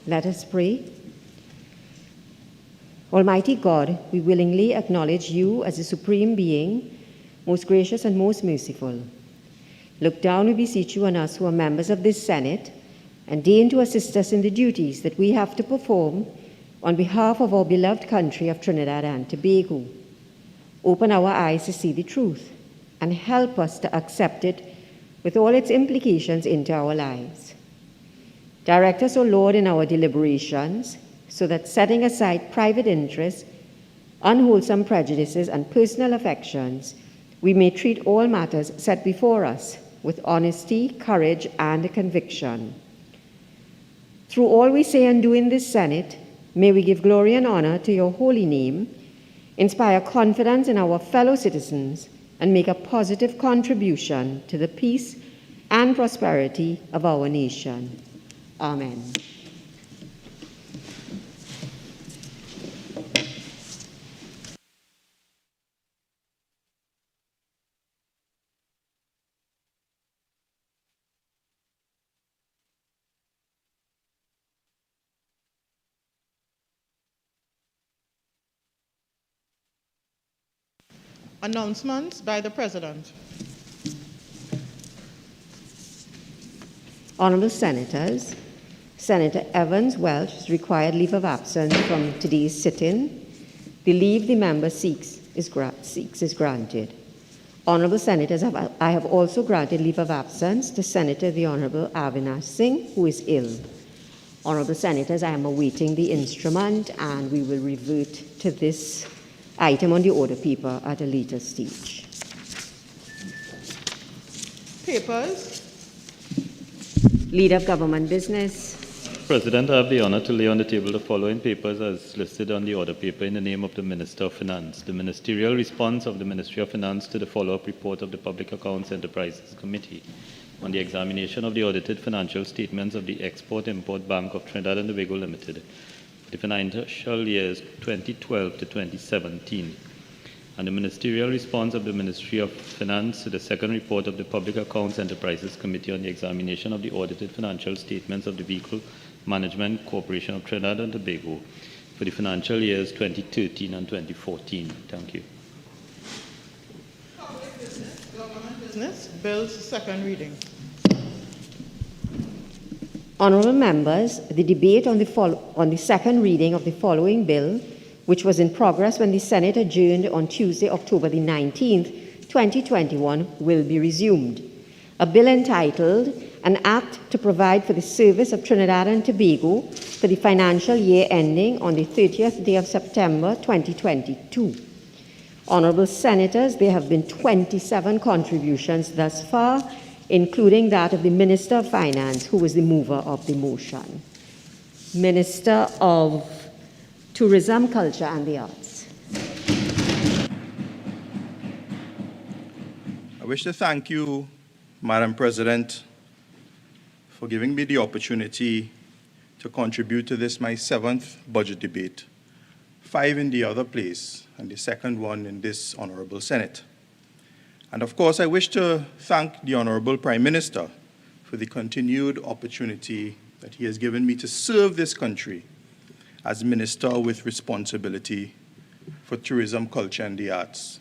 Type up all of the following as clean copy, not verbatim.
Let us pray. Almighty God, we willingly acknowledge you as the supreme being, most gracious and most merciful. Look down, we beseech you, on us who are members of this Senate, and deign to assist us in the duties that we have to perform on behalf of our beloved country of Trinidad and Tobago. Open our eyes to see the truth and help us to accept it with all its implications into our lives. Direct us, O Lord, in our deliberations, so that setting aside private interests, unwholesome prejudices, and personal affections, we may treat all matters set before us with honesty, courage, and conviction. Through all we say and do in this Senate, may we give glory and honor to your holy name, inspire confidence in our fellow citizens, and make a positive contribution to the peace and prosperity of our nation. Amen. Announcements by the President. Honourable Senators, Senator Evans Welch is required leave of absence from today's sit-in. The leave the member seeks is granted. Honourable Senators, I have also granted leave of absence to Senator the Honourable Avinash Singh, who is ill. Honourable Senators, I am awaiting the instrument and we will revert to this item on the order paper at a later stage. Papers. Leader of Government Business. President, I have the honor to lay on the table the following papers as listed on the order paper in the name of the Minister of Finance. The ministerial response of the Ministry of Finance to the follow-up report of the Public Accounts Enterprises Committee on the examination of the audited financial statements of the Export-Import Bank of Trinidad and Tobago Limited for the financial years 2012 to 2017, and the ministerial response of the Ministry of Finance to the second report of the Public Accounts Enterprises Committee on the examination of the audited financial statements of the Vehicle Management Corporation of Trinidad and Tobago for the financial years 2013 and 2014. Thank you. Public business, government business, bills second reading. Honourable members, the debate on the second reading of the following bill, which was in progress when the Senate adjourned on Tuesday, October the 19th, 2021, will be resumed. A bill entitled, An Act to Provide for the Service of Trinidad and Tobago for the financial year ending on the 30th day of September, 2022. Honourable Senators, there have been 27 contributions thus far, including that of the Minister of Finance, who was the mover of the motion. Minister of Tourism, Culture and the Arts. I wish to thank you, Madam President, for giving me the opportunity to contribute to this, my 7th budget debate, 5 in the other place, and the second one in this Honourable Senate. And of course, I wish to thank the Honourable Prime Minister for the continued opportunity that he has given me to serve this country as Minister with responsibility for tourism, culture, and the arts.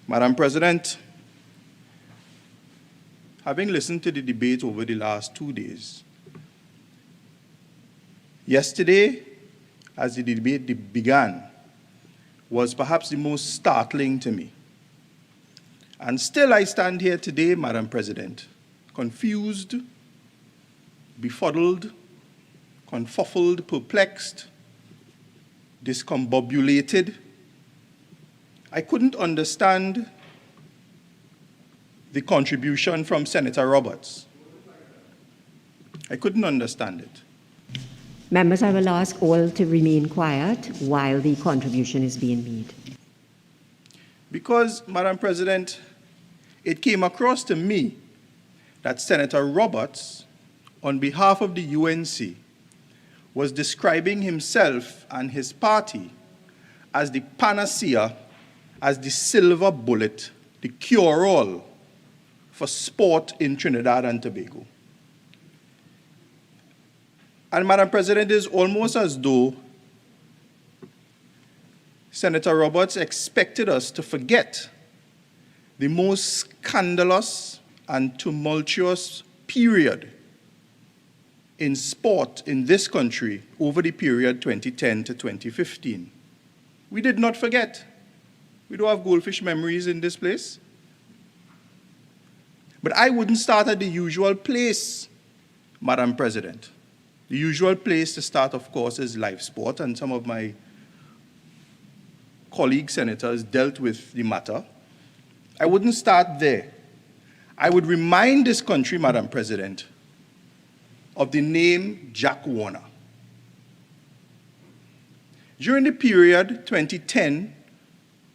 Madam President, having listened to the debate over the last 2 days, yesterday, as the debate began, was perhaps the most startling to me. And still I stand here today, Madam President, confused, befuddled, confuffled, perplexed, discombobulated. I couldn't understand the contribution from Senator Roberts. I couldn't understand it. Members, I will ask all to remain quiet while the contribution is being made. Because, Madam President, it came across to me that Senator Roberts, on behalf of the UNC, was describing himself and his party as the panacea, as the silver bullet, the cure-all for sport in Trinidad and Tobago. And Madam President, it is almost as though Senator Roberts expected us to forget the most scandalous and tumultuous period in sport in this country over the period 2010 to 2015. We did not forget. We don't have goldfish memories in this place. But I wouldn't start at the usual place, Madam President. The usual place to start, of course, is live sport, and some of my colleague senators dealt with the matter. I wouldn't start there. I would remind this country, Madam President, of the name Jack Warner. During the period 2010,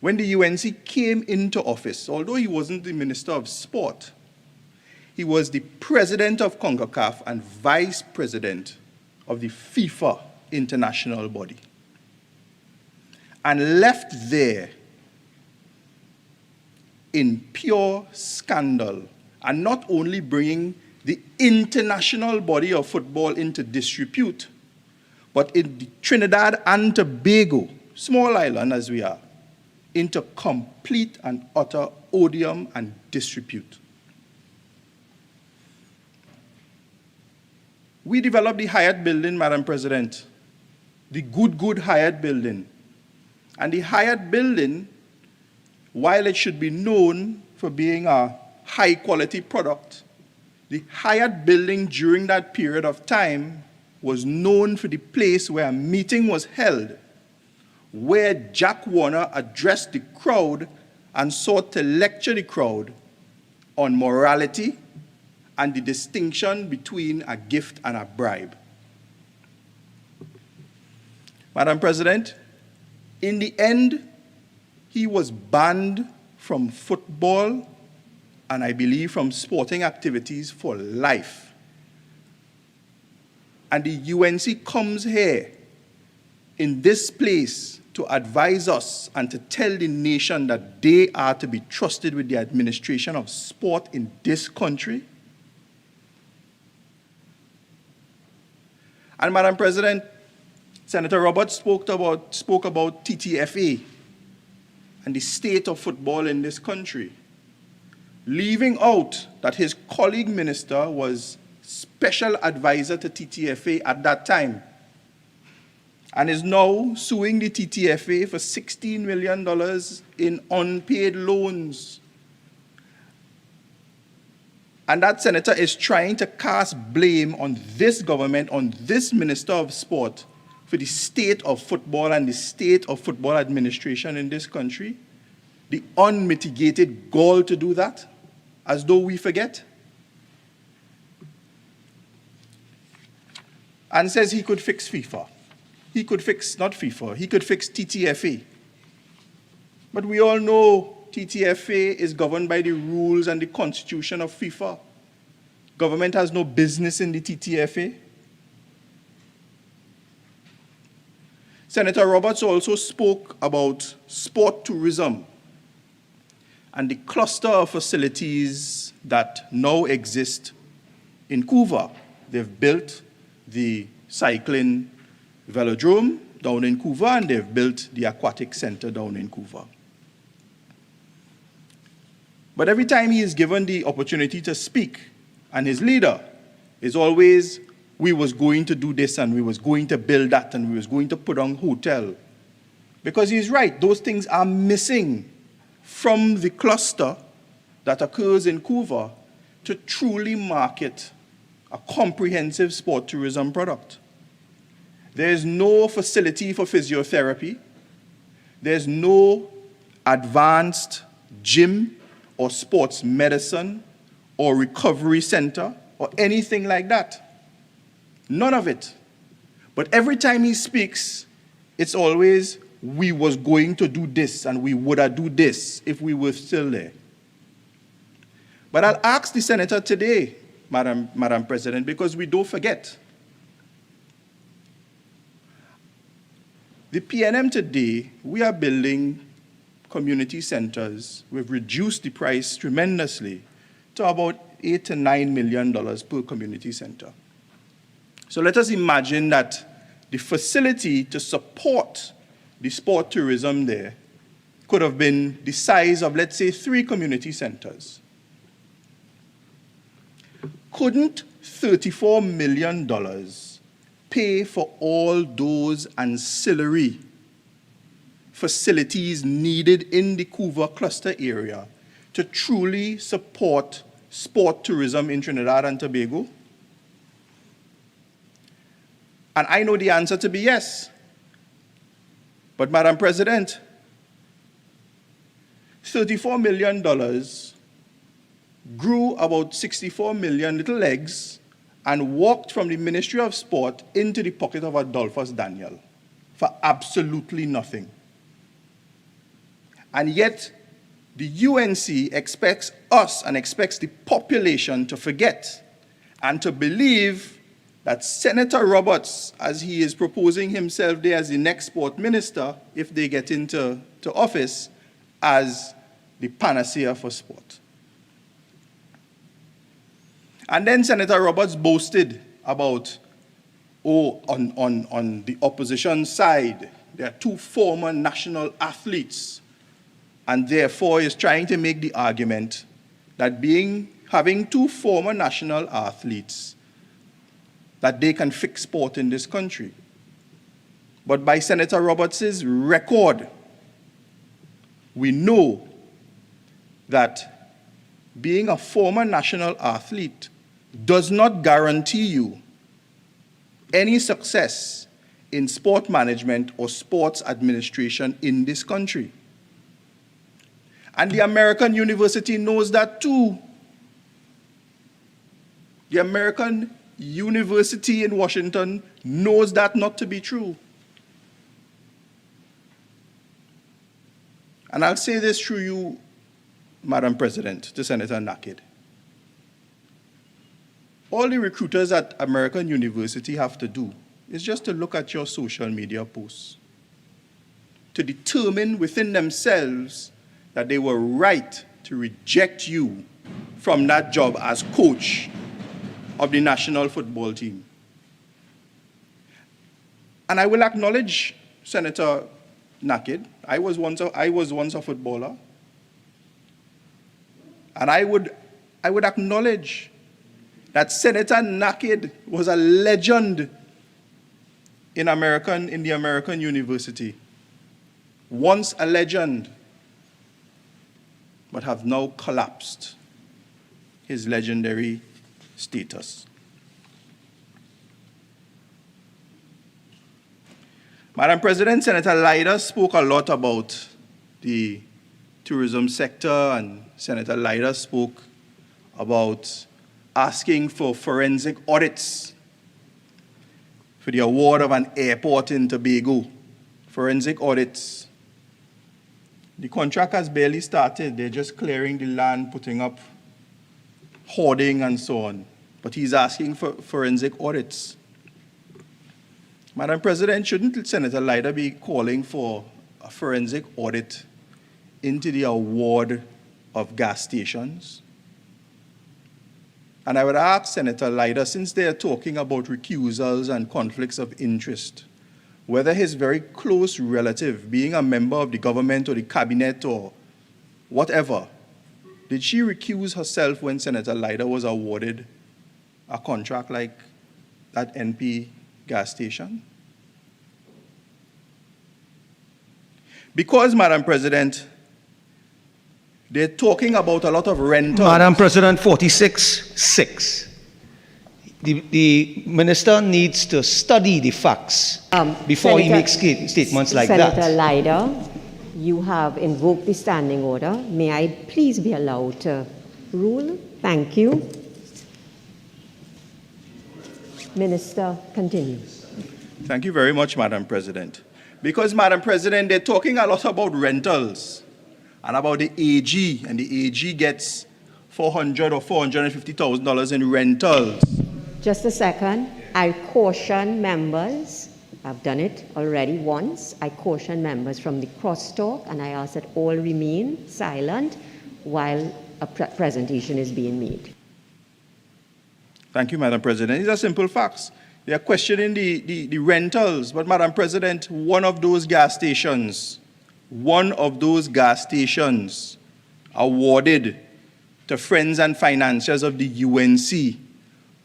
when the UNC came into office, although he wasn't the Minister of Sport, he was the President of CONCACAF and Vice President of the FIFA international body. And left there in pure scandal, and not only bringing the international body of football into disrepute, but in the Trinidad and Tobago, small island as we are, into complete and utter odium and disrepute. We developed the Hyatt building, Madam President, the good Hyatt building. And the Hyatt building, while it should be known for being a high-quality product, the Hyatt building during that period of time was known for the place where a meeting was held, where Jack Warner addressed the crowd and sought to lecture the crowd on morality and the distinction between a gift and a bribe. Madam President, in the end, he was banned from football and I believe from sporting activities for life. And the UNC comes here in this place to advise us and to tell the nation that they are to be trusted with the administration of sport in this country. And Madam President, Senator Roberts spoke about TTFA and the state of football in this country, leaving out that his colleague minister was special advisor to TTFA at that time and is now suing the TTFA for $16 million in unpaid loans. And that senator is trying to cast blame on this government, on this Minister of Sport, for the state of football and the state of football administration in this country. The unmitigated gall to do that, as though we forget. And says he could fix FIFA. He could fix, not FIFA, he could fix TTFA. But we all know TTFA is governed by the rules and the constitution of FIFA. Government has no business in the TTFA. Senator Roberts also spoke about sport tourism and the cluster of facilities that now exist in Couva. They've built the cycling velodrome down in Couva, and they've built the aquatic center down in Couva. But every time he is given the opportunity to speak, and his leader is always, we was going to do this, and we was going to build that, and we was going to put on hotel. Because he's right, those things are missing from the cluster that occurs in Couva to truly market a comprehensive sport tourism product. There is no facility for physiotherapy. There's no advanced gym or sports medicine or recovery center or anything like that. None of it. But every time he speaks, it's always, we was going to do this and we would have do this if we were still there. But I'll ask the senator today, Madam President, because we don't forget. The PNM today, we are building community centers. We've reduced the price tremendously to about $8 to $9 million per community center. So let us imagine that the facility to support the sport tourism there could have been the size of, let's say, 3 community centers. Couldn't $34 million pay for all those ancillary facilities needed in the Couva cluster area to truly support sport tourism in Trinidad and Tobago? And I know the answer to be yes. But Madam President, $34 million grew about 64 million little legs and walked from the Ministry of Sport into the pocket of Adolphus Daniel for absolutely nothing. And yet, the UNC expects us and expects the population to forget and to believe that Senator Roberts, as he is proposing himself there as the next sport minister, if they get into office, as the panacea for sport. And then Senator Roberts boasted about, on the opposition side, there are 2 former national athletes, and therefore is trying to make the argument that having 2 former national athletes, that they can fix sport in this country. But by Senator Roberts' record, we know that being a former national athlete does not guarantee you any success in sport management or sports administration in this country. And the American university knows that too. The American University in Washington knows that not to be true. And I'll say this through you, Madam President, to Senator Nakhid. All the recruiters at American University have to do is just to look at your social media posts, to determine within themselves that they were right to reject you from that job as coach of the national football team. And I will acknowledge Senator Nakhid. I was once a footballer. And I would acknowledge that Senator Nakhid was a legend in the American University. Once a legend, but have now collapsed his legendary status. Madam President, Senator Leiter spoke a lot about the tourism sector, and Senator Leiter spoke about asking for forensic audits for the award of an airport in Tobago. Forensic audits. The contract has barely started. They're just clearing the land, putting up hoarding and so on. But he's asking for forensic audits. Madam President, shouldn't Senator Leiter be calling for a forensic audit into the award of gas stations? And I would ask Senator Leiter, since they are talking about recusals and conflicts of interest, whether his very close relative, being a member of the government or the cabinet or whatever, did she recuse herself when Senator Leiter was awarded a contract like that NP gas station? Because, Madam President, they're talking about a lot of rentals. Madam President, 46.6. The minister needs to study the facts before he makes statements like that. Senator Leiter, you have invoked the standing order. May I please be allowed to rule? Thank you. Minister, continue. Thank you very much, Madam President. Because, Madam President, they're talking a lot about rentals and about the AG, and the AG gets $400,000 or $450,000 in rentals. Just a second. I caution members, I've done it already once, I caution members from the crosstalk, and I ask that all remain silent while a presentation is being made. Thank you, Madam President. These are simple facts. They are questioning the rentals. But, Madam President, one of those gas stations awarded to friends and financiers of the UNC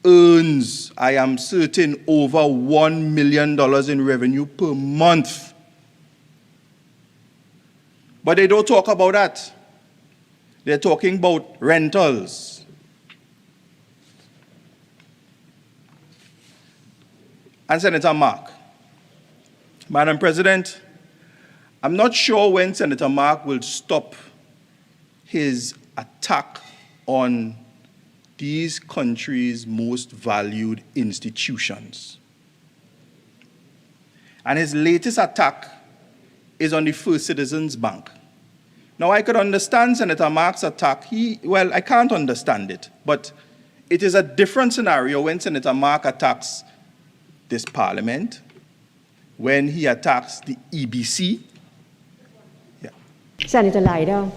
earns, I am certain, over $1 million in revenue per month. But they don't talk about that. They're talking about rentals. And Senator Mark. Madam President, I'm not sure when Senator Mark will stop his attack on these countries' most valued institutions. And his latest attack is on the First Citizens Bank. Now, I could understand Senator Mark's attack. I can't understand it, but it is a different scenario when Senator Mark attacks this Parliament, when he attacks the EBC. Yeah. Senator Leiter,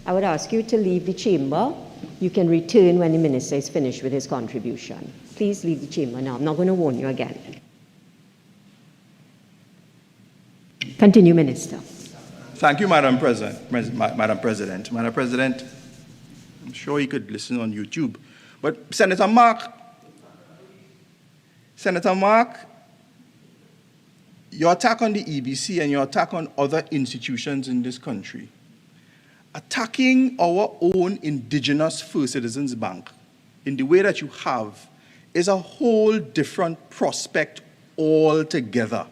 I would ask you to leave the chamber. You can return when the minister is finished with his contribution. Please leave the chamber now. I'm not going to warn you again. Continue, Minister. Thank you, Madam President. Madam President, I'm sure you could listen on YouTube. But Senator Mark, your attack on the EBC and your attack on other institutions in this country, attacking our own indigenous First Citizens Bank in the way that you have is a whole different prospect altogether.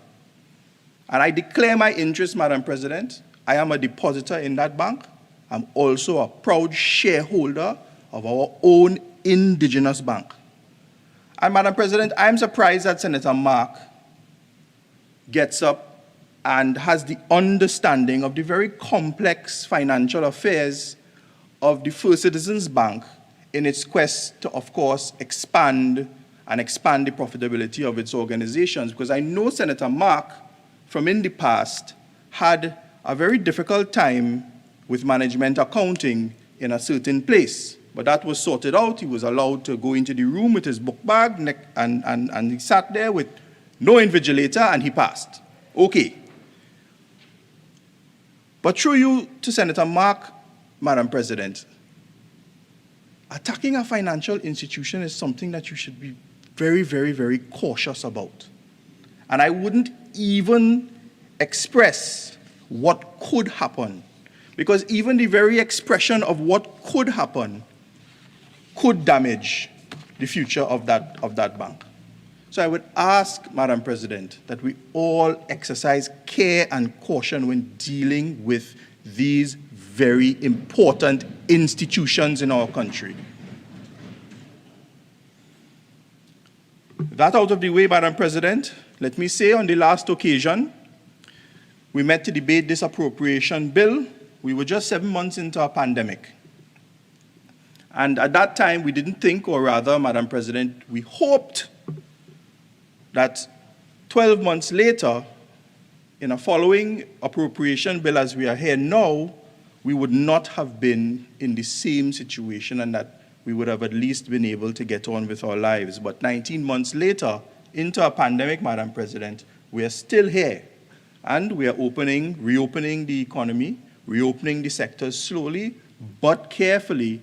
And I declare my interest, Madam President. I am a depositor in that bank. I'm also a proud shareholder of our own indigenous bank. And Madam President, I'm surprised that Senator Mark gets up and has the understanding of the very complex financial affairs of the First Citizens Bank in its quest to, of course, expand the profitability of its organizations. Because I know Senator Mark, from in the past, had a very difficult time with management accounting in a certain place. But that was sorted out. He was allowed to go into the room with his book bag, and he sat there with no invigilator, and he passed. Okay. But through you to Senator Mark, Madam President, attacking a financial institution is something that you should be very, very, very cautious about. And I wouldn't even express what could happen, because even the very expression of what could happen could damage the future of that bank. So I would ask, Madam President, that we all exercise care and caution when dealing with these very important institutions in our country. That out of the way, Madam President, let me say on the last occasion, we met to debate this appropriation bill. We were just 7 months into a pandemic. And at that time, we didn't think, or rather, Madam President, we hoped that 12 months later, in a following appropriation bill as we are here now, we would not have been in the same situation, and that we would have at least been able to get on with our lives. But 19 months later, into a pandemic, Madam President, we are still here. And we are reopening the economy, reopening the sectors slowly, but carefully,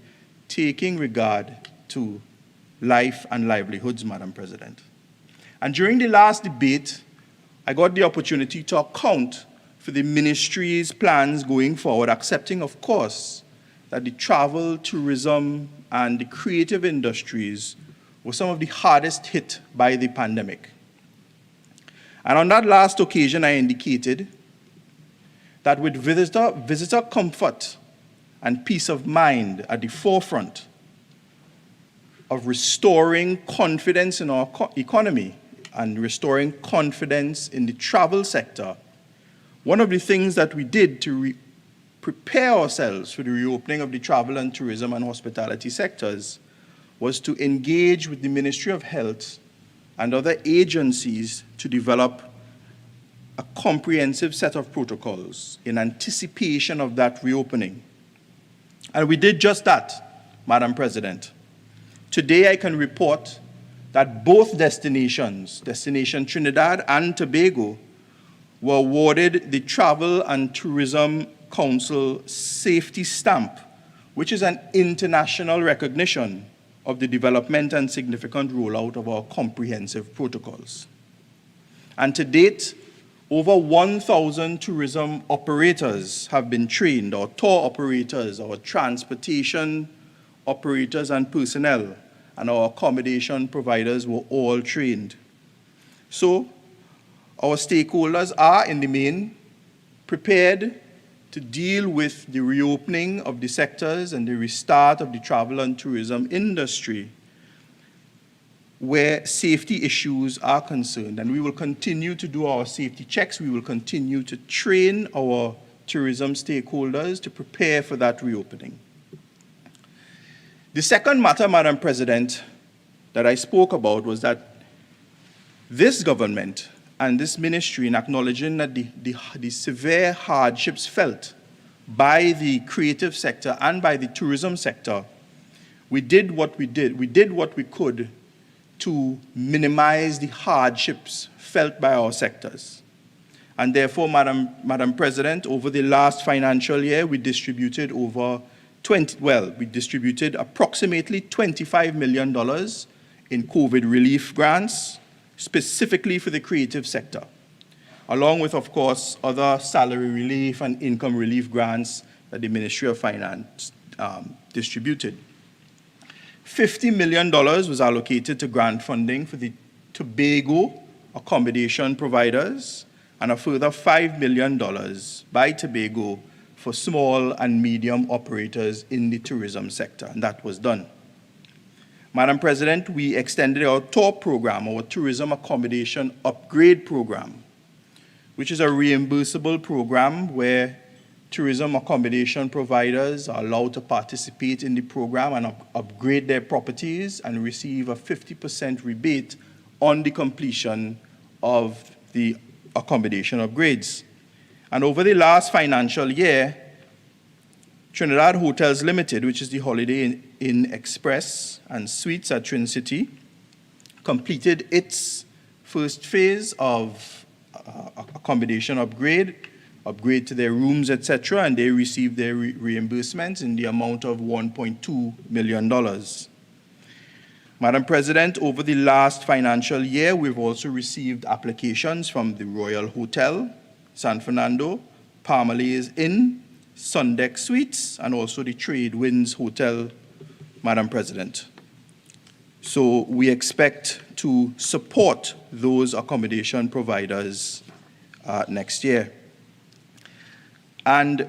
taking regard to life and livelihoods, Madam President. And during the last debate, I got the opportunity to account for the ministry's plans going forward, accepting, of course, that the travel, tourism, and the creative industries were some of the hardest hit by the pandemic. And on that last occasion, I indicated that with visitor comfort and peace of mind at the forefront of restoring confidence in our economy and restoring confidence in the travel sector, one of the things that we did to prepare ourselves for the reopening of the travel and tourism and hospitality sectors was to engage with the Ministry of Health and other agencies to develop a comprehensive set of protocols in anticipation of that reopening. And we did just that, Madam President. Today I can report that both destinations, Destination Trinidad and Tobago, were awarded the Travel and Tourism Council Safety Stamp, which is an international recognition of the development and significant rollout of our comprehensive protocols. And to date, over 1,000 tourism operators have been trained, or tour operators, or transportation operators and personnel, and our accommodation providers were all trained. So, our stakeholders are, in the main, prepared to deal with the reopening of the sectors and the restart of the travel and tourism industry where safety issues are concerned. And we will continue to do our safety checks. We will continue to train our tourism stakeholders to prepare for that reopening. The second matter, Madam President, that I spoke about was that this government and this ministry, in acknowledging that the severe hardships felt by the creative sector and by the tourism sector, we did what we did. We did what we could to minimize the hardships felt by our sectors. And therefore, Madam President, over the last financial year, we distributed approximately $25 million in COVID relief grants, specifically for the creative sector, along with, of course, other salary relief and income relief grants that the Ministry of Finance distributed. $50 million was allocated to grant funding for the Tobago accommodation providers, and a further $5 million by Tobago for small and medium operators in the tourism sector, and that was done. Madam President, we extended our tour program, our tourism accommodation upgrade program, which is a reimbursable program where tourism accommodation providers are allowed to participate in the program and upgrade their properties and receive a 50% rebate on the completion of the accommodation upgrades. And over the last financial year, Trinidad Hotels Limited, which is the Holiday Inn Express and Suites at Trin City, completed its first phase of accommodation upgrade to their rooms, etc., and they received their reimbursements in the amount of $1.2 million. Madam President, over the last financial year, we've also received applications from the Royal Hotel, San Fernando, Palm-Alays Inn, Sundeck Suites, and also the Trade Winds Hotel, Madam President. So we expect to support those accommodation providers next year. And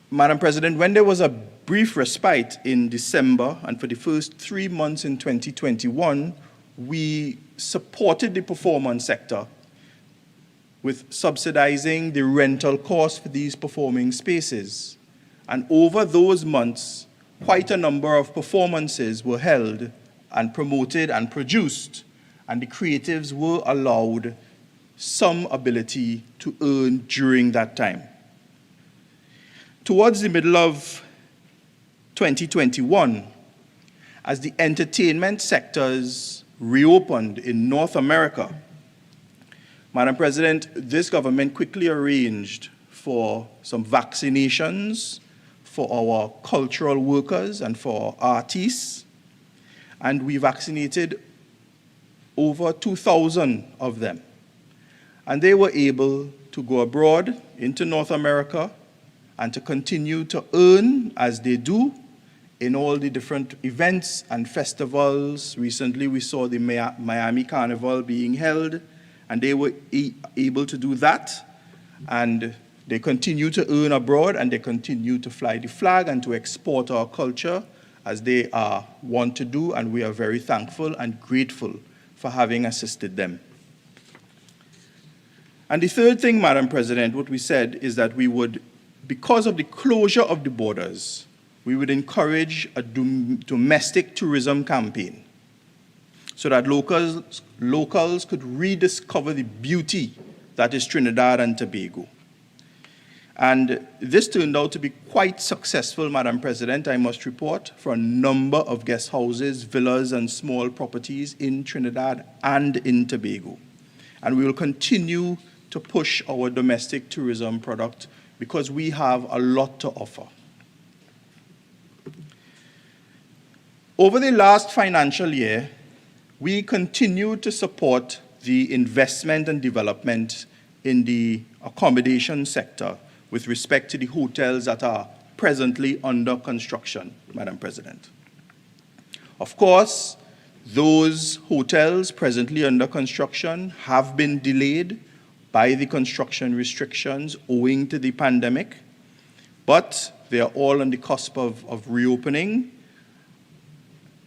Madam President, when there was a brief respite in December and for the first 3 months in 2021, we supported the performance sector with subsidizing the rental costs for these performing spaces. And over those months, quite a number of performances were held and promoted and produced, and the creatives were allowed some ability to earn during that time. Towards the middle of 2021, as the entertainment sectors reopened in North America, Madam President, this government quickly arranged for some vaccinations for our cultural workers and for our artists, and we vaccinated over 2,000 of them. And they were able to go abroad into North America and to continue to earn as they do in all the different events and festivals. Recently, we saw the Miami Carnival being held, and they were able to do that. And they continue to earn abroad, and they continue to fly the flag and to export our culture as they want to do, and we are very thankful and grateful for having assisted them. And the third thing, Madam President, what we said is that we would, because of the closure of the borders, we would encourage a domestic tourism campaign so that locals could rediscover the beauty that is Trinidad and Tobago. And this turned out to be quite successful, Madam President, I must report, for a number of guest houses, villas, and small properties in Trinidad and in Tobago. And we will continue to push our domestic tourism product because we have a lot to offer. Over the last financial year, we continue to support the investment and development in the accommodation sector with respect to the hotels that are presently under construction, Madam President. Of course, those hotels presently under construction have been delayed by the construction restrictions owing to the pandemic, but they are all on the cusp of reopening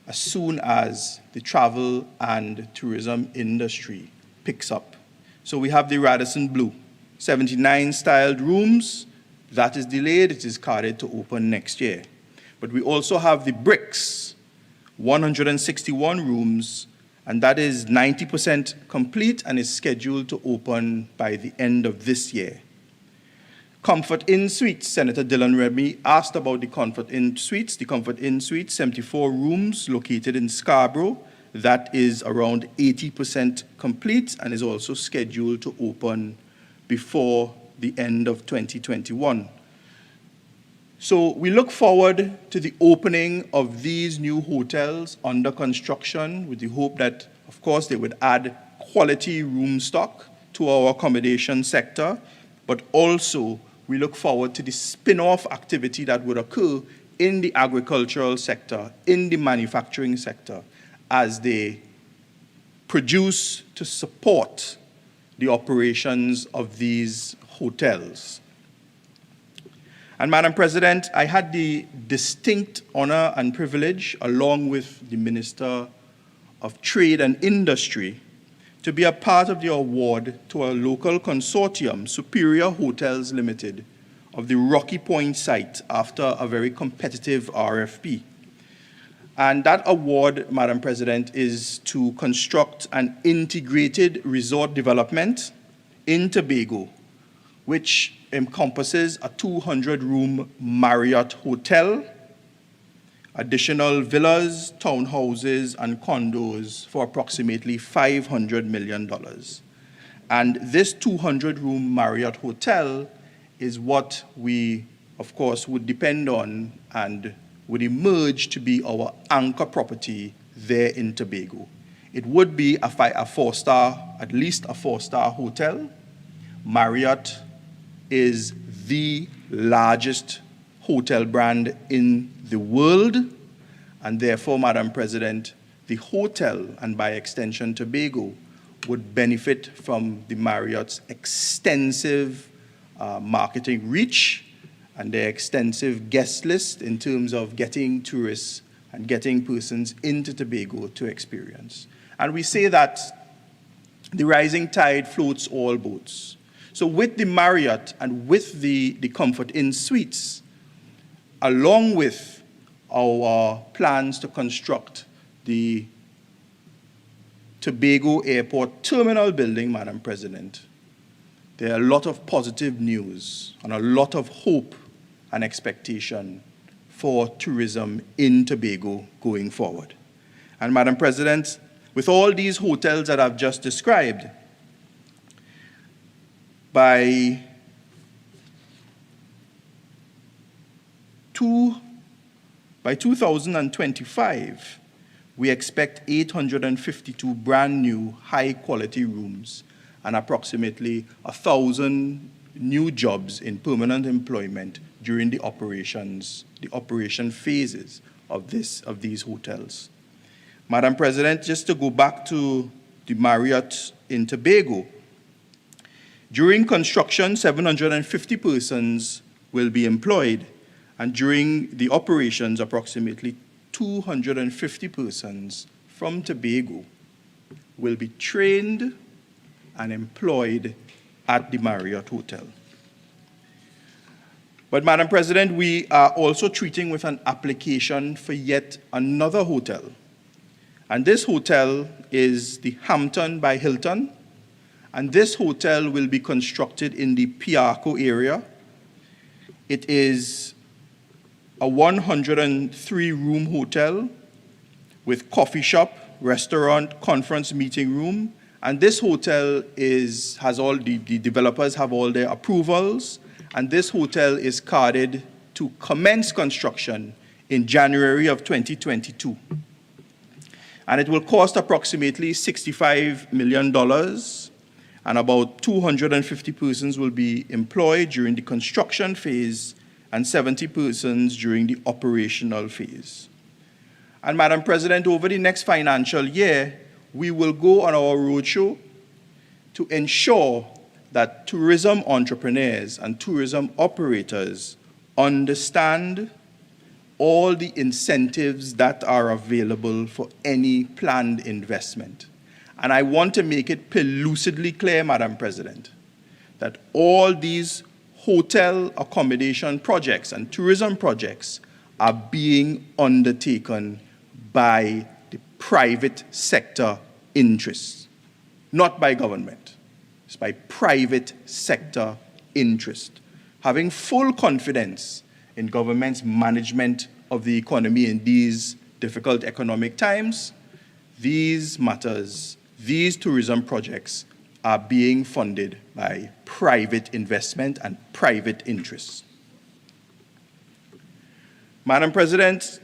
as soon as the travel and tourism industry picks up. So we have the Radisson Blu, 79 styled rooms. That is delayed. It is carried to open next year. But we also have the Bricks, 161 rooms, and that is 90% complete and is scheduled to open by the end of this year. Comfort Inn Suites, Senator Dylan Remy asked about the Comfort Inn Suites. The Comfort Inn Suites, 74 rooms located in Scarborough. That is around 80% complete and is also scheduled to open before the end of 2021. So we look forward to the opening of these new hotels under construction with the hope that, of course, they would add quality room stock to our accommodation sector, but also we look forward to the spin-off activity that would occur in the agricultural sector, in the manufacturing sector, as they produce to support the operations of these hotels. And Madam President, I had the distinct honor and privilege, along with the Minister of Trade and Industry, to be a part of the award to a local consortium, Superior Hotels Limited, of the Rocky Point site after a very competitive RFP. And that award, Madam President, is to construct an integrated resort development in Tobago, which encompasses a 200-room Marriott hotel, additional villas, townhouses, and condos for approximately $500 million. And this 200-room Marriott hotel is what we, of course, would depend on and would emerge to be our anchor property there in Tobago. It would be a four-star, at least a four-star hotel. Marriott is the largest hotel brand in the world, and therefore, Madam President, the hotel, and by extension Tobago, would benefit from the Marriott's extensive marketing reach and their extensive guest list in terms of getting tourists and getting persons into Tobago to experience. And we say that the rising tide floats all boats. So with the Marriott and with the Comfort Inn Suites, along with our plans to construct the Tobago Airport Terminal building, Madam President, there are a lot of positive news and a lot of hope and expectation for tourism in Tobago going forward. And Madam President, with all these hotels that I've just described, by 2025, we expect 852 brand new high-quality rooms and approximately 1,000 new jobs in permanent employment during the operation phases of these hotels. Madam President, just to go back to the Marriott in Tobago, during construction, 750 persons will be employed, and during the operations, approximately 250 persons from Tobago will be trained and employed at the Marriott Hotel. But Madam President, we are also treating with an application for yet another hotel. And this hotel is the Hampton by Hilton. And this hotel will be constructed in the Piarco area. It is a 103-room hotel with coffee shop, restaurant, conference meeting room. And this hotel has all the developers have all their approvals. And this hotel is carded to commence construction in January of 2022. And it will cost approximately $65 million, and about 250 persons will be employed during the construction phase and 70 persons during the operational phase. And Madam President, over the next financial year, we will go on our roadshow to ensure that tourism entrepreneurs and tourism operators understand all the incentives that are available for any planned investment. And I want to make it pellucidly clear, Madam President, that all these hotel accommodation projects and tourism projects are being undertaken by the private sector interests, not by government. It's by private sector interest. Having full confidence in government's management of the economy in these difficult economic times, these matters, these tourism projects are being funded by private investment and private interests. Madam President,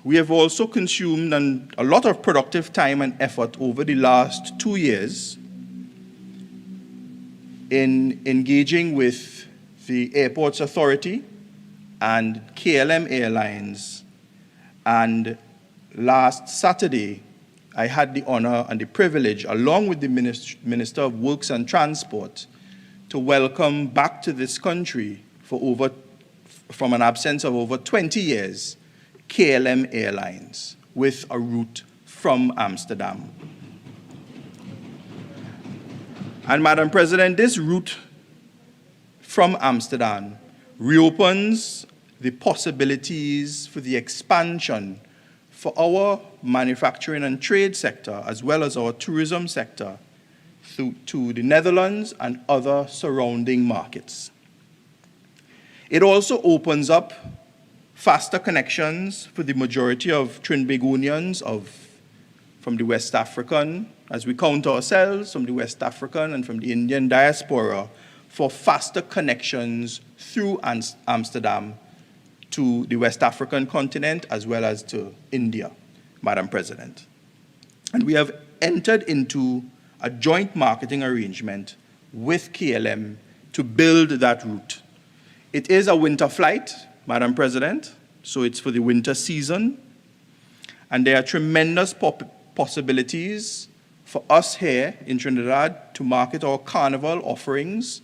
we have also consumed a lot of productive time and effort over the last 2 years in engaging with the Airports Authority and KLM Airlines. And last Saturday, I had the honor and the privilege, along with the Minister of Works and Transport, to welcome back to this country from an absence of over 20 years, KLM Airlines, with a route from Amsterdam. And Madam President, this route from Amsterdam reopens the possibilities for the expansion for our manufacturing and trade sector, as well as our tourism sector, to the Netherlands and other surrounding markets. It also opens up faster connections for the majority of Trinbagonians from the West African, as we count ourselves, from the West African and from the Indian diaspora, for faster connections through Amsterdam to the West African continent as well as to India, Madam President. And we have entered into a joint marketing arrangement with KLM to build that route. It is a winter flight, Madam President, so it's for the winter season. And there are tremendous possibilities for us here in Trinidad to market our carnival offerings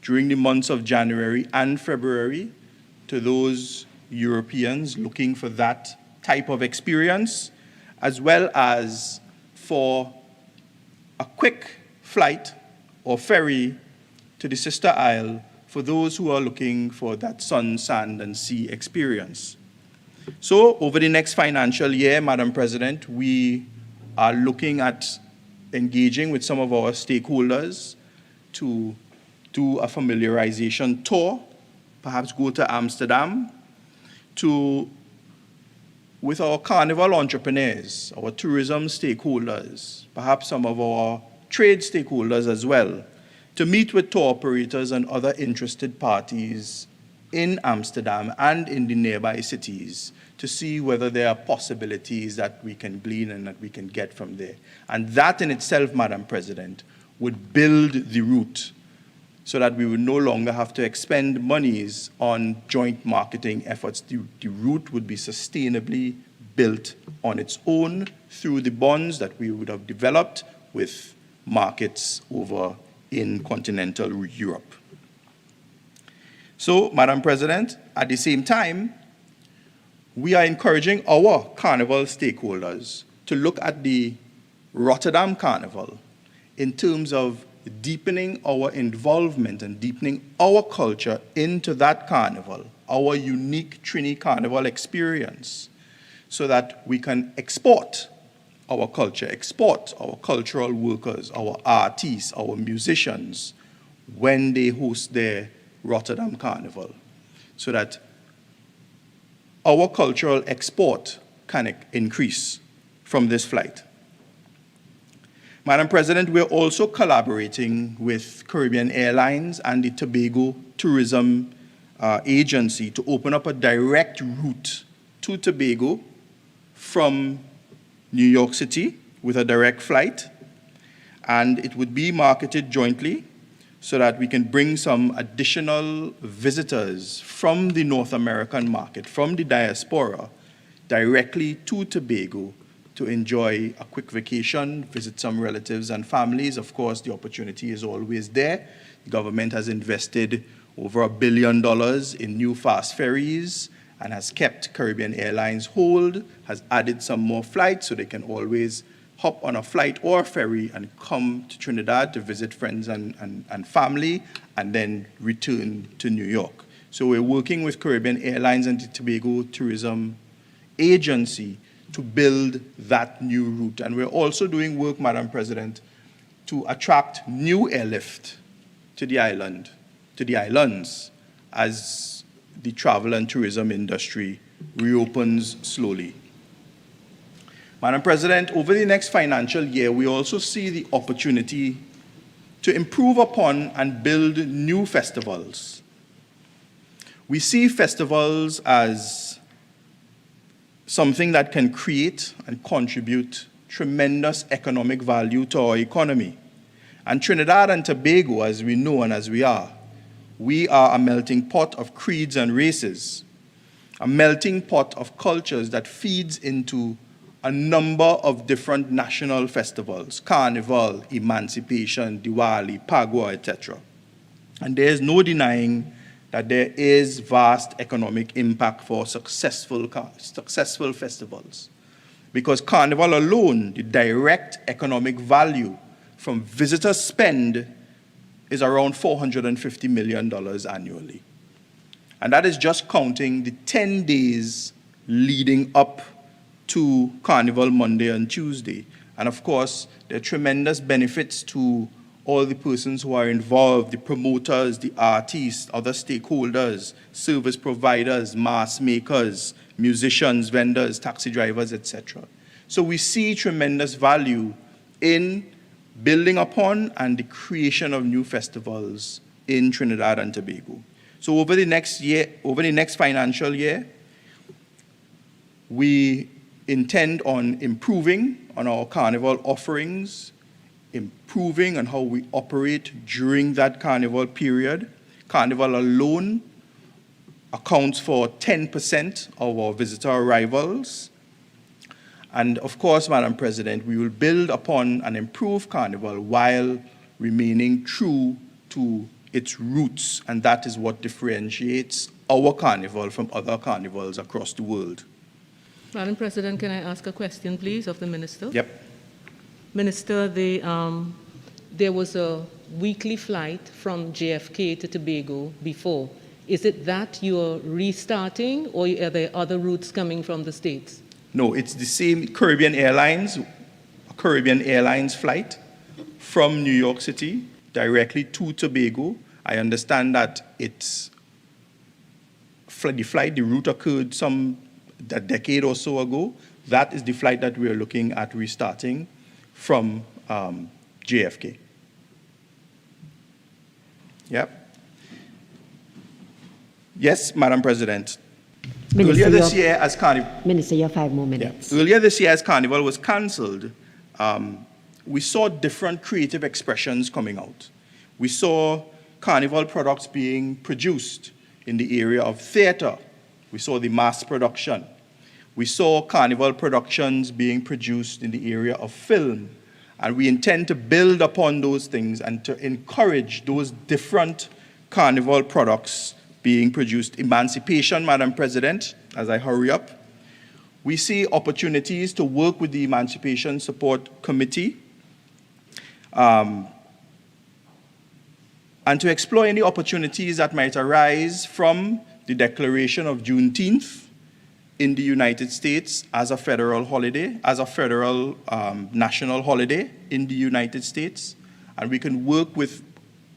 during the months of January and February to those Europeans looking for that type of experience, as well as for a quick flight or ferry to the sister isle for those who are looking for that sun, sand, and sea experience. So over the next financial year, Madam President, we are looking at engaging with some of our stakeholders to do a familiarization tour, perhaps go to Amsterdam, with our carnival entrepreneurs, our tourism stakeholders, perhaps some of our trade stakeholders as well, to meet with tour operators and other interested parties in Amsterdam and in the nearby cities to see whether there are possibilities that we can glean and that we can get from there. And that in itself, Madam President, would build the route so that we would no longer have to expend monies on joint marketing efforts. The route would be sustainably built on its own through the bonds that we would have developed with markets over in continental Europe. So, Madam President, at the same time, we are encouraging our carnival stakeholders to look at the Rotterdam Carnival in terms of deepening our involvement and deepening our culture into that carnival, our unique Trini Carnival experience, so that we can export our culture, export our cultural workers, our artists, our musicians, when they host their Rotterdam Carnival, so that our cultural export can increase from this flight. Madam President, we're also collaborating with Caribbean Airlines and the Tobago Tourism Agency to open up a direct route to Tobago from New York City with a direct flight, and it would be marketed jointly so that we can bring some additional visitors from the North American market, from the diaspora, directly to Tobago to enjoy a quick vacation, visit some relatives and families. Of course, the opportunity is always there. The government has invested over $1 billion in new fast ferries and has kept Caribbean Airlines hold, has added some more flights so they can always hop on a flight or a ferry and come to Trinidad to visit friends and family and then return to New York. So we're working with Caribbean Airlines and the Tobago Tourism Agency to build that new route. And we're also doing work, Madam President, to attract new airlift to the island, to the islands, as the travel and tourism industry reopens slowly. Madam President, over the next financial year, we also see the opportunity to improve upon and build new festivals. We see festivals as something that can create and contribute tremendous economic value to our economy. And Trinidad and Tobago, as we know and as we are a melting pot of creeds and races, a melting pot of cultures that feeds into a number of different national festivals: Carnival, Emancipation, Diwali, Pagua, etc. And there is no denying that there is vast economic impact for successful festivals. Because Carnival alone, the direct economic value from visitor spend is around $450 million annually. And that is just counting the 10 days leading up to Carnival Monday and Tuesday. And of course, there are tremendous benefits to all the persons who are involved: the promoters, the artists, other stakeholders, service providers, mask makers, musicians, vendors, taxi drivers, etc. So we see tremendous value in building upon and the creation of new festivals in Trinidad and Tobago. So over the next financial year, we intend on improving on our carnival offerings, improving on how we operate during that carnival period. Carnival alone accounts for 10% of our visitor arrivals. And of course, Madam President, we will build upon and improve Carnival while remaining true to its roots, and that is what differentiates our Carnival from other carnivals across the world. Madam President, can I ask a question, please, of the Minister? Yep. Minister, there was a weekly flight from JFK to Tobago before. Is it that you're restarting, or are there other routes coming from the States? No, it's the same Caribbean Airlines flight from New York City directly to Tobago. I understand that the route occurred a decade or so ago. That is the flight that we are looking at restarting from JFK. Yep. Yes, Madam President. Earlier this year, as Carnival... Minister, you have 5 more minutes. Yeah. Earlier this year, as Carnival was cancelled, we saw different creative expressions coming out. We saw Carnival products being produced in the area of theater. We saw the mass production. We saw Carnival productions being produced in the area of film. And we intend to build upon those things and to encourage those different Carnival products being produced. Emancipation, Madam President, as I hurry up, we see opportunities to work with the Emancipation Support Committee and to explore any opportunities that might arise from the declaration of Juneteenth in the United States as a federal holiday, as a federal national holiday in the United States. And we can work with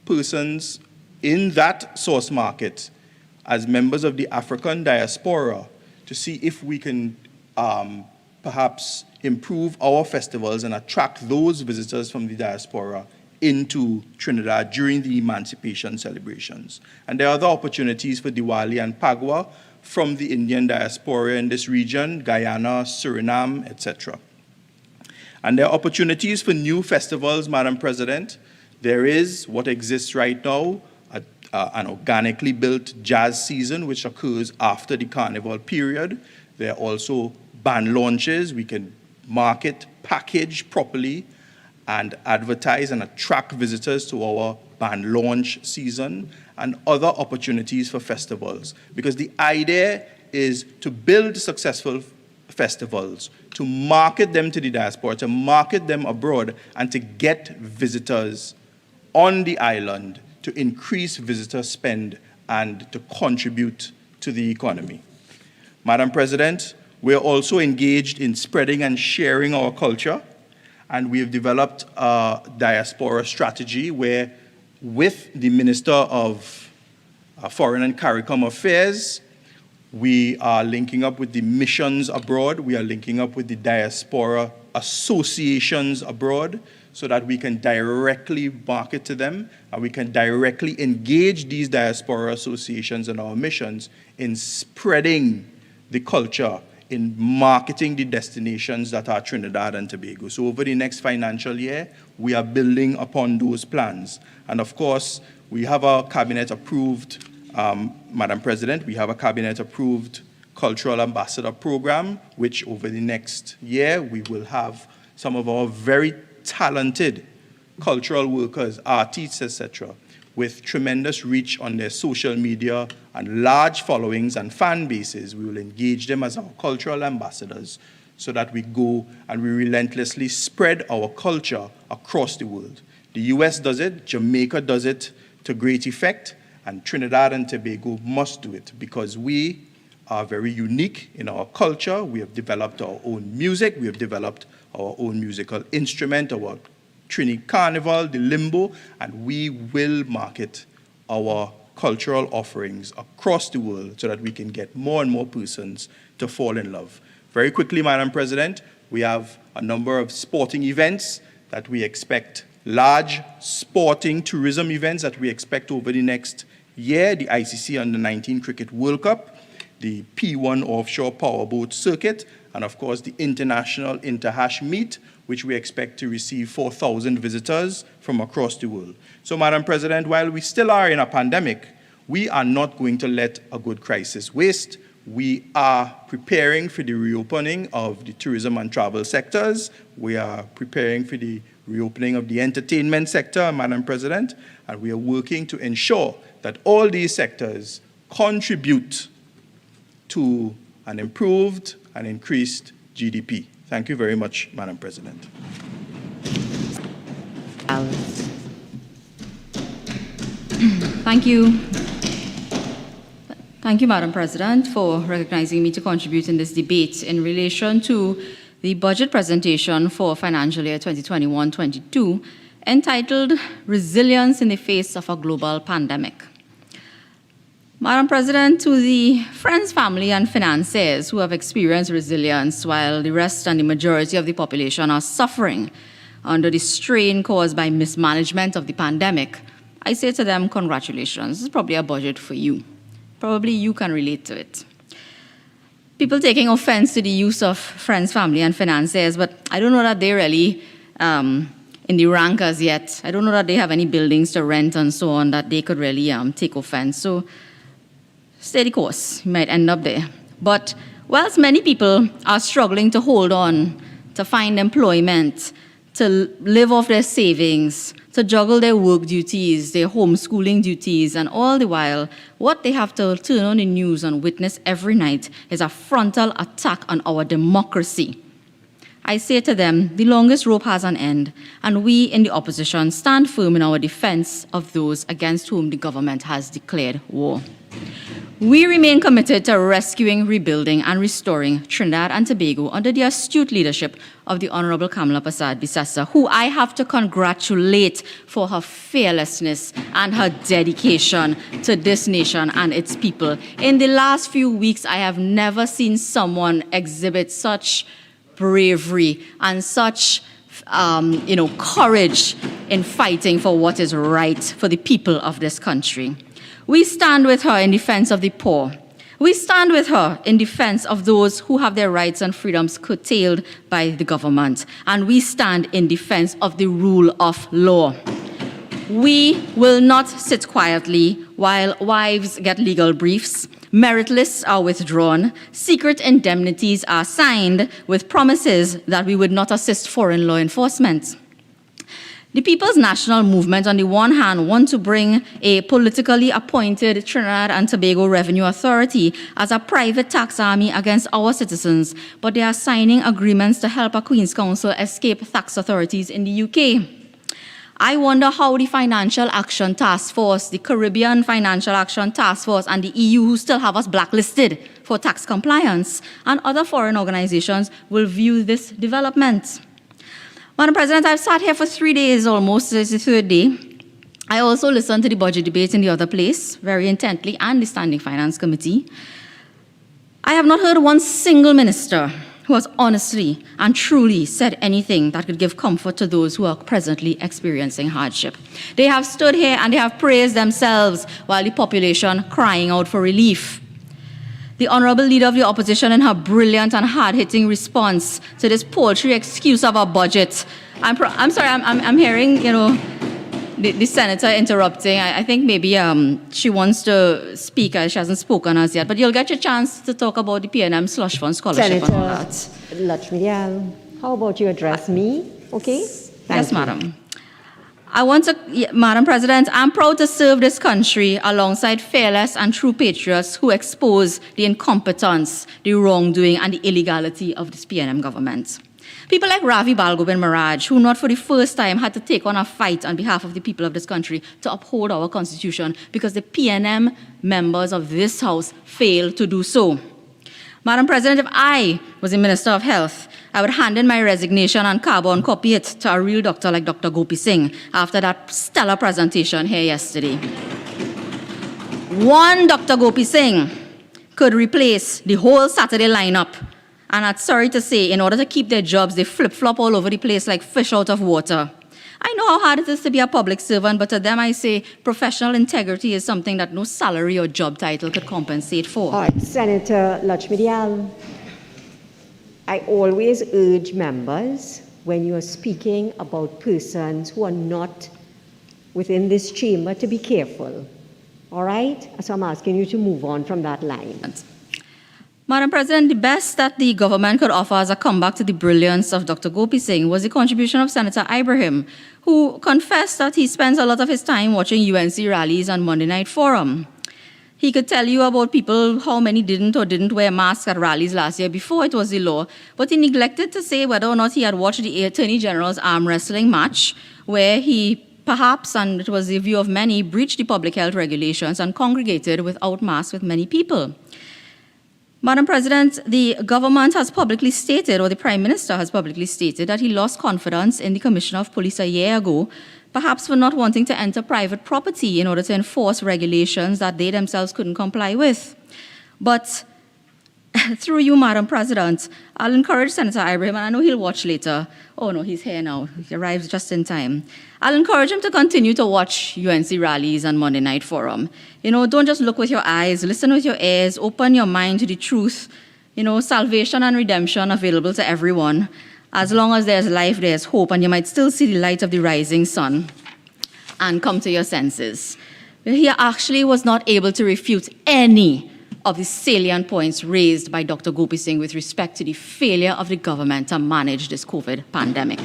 persons in that source market as members of the African diaspora to see if we can perhaps improve our festivals and attract those visitors from the diaspora into Trinidad during the emancipation celebrations. And there are other opportunities for Diwali and Pagwa from the Indian diaspora in this region, Guyana, Suriname, etc. And there are opportunities for new festivals, Madam President. There is what exists right now, an organically built jazz season, which occurs after the carnival period. There are also band launches. We can market, package properly, and advertise and attract visitors to our band launch season and other opportunities for festivals. Because the idea is to build successful festivals, to market them to the diaspora, to market them abroad, and to get visitors on the island, to increase visitor spend and to contribute to the economy. Madam President, we are also engaged in spreading and sharing our culture, and we have developed a diaspora strategy where, with the Minister of Foreign and CARICOM Affairs, we are linking up with the missions abroad, we are linking up with the diaspora associations abroad, so that we can directly market to them and we can directly engage these diaspora associations and our missions in spreading the culture, in marketing the destinations that are Trinidad and Tobago. So over the next financial year, we are building upon those plans. And of course, we have a cabinet-approved, Madam President, we have a cabinet-approved cultural ambassador program, which over the next year, we will have some of our very talented cultural workers, artists, etc., with tremendous reach on their social media and large followings and fan bases. We will engage them as our cultural ambassadors so that we go and we relentlessly spread our culture across the world. The US does it, Jamaica does it to great effect, and Trinidad and Tobago must do it because we are very unique in our culture. We have developed our own music, we have developed our own musical instrument, our Trini Carnival, the Limbo, and we will market our cultural offerings across the world so that we can get more and more persons to fall in love. Very quickly, Madam President, we have a number of sporting events that we expect, large sporting tourism events that we expect over the next year, the ICC Under-19 Cricket World Cup, the P1 Offshore Powerboat Circuit, and of course the International Interhash Meet, which we expect to receive 4,000 visitors from across the world. So, Madam President, while we still are in a pandemic, we are not going to let a good crisis waste. We are preparing for the reopening of the tourism and travel sectors. We are preparing for the reopening of the entertainment sector, Madam President, and we are working to ensure that all these sectors contribute to an improved and increased GDP. Thank you very much, Madam President. Thank you. Thank you, Madam President, for recognizing me to contribute in this debate in relation to the budget presentation for financial year 2021-22, entitled Resilience in the Face of a Global Pandemic. Madam President, to the friends, family, and financiers who have experienced resilience while the rest and the majority of the population are suffering under the strain caused by mismanagement of the pandemic, I say to them, congratulations. This is probably a budget for you. Probably you can relate to it. People taking offense to the use of friends, family, and financiers, but I don't know that they're really in the rank as yet. I don't know that they have any buildings to rent and so on that they could really take offense. So, stay the course, you might end up there. But whilst many people are struggling to hold on, to find employment, to live off their savings, to juggle their work duties, their homeschooling duties, and all the while, what they have to turn on the news and witness every night is a frontal attack on our democracy. I say to them, the longest rope has an end, and we in the opposition stand firm in our defense of those against whom the government has declared war. We remain committed to rescuing, rebuilding, and restoring Trinidad and Tobago under the astute leadership of the Honorable Kamala Persad-Bissessar, who I have to congratulate for her fearlessness and her dedication to this nation and its people. In the last few weeks, I have never seen someone exhibit such bravery and such courage in fighting for what is right for the people of this country. We stand with her in defense of the poor. We stand with her in defense of those who have their rights and freedoms curtailed by the government. And we stand in defense of the rule of law. We will not sit quietly while wives get legal briefs, merit lists are withdrawn, secret indemnities are signed with promises that we would not assist foreign law enforcement. The People's National Movement, on the one hand, want to bring a politically appointed Trinidad and Tobago Revenue Authority as a private tax army against our citizens, but they are signing agreements to help a Queen's Counsel escape tax authorities in the UK. I wonder how the Financial Action Task Force, the Caribbean Financial Action Task Force, and the EU, who still have us blacklisted for tax compliance, and other foreign organizations will view this development. Madam President, I've sat here for 3 days almost, this is the third day. I also listened to the budget debate in the other place very intently and the Standing Finance Committee. I have not heard one single minister who has honestly and truly said anything that could give comfort to those who are presently experiencing hardship. They have stood here and they have praised themselves while the population crying out for relief. The Honourable Leader of the Opposition, in her brilliant and hard-hitting response to this paltry excuse of a budget. I'm sorry, I'm hearing, the Senator interrupting. I think maybe she wants to speak. She hasn't spoken as yet. But you'll get your chance to talk about the PNM Slush Fund Scholarship and all that. Senator Lutchmedial, how about you address me? Okay? Yes, Madam. Madam President, I'm proud to serve this country alongside fearless and true patriots who expose the incompetence, the wrongdoing, and the illegality of this PNM government. People like Ravi Balgobin Maraj, who not for the first time had to take on a fight on behalf of the people of this country to uphold our constitution because the PNM members of this House failed to do so. Madam President, if I was the Minister of Health, I would hand in my resignation and carbon copy it to a real doctor like Dr. Gopi Singh after that stellar presentation here yesterday. One Dr. Gopi Singh could replace the whole Saturday lineup. And I'm sorry to say, in order to keep their jobs, they flip-flop all over the place like fish out of water. I know how hard it is to be a public servant, but to them I say professional integrity is something that no salary or job title could compensate for. All right, Senator Lutchmedial, I always urge members, when you are speaking about persons who are not within this chamber, to be careful. All right? So I'm asking you to move on from that line. Madam President, the best that the government could offer as a comeback to the brilliance of Dr. Gopi Singh was the contribution of Senator Ibrahim, who confessed that he spends a lot of his time watching UNC rallies and Monday Night Forum. He could tell you about people, how many didn't or didn't wear masks at rallies last year before it was the law, but he neglected to say whether or not he had watched the Attorney General's arm wrestling match, where he perhaps, and it was the view of many, breached the public health regulations and congregated without masks with many people. Madam President, the government has publicly stated, or the Prime Minister has publicly stated, that he lost confidence in the Commissioner of Police a year ago, perhaps for not wanting to enter private property in order to enforce regulations that they themselves couldn't comply with. But through you, Madam President, I'll encourage Senator Ibrahim, and I know he'll watch later. Oh no, he's here now. He arrives just in time. I'll encourage him to continue to watch UNC rallies and Monday Night Forum. Don't just look with your eyes, listen with your ears, open your mind to the truth. Salvation and redemption available to everyone. As long as there's life, there's hope, and you might still see the light of the rising sun and come to your senses. He actually was not able to refute any of the salient points raised by Dr. Gopi Singh with respect to the failure of the government to manage this COVID pandemic.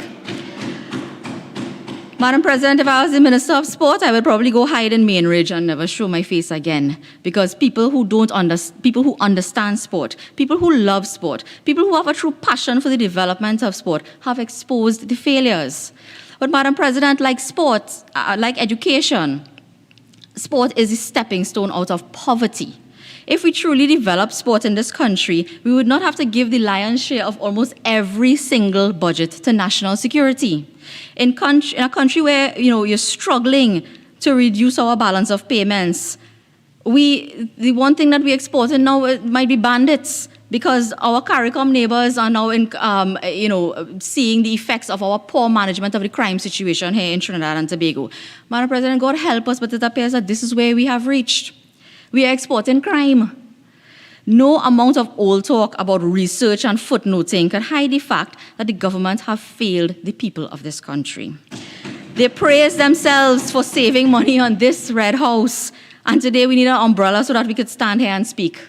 Madam President, if I was the Minister of Sport, I would probably go hide in Mainridge and never show my face again, because people who understand sport, people who love sport, people who have a true passion for the development of sport have exposed the failures. But Madam President, like sports, like education, sport is the stepping stone out of poverty. If we truly develop sport in this country, we would not have to give the lion's share of almost every single budget to national security. In a country where you're struggling to reduce our balance of payments, the one thing that we export now might be bandits, because our CARICOM neighbors are now seeing the effects of our poor management of the crime situation here in Trinidad and Tobago. Madam President, God help us, but it appears that this is where we have reached. We are exporting crime. No amount of old talk about research and footnoting can hide the fact that the government have failed the people of this country. They praise themselves for saving money on this Red House, and today we need an umbrella so that we could stand here and speak.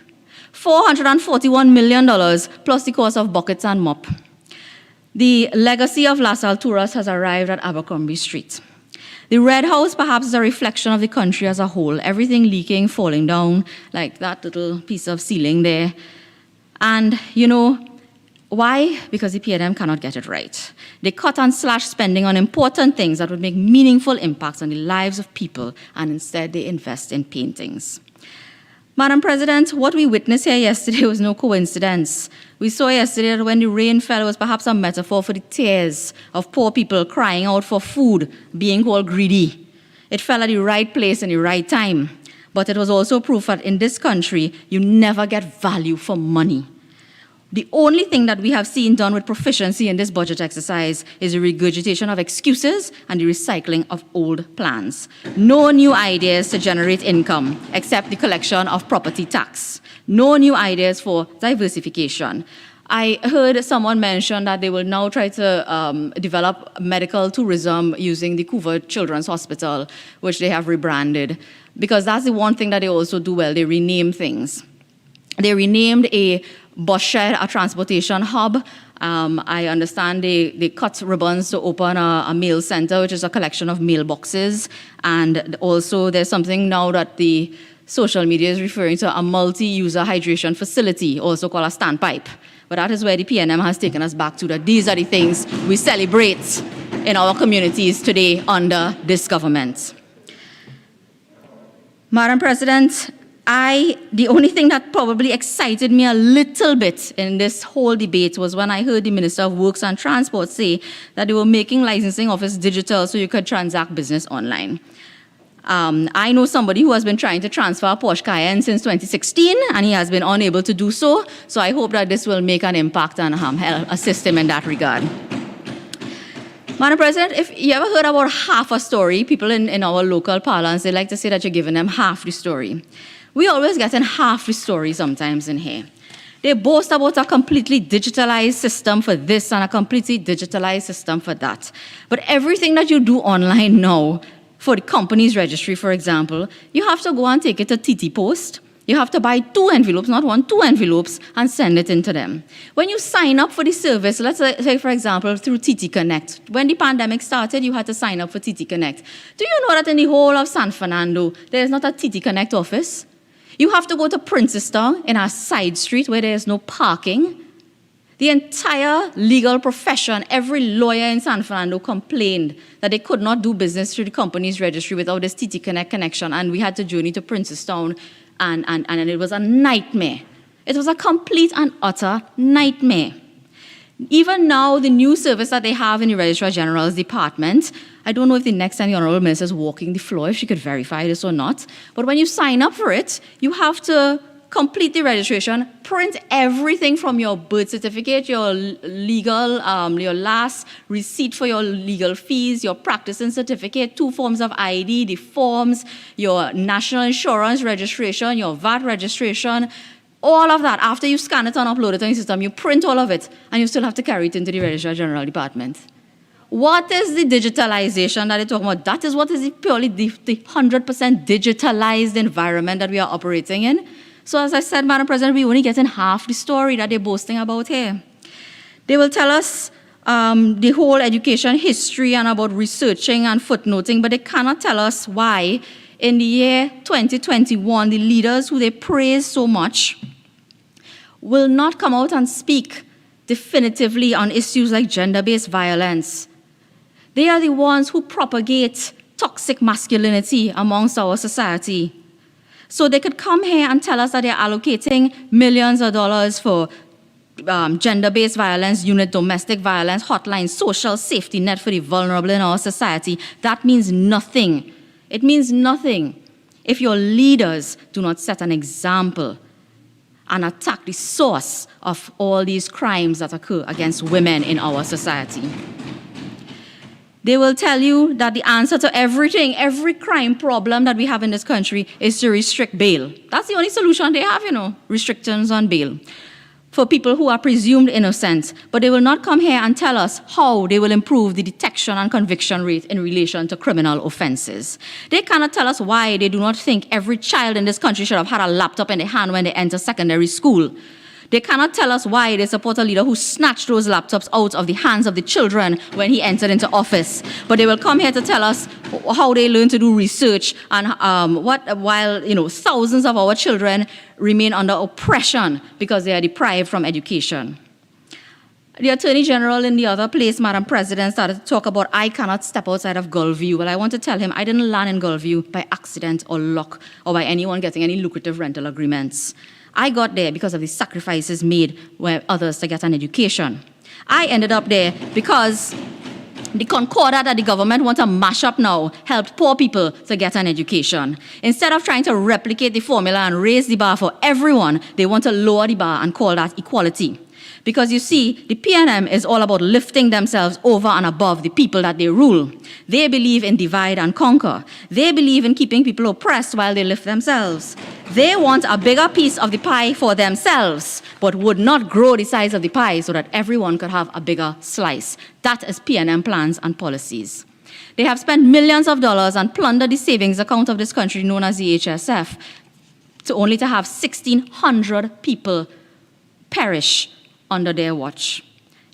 $441 million plus the cost of buckets and mop. The legacy of Las Alturas has arrived at Abercrombie Street. The Red House perhaps is a reflection of the country as a whole, everything leaking, falling down, like that little piece of ceiling there. And why? Because the P&M cannot get it right. They cut and slash spending on important things that would make meaningful impacts on the lives of people, and instead they invest in paintings. Madam President, what we witnessed here yesterday was no coincidence. We saw yesterday that when the rain fell, it was perhaps a metaphor for the tears of poor people crying out for food, being called greedy. It fell at the right place and the right time. But it was also proof that in this country, you never get value for money. The only thing that we have seen done with proficiency in this budget exercise is the regurgitation of excuses and the recycling of old plans. No new ideas to generate income, except the collection of property tax. No new ideas for diversification. I heard someone mention that they will now try to develop medical tourism using the Coover Children's Hospital, which they have rebranded, because that's the one thing that they also do well. They rename things. They renamed a bus shed a transportation hub. I understand they cut ribbons to open a mail center, which is a collection of mailboxes. And also there's something now that the social media is referring to, a multi-user hydration facility, also called a standpipe. But that is where the PNM has taken us back to, that these are the things we celebrate in our communities today under this government. Madam President, the only thing that probably excited me a little bit in this whole debate was when I heard the Minister of Works and Transport say that they were making licensing office digital so you could transact business online. I know somebody who has been trying to transfer a Porsche Cayenne since 2016, and he has been unable to do so. So I hope that this will make an impact and help assist him in that regard. Madam President, if you ever heard about half a story, people in our local parlance, they like to say that you're giving them half the story. We always get in half the story sometimes in here. They boast about a completely digitalized system for this and a completely digitalized system for that. But everything that you do online now, for the company's registry, for example, you have to go and take it to TT Post. You have to buy 2 envelopes, not 1, 2 envelopes, and send it into them. When you sign up for the service, let's say, for example, through TT Connect. When the pandemic started, you had to sign up for TT Connect. Do you know that in the whole of San Fernando, there is not a TT Connect office? You have to go to Princestown in a side street where there is no parking. The entire legal profession, every lawyer in San Fernando complained that they could not do business through the company's registry without this TT Connect connection, and we had to journey to Princestown, and it was a nightmare. It was a complete and utter nightmare. Even now, the new service that they have in the Registrar General's department, I don't know if the next time the Honorable Minister is walking the floor, if she could verify this or not, but when you sign up for it, you have to complete the registration, print everything from your birth certificate, your legal, your last receipt for your legal fees, your practicing certificate, 2 forms of ID, the forms, your national insurance registration, your VAT registration, all of that. After you scan it and upload it on your system, you print all of it, and you still have to carry it into the Registrar General Department. What is the digitalization that they're talking about? That is what is purely the 100% digitalized environment that we are operating in. So as I said, Madam President, we only get in half the story that they're boasting about here. They will tell us the whole education history and about researching and footnoting, but they cannot tell us why in the year 2021, the leaders who they praise so much will not come out and speak definitively on issues like gender-based violence. They are the ones who propagate toxic masculinity amongst our society. So they could come here and tell us that they're allocating millions of dollars for gender-based violence unit, domestic violence hotline, social safety net for the vulnerable in our society. That means nothing. It means nothing if your leaders do not set an example and attack the source of all these crimes that occur against women in our society. They will tell you that the answer to everything, every crime problem that we have in this country is to restrict bail. That's the only solution they have, restrictions on bail for people who are presumed innocent. But they will not come here and tell us how they will improve the detection and conviction rate in relation to criminal offenses. They cannot tell us why they do not think every child in this country should have had a laptop in their hand when they enter secondary school. They cannot tell us why they support a leader who snatched those laptops out of the hands of the children when he entered into office. But they will come here to tell us how they learn to do research and while thousands of our children remain under oppression because they are deprived from education. The Attorney General in the other place, Madam President, started to talk about I cannot step outside of Gulfview. Well, I want to tell him I didn't land in Gulfview by accident or luck or by anyone getting any lucrative rental agreements. I got there because of the sacrifices made by others to get an education. I ended up there because the concordat that the government wants to mash up now helped poor people to get an education. Instead of trying to replicate the formula and raise the bar for everyone, they want to lower the bar and call that equality. Because you see, the PNM is all about lifting themselves over and above the people that they rule. They believe in divide and conquer. They believe in keeping people oppressed while they lift themselves. They want a bigger piece of the pie for themselves, but would not grow the size of the pie so that everyone could have a bigger slice. That is PNM plans and policies. They have spent millions of dollars and plundered the savings account of this country known as the HSF only to have 1,600 people perish under their watch.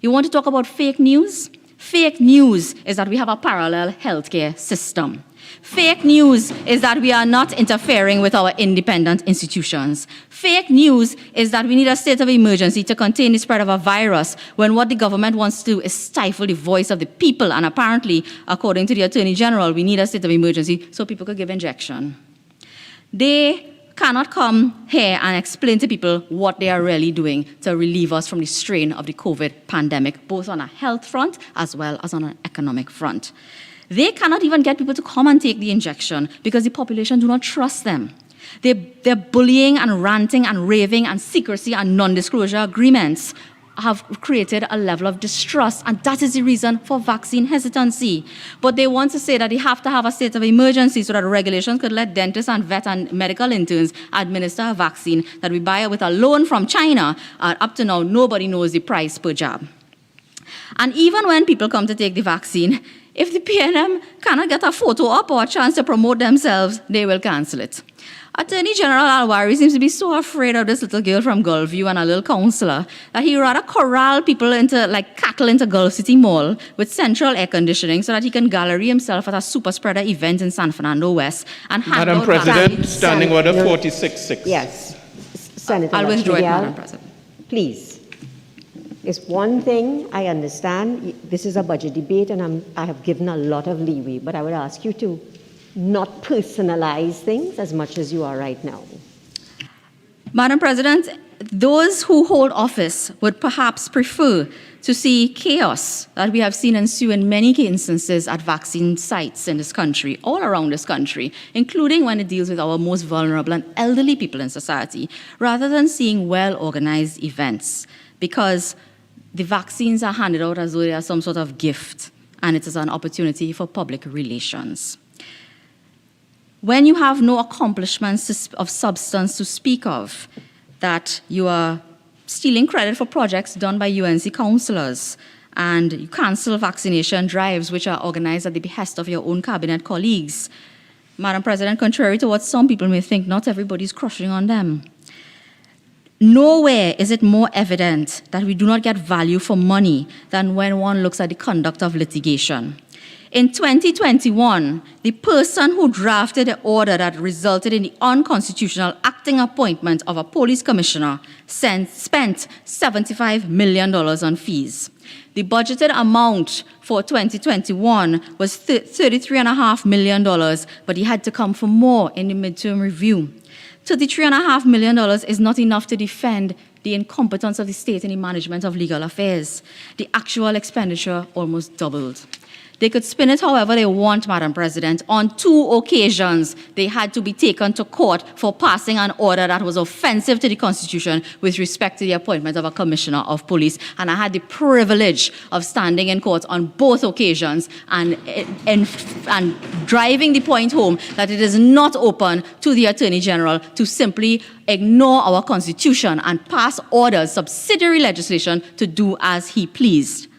You want to talk about fake news? Fake news is that we have a parallel healthcare system. Fake news is that we are not interfering with our independent institutions. Fake news is that we need a state of emergency to contain the spread of a virus when what the government wants to do is stifle the voice of the people. And apparently, according to the Attorney General, we need a state of emergency so people could give injection. They cannot come here and explain to people what they are really doing to relieve us from the strain of the COVID pandemic, both on a health front as well as on an economic front. They cannot even get people to come and take the injection because the population do not trust them. They're bullying and ranting and raving and secrecy and non-disclosure agreements have created a level of distrust, and that is the reason for vaccine hesitancy. But they want to say that they have to have a state of emergency so that regulations could let dentists and vet and medical interns administer a vaccine that we buy with a loan from China. Up to now, nobody knows the price per jab. And even when people come to take the vaccine, if the PNM cannot get a photo up or a chance to promote themselves, they will cancel it. Attorney General Alwari seems to be so afraid of this little girl from Gulfview and a little counselor that he rather corral people into, like cattle into Gulf City Mall with central air conditioning so that he can gallery himself at a super spreader event in San Fernando West and hand Madam out President, standing order no. 46-6. Yes. Senator I'll withdraw it, Lutchmedial, Madam President. Please. It's one thing I understand. This is a budget debate, and I have given a lot of leeway, but I would ask you to not personalize things as much as you are right now. Madam President, those who hold office would perhaps prefer to see chaos that we have seen ensue in many instances at vaccine sites in this country, all around this country, including when it deals with our most vulnerable and elderly people in society, rather than seeing well-organized events, because the vaccines are handed out as though they are some sort of gift, and it is an opportunity for public relations. When you have no accomplishments of substance to speak of, that you are stealing credit for projects done by UNC counselors, and you cancel vaccination drives which are organized at the behest of your own cabinet colleagues. Madam President, contrary to what some people may think, not everybody's crushing on them. Nowhere is it more evident that we do not get value for money than when one looks at the conduct of litigation. In 2021, the person who drafted the order that resulted in the unconstitutional acting appointment of a police commissioner spent $75 million on fees. The budgeted amount for 2021 was $33.5 million, but he had to come for more in the midterm review. $33.5 million is not enough to defend the incompetence of the state in the management of legal affairs. The actual expenditure almost doubled. They could spin it however they want, Madam President. On 2 occasions, they had to be taken to court for passing an order that was offensive to the Constitution with respect to the appointment of a commissioner of police. And I had the privilege of standing in court on both occasions and driving the point home that it is not open to the Attorney General to simply ignore our Constitution and pass orders, subsidiary legislation, to do as he pleased.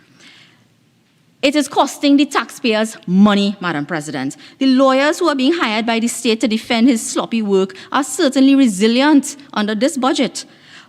It is costing the taxpayers money, Madam President. The lawyers who are being hired by the state to defend his sloppy work are certainly resilient under this budget.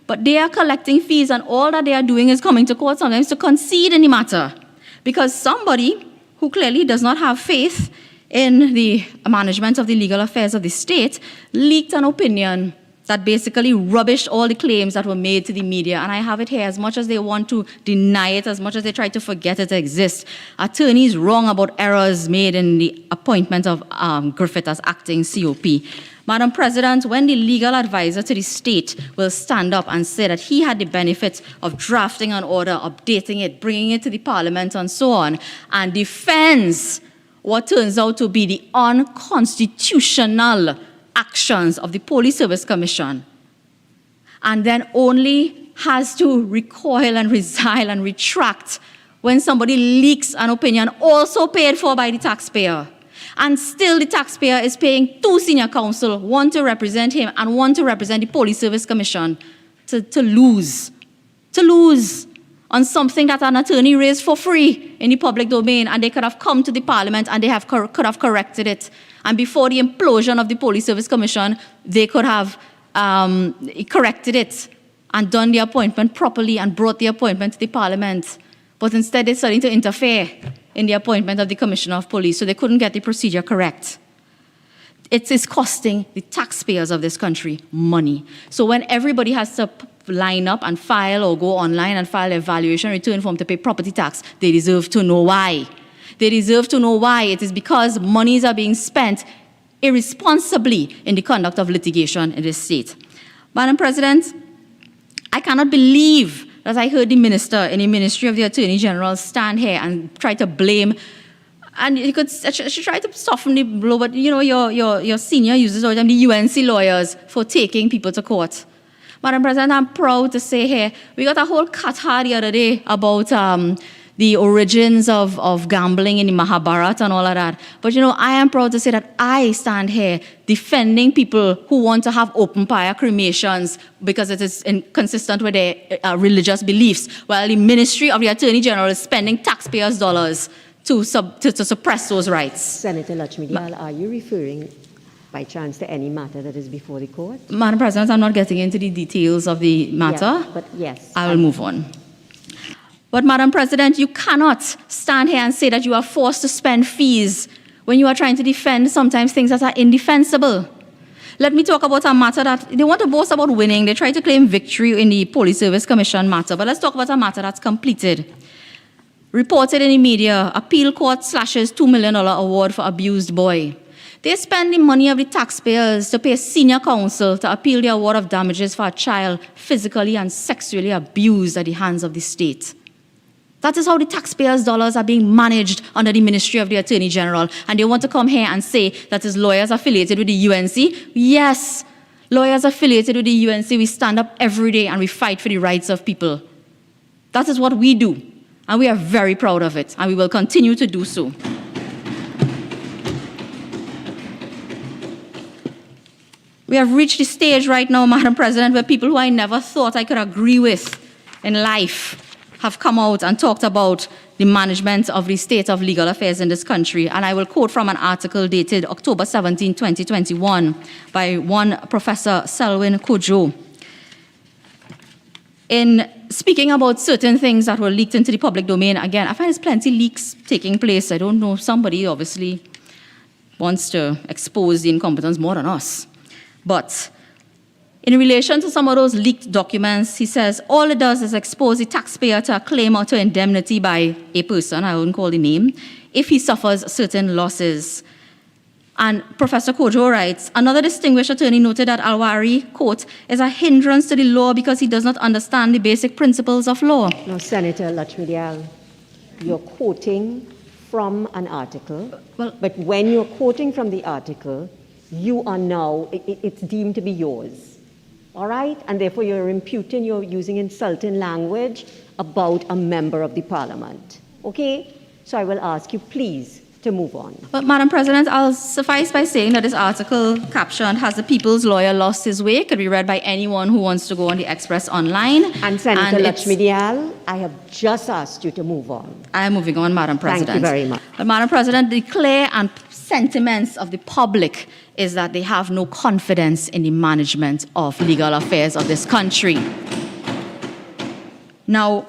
But they are collecting fees, and all that they are doing is coming to court sometimes to concede in the matter. Because somebody who clearly does not have faith in the management of the legal affairs of the state leaked an opinion that basically rubbished all the claims that were made to the media. And I have it here. As much as they want to deny it, as much as they try to forget it exists, attorneys wrong about errors made in the appointment of Griffith as acting COP. Madam President, when the legal advisor to the state will stand up and say that he had the benefit of drafting an order, updating it, bringing it to the parliament and so on, and defends what turns out to be the unconstitutional actions of the Police Service Commission, and then only has to recoil and resile and retract when somebody leaks an opinion also paid for by the taxpayer. And still the taxpayer is paying 2 senior counsel, one to represent him and one to represent the Police Service Commission, to lose on something that an attorney raised for free in the public domain, and they could have come to the parliament and they could have corrected it. And before the implosion of the Police Service Commission, they could have corrected it and done the appointment properly and brought the appointment to the parliament. But instead, they're starting to interfere in the appointment of the Commissioner of Police, so they couldn't get the procedure correct. It is costing the taxpayers of this country money. So when everybody has to line up and file or go online and file a valuation return form to pay property tax, they deserve to know why. They deserve to know why. It is because monies are being spent irresponsibly in the conduct of litigation in this state. Madam President, I cannot believe that I heard the minister in the Ministry of the Attorney General stand here and try to blame, and she tried to soften the blow, but you know, your senior users all the time, the UNC lawyers, for taking people to court. Madam President, I'm proud to say here, we got a whole katha the other day about the origins of gambling in the Mahabharata and all of that. But you know, I am proud to say that I stand here defending people who want to have open fire cremations because it is consistent with their religious beliefs, while the Ministry of the Attorney General is spending taxpayers' dollars to suppress those rights. Senator Lutchmedial, are you referring by chance to any matter that is before the court? Madam President, I'm not getting into the details of the matter. Yeah, but yes. I will move on. But Madam President, you cannot stand here and say that you are forced to spend fees when you are trying to defend sometimes things that are indefensible. Let me talk about a matter that they want to boast about winning. They try to claim victory in the Police Service Commission matter. But let's talk about a matter that's completed. Reported in the media, appeal court slashes $2 million award for abused boy. They spend the money of the taxpayers to pay senior counsel to appeal the award of damages for a child physically and sexually abused at the hands of the state. That is how the taxpayers' dollars are being managed under the Ministry of the Attorney General. And they want to come here and say that his lawyers affiliated with the UNC. Yes, lawyers affiliated with the UNC, we stand up every day and we fight for the rights of people. That is what we do. And we are very proud of it. And we will continue to do so. We have reached the stage right now, Madam President, where people who I never thought I could agree with in life have come out and talked about the management of the state of legal affairs in this country. And I will quote from an article dated October 17, 2021 by one Professor Selwyn Kojo. In speaking about certain things that were leaked into the public domain, again, I find there's plenty leaks taking place. I don't know, somebody obviously wants to expose the incompetence more than us. But in relation to some of those leaked documents, he says all it does is expose the taxpayer to a claim or to indemnity by a person, I won't call the name, if he suffers certain losses. And Professor Kojo writes, another distinguished attorney noted that Alwari, quote, is a hindrance to the law because he does not understand the basic principles of law. Now, Senator Lutchmedial, you're quoting from an article, but when you're quoting from the article, you are now, it's deemed to be yours, all right? And therefore you're imputing, you're using insulting language about a member of the parliament, okay? So I will ask you, please, to move on. But Madam President, I'll suffice by saying that this article captioned, "Has the People's Lawyer Lost His Way?" could be read by anyone who wants to go on the Express online. And Senator Lutchmedial, I have just asked you to move on. I am moving on, Madam President. Thank you very much. But Madam President, the clear and sentiments of the public is that they have no confidence in the management of legal affairs of this country. Now,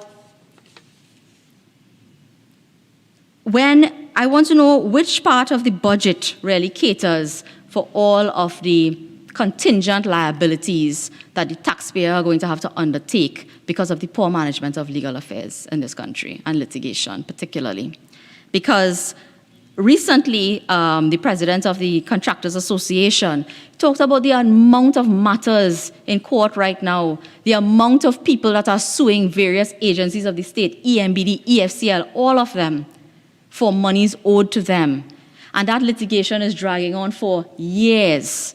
when I want to know which part of the budget really caters for all of the contingent liabilities that the taxpayer are going to have to undertake because of the poor management of legal affairs in this country and litigation particularly. Because recently, the president of the Contractors Association talked about the amount of matters in court right now, the amount of people that are suing various agencies of the state, EMBD, EFCL, all of them, for monies owed to them. And that litigation is dragging on for years.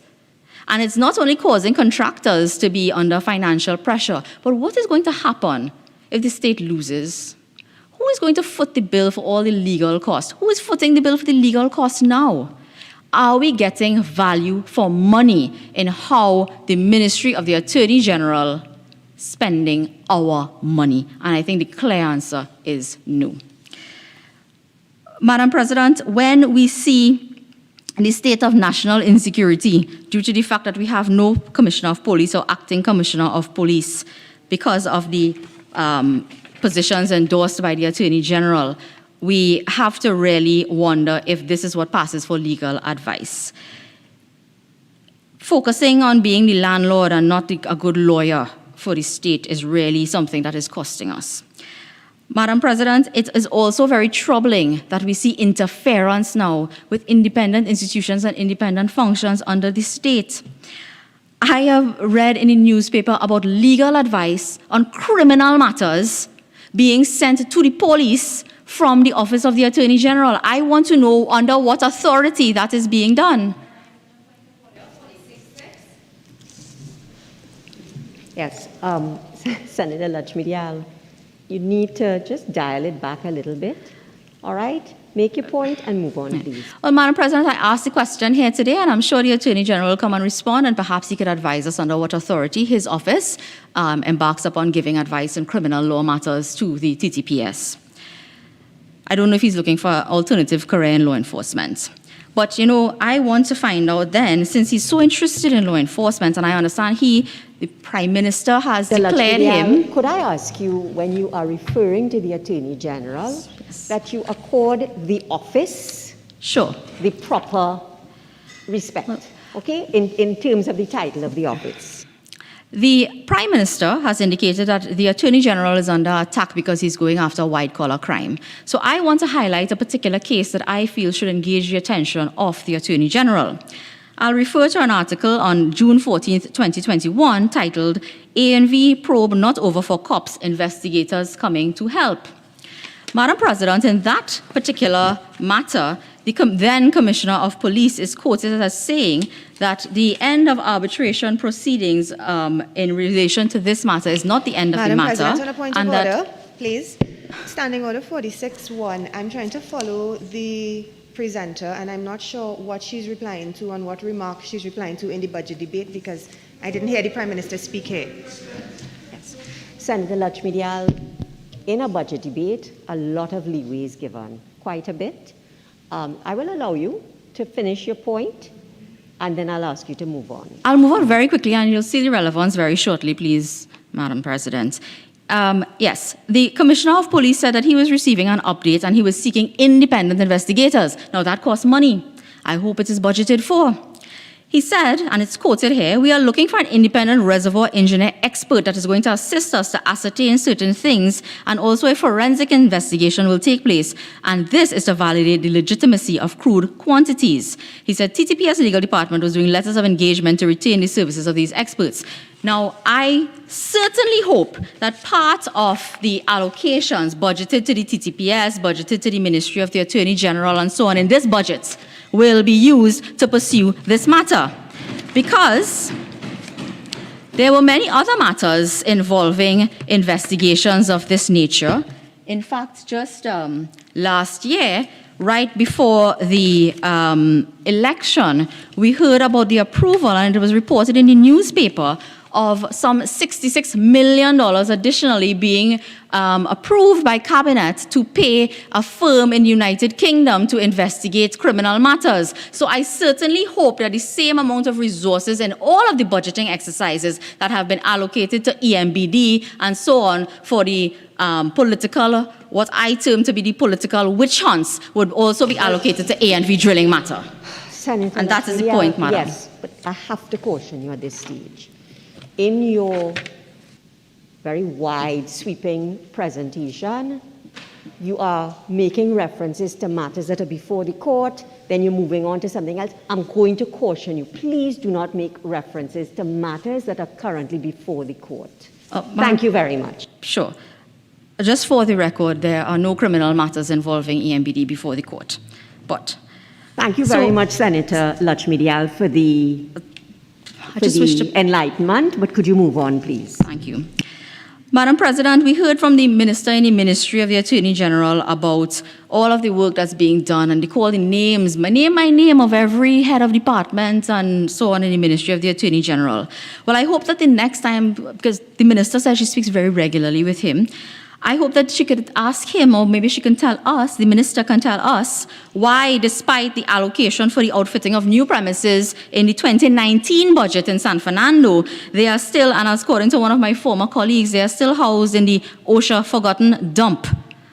And it's not only causing contractors to be under financial pressure, but what is going to happen if the state loses? Who is going to foot the bill for all the legal costs? Who is footing the bill for the legal costs now? Are we getting value for money in how the Ministry of the Attorney General spending our money? And I think the clear answer is no. Madam President, when we see the state of national insecurity due to the fact that we have no Commissioner of Police or acting Commissioner of Police because of the positions endorsed by the Attorney General, we have to really wonder if this is what passes for legal advice. Focusing on being the landlord and not a good lawyer for the state is really something that is costing us. Madam President, it is also very troubling that we see interference now with independent institutions and independent functions under the state. I have read in the newspaper about legal advice on criminal matters being sent to the police from the Office of the Attorney General. I want to know under what authority that is being done. Yes, Senator Lutchmedial, you need to just dial it back a little bit, all right? Make your point and move on, please. Well, Madam President, I asked the question here today, and I'm sure the Attorney General will come and respond, and perhaps he could advise us under what authority his office embarks upon giving advice in criminal law matters to the TTPS. I don't know if he's looking for an alternative career in law enforcement. But, you know, I want to find out then, since he's so interested in law enforcement, and I understand the Prime Minister has declared him. Could I ask you, when you are referring to the Attorney General, that you accord the office the proper respect, okay, in terms of the title of the office? The Prime Minister has indicated that the Attorney General is under attack because he's going after white-collar crime. So I want to highlight a particular case that I feel should engage the attention of the Attorney General. I'll refer to an article on June 14th, 2021, titled, "ANV Probe Not Over for Cops, Investigators Coming to Help." Madam President, in that particular matter, the then Commissioner of Police is quoted as saying that the end of arbitration proceedings in relation to this matter is not the end of the matter. Madam President, on a point of order, please. Standing Order 46.1, I'm trying to follow the presenter, and I'm not sure what she's replying to and what remarks she's replying to in the budget debate, because I didn't hear the Prime Minister speak here. Yes. Senator Lutchmedial, in a budget debate, a lot of leeway is given, quite a bit. I will allow you to finish your point, and then I'll ask you to move on. I'll move on very quickly, and you'll see the relevance very shortly, please, Madam President. Yes, the Commissioner of Police said that he was receiving an update and he was seeking independent investigators. Now that costs money. I hope it is budgeted for. He said, and it's quoted here, "We are looking for an independent reservoir engineer expert that is going to assist us to ascertain certain things, and also a forensic investigation will take place, and this is to validate the legitimacy of crude quantities." He said TTPS legal department was doing letters of engagement to retain the services of these experts. Now, I certainly hope that part of the allocations budgeted to the TTPS, budgeted to the Ministry of the Attorney General, and so on in this budget will be used to pursue this matter, because there were many other matters involving investigations of this nature. In fact, just last year, right before the election, we heard about the approval, and it was reported in the newspaper, of some $66 million additionally being approved by Cabinet to pay a firm in the United Kingdom to investigate criminal matters. So I certainly hope that the same amount of resources in all of the budgeting exercises that have been allocated to EMBD and so on for the political, what I term to be the political witch hunts, would also be allocated to A&V drilling matter. Senator, and that is the point, Madam. Yes, but I have to caution you at this stage. In your very wide, sweeping presentation, you are making references to matters that are before the court, then you're moving on to something else. I'm going to caution you, please do not make references to matters that are currently before the court. Thank you very much. Sure. Just for the record, there are no criminal matters involving EMBD before the court. But thank you very much, Senator Lutchmedial, for the enlightenment, but could you move on, please? Thank you. Madam President, we heard from the Minister in the Ministry of the Attorney General about all of the work that's being done, and they call the names, my name of every head of department and so on in the Ministry of the Attorney General. Well, I hope that the next time, because the Minister says she speaks very regularly with him, I hope that she could ask him, or maybe she can tell us, the minister can tell us, why, despite the allocation for the outfitting of new premises in the 2019 budget in San Fernando, they are still, and according to one of my former colleagues, they are still housed in the OSHA forgotten dump.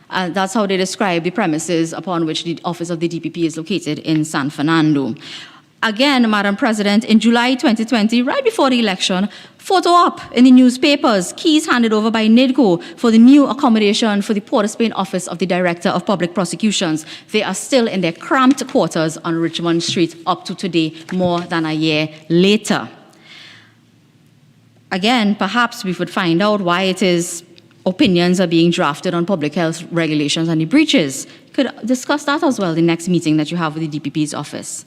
That's how they describe the premises upon which the office of the DPP is located in San Fernando. Again, Madam President, in July 2020, right before the election, photo op in the newspapers, keys handed over by NIDCO for the new accommodation for the Port of Spain office of the Director of Public Prosecutions. They are still in their cramped quarters on Richmond Street up to today, more than a year later. Again, perhaps we would find out why it is opinions are being drafted on public health regulations and the breaches. Could discuss that as well the next meeting that you have with the DPP's office.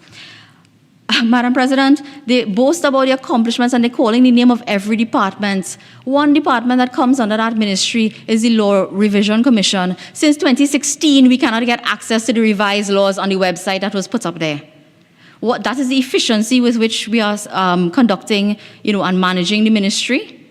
Madam President, they boast about the accomplishments and they're calling the name of every department. One department that comes under that ministry is the Law Revision Commission. Since 2016, we cannot get access to the revised laws on the website that was put up there. That is the efficiency with which we are conducting, and managing the ministry.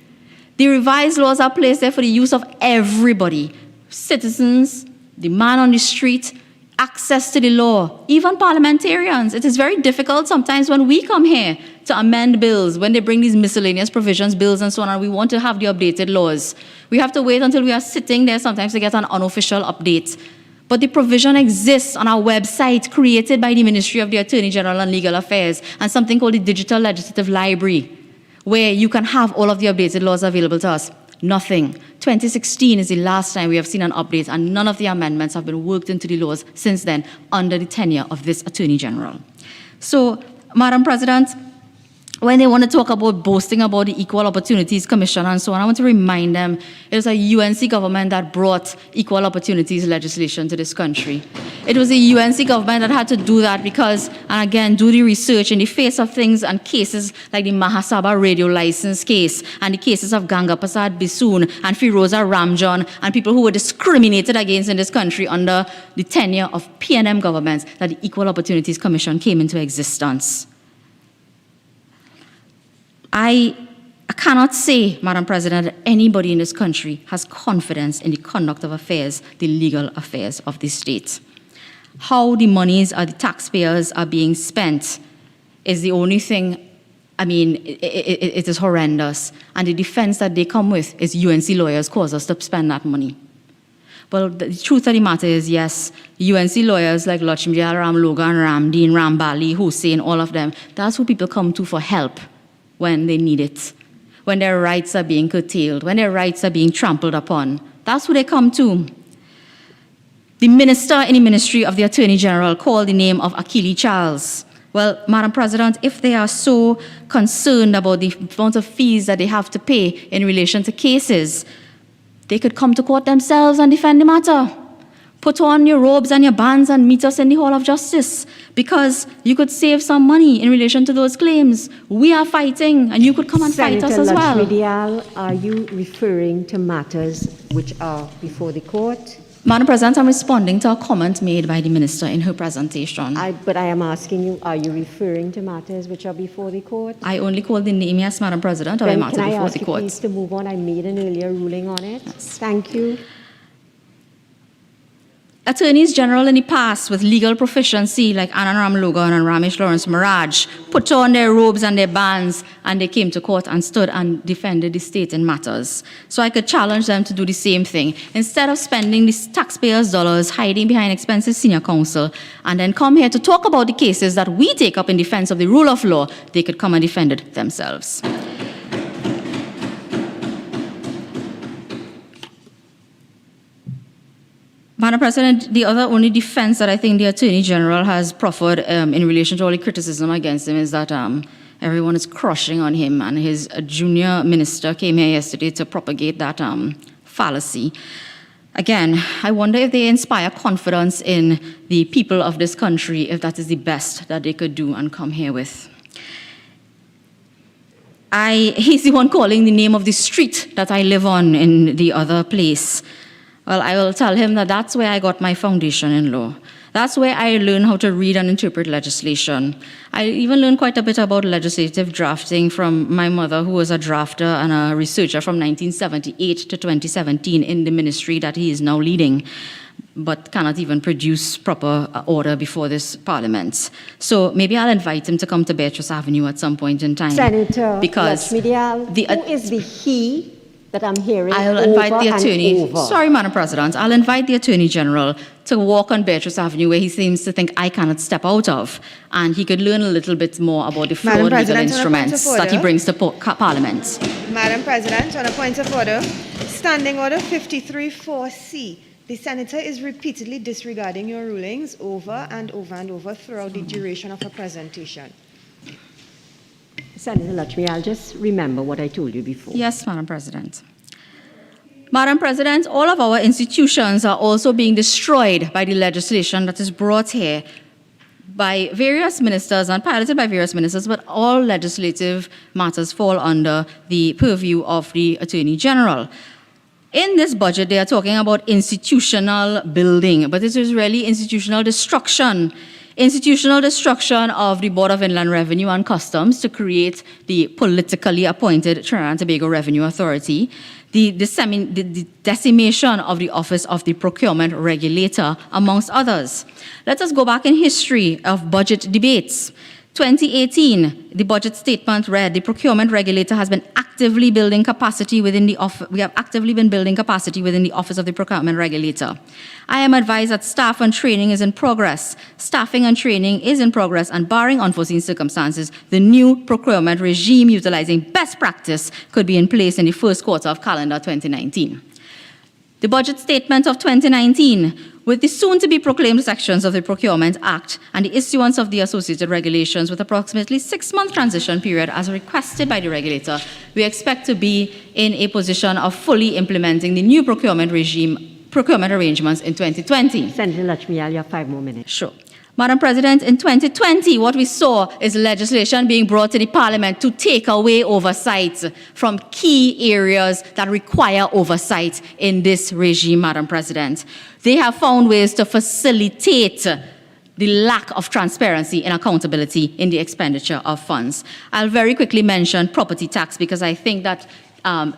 The revised laws are placed there for the use of everybody, citizens, the man on the street, access to the law, even parliamentarians. It is very difficult sometimes when we come here to amend bills, when they bring these miscellaneous provisions, bills and so on, and we want to have the updated laws. We have to wait until we are sitting there sometimes to get an unofficial update. But the provision exists on our website created by the Ministry of the Attorney General and Legal Affairs, and something called the Digital Legislative Library, where you can have all of the updated laws available to us. Nothing. 2016 is the last time we have seen an update, and none of the amendments have been worked into the laws since then under the tenure of this Attorney General. So, Madam President, when they want to talk about boasting about the Equal Opportunities Commission and so on, I want to remind them it was a UNC government that brought equal opportunities legislation to this country. It was a UNC government that had to do that because, and again, do the research in the face of things and cases like the Mahasabha radio license case and the cases of Ganga Prasad Bisoon and Firoza Ramjan and people who were discriminated against in this country under the tenure of PNM governments, that the Equal Opportunities Commission came into existence. I cannot say, Madam President, that anybody in this country has confidence in the conduct of affairs, the legal affairs of this state. How the monies of the taxpayers are being spent is the only thing I mean, it is horrendous. And the defense that they come with is UNC lawyers cause us to spend that money. Well, the truth of the matter is, yes, UNC lawyers like Lutchmedial, Logan, Dean, Rambharat, Hussein, all of them, that's who people come to for help when they need it, when their rights are being curtailed, when their rights are being trampled upon. That's who they come to. The minister in the Ministry of the Attorney General called the name of Achille Charles. Well, Madam President, if they are so concerned about the amount of fees that they have to pay in relation to cases, they could come to court themselves and defend the matter. Put on your robes and your bands and meet us in the Hall of Justice, because you could save some money in relation to those claims. We are fighting, and you could come and fight us as well. Senator Lutchmedial, are you referring to matters which are before the court? Madam President, I'm responding to a comment made by the minister in her presentation. But I am asking you, are you referring to matters which are before the court? I only called the name, yes, Madam President, of a matter before the court. Can I ask you please to move on? I made an earlier ruling on it. Yes. Thank you. Attorneys general in the past with legal proficiency like Anand Logan and Ramesh Lawrence Maraj put on their robes and their bands and they came to court and stood and defended the state in matters. So I could challenge them to do the same thing. Instead of spending the taxpayers' dollars hiding behind expensive senior counsel and then come here to talk about the cases that we take up in defense of the rule of law, they could come and defend it themselves. Madam President, the other only defense that I think the Attorney General has proffered in relation to all the criticism against him is that everyone is crushing on him, and his junior minister came here yesterday to propagate that fallacy. Again, I wonder if they inspire confidence in the people of this country, if that is the best that they could do and come here with. He's the one calling the name of the street that I live on in the other place. Well, I will tell him that that's where I got my foundation in law. That's where I learned how to read and interpret legislation. I even learned quite a bit about legislative drafting from my mother, who was a drafter and a researcher from 1978 to 2017 in the ministry that he is now leading, but cannot even produce proper order before this parliament. So maybe I'll invite him to come to Beatrice Avenue at some point in time. Senator Lutchmedial, who is the he that I'm hearing I'll invite the attorney. over? Sorry, Madam President. I'll invite the Attorney General to walk on Beatrice Avenue, where he seems to think I cannot step out of, and he could learn a little bit more about the flawed legal instruments that he brings to Parliament. Madam President, on a point of order, Standing Order 53-4C. The Senator is repeatedly disregarding your rulings over and over and over throughout the duration of her presentation. Senator Lutchmedial, just remember what I told you before. Yes, Madam President. Madam President, all of our institutions are also being destroyed by the legislation that is brought here by various ministers and piloted by various ministers, but all legislative matters fall under the purview of the Attorney General. In this budget, they are talking about institutional building, but this is really institutional destruction. Institutional destruction of the Board of Inland Revenue and Customs to create the politically appointed Trinidad and Tobago Revenue Authority, the decimation of the Office of the Procurement Regulator, amongst others. Let us go back in history of budget debates. 2018, the budget statement read, the procurement regulator has been actively building capacity within the office. We have actively been building capacity within the Office of the Procurement Regulator. I am advised that staff and training is in progress. Staffing and training is in progress, and barring unforeseen circumstances, the new procurement regime utilizing best practice could be in place in the first quarter of calendar 2019. The budget statement of 2019, with the soon-to-be-proclaimed sections of the Procurement Act and the issuance of the associated regulations with approximately 6-month transition period as requested by the regulator, we expect to be in a position of fully implementing the new procurement arrangements in 2020. Senator Lutchmedial, you have 5 more minutes. Sure. Madam President, in 2020, what we saw is legislation being brought to the Parliament to take away oversight from key areas that require oversight in this regime, Madam President. They have found ways to facilitate the lack of transparency and accountability in the expenditure of funds. I'll very quickly mention property tax, because I think that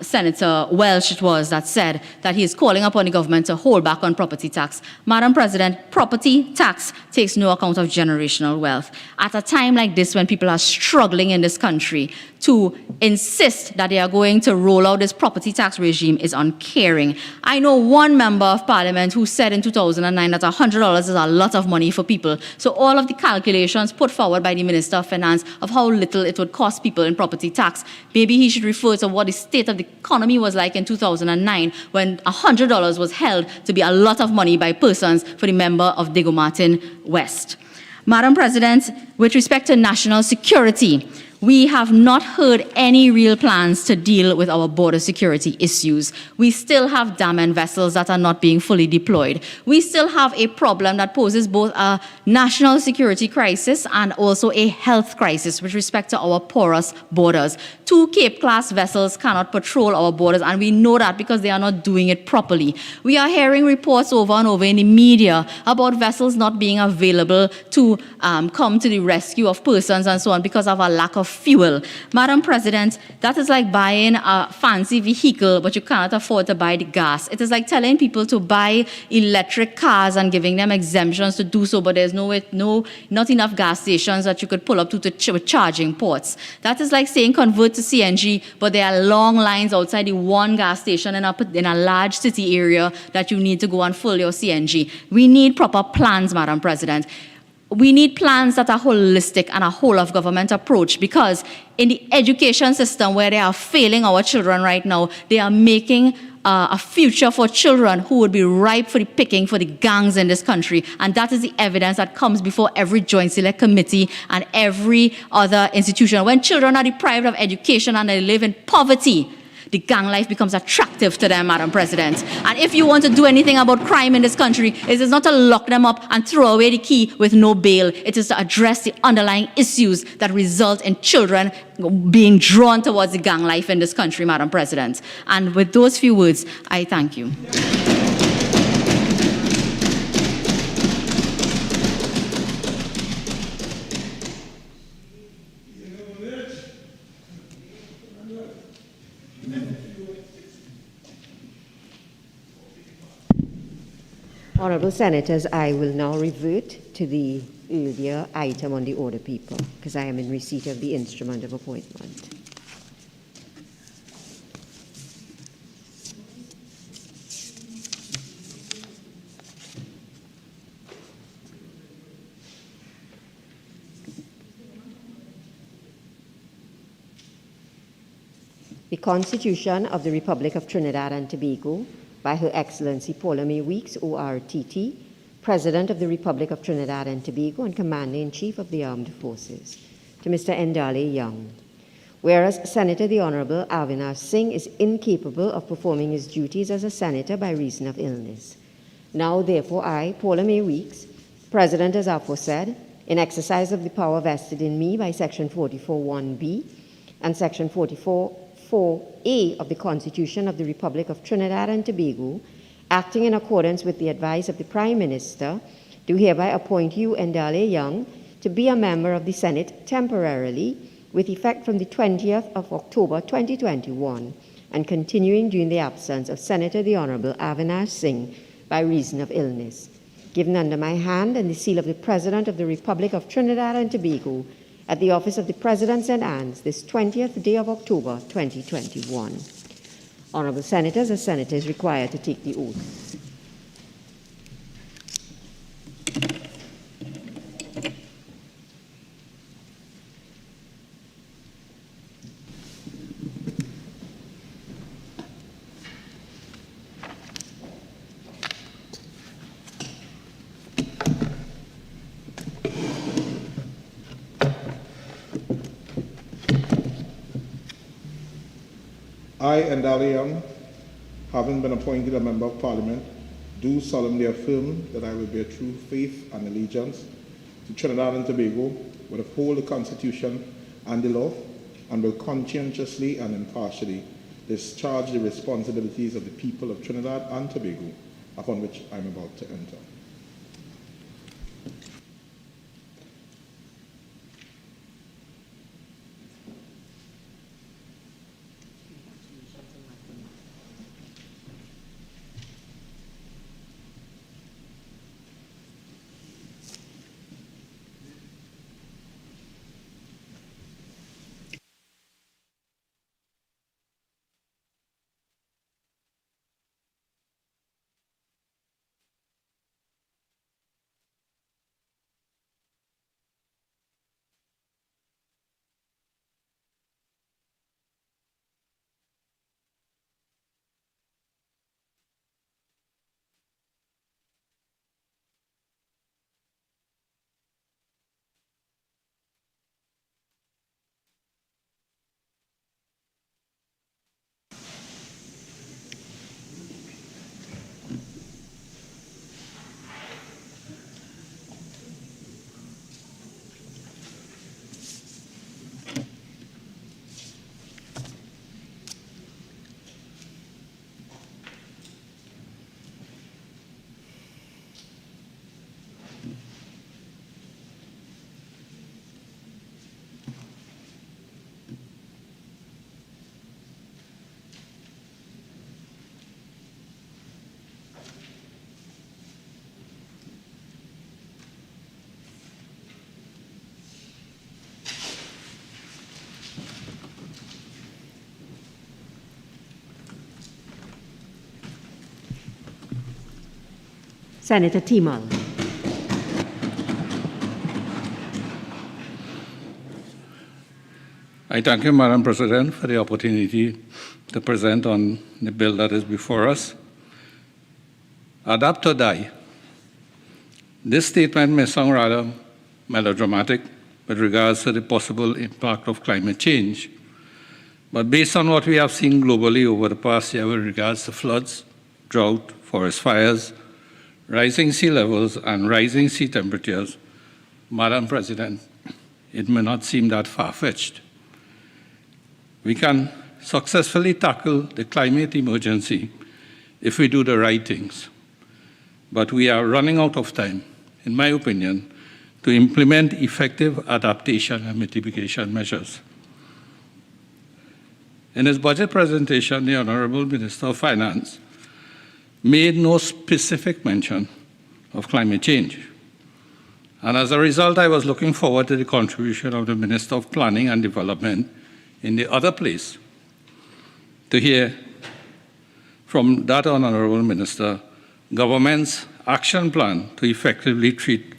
Senator Welch it was that said that he is calling upon the government to hold back on property tax. Madam President, property tax takes no account of generational wealth. At a time like this when people are struggling in this country, to insist that they are going to roll out this property tax regime is uncaring. I know one member of parliament who said in 2009 that $100 is a lot of money for people. So all of the calculations put forward by the Minister of Finance of how little it would cost people in property tax, maybe he should refer to what the state of the economy was like in 2009 when $100 was held to be a lot of money by persons for the member of Diego Martin West. Madam President, with respect to national security, we have not heard any real plans to deal with our border security issues. We still have dam vessels that are not being fully deployed. We still have a problem that poses both a national security crisis and also a health crisis with respect to our porous borders. 2 Cape-class vessels cannot patrol our borders, and we know that because they are not doing it properly. We are hearing reports over and over in the media about vessels not being available to come to the rescue of persons and so on because of a lack of fuel. Madam President, that is like buying a fancy vehicle, but you cannot afford to buy the gas. It is like telling people to buy electric cars and giving them exemptions to do so, but there's not enough gas stations that you could pull up to charging ports. That is like saying convert to CNG, but there are long lines outside the one gas station in a large city area that you need to go and fill your CNG. We need proper plans, Madam President. We need plans that are holistic and a whole-of-government approach, because in the education system where they are failing our children right now, they are making a future for children who would be ripe for the picking for the gangs in this country. And that is the evidence that comes before every Joint Select Committee and every other institution. When children are deprived of education and they live in poverty, the gang life becomes attractive to them, Madam President. And if you want to do anything about crime in this country, it is not to lock them up and throw away the key with no bail. It is to address the underlying issues that result in children being drawn towards the gang life in this country, Madam President. And with those few words, I thank you. Honourable Senators, I will now revert to the earlier item on the order paper, because I am in receipt of the instrument of appointment. The Constitution of the Republic of Trinidad and Tobago, by Her Excellency Paula May Weeks, ORTT, President of the Republic of Trinidad and Tobago and Commander-in-Chief of the Armed Forces, to Mr. Ndale Young. Whereas Senator the Honorable Avinash Singh is incapable of performing his duties as a senator by reason of illness. Now, therefore, I, Paula May Weeks, President as aforesaid, in exercise of the power vested in me by Section 44(1)(b) and Section 44(4)(a) of the Constitution of the Republic of Trinidad and Tobago, acting in accordance with the advice of the Prime Minister, do hereby appoint you, Ndale Young, to be a member of the Senate temporarily, with effect from the 20th of October 2021, and continuing during the absence of Senator the Honorable Avinash Singh by reason of illness. Given under my hand and the seal of the President of the Republic of Trinidad and Tobago, at the office of the President St. Anne's, this 20th day of October 2021. Honourable Senators, a senator is required to take the oath. I, Ndale Young, having been appointed a Member of Parliament, do solemnly affirm that I will bear true faith and allegiance to Trinidad and Tobago, will uphold the Constitution and the law, and will conscientiously and impartially discharge the responsibilities of the people of Trinidad and Tobago, upon which I am about to enter. Senator Teemal. I thank you, Madam President, for the opportunity to present on the bill that is before us. Adapt or die. This statement may sound rather melodramatic with regards to the possible impact of climate change, but based on what we have seen globally over the past year with regards to floods, drought, forest fires, rising sea levels, and rising sea temperatures, Madam President, it may not seem that far-fetched. We can successfully tackle the climate emergency if we do the right things. But we are running out of time, in my opinion, to implement effective adaptation and mitigation measures. In his budget presentation, the Honorable Minister of Finance made no specific mention of climate change. And as a result, I was looking forward to the contribution of the Minister of Planning and Development in the other place to hear from that Honorable Minister government's action plan to effectively treat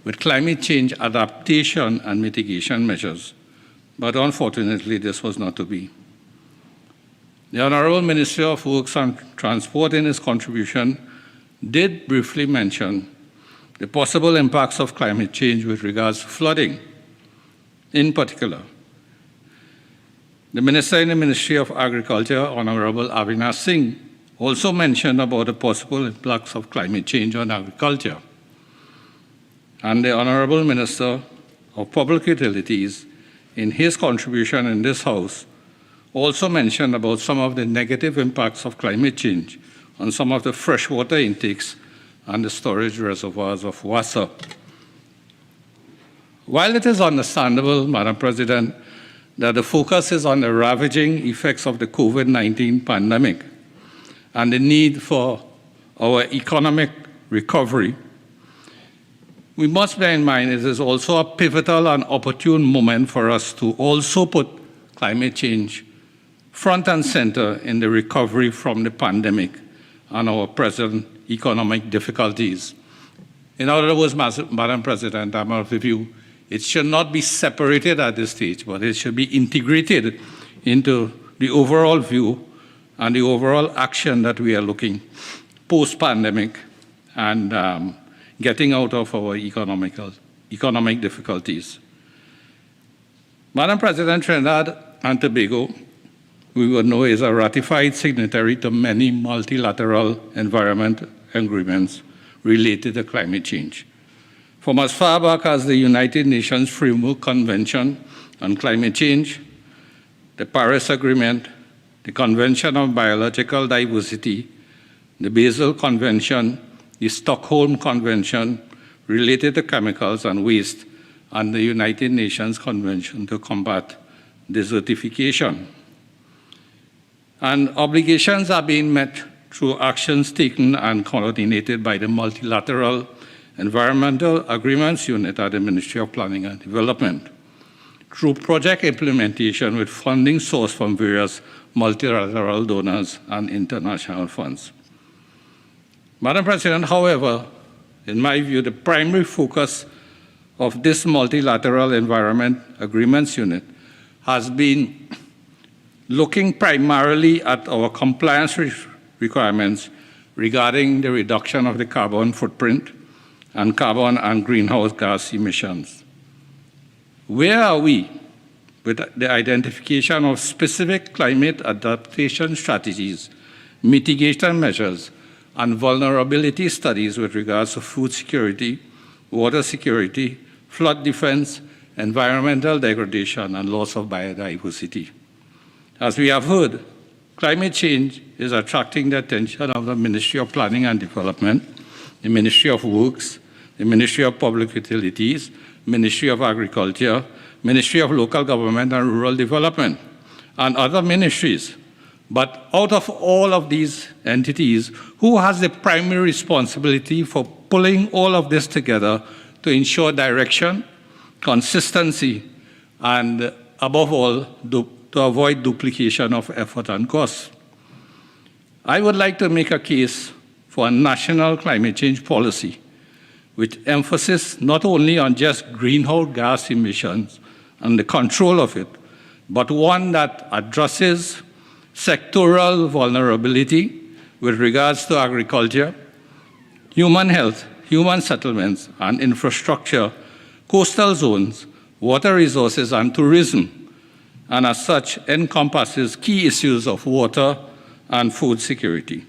with climate change adaptation and mitigation measures. But unfortunately, this was not to be. The Honorable Minister of Works and Transport in his contribution did briefly mention the possible impacts of climate change with regards to flooding in particular. The Minister in the Ministry of Agriculture, Honorable Avinash Singh, also mentioned about the possible impacts of climate change on agriculture. And the Honorable Minister of Public Utilities, in his contribution in this House, also mentioned about some of the negative impacts of climate change on some of the freshwater intakes and the storage reservoirs of Wassa. While it is understandable, Madam President, that the focus is on the ravaging effects of the COVID-19 pandemic and the need for our economic recovery, we must bear in mind it is also a pivotal and opportune moment for us to also put climate change front and center in the recovery from the pandemic and our present economic difficulties. In other words, Madam President, I'm of the view it should not be separated at this stage, but it should be integrated into the overall view and the overall action that we are looking post-pandemic and getting out of our economic difficulties. Madam President, Trinidad and Tobago, we would know, is a ratified signatory to many multilateral environment agreements related to climate change. From as far back as the United Nations Framework Convention on Climate Change, the Paris Agreement, the Convention on Biological Diversity, the Basel Convention, the Stockholm Convention related to chemicals and waste, and the United Nations Convention to combat desertification. And obligations are being met through actions taken and coordinated by the Multilateral Environmental Agreements Unit at the Ministry of Planning and Development, through project implementation with funding sourced from various multilateral donors and international funds. Madam President, however, in my view, the primary focus of this Multilateral Environment Agreements Unit has been looking primarily at our compliance requirements regarding the reduction of the carbon footprint and carbon and greenhouse gas emissions. Where are we with the identification of specific climate adaptation strategies, mitigation measures, and vulnerability studies with regards to food security, water security, flood defense, environmental degradation, and loss of biodiversity? As we have heard, climate change is attracting the attention of the Ministry of Planning and Development, the Ministry of Works, the Ministry of Public Utilities, Ministry of Agriculture, Ministry of Local Government and Rural Development, and other ministries. But out of all of these entities, who has the primary responsibility for pulling all of this together to ensure direction, consistency, and above all, to avoid duplication of effort and cost? I would like to make a case for a national climate change policy, with emphasis not only on just greenhouse gas emissions and the control of it, but one that addresses sectoral vulnerability with regards to agriculture, human health, human settlements and infrastructure, coastal zones, water resources and tourism, and as such encompasses key issues of water and food security.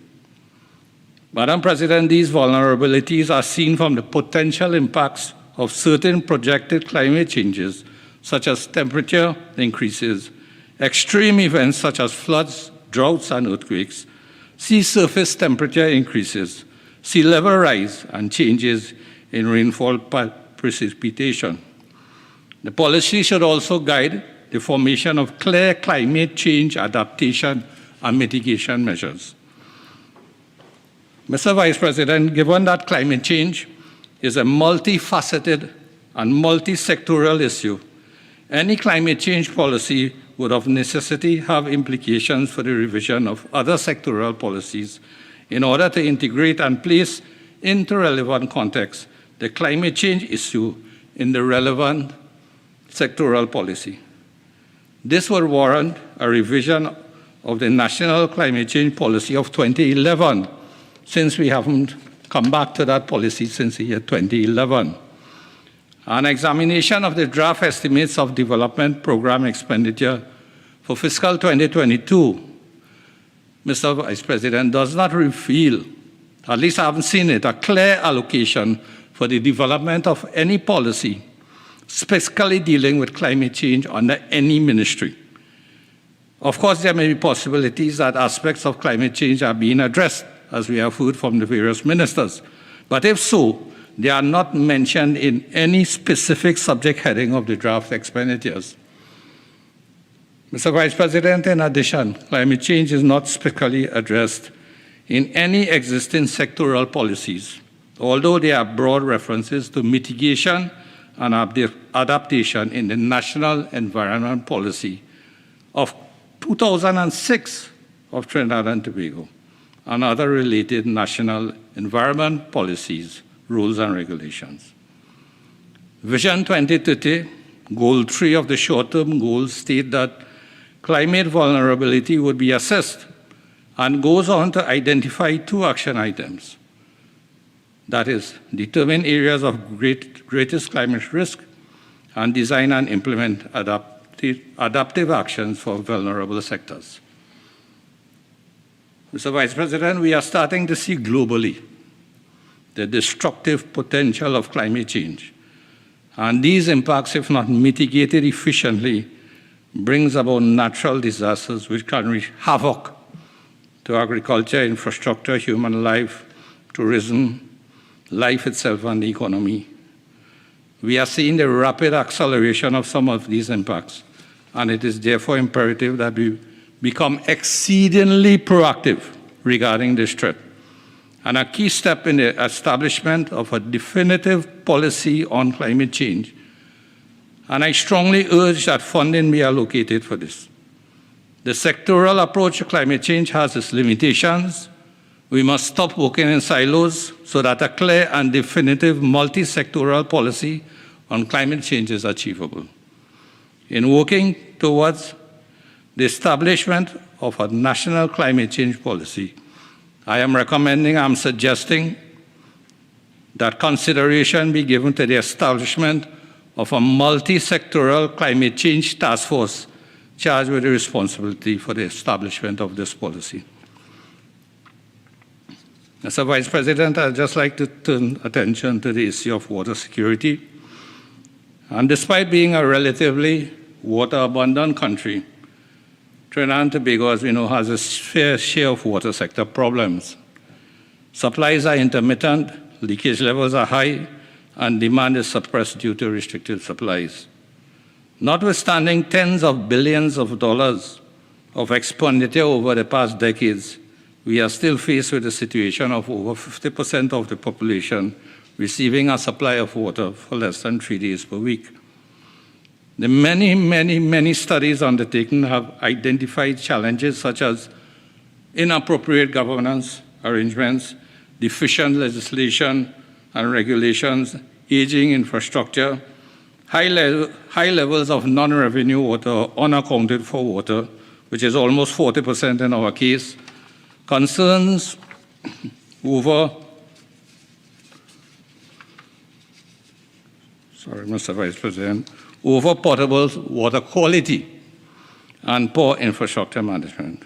Madam President, these vulnerabilities are seen from the potential impacts of certain projected climate changes, such as temperature increases, extreme events such as floods, droughts, and earthquakes, sea surface temperature increases, sea level rise, and changes in rainfall precipitation. The policy should also guide the formation of clear climate change adaptation and mitigation measures. Mr. Vice President, given that climate change is a multifaceted and multi-sectoral issue, any climate change policy would of necessity have implications for the revision of other sectoral policies in order to integrate and place into relevant context the climate change issue in the relevant sectoral policy. This would warrant a revision of the National Climate Change Policy of 2011, since we haven't come back to that policy since the year 2011. An examination of the draft estimates of development program expenditure for fiscal 2022, Mr. Vice President, does not reveal, at least I haven't seen it, a clear allocation for the development of any policy specifically dealing with climate change under any ministry. Of course, there may be possibilities that aspects of climate change are being addressed, as we have heard from the various ministers. But if so, they are not mentioned in any specific subject heading of the draft expenditures. Mr. Vice President, in addition, climate change is not specifically addressed in any existing sectoral policies, although there are broad references to mitigation and adaptation in the National Environment Policy of 2006 of Trinidad and Tobago and other related national environment policies, rules and regulations. Vision 2030, Goal 3 of the short-term goals state that climate vulnerability would be assessed and goes on to identify 2 action items. That is, determine areas of greatest climate risk and design and implement adaptive actions for vulnerable sectors. Mr. Vice President, we are starting to see globally the destructive potential of climate change. And these impacts, if not mitigated efficiently, brings about natural disasters which can wreak havoc to agriculture, infrastructure, human life, tourism, life itself, and the economy. We are seeing the rapid acceleration of some of these impacts, and it is therefore imperative that we become exceedingly proactive regarding this threat. And a key step in the establishment of a definitive policy on climate change. And I strongly urge that funding be allocated for this. The sectoral approach to climate change has its limitations. We must stop working in silos so that a clear and definitive multi-sectoral policy on climate change is achievable. In working towards the establishment of a national climate change policy, I'm suggesting that consideration be given to the establishment of a multi-sectoral climate change task force charged with the responsibility for the establishment of this policy. Mr. Vice President, I'd just like to turn attention to the issue of water security. And despite being a relatively water-abundant country, Trinidad and Tobago, as we know, has a fair share of water sector problems. Supplies are intermittent, leakage levels are high, and demand is suppressed due to restricted supplies. Notwithstanding tens of billions of dollars of expenditure over the past decades, we are still faced with a situation of over 50% of the population receiving a supply of water for less than 3 days per week. The many studies undertaken have identified challenges such as inappropriate governance arrangements, deficient legislation and regulations, aging infrastructure, high levels of non-revenue water, unaccounted for water, which is almost 40% in our case, concerns over, Mr. Vice President, over potable water quality and poor infrastructure management.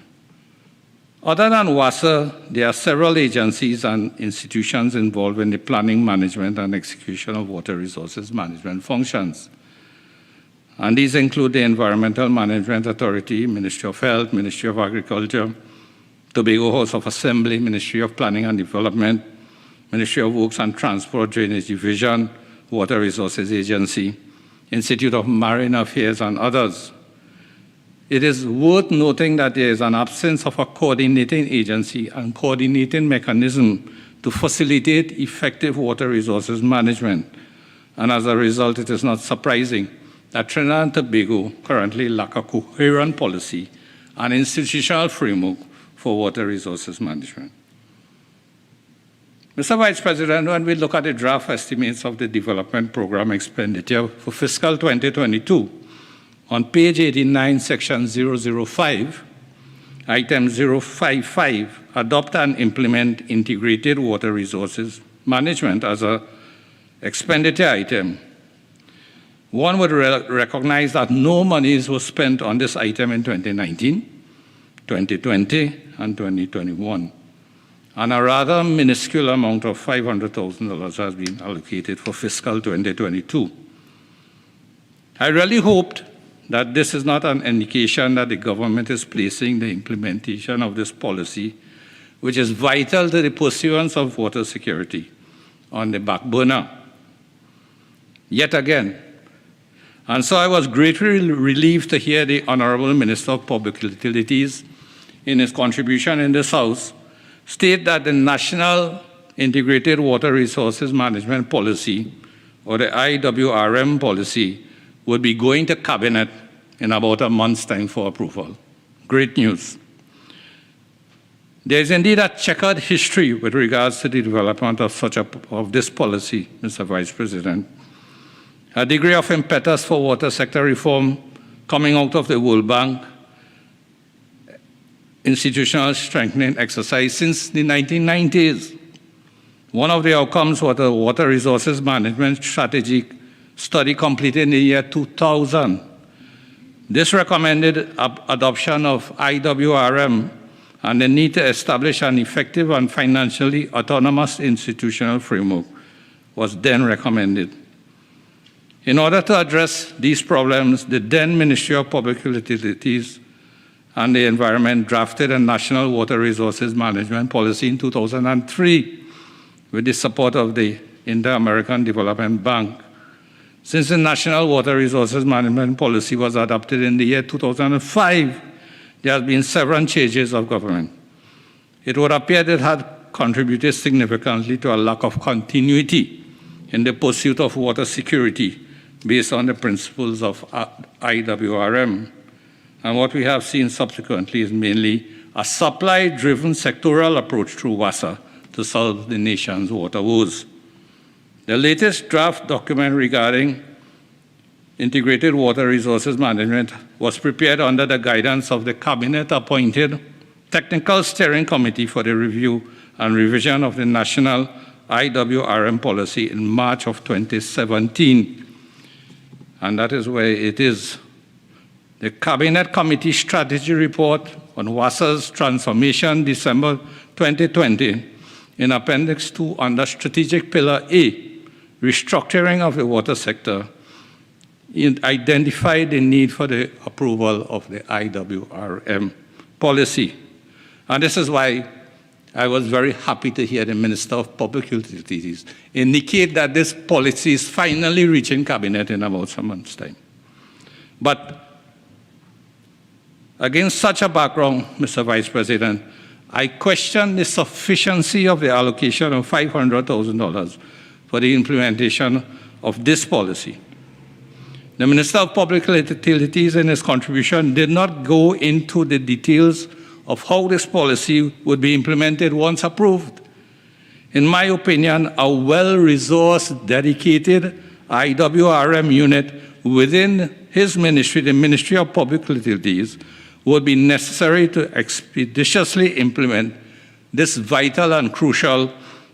Other than WASA, there are several agencies and institutions involved in the planning, management, and execution of water resources management functions. And these include the Environmental Management Authority, Ministry of Health, Ministry of Agriculture, Tobago House of Assembly, Ministry of Planning and Development, Ministry of Works and Transport, Drainage Division, Water Resources Agency, Institute of Marine Affairs, and others. It is worth noting that there is an absence of a coordinating agency and coordinating mechanism to facilitate effective water resources management. And as a result, it is not surprising that Trinidad and Tobago currently lack a coherent policy and institutional framework for water resources management. Mr. Vice President, when we look at the draft estimates of the development program expenditure for fiscal 2022, on page 89, section 005, item 055, adopt and implement integrated water resources management as an expenditure item. One would recognize that no monies were spent on this item in 2019, 2020, and 2021. And a rather minuscule amount of $500,000 has been allocated for fiscal 2022. I really hoped that this is not an indication that the government is placing the implementation of this policy, which is vital to the pursuance of water security, on the back burner. Yet again, and so I was greatly relieved to hear the Honorable Minister of Public Utilities, in his contribution in this House, state that the National Integrated Water Resources Management Policy, or the IWRM policy, would be going to Cabinet in about a month's time for approval. Great news. There is indeed a checkered history with regards to the development of this policy, Mr. Vice President. A degree of impetus for water sector reform coming out of the World Bank institutional strengthening exercise since the 1990s. One of the outcomes was the Water Resources Management Strategic Study completed in the year 2000. This recommended adoption of IWRM and the need to establish an effective and financially autonomous institutional framework was then recommended. In order to address these problems, the then Ministry of Public Utilities and the Environment drafted a National Water Resources Management Policy in 2003 with the support of the Inter-American Development Bank. Since the National Water Resources Management Policy was adopted in the year 2005, there have been several changes of government. It would appear that it had contributed significantly to a lack of continuity in the pursuit of water security based on the principles of IWRM. And what we have seen subsequently is mainly a supply-driven sectoral approach through WASA to solve the nation's water woes. The latest draft document regarding integrated water resources management was prepared under the guidance of the Cabinet-appointed Technical Steering Committee for the Review and Revision of the National IWRM Policy in March of 2017. And that is where it is. The Cabinet Committee Strategy Report on WASA's Transformation, December 2020, in Appendix 2 under Strategic Pillar A, Restructuring of the Water Sector, it identified the need for the approval of the IWRM policy. And this is why I was very happy to hear the Minister of Public Utilities indicate that this policy is finally reaching Cabinet in about some months' time. But against such a background, Mr. Vice President, I question the sufficiency of the allocation of $500,000 for the implementation of this policy. The Minister of Public Utilities in his contribution did not go into the details of how this policy would be implemented once approved. in my opinion, a well-resourced, dedicated IWRM unit within his ministry, the Ministry of Public Utilities, would be necessary to expeditiously implement this vital and crucial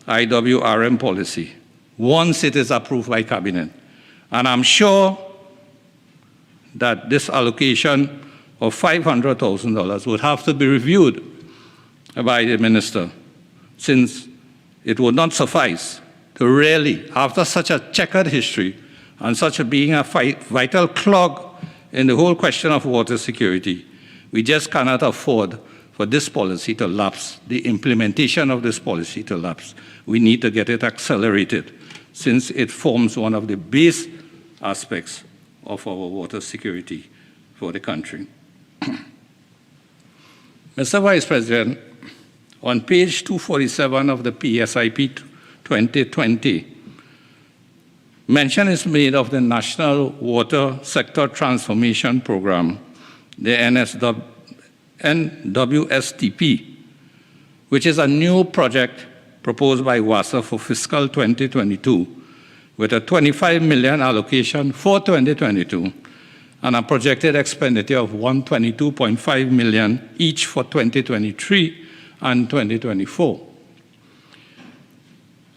IWRM policy once it is approved by Cabinet. And I'm sure that this allocation of $500,000 would have to be reviewed by the minister, since it would not suffice to really, after such a checkered history and such a being a vital clog in the whole question of water security, we just cannot afford for this policy to lapse, the implementation of this policy to lapse. We need to get it accelerated, since it forms one of the base aspects of our water security for the country. Mr. Vice President, on page 247 of the PSIP 2020, mention is made of the National Water Sector Transformation Program, the NWSTP, which is a new project proposed by WASA for fiscal 2022, with a $25 million allocation for 2022 and a projected expenditure of $122.5 million each for 2023 and 2024.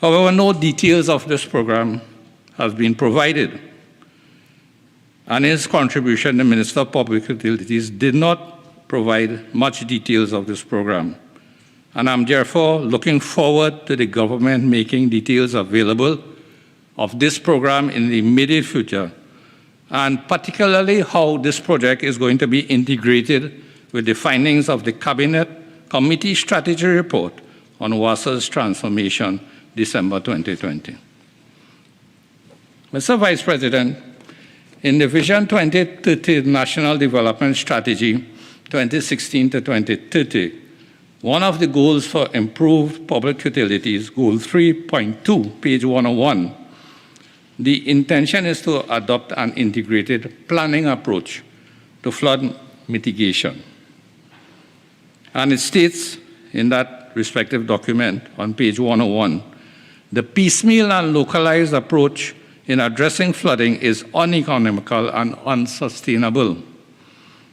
However, no details of this program have been provided. And in his contribution, the Minister of Public Utilities did not provide much details of this program. And I'm therefore looking forward to the government making details available of this program in the immediate future, and particularly how this project is going to be integrated with the findings of the Cabinet Committee Strategy Report on WASA's transformation, December 2020. Mr. Vice President, in the Vision 2030 National Development Strategy 2016 to 2030, one of the goals for improved public utilities, Goal 3.2, page 101, the intention is to adopt an integrated planning approach to flood mitigation. And it states in that respective document on page 101, the piecemeal and localized approach in addressing flooding is uneconomical and unsustainable.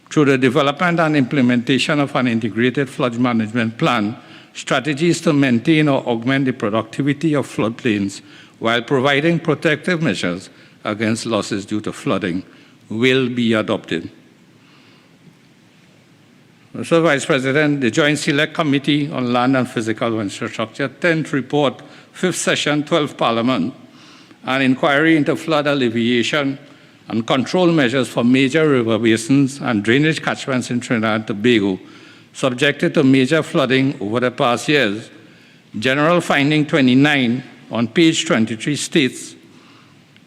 Through the development and implementation of an integrated flood management plan, strategies to maintain or augment the productivity of floodplains while providing protective measures against losses due to flooding will be adopted. Mr. Vice President, the Joint Select Committee on Land and Physical Infrastructure, 10th report, 5th session, 12th Parliament, an inquiry into flood alleviation and control measures for major river basins and drainage catchments in Trinidad and Tobago, subjected to major flooding over the past years. General finding 29 on page 23 states,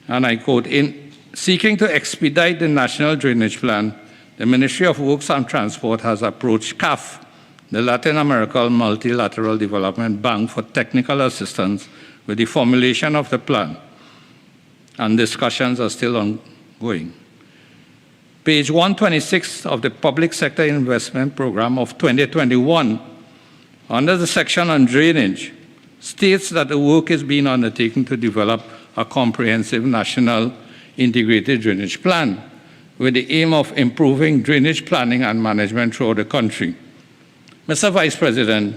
and I quote, in seeking to expedite the National Drainage Plan, the Ministry of Works and Transport has approached CAF, the Latin American Multilateral Development Bank, for technical assistance with the formulation of the plan, and discussions are still ongoing. Page 126 of the Public Sector Investment Program of 2021, under the section on drainage, states that the work is being undertaken to develop a comprehensive national integrated drainage plan with the aim of improving drainage planning and management throughout the country. Mr. Vice President,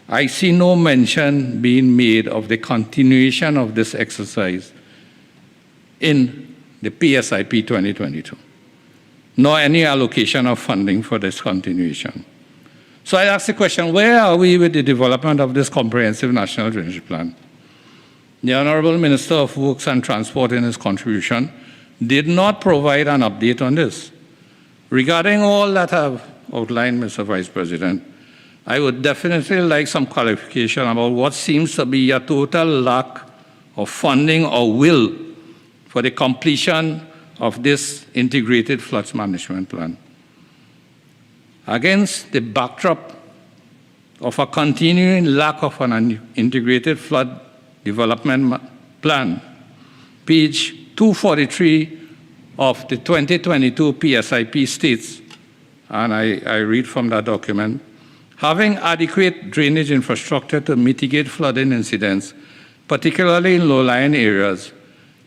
I see no mention being made of the continuation of this exercise in the PSIP 2022, nor any allocation of funding for this continuation. So I ask the question, where are we with the development of this comprehensive national drainage plan? The Honorable Minister of Works and Transport in his contribution did not provide an update on this. Regarding all that I've outlined, Mr. Vice President, I would definitely like some clarification about what seems to be a total lack of funding or will for the completion of this integrated floods management plan. Against the backdrop of a continuing lack of an integrated flood development plan, page 243 of the 2022 PSIP states, and I read from that document, Having adequate drainage infrastructure to mitigate flooding incidents, particularly in low-lying areas,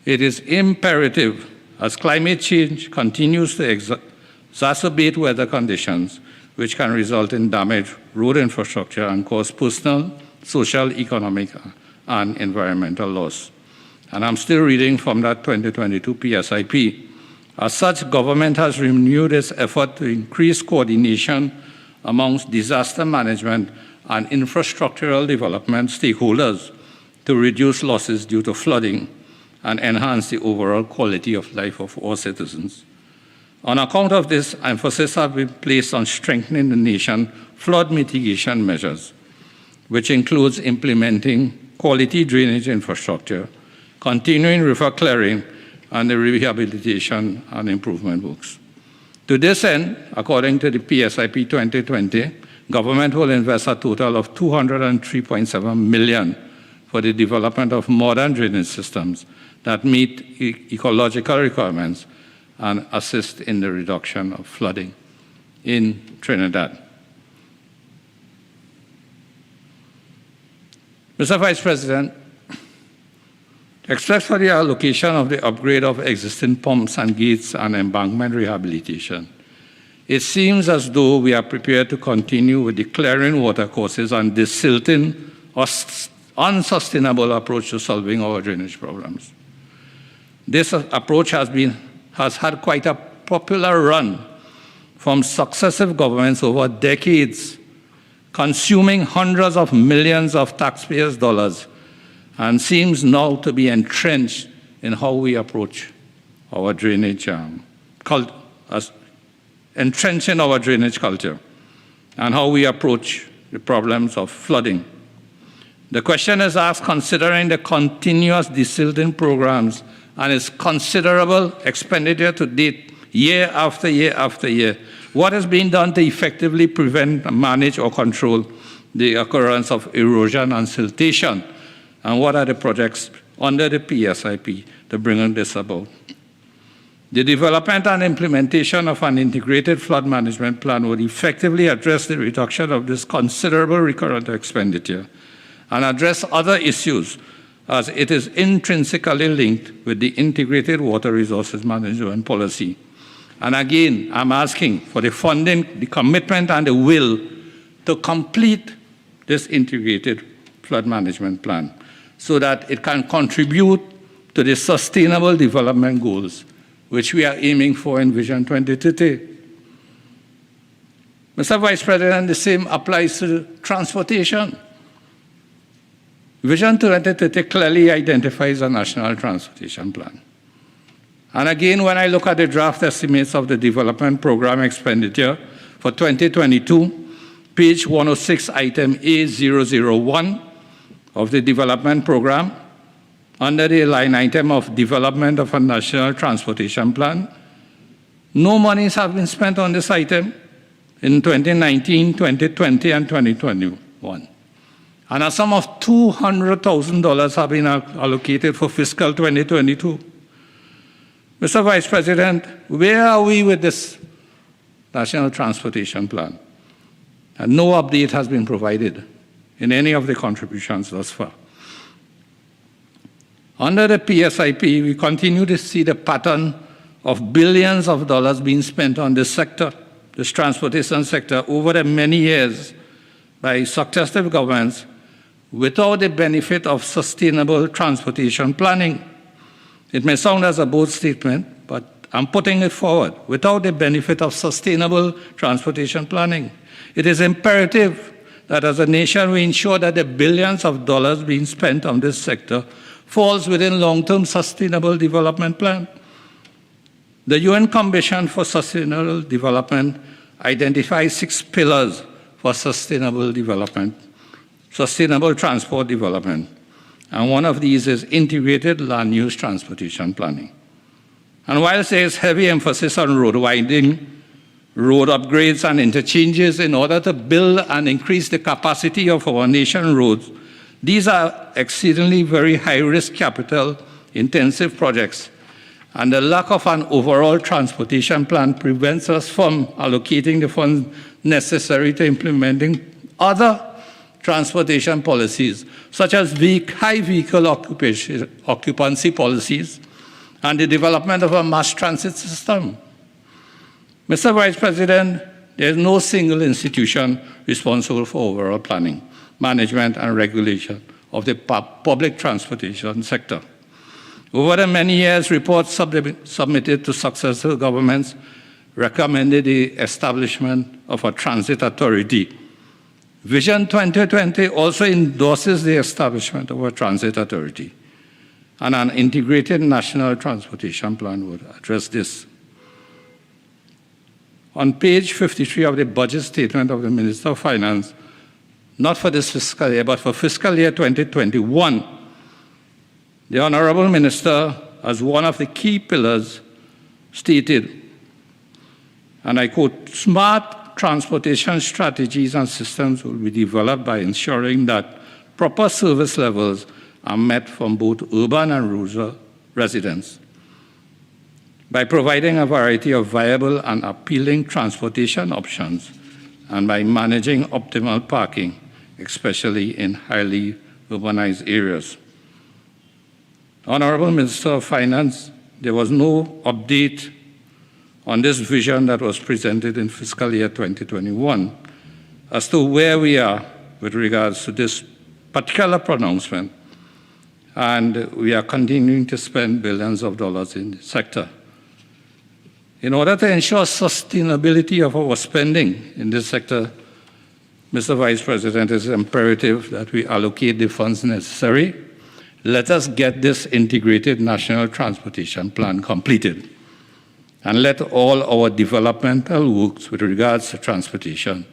it is imperative as climate change continues to exacerbate weather conditions, which can result in damaged road infrastructure and cause personal, social, economic, and environmental loss. And I'm still reading from that 2022 PSIP. As such, government has renewed its effort to increase coordination amongst disaster management and infrastructural development stakeholders to reduce losses due to flooding and enhance the overall quality of life of all citizens. On account of this, emphasis has been placed on strengthening the nation's flood mitigation measures, which includes implementing quality drainage infrastructure, continuing river clearing, and the rehabilitation and improvement works. To this end, according to the PSIP 2020, government will invest a total of $203.7 million for the development of modern drainage systems that meet ecological requirements and assist in the reduction of flooding in Trinidad. Mr. Vice President, except for the allocation of the upgrade of existing pumps and gates and embankment rehabilitation, it seems as though we are prepared to continue with the clearing watercourses and this silting or unsustainable approach to solving our drainage problems. This approach has had quite a popular run from successive governments over decades, consuming hundreds of millions of taxpayers' dollars, and seems now to be entrenched in how we approach our drainage entrenching our drainage culture and how we approach the problems of flooding. The question is asked considering the continuous desilting programs and its considerable expenditure to date, year after year after year. What is being done to effectively prevent, manage, or control the occurrence of erosion and siltation? And what are the projects under the PSIP to bring this about? The development and implementation of an integrated flood management plan would effectively address the reduction of this considerable recurrent expenditure and address other issues, as it is intrinsically linked with the integrated water resources management policy. And again, I'm asking for the funding, the commitment, and the will to complete this integrated flood management plan so that it can contribute to the sustainable development goals which we are aiming for in Vision 2030. Mr. Vice President, the same applies to transportation. Vision 2030 clearly identifies a national transportation plan. And again, when I look at the draft estimates of the development program expenditure for 2022, page 106, item A001 of the development program, under the line item of development of a national transportation plan, no monies have been spent on this item in 2019, 2020, and 2021. And a sum of $200,000 have been allocated for fiscal 2022. Mr. Vice President, where are we with this National Transportation Plan? And no update has been provided in any of the contributions thus far. Under the PSIP, we continue to see the pattern of billions of dollars being spent on this sector, this transportation sector, over the many years by successive governments without the benefit of sustainable transportation planning. It may sound as a bold statement, but I'm putting it forward. Without the benefit of sustainable transportation planning, it is imperative that as a nation we ensure that the billions of dollars being spent on this sector falls within long-term sustainable development plan. The UN Commission for Sustainable Development identifies 6 pillars for sustainable development, sustainable transport development. And one of these is integrated land use transportation planning. And whilst there is heavy emphasis on road widening, road upgrades and interchanges in order to build and increase the capacity of our nation's roads, these are exceedingly very high-risk capital-intensive projects, and the lack of an overall transportation plan prevents us from allocating the funds necessary to implementing other transportation policies, such as high vehicle occupancy policies and the development of a mass transit system. Mr. Vice President, there is no single institution responsible for overall planning, management, and regulation of the public transportation sector. Over the many years, reports submitted to successive governments recommended the establishment of a transit authority. Vision 2020 also endorses the establishment of a transit authority, and an integrated national transportation plan would address this. On page 53 of the budget statement of the Minister of Finance, not for this fiscal year, but for fiscal year 2021, the Honorable Minister, as one of the key pillars, stated, and I quote, "Smart transportation strategies and systems will be developed by ensuring that proper service levels are met from both urban and rural residents, by providing a variety of viable and appealing transportation options, and by managing optimal parking, especially in highly urbanized areas." Honorable Minister of Finance, there was no update on this vision that was presented in fiscal year 2021 as to where we are with regards to this particular pronouncement, and we are continuing to spend billions of dollars in the sector. In order to ensure sustainability of our spending in this sector, Mr. Vice President, it is imperative that we allocate the funds necessary. Let us get this integrated national transportation plan completed, and let all our developmental works with regards to transportation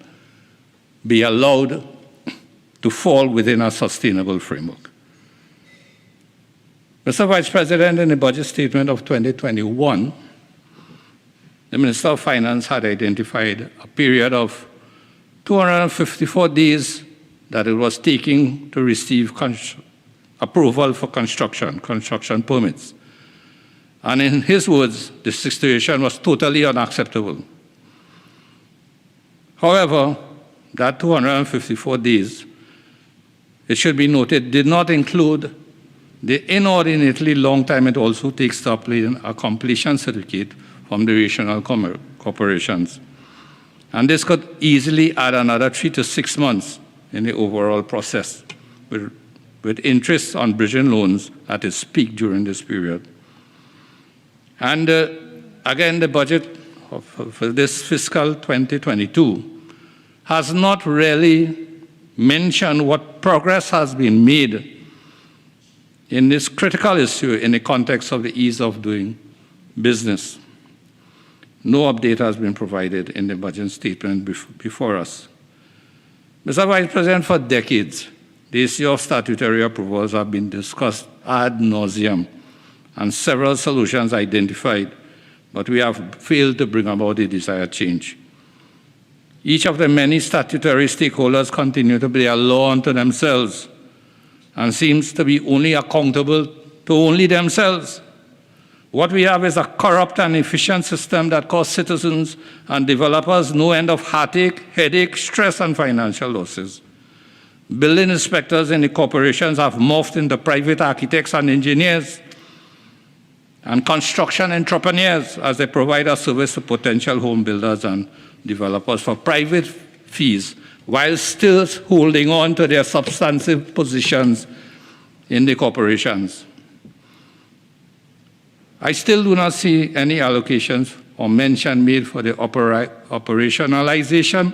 be allowed to fall within a sustainable framework. Mr. Vice President, in the budget statement of 2021, the Minister of Finance had identified a period of 254 days that it was taking to receive approval for construction permits. And in his words, the situation was totally unacceptable. However, that 254 days, it should be noted, did not include the inordinately long time it also takes to obtain a completion certificate from the regional corporations. And this could easily add another 3 to 6 months in the overall process, with interest on bridging loans at its peak during this period. And again, the budget for this fiscal 2022 has not really mentioned what progress has been made in this critical issue in the context of the ease of doing business. No update has been provided in the budget statement before us. Mr. Vice President, for decades, the issue of statutory approvals have been discussed ad nauseum and several solutions identified, but we have failed to bring about the desired change. Each of the many statutory stakeholders continue to be a law unto themselves and seems to be only accountable to only themselves. What we have is a corrupt and inefficient system that costs citizens and developers no end of heartache, headache, stress, and financial losses. Building inspectors in the corporations have morphed into private architects and engineers and construction entrepreneurs as they provide a service to potential home builders and developers for private fees, while still holding on to their substantive positions in the corporations. I still do not see any allocations or mention made for the operationalization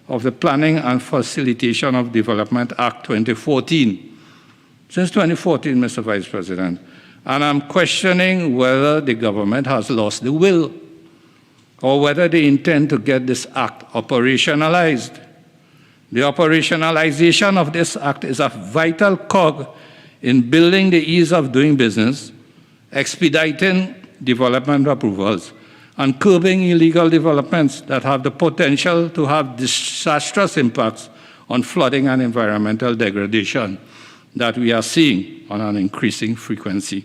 of the Planning and Facilitation of Development Act 2014. Since 2014, Mr. Vice President, and I'm questioning whether the government has lost the will or whether they intend to get this act operationalized. The operationalization of this act is a vital cog in building the ease of doing business, expediting development approvals, and curbing illegal developments that have the potential to have disastrous impacts on flooding and environmental degradation that we are seeing on an increasing frequency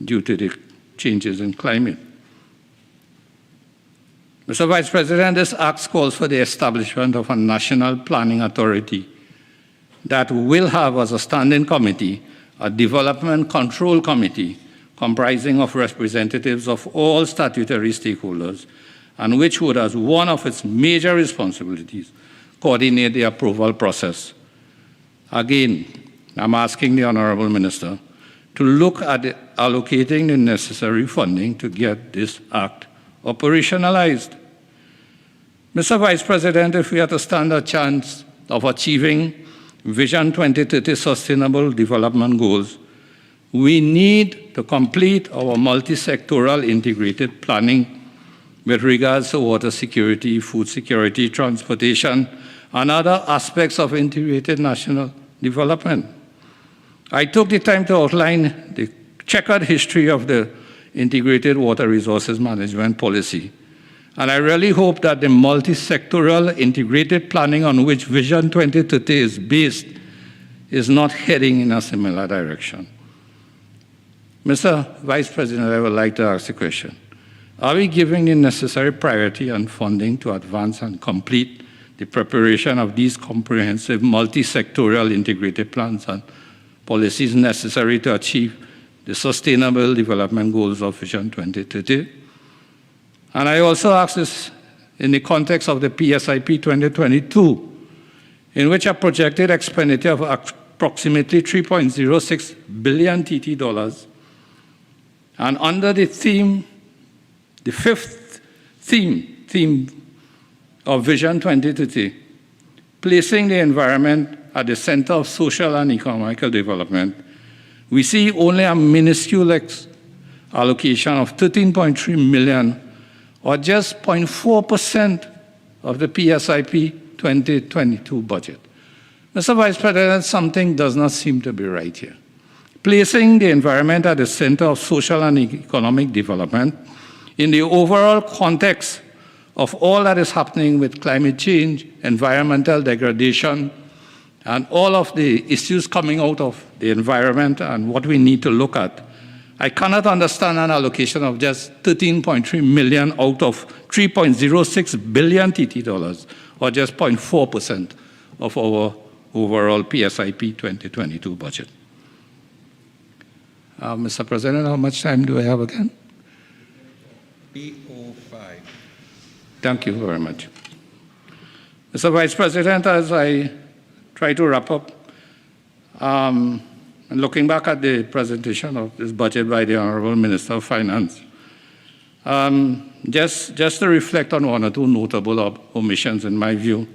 due to the changes in climate. Mr. Vice President, this act calls for the establishment of a national planning authority that will have as a standing committee a development control committee comprising of representatives of all statutory stakeholders, and which would, as one of its major responsibilities, coordinate the approval process. Again, I'm asking the Honourable Minister to look at allocating the necessary funding to get this act operationalized. Mr. Vice President, if we are to stand a chance of achieving Vision 2030 Sustainable Development Goals, we need to complete our multi-sectoral integrated planning with regards to water security, food security, transportation, and other aspects of integrated national development. I took the time to outline the checkered history of the integrated water resources management policy. And I really hope that the multi-sectoral integrated planning on which Vision 2030 is based is not heading in a similar direction. Mr. Vice President, I would like to ask a question. Are we giving the necessary priority and funding to advance and complete the preparation of these comprehensive multi-sectoral integrated plans and policies necessary to achieve the Sustainable Development Goals of Vision 2030? And I also ask this in the context of the PSIP 2022, in which a projected expenditure of approximately 3.06 billion TT dollars, and under the theme, the fifth theme of Vision 2030, placing the environment at the center of social and economical development, we see only a minuscule allocation of 13.3 million, or just 0.4% of the PSIP 2022 budget. Mr. Vice President, something does not seem to be right here. Placing the environment at the center of social and economic development in the overall context of all that is happening with climate change, environmental degradation, and all of the issues coming out of the environment and what we need to look at, I cannot understand an allocation of just 13.3 million out of 3.06 billion TT dollars, or just 0.4% of our overall PSIP 2022 budget. Mr. President, how much time do I have again? 3:05. Thank you very much. Mr. Vice President, as I try to wrap up, and looking back at the presentation of this budget by the Honourable Minister of Finance, just to reflect on one or two notable omissions in my view,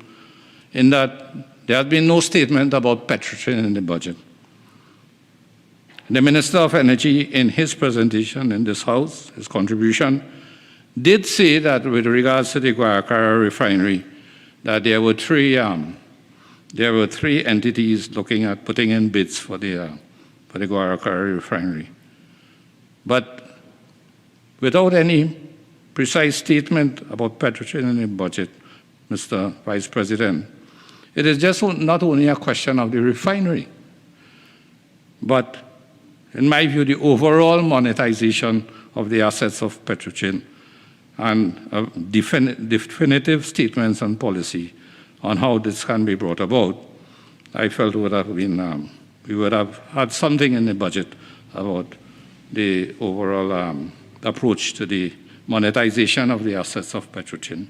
in that there has been no statement about petrochem in the budget. The Minister of Energy, in his presentation in this House, his contribution, did say that with regards to the Guayakara refinery, that there were three entities looking at putting in bids for the Guayakara refinery. But without any precise statement about petrochem in the budget, Mr. Vice President, it is just not only a question of the refinery, but in my view, the overall monetization of the assets of petrochem and definitive statements and policy on how this can be brought about, I felt would have been, we would have had something in the budget about the overall approach to the monetization of the assets of petrochem.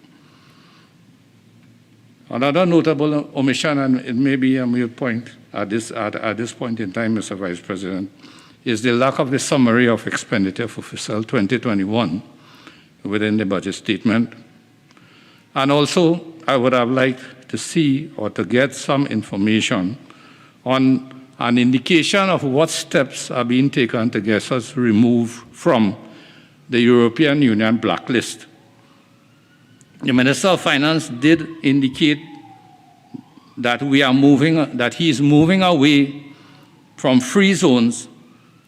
Another notable omission, and it may be a moot point at this point in time, Mr. Vice President, is the lack of the summary of expenditure for fiscal 2021 within the budget statement. And also, I would have liked to see or to get some information on an indication of what steps are being taken to get us removed from the European Union blacklist. The Minister of Finance did indicate that he is moving away from free zones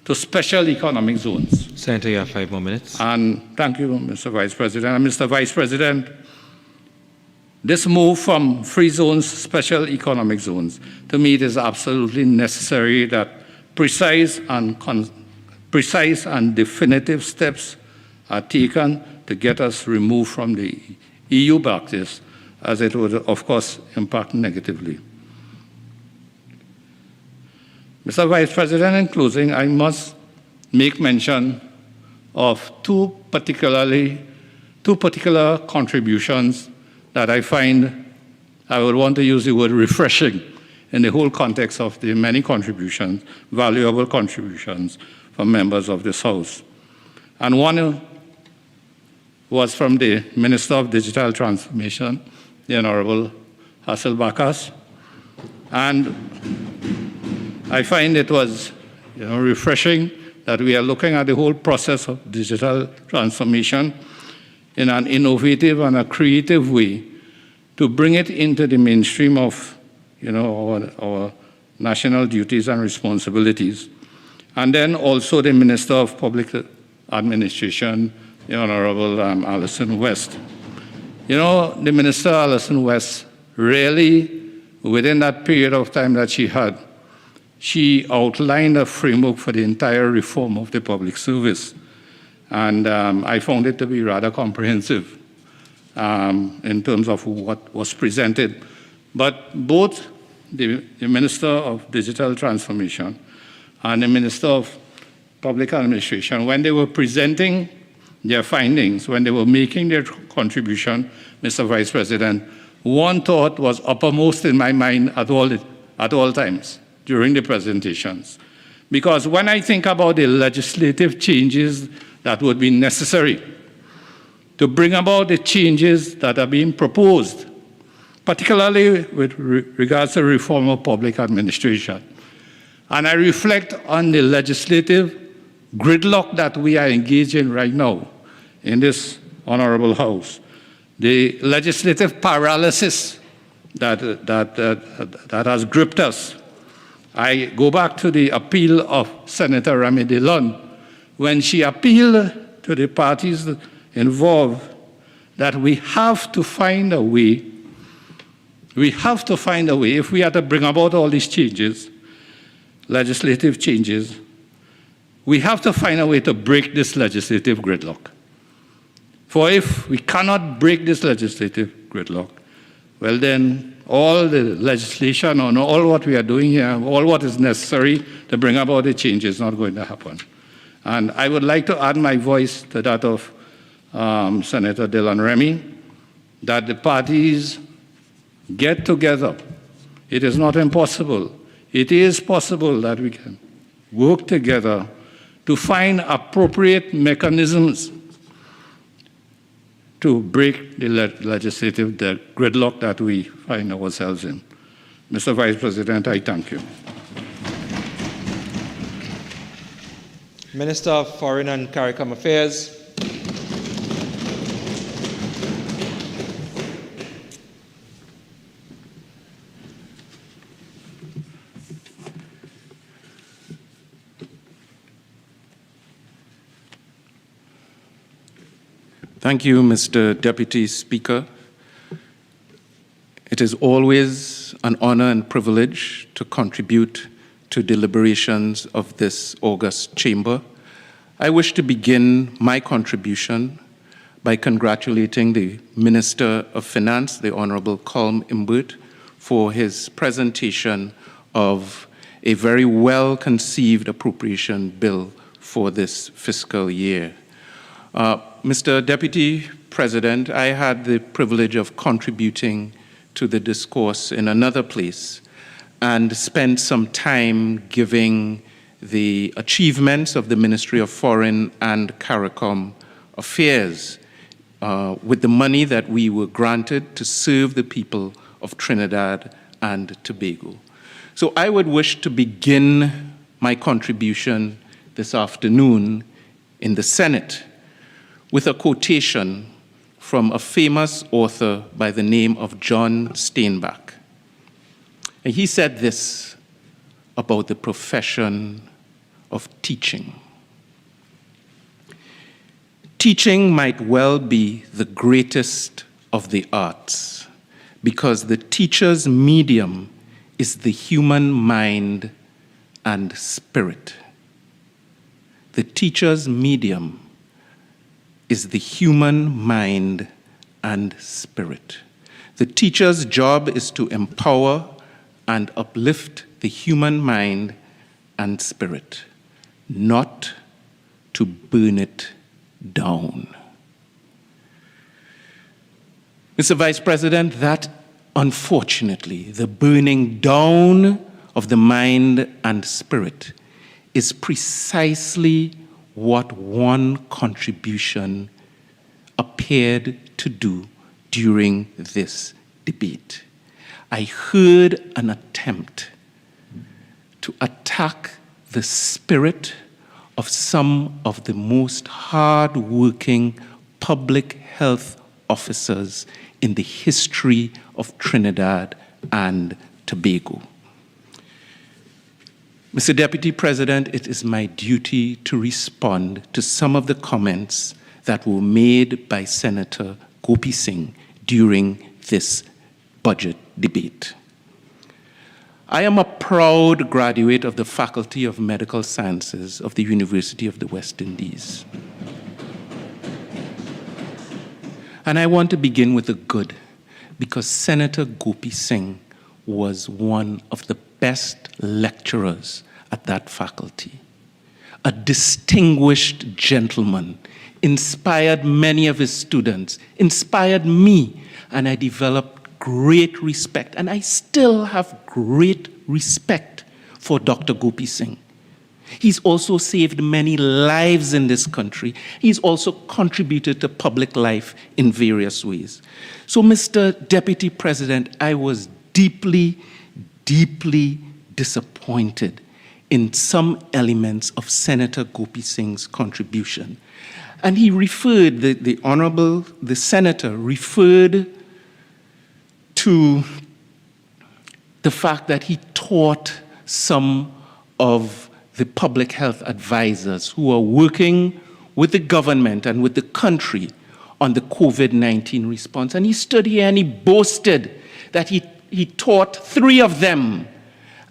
to special economic zones. Senator, you have 5 more minutes. And thank you, Mr. Vice President. And Mr. Vice President, this move from free zones to special economic zones, to me, it is absolutely necessary that precise and definitive steps are taken to get us removed from the EU practice, as it would, of course, impact negatively. Mr. Vice President, in closing, I must make mention of two particular contributions that I find I would want to use the word refreshing in the whole context of the many contributions, valuable contributions from members of this House. And one was from the Minister of Digital Transformation, the Honorable Hassel Bakas. And I find it was refreshing that we are looking at the whole process of digital transformation in an innovative and a creative way to bring it into the mainstream of our national duties and responsibilities. And then also the Minister of Public Administration, the Honorable Alison West. The Minister Alison West really, within that period of time that she had, she outlined a framework for the entire reform of the public service. And I found it to be rather comprehensive in terms of what was presented. But both the Minister of Digital Transformation and the Minister of Public Administration, when they were presenting their findings, when they were making their contribution, Mr. Vice President, one thought was uppermost in my mind at all times during the presentations. Because when I think about the legislative changes that would be necessary to bring about the changes that are being proposed, particularly with regards to reform of public administration, and I reflect on the legislative gridlock that we are engaged in right now in this honorable House, the legislative paralysis that has gripped us. I go back to the appeal of Senator Rami Dillon when she appealed to the parties involved that we have to find a way, if we are to bring about all these changes, legislative changes, we have to find a way to break this legislative gridlock. For if we cannot break this legislative gridlock, well then, all the legislation and all what we are doing here, all what is necessary to bring about the change is not going to happen. And I would like to add my voice to that of Senator Dillon Remy, that the parties get together. It is not impossible. It is possible that we can work together to find appropriate mechanisms to break the legislative gridlock that we find ourselves in. Mr. Vice President, I thank you. Minister of Foreign and CARICOM Affairs. Thank you, Mr. Deputy Speaker. It is always an honor and privilege to contribute to deliberations of this august chamber. I wish to begin my contribution by congratulating the Minister of Finance, the Honorable Colm Imbert, for his presentation of a very well-conceived appropriation bill for this fiscal year. Mr. Deputy President, I had the privilege of contributing to the discourse in another place and spent some time giving the achievements of the Ministry of Foreign and CARICOM Affairs with the money that we were granted to serve the people of Trinidad and Tobago. So I would wish to begin my contribution this afternoon in the Senate with a quotation from a famous author by the name of John Steinbeck. And he said this about the profession of teaching. Teaching might well be the greatest of the arts because the teacher's medium is the human mind and spirit. The teacher's medium is the human mind and spirit. The teacher's job is to empower and uplift the human mind and spirit, not to burn it down. Mr. Vice President, that unfortunately, the burning down of the mind and spirit is precisely what one contribution appeared to do during this debate. I heard an attempt to attack the spirit of some of the most hard-working public health officers in the history of Trinidad and Tobago. Mr. Deputy President, it is my duty to respond to some of the comments that were made by Senator Gopi Singh during this budget debate. I am a proud graduate of the Faculty of Medical Sciences of the University of the West Indies. And I want to begin with the good, because Senator Gopi Singh was one of the best lecturers at that faculty. A distinguished gentleman, inspired many of his students, inspired me, and I developed great respect, and I still have great respect for Dr. Gopi Singh. He's also saved many lives in this country. He's also contributed to public life in various ways. So, Mr. Deputy President, I was deeply, deeply disappointed in some elements of Senator Gopi Singh's contribution. And he referred, the senator referred to the fact that he taught some of the public health advisors who are working with the government and with the country on the COVID-19 response. And he stood here and he boasted that he taught 3 of them,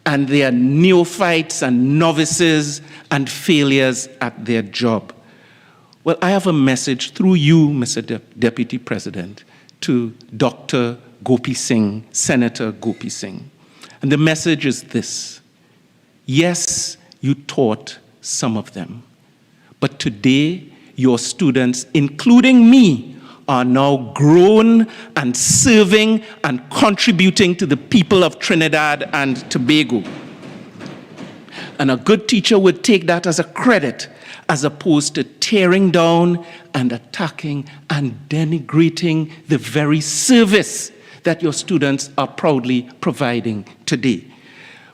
and they are neophytes and novices and failures at their job. Well, I have a message through you, Mr. Deputy President, to Dr. Gopi Singh, Senator Gopi Singh. And the message is this: yes, you taught some of them, but today your students, including me, are now grown and serving and contributing to the people of Trinidad and Tobago. And a good teacher would take that as a credit, as opposed to tearing down and attacking and denigrating the very service that your students are proudly providing today.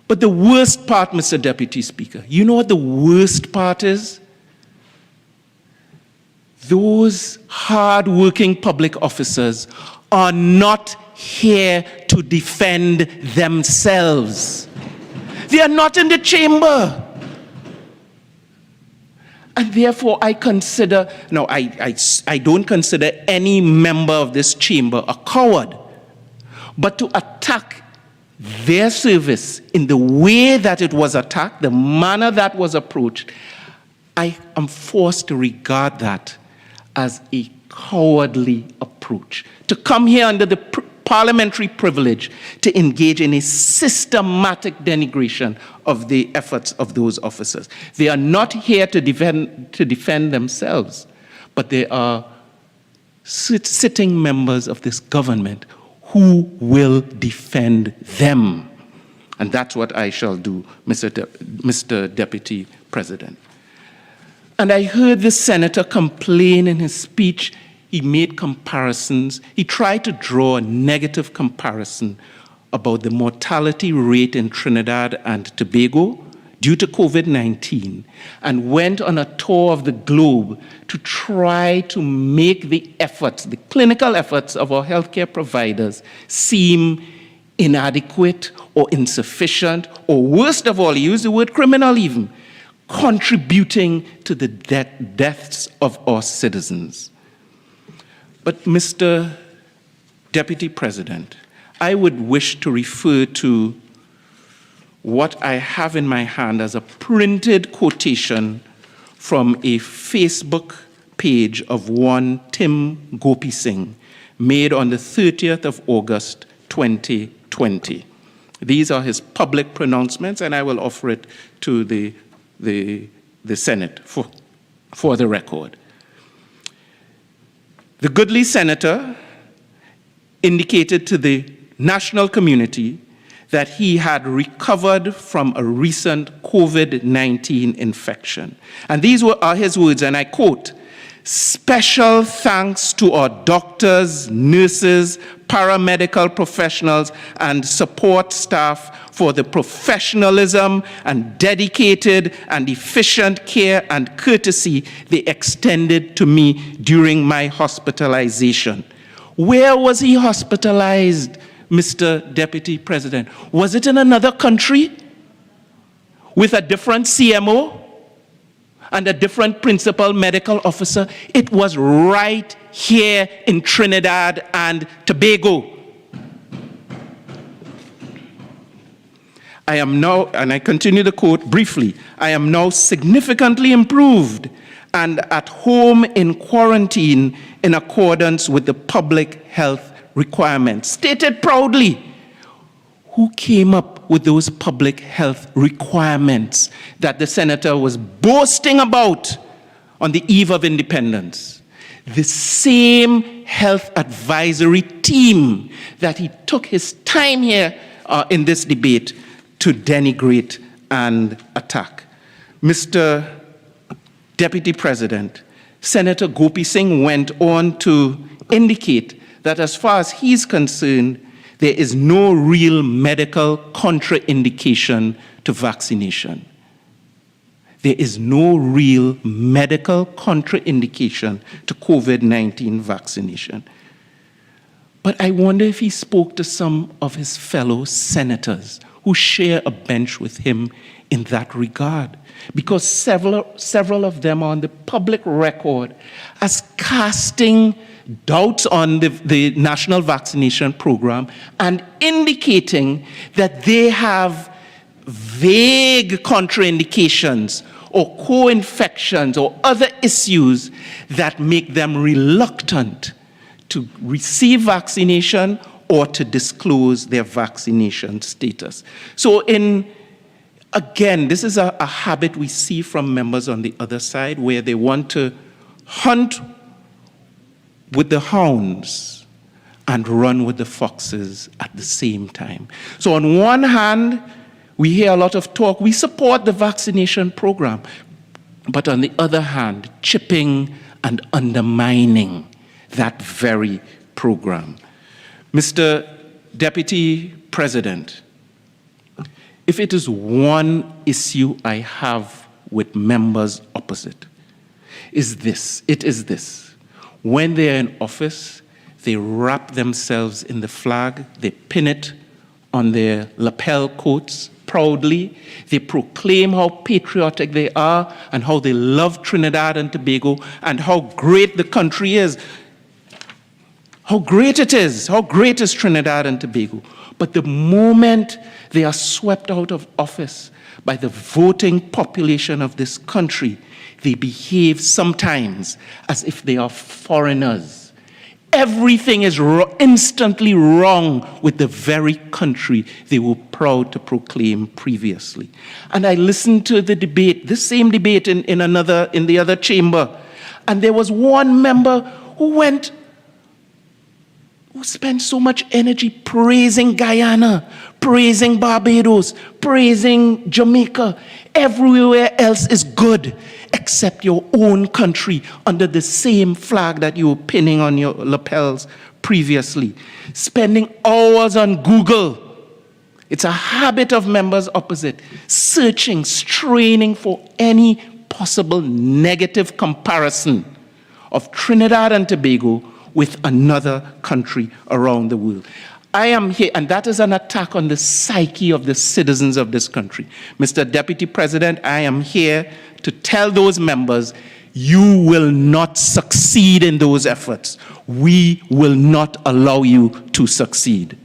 But the worst part, Mr. Deputy Speaker, you know what the worst part is? Those hard-working public officers are not here to defend themselves. They are not in the chamber. And therefore, I consider, no, I don't consider any member of this chamber a coward, but to attack their service in the way that it was attacked, the manner that was approached, I am forced to regard that as a cowardly approach. To come here under the parliamentary privilege to engage in a systematic denigration of the efforts of those officers. They are not here to defend themselves, but they are sitting members of this government who will defend them. And that's what I shall do, Mr. Deputy President. And I heard the senator complain in his speech. He made comparisons. He tried to draw a negative comparison about the mortality rate in Trinidad and Tobago due to COVID-19, and went on a tour of the globe to try to make the efforts, the clinical efforts of our healthcare providers seem inadequate or insufficient, or worst of all, he used the word criminal even, contributing to the deaths of our citizens. But Mr. Deputy President, I would wish to refer to what I have in my hand as a printed quotation from a Facebook page of one Tim Gopi Singh, made on the 30th of August, 2020. These are his public pronouncements, and I will offer it to the Senate for the record. The goodly senator indicated to the national community that he had recovered from a recent COVID-19 infection. And these are his words, and I quote, "Special thanks to our doctors, nurses, paramedical professionals, and support staff for the professionalism and dedicated and efficient care and courtesy they extended to me during my hospitalization." Where was he hospitalized, Mr. Deputy President? Was it in another country with a different CMO and a different principal medical officer? It was right here in Trinidad and Tobago. I am now, and I continue the quote briefly, "I am now significantly improved and at home in quarantine in accordance with the public health requirements." Stated proudly. Who came up with those public health requirements that the senator was boasting about on the eve of independence? The same health advisory team that he took his time here in this debate to denigrate and attack. Mr. Deputy President, Senator Gopi Singh went on to indicate that as far as he's concerned, there is no real medical contraindication to vaccination. There is no real medical contraindication to COVID-19 vaccination. But I wonder if he spoke to some of his fellow senators who share a bench with him in that regard, because several of them are on the public record as casting doubts on the national vaccination program and indicating that they have vague contraindications or co-infections or other issues that make them reluctant to receive vaccination or to disclose their vaccination status. So again, this is a habit we see from members on the other side, where they want to hunt with the hounds and run with the foxes at the same time. So on one hand, we hear a lot of talk. We support the vaccination program. But on the other hand, chipping and undermining that very program. Mr. Deputy President, if it is one issue I have with members opposite, it is this. When they are in office, they wrap themselves in the flag, they pin it on their lapel coats proudly, they proclaim how patriotic they are and how they love Trinidad and Tobago and how great the country is. How great it is, how great is Trinidad and Tobago. But the moment they are swept out of office by the voting population of this country, they behave sometimes as if they are foreigners. Everything is instantly wrong with the very country they were proud to proclaim previously. And I listened to the debate, this same debate in the other chamber, and there was one member who spent so much energy praising Guyana, praising Barbados, praising Jamaica. Everywhere else is good except your own country under the same flag that you were pinning on your lapels previously. Spending hours on Google. It's a habit of members opposite, searching, straining for any possible negative comparison of Trinidad and Tobago with another country around the world. I am here, and that is an attack on the psyche of the citizens of this country. Mr. Deputy President, I am here to tell those members, you will not succeed in those efforts. We will not allow you to succeed.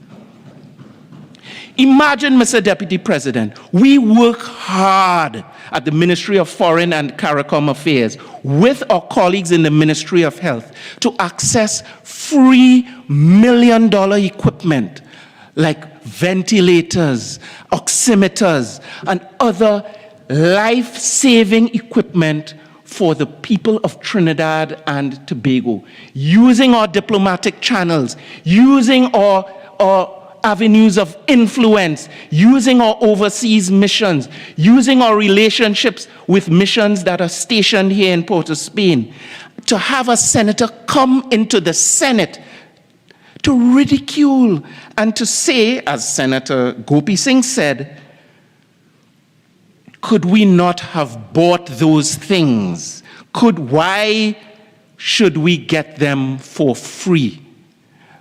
Imagine, Mr. Deputy President, we work hard at the Ministry of Foreign and CARICOM Affairs with our colleagues in the Ministry of Health to access free $1 million equipment like ventilators, oximeters, and other life-saving equipment for the people of Trinidad and Tobago, using our diplomatic channels, using our avenues of influence, using our overseas missions, using our relationships with missions that are stationed here in Port of Spain, to have a senator come into the Senate to ridicule and to say, as Senator Gopi Singh said, could we not have bought those things? Why should we get them for free?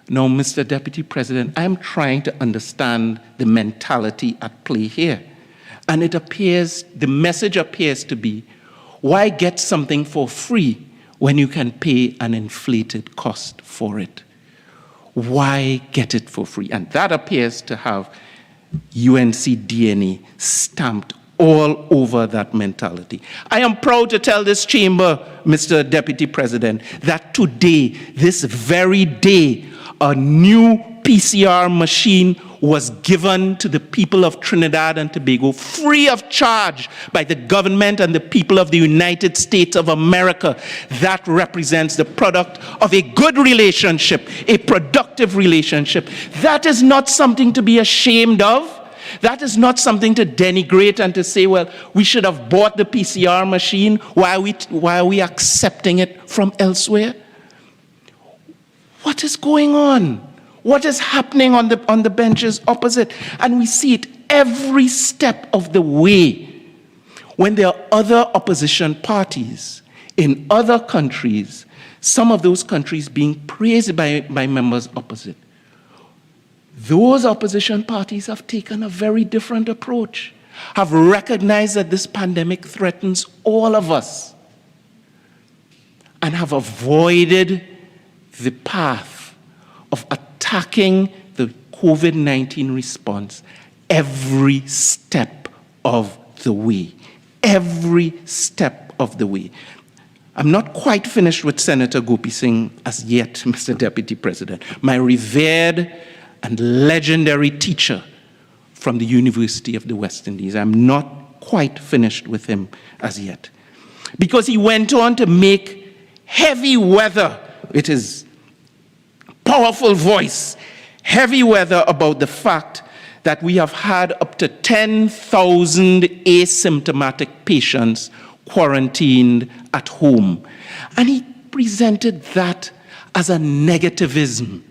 Now, Mr. Deputy President, I'm trying to understand the mentality at play here. And the message appears to be, why get something for free when you can pay an inflated cost for it? Why get it for free? And that appears to have UNC DNA stamped all over that mentality. I am proud to tell this chamber, Mr. Deputy President, that today, this very day, a new PCR machine was given to the people of Trinidad and Tobago free of charge by the government and the people of the United States of America. That represents the product of a good relationship, a productive relationship. That is not something to be ashamed of. That is not something to denigrate and to say, well, we should have bought the PCR machine. Why are we accepting it from elsewhere? What is going on? What is happening on the benches opposite? And we see it every step of the way. When there are other opposition parties in other countries, some of those countries being praised by members opposite, those opposition parties have taken a very different approach, have recognized that this pandemic threatens all of us, and have avoided the path of attacking the COVID-19 response every step of the way. Every step of the way. I'm not quite finished with Senator Gopi Singh as yet, Mr. Deputy President. My revered and legendary teacher from the University of the West Indies. I'm not quite finished with him as yet. Because he went on to make heavy weather, it is powerful voice, heavy weather about the fact that we have had up to 10,000 asymptomatic patients quarantined at home. And he presented that as a negativism,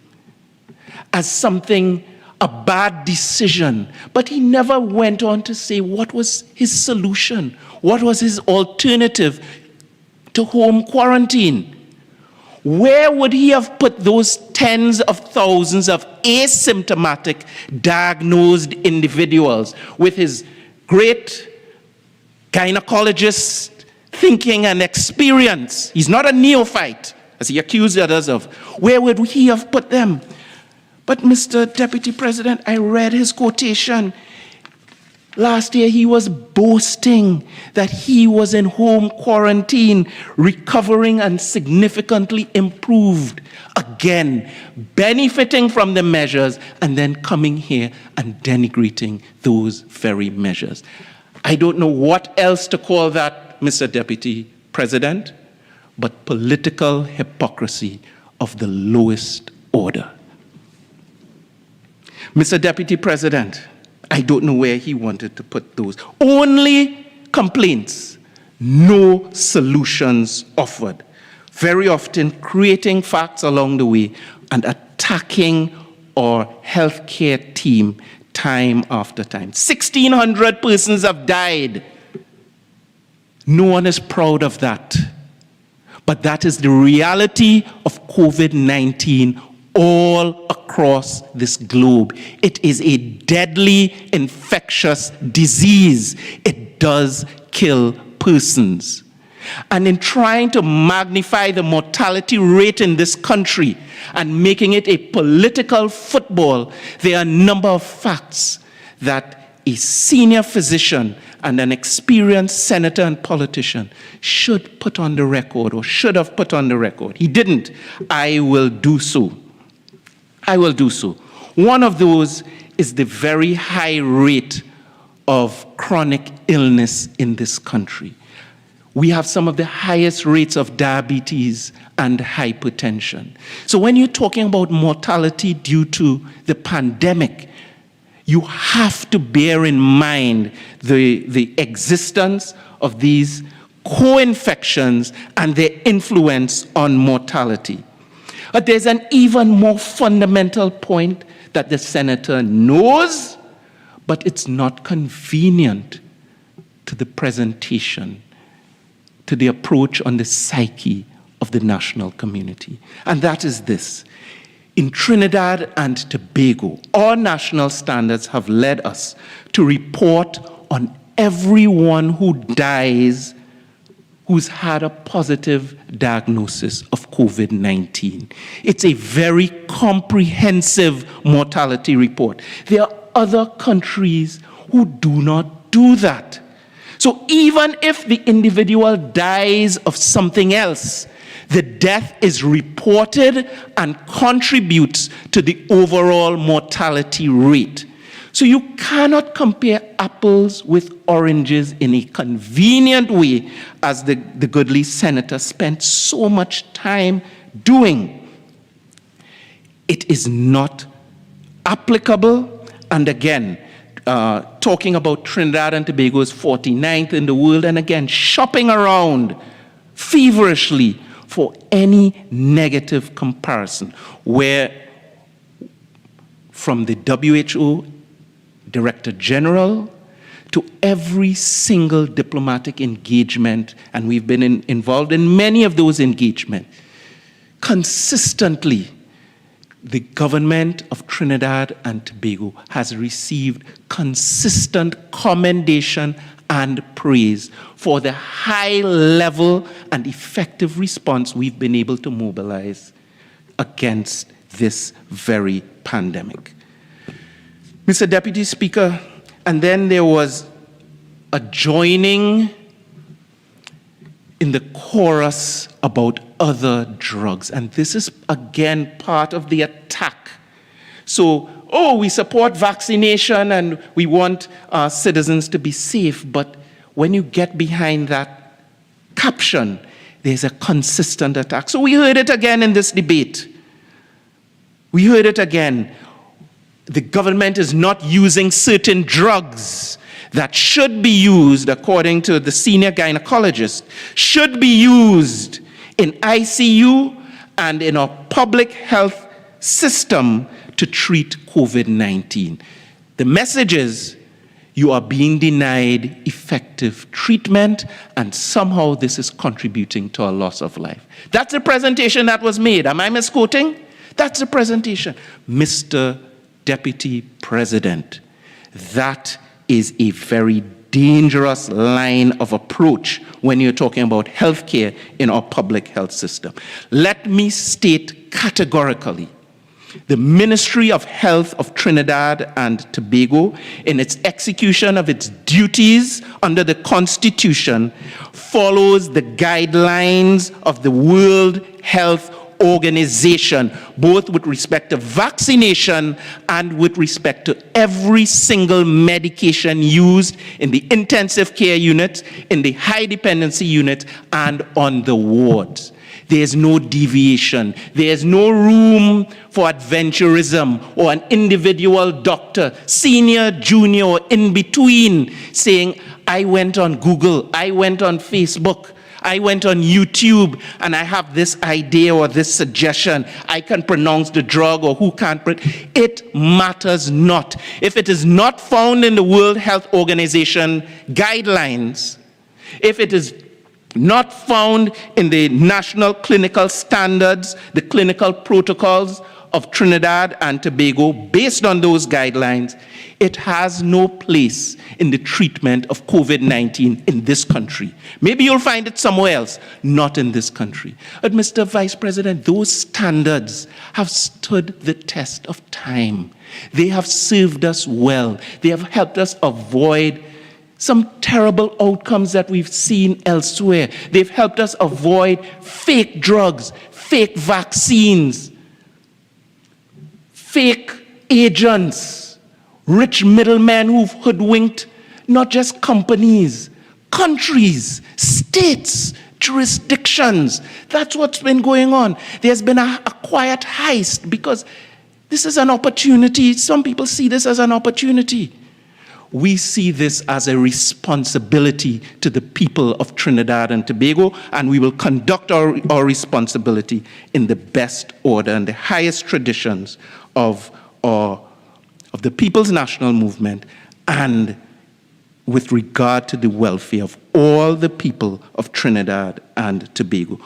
as something, a bad decision. But he never went on to say what was his solution, what was his alternative to home quarantine. Where would he have put those tens of thousands of asymptomatic diagnosed individuals with his great gynecologist thinking and experience? He's not a neophyte, as he accused others of. Where would he have put them? But Mr. Deputy President, I read his quotation. Last year he was boasting that he was in home quarantine, recovering and significantly improved. Again, benefiting from the measures and then coming here and denigrating those very measures. I don't know what else to call that, Mr. Deputy President, but political hypocrisy of the lowest order. Mr. Deputy President, I don't know where he wanted to put those. Only complaints, no solutions offered. Very often creating facts along the way and attacking our healthcare team time after time. 1,600 persons have died. No one is proud of that. But that is the reality of COVID-19 all across this globe. It is a deadly infectious disease. It does kill persons. And in trying to magnify the mortality rate in this country and making it a political football, there are a number of facts that a senior physician and an experienced senator and politician should put on the record, or should have put on the record. He didn't. I will do so. I will do so. One of those is the very high rate of chronic illness in this country. We have some of the highest rates of diabetes and hypertension. So when you're talking about mortality due to the pandemic, you have to bear in mind the existence of these co-infections and their influence on mortality. But there's an even more fundamental point that the senator knows, but it's not convenient to the presentation, to the approach on the psyche of the national community. And that is this. In Trinidad and Tobago, our national standards have led us to report on everyone who dies who's had a positive diagnosis of COVID-19. It's a very comprehensive mortality report. There are other countries who do not do that. So even if the individual dies of something else, the death is reported and contributes to the overall mortality rate. So you cannot compare apples with oranges in a convenient way, as the goodly senator spent so much time doing. It is not applicable. And again, talking about Trinidad and Tobago is 49th in the world, and again, shopping around feverishly for any negative comparison, where from the WHO Director General to every single diplomatic engagement, and we've been involved in many of those engagements, consistently, the government of Trinidad and Tobago has received consistent commendation and praise for the high level and effective response we've been able to mobilize against this very pandemic. Mr. Deputy Speaker, and then there was a joining in the chorus about other drugs. And this is, again, part of the attack. So, we support vaccination and we want our citizens to be safe. But when you get behind that caption, there's a consistent attack. So we heard it again in this debate. We heard it again. The government is not using certain drugs that should be used, according to the senior gynecologist, should be used in ICU and in our public health system to treat COVID-19. The message is, you are being denied effective treatment, and somehow this is contributing to a loss of life. That's the presentation that was made. Am I misquoting? That's the presentation. Mr. Deputy President, that is a very dangerous line of approach when you're talking about healthcare in our public health system. Let me state categorically, the Ministry of Health of Trinidad and Tobago, in its execution of its duties under the Constitution, follows the guidelines of the World Health Organization, both with respect to vaccination and with respect to every single medication used in the intensive care unit, in the high dependency unit, and on the wards. There's no deviation. There's no room for adventurism or an individual doctor, senior, junior, or in between, saying, I went on Google, I went on Facebook, I went on YouTube, and I have this idea or this suggestion. I can pronounce the drug, or who can't. It matters not. If it is not found in the World Health Organization guidelines, if it is not found in the national clinical standards, the clinical protocols of Trinidad and Tobago, based on those guidelines, it has no place in the treatment of COVID-19 in this country. Maybe you'll find it somewhere else, not in this country. But Mr. Vice President, those standards have stood the test of time. They have served us well. They have helped us avoid some terrible outcomes that we've seen elsewhere. They've helped us avoid fake drugs, fake vaccines, fake agents, rich middlemen who've hoodwinked not just companies, countries, states, jurisdictions. That's what's been going on. There's been a quiet heist because this is an opportunity. Some people see this as an opportunity. We see this as a responsibility to the people of Trinidad and Tobago, and we will conduct our responsibility in the best order and the highest traditions of the People's National Movement, and with regard to the welfare of all the people of Trinidad and Tobago.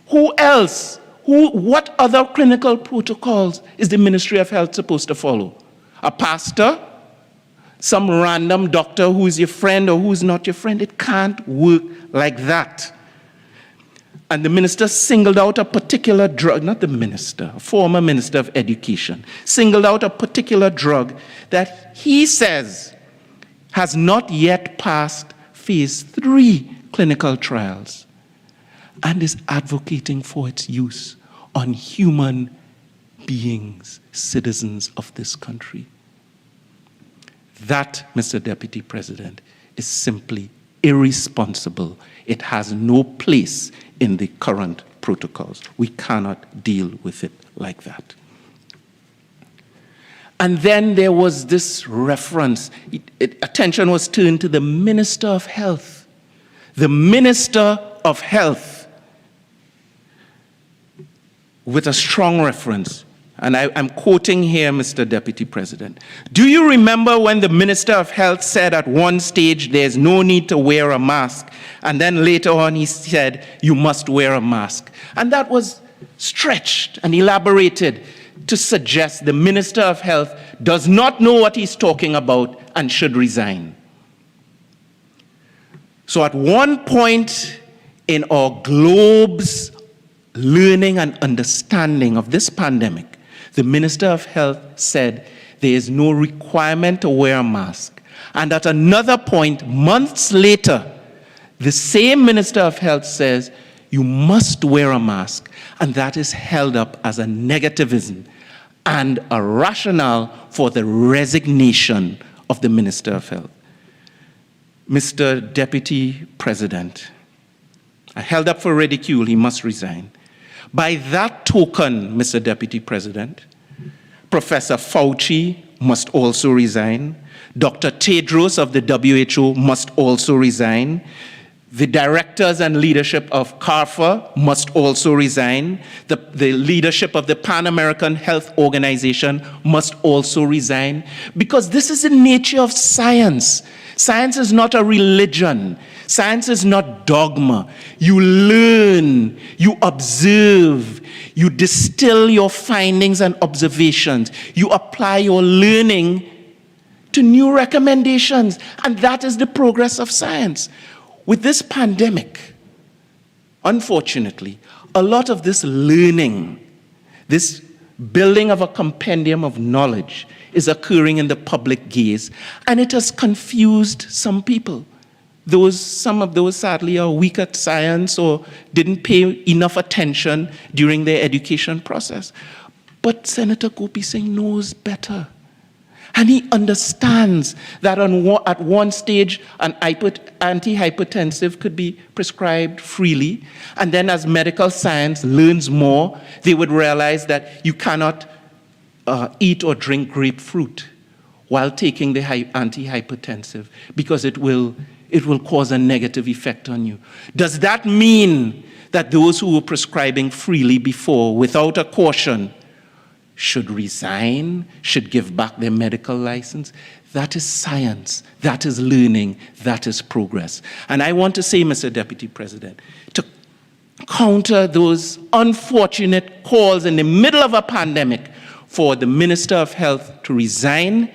Who else? What other clinical protocols is the Ministry of Health supposed to follow? A pastor? Some random doctor who is your friend or who is not your friend? It can't work like that. And the minister singled out a particular drug, not the minister, a former minister of education, singled out a particular drug that he says has not yet passed phase 3 clinical trials and is advocating for its use on human beings, citizens of this country. That, Mr. Deputy President, is simply irresponsible. It has no place in the current protocols. We cannot deal with it like that. And then there was this reference. Attention was turned to the Minister of Health. The Minister of Health, with a strong reference. And I'm quoting here, Mr. Deputy President. Do you remember when the Minister of Health said at one stage there's no need to wear a mask, and then later on he said you must wear a mask? And that was stretched and elaborated to suggest the Minister of Health does not know what he's talking about and should resign. So at one point in our globe's learning and understanding of this pandemic, the Minister of Health said there is no requirement to wear a mask. And at another point, months later, the same Minister of Health says you must wear a mask, and that is held up as a negativism and a rationale for the resignation of the Minister of Health. Mr. Deputy President, I held up for ridicule, he must resign. By that token, Mr. Deputy President, Professor Fauci must also resign. Dr. Tedros of the WHO must also resign. The directors and leadership of CARPHA must also resign. The leadership of the Pan American Health Organization must also resign, because this is the nature of science. Science is not a religion. Science is not dogma. You learn, you observe, you distill your findings and observations. You apply your learning to new recommendations, and that is the progress of science. With this pandemic, unfortunately, a lot of this learning, this building of a compendium of knowledge is occurring in the public gaze, and it has confused some people. Some of those sadly are weak at science or didn't pay enough attention during their education process. But Senator Gopi Singh knows better. And he understands that at one stage, an antihypertensive could be prescribed freely. And then as medical science learns more, they would realize that you cannot eat or drink grapefruit while taking the antihypertensive, because it will cause a negative effect on you. Does that mean that those who were prescribing freely before, without a caution, should resign, should give back their medical license? That is science, that is learning, that is progress. And I want to say, Mr. Deputy President, to counter those unfortunate calls in the middle of a pandemic for the Minister of Health to resign,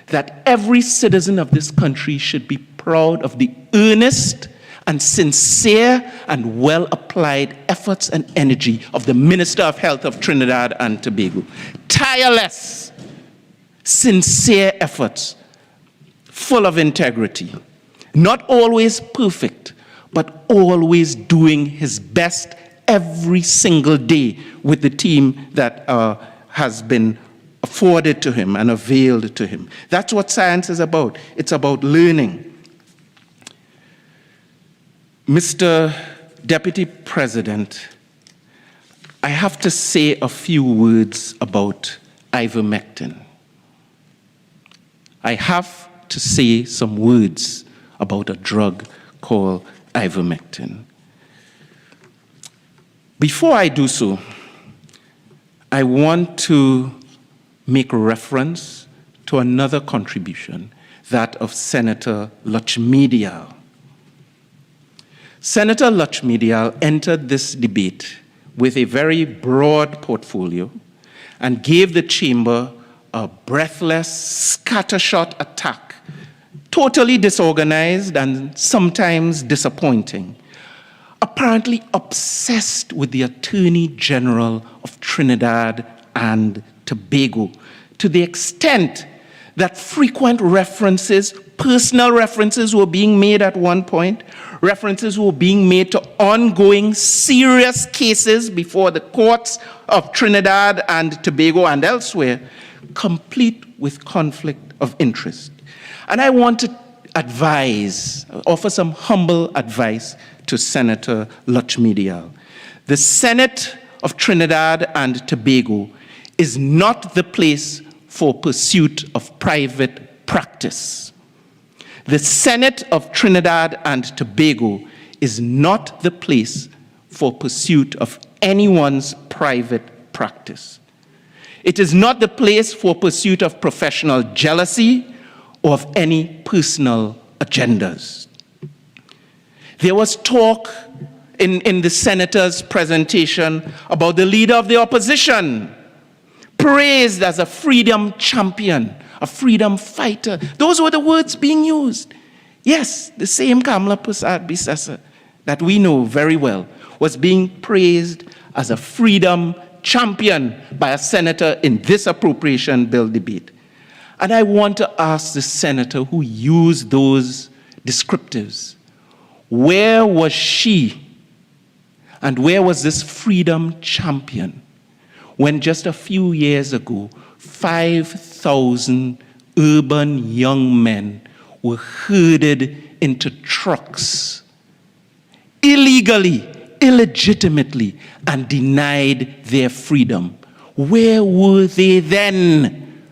that every citizen of this country should be proud of the earnest and sincere and well-applied efforts and energy of the Minister of Health of Trinidad and Tobago. Tireless, sincere efforts, full of integrity. Not always perfect, but always doing his best every single day with the team that has been afforded to him and availed to him. That's what science is about. It's about learning. Mr. Deputy President, I have to say a few words about ivermectin. I have to say some words about a drug called ivermectin. Before I do so, I want to make reference to another contribution, that of Senator Lutchmedial. Senator Lutchmedial entered this debate with a very broad portfolio and gave the chamber a breathless, scattershot attack, totally disorganized and sometimes disappointing, apparently obsessed with the Attorney General of Trinidad and Tobago, to the extent that frequent references, personal references were being made at one point, references were being made to ongoing serious cases before the courts of Trinidad and Tobago and elsewhere, complete with conflict of interest. And I want to offer some humble advice to Senator Lutchmedial. The Senate of Trinidad and Tobago is not the place for pursuit of private practice. The Senate of Trinidad and Tobago is not the place for pursuit of anyone's private practice. It is not the place for pursuit of professional jealousy or of any personal agendas. There was talk in the senator's presentation about the leader of the opposition, praised as a freedom champion, a freedom fighter. Those were the words being used. Yes, the same Kamla Prasad Bisasa that we know very well was being praised as a freedom champion by a senator in this appropriation bill debate. And I want to ask the senator who used those descriptives, where was she and where was this freedom champion when just a few years ago, 5,000 urban young men were herded into trucks illegally, illegitimately, and denied their freedom? Where were they then?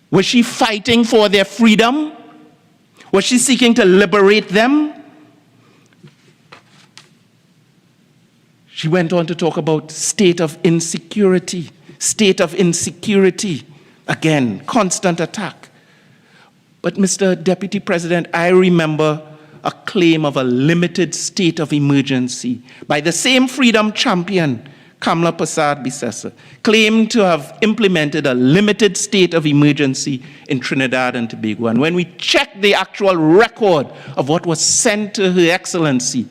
Was she fighting for their freedom? Was she seeking to liberate them? She went on to talk about state of insecurity. Again, constant attack. But Mr. Deputy President, I remember a claim of a limited state of emergency by the same freedom champion, Kamla Prasad Bisasa, claimed to have implemented a limited state of emergency in Trinidad and Tobago. And when we check the actual record of what was sent to Her Excellency,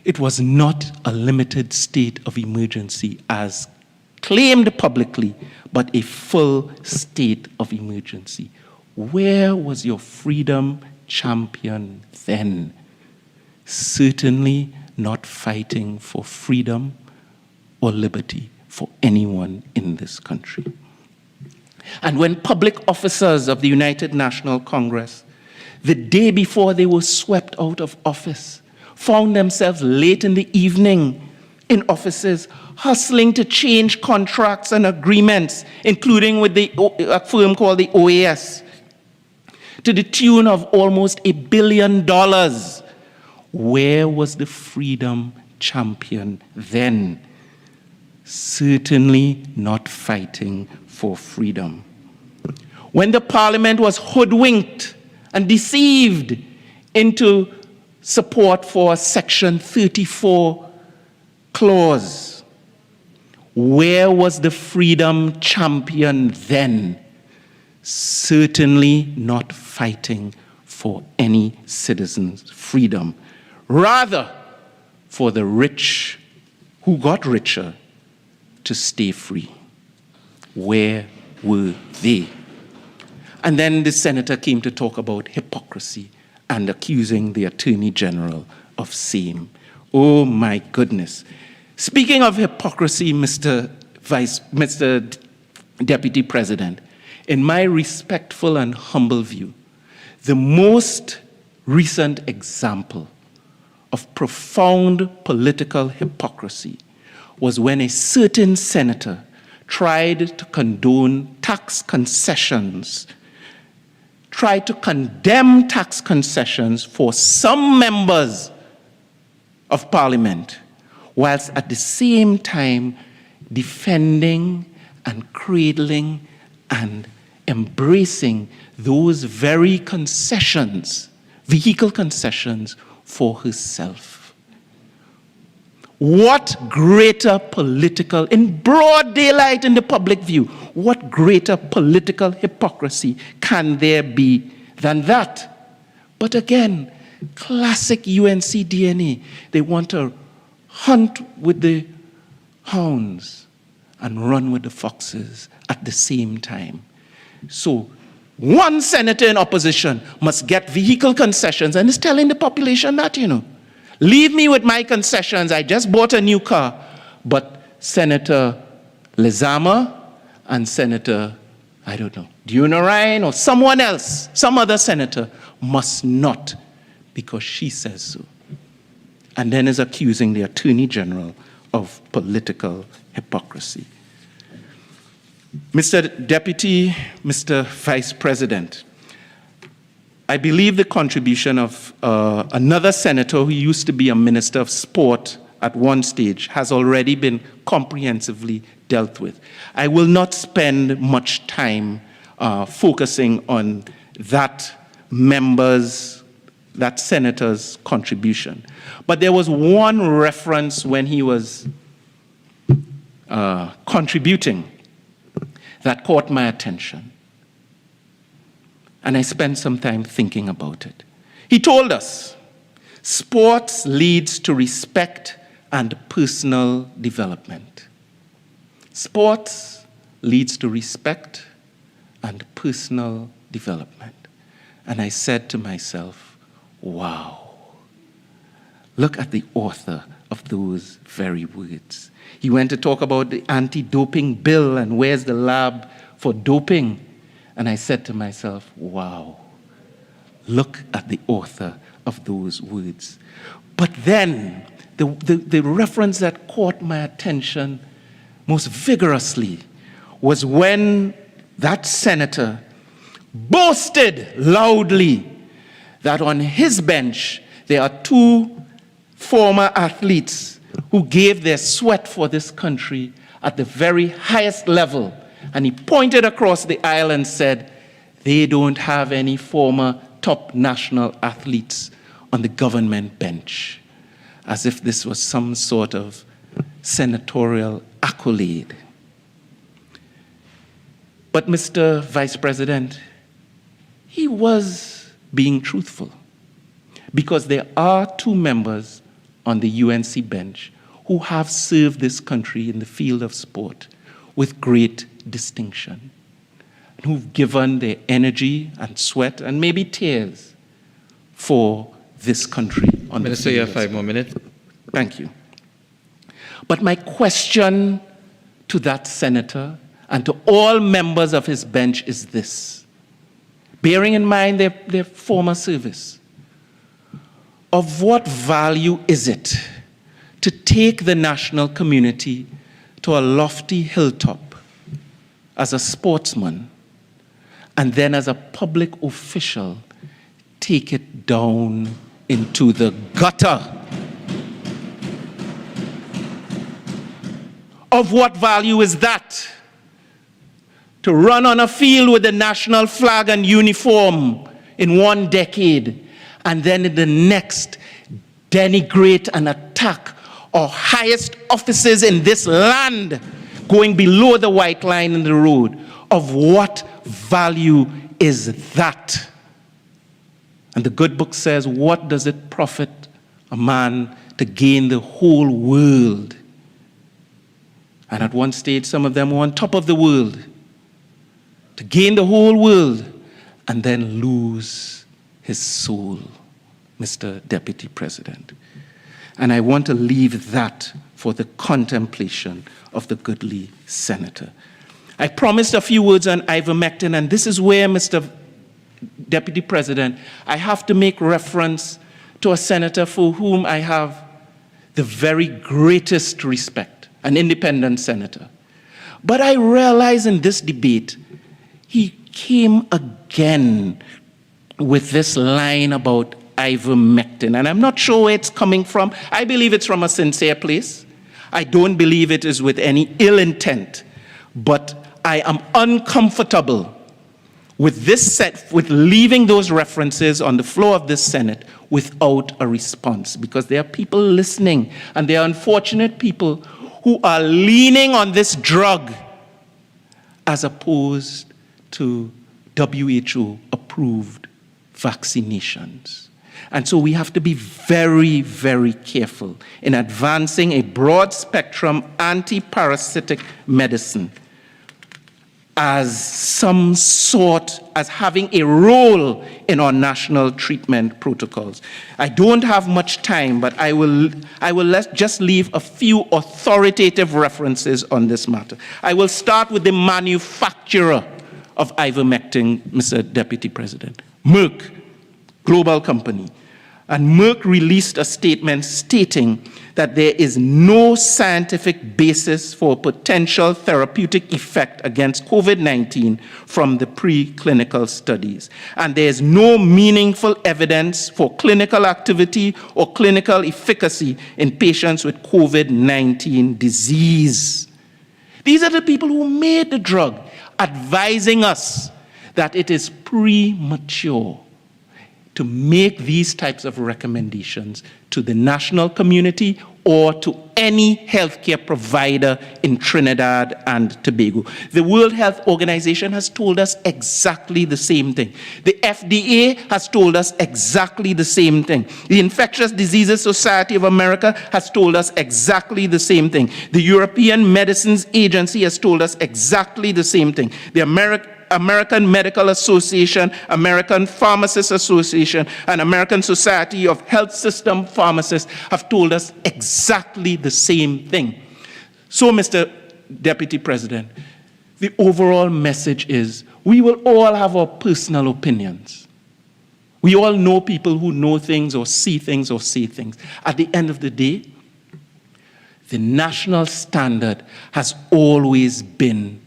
it was not a limited state of emergency as claimed publicly, but a full state of emergency. Where was your freedom champion then? Certainly not fighting for freedom or liberty for anyone in this country. And when public officers of the United National Congress, the day before they were swept out of office, found themselves late in the evening in offices, hustling to change contracts and agreements, including with a firm called the OAS, to the tune of almost $1 billion. Where was the freedom champion then? Certainly not fighting for freedom. When the Parliament was hoodwinked and deceived into support for a Section 34 clause, Where was the freedom champion then? Certainly not fighting for any citizen's freedom. Rather, for the rich who got richer to stay free. Where were they? And then the senator came to talk about hypocrisy and accusing the Attorney General of same. Oh my goodness. Speaking of hypocrisy, Mr. Deputy President, in my respectful and humble view, the most recent example of profound political hypocrisy was when a certain senator tried to condone tax concessions, tried to condemn tax concessions for some members of Parliament, whilst at the same time defending and cradling and embracing those very concessions, vehicle concessions, for herself. What greater political, in broad daylight in the public view, what greater political hypocrisy can there be than that? But again, classic UNC DNA. They want to hunt with the hounds and run with the foxes at the same time. So one senator in opposition must get vehicle concessions and is telling the population that, leave me with my concessions. I just bought a new car. But Senator Lezama and Senator, Deoroop or someone else, some other senator, must not, because she says so. And then is accusing the Attorney General of political hypocrisy. Mr. Deputy, Mr. Vice President, I believe the contribution of another senator who used to be a minister of sport at one stage has already been comprehensively dealt with. I will not spend much time focusing on that senator's contribution. But there was one reference when he was contributing that caught my attention. And I spent some time thinking about it. He told us, sports leads to respect and personal development. Sports leads to respect and personal development. And I said to myself, wow, look at the author of those very words. He went to talk about the anti-doping bill and where's the lab for doping. And I said to myself, wow, look at the author of those words. But then, the reference that caught my attention most vigorously was when that senator boasted loudly that on his bench there are two former athletes who gave their sweat for this country at the very highest level. And he pointed across the aisle and said, they don't have any former top national athletes on the government bench, as if this was some sort of senatorial accolade. But Mr. Vice President, he was being truthful, because there are two members on the UNC bench who have served this country in the field of sport with great distinction, and who've given their energy and sweat and maybe tears for this country. Minister, you have 5 more minutes. Thank you. But my question to that senator and to all members of his bench is this, bearing in mind their former service: of what value is it to take the national community to a lofty hilltop as a sportsman, and then as a public official take it down into the gutter? Of what value is that? To run on a field with the national flag and uniform in one decade, and then in the next denigrate and attack our highest offices in this land going below the white line in the road. Of what value is that? And the good book says, what does it profit a man to gain the whole world? And at one stage, some of them were on top of the world. To gain the whole world and then lose his soul, Mr. Deputy President. And I want to leave that for the contemplation of the goodly senator. I promised a few words on ivermectin, and this is where, Mr. Deputy President, I have to make reference to a senator for whom I have the very greatest respect, an independent senator. But I realize in this debate, he came again with this line about ivermectin, and I'm not sure where it's coming from. I believe it's from a sincere place. I don't believe it is with any ill intent, but I am uncomfortable with with leaving those references on the floor of this Senate without a response, because there are people listening, and there are unfortunate people who are leaning on this drug as opposed to WHO-approved vaccinations. And so we have to be very, very careful in advancing a broad-spectrum anti-parasitic medicine as having a role in our national treatment protocols. I don't have much time, but I will just leave a few authoritative references on this matter. I will start with the manufacturer of ivermectin, Mr. Deputy President, Merck, global company. And Merck released a statement stating that there is no scientific basis for potential therapeutic effect against COVID-19 from the preclinical studies. And there is no meaningful evidence for clinical activity or clinical efficacy in patients with COVID-19 disease. These are the people who made the drug, advising us that it is premature to make these types of recommendations to the national community or to any healthcare provider in Trinidad and Tobago. The World Health Organization has told us exactly the same thing. The FDA has told us exactly the same thing. The Infectious Diseases Society of America has told us exactly the same thing. The European Medicines Agency has told us exactly the same thing. The American Medical Association, American Pharmacists Association, and American Society of Health System Pharmacists have told us exactly the same thing. So, Mr. Deputy President, the overall message is we will all have our personal opinions. We all know people who know things or see things or say things. At the end of the day, the national standard has always been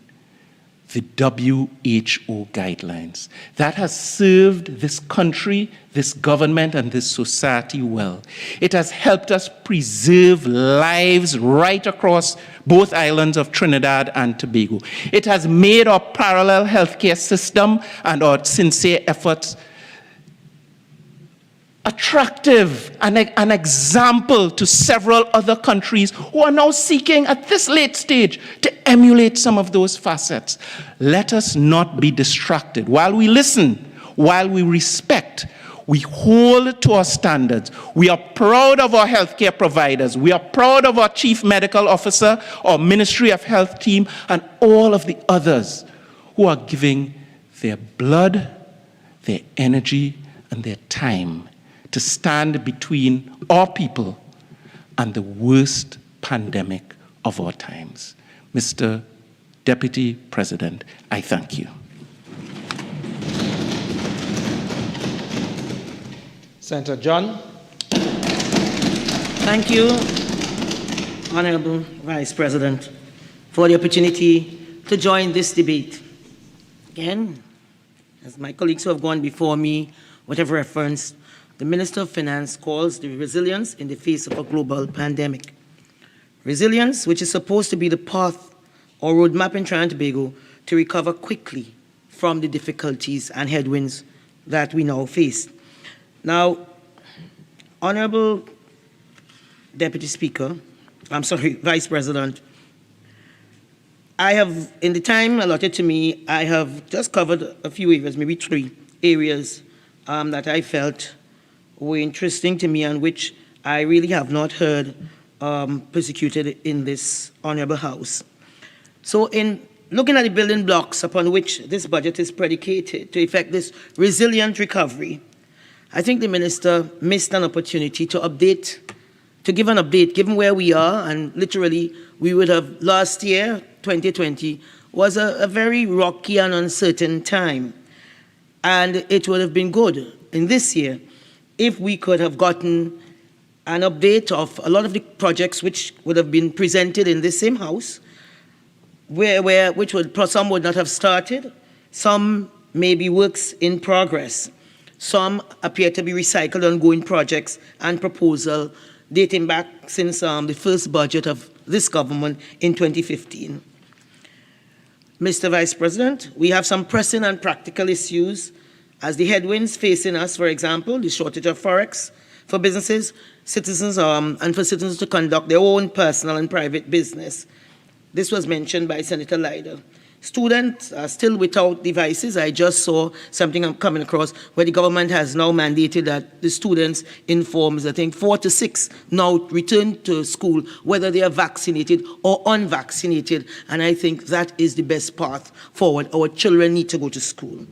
the WHO guidelines. That has served this country, this government, and this society well. It has helped us preserve lives right across both islands of Trinidad and Tobago. It has made our parallel healthcare system and our sincere efforts attractive and an example to several other countries who are now seeking at this late stage to emulate some of those facets. Let us not be distracted. While we listen, while we respect, we hold to our standards. We are proud of our healthcare providers. We are proud of our Chief Medical Officer, our Ministry of Health team, and all of the others who are giving their blood, their energy, and their time to stand between our people and the worst pandemic of our times. Mr. Deputy President, I thank you. Senator John. Thank you, Honorable Vice President, for the opportunity to join this debate. Again, as my colleagues who have gone before me would have referenced, the Minister of Finance calls the resilience in the face of a global pandemic. Resilience, which is supposed to be the path or roadmap in Trinidad and Tobago to recover quickly from the difficulties and headwinds that we now face. Now, Honorable Vice President, I have, in the time allotted to me, I have just covered a few areas, maybe 3 areas that I felt were interesting to me and which I really have not heard persecuted in this honorable House. So in looking at the building blocks upon which this budget is predicated to effect this resilient recovery, I think the minister missed an opportunity to update, to give an update, given where we are, and literally we would have, last year, 2020, was a very rocky and uncertain time. And it would have been good in this year if we could have gotten an update of a lot of the projects which would have been presented in this same House, some would not have started, some may be works in progress, some appear to be recycled ongoing projects and proposal dating back since the first budget of this government in 2015. Mr. Vice President, we have some pressing and practical issues as the headwinds facing us, for example, the shortage of forex for businesses, citizens, and for citizens to conduct their own personal and private business. This was mentioned by Senator Leiter. Students are still without devices. I just saw something I'm coming across where the government has now mandated that the students in forms, I think 4 to 6, now return to school, whether they are vaccinated or unvaccinated. And I think that is the best path forward. Our children need to go to school.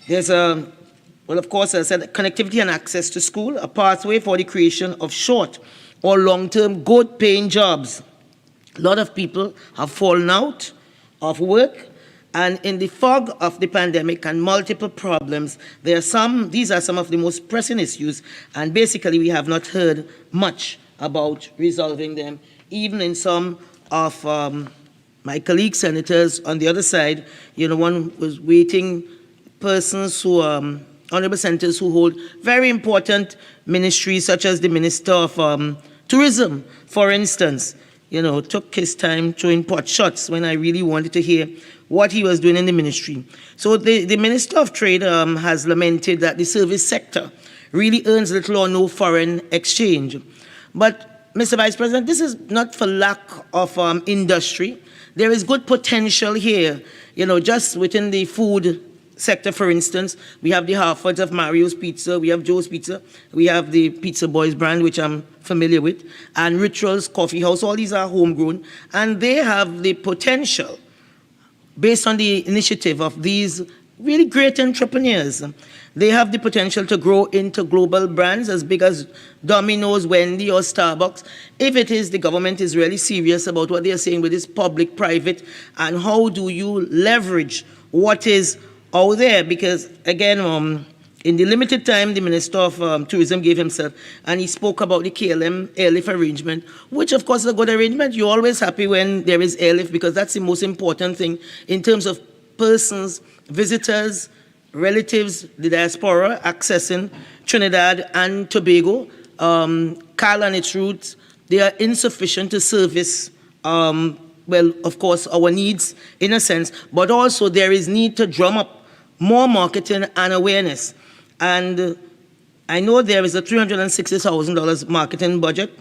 There's of course, I said connectivity and access to school, a pathway for the creation of short or long-term good-paying jobs. A lot of people have fallen out of work, and in the fog of the pandemic and multiple problems, these are some of the most pressing issues, and basically we have not heard much about resolving them. Even in some of my colleague senators on the other side, one was waiting persons who honorable senators who hold very important ministries, such as the Minister of Tourism, for instance, took his time throwing pot shots when I really wanted to hear what he was doing in the ministry. So the Minister of Trade has lamented that the service sector really earns little or no foreign exchange. But, Mr. Vice President, this is not for lack of industry. There is good potential here, just within the food sector, for instance. We have the Harfords of Mario's Pizza, we have Joe's Pizza, we have the Pizza Boys brand, which I'm familiar with, and Rituals Coffee House. All these are homegrown, and they have the potential, based on the initiative of these really great entrepreneurs, they have the potential to grow into global brands as big as Domino's, Wendy, or Starbucks, if it is the government is really serious about what they are saying with this public-private, and how do you leverage what is out there, because again, in the limited time the Minister of Tourism gave himself, and he spoke about the KLM airlift arrangement, which of course is a good arrangement. You're always happy when there is airlift, because that's the most important thing in terms of persons, visitors, relatives, the diaspora accessing Trinidad and Tobago. CAL and its routes, they are insufficient to service well, of course, our needs in a sense, but also there is need to drum up more marketing and awareness. And I know there is a $360,000 marketing budget.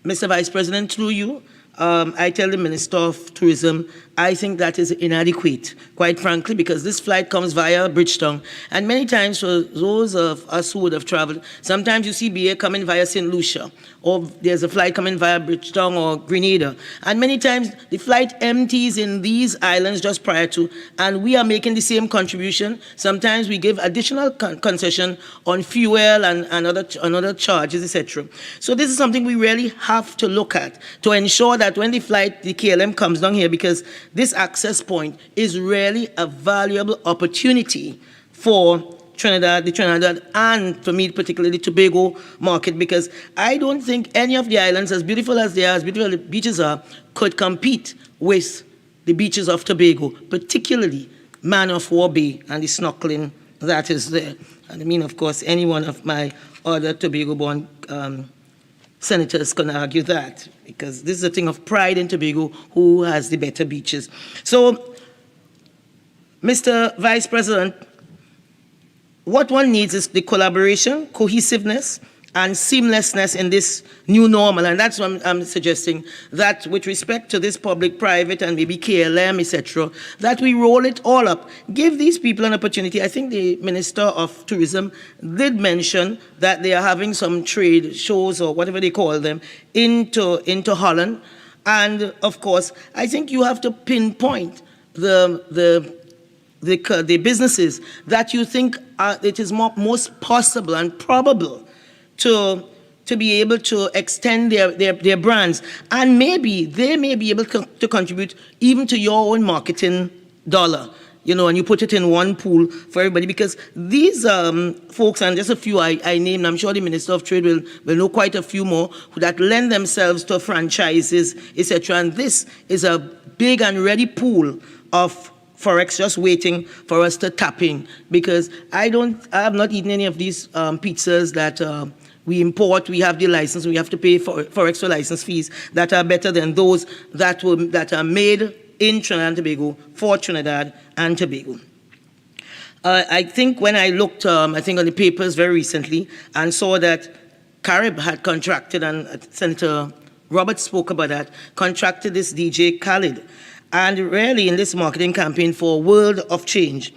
Mr. Vice President, through you, I tell the Minister of Tourism, I think that is inadequate, quite frankly, because this flight comes via Bridgetown. And many times, for those of us who would have traveled, sometimes you see BA coming via St. Lucia, or there's a flight coming via Bridgetown or Grenada. And many times, the flight empties in these islands just prior to, and we are making the same contribution. Sometimes we give additional concession on fuel and other charges, etc. So this is something we really have to look at to ensure that when the KLM comes down here, because this access point is really a valuable opportunity for the Trinidad, and for me particularly Tobago market, because I don't think any of the islands, as beautiful as they are, as beautiful as the beaches are, could compete with the beaches of Tobago, particularly Man of War Bay and the snorkeling that is there. And I mean, of course, any one of my other Tobago-born senators can argue that, because this is a thing of pride in Tobago, who has the better beaches. So, Mr. Vice President, what one needs is the collaboration, cohesiveness, and seamlessness in this new normal. And that's what I'm suggesting, that with respect to this public-private and maybe KLM, etc., that we roll it all up. Give these people an opportunity. I think the Minister of Tourism did mention that they are having some trade shows or whatever they call them into Holland. And of course, I think you have to pinpoint the businesses that you think it is most possible and probable to be able to extend their brands, and maybe they may be able to contribute even to your own marketing dollar, and you put it in one pool for everybody, because these folks, and just a few I named, I'm sure the Minister of Trade will know quite a few more, that lend themselves to franchises, etc. And this is a big and ready pool of Forex just waiting for us to tap in, because I have not eaten any of these pizzas that we import. We have the license, we have to pay for Forex for license fees that are better than those that are made in Trinidad and Tobago for Trinidad and Tobago. I think when I looked, I think on the papers very recently, and saw that Carib had contracted, and Senator Roberts spoke about that, contracted this DJ Khaled, and really in this marketing campaign for World of Change.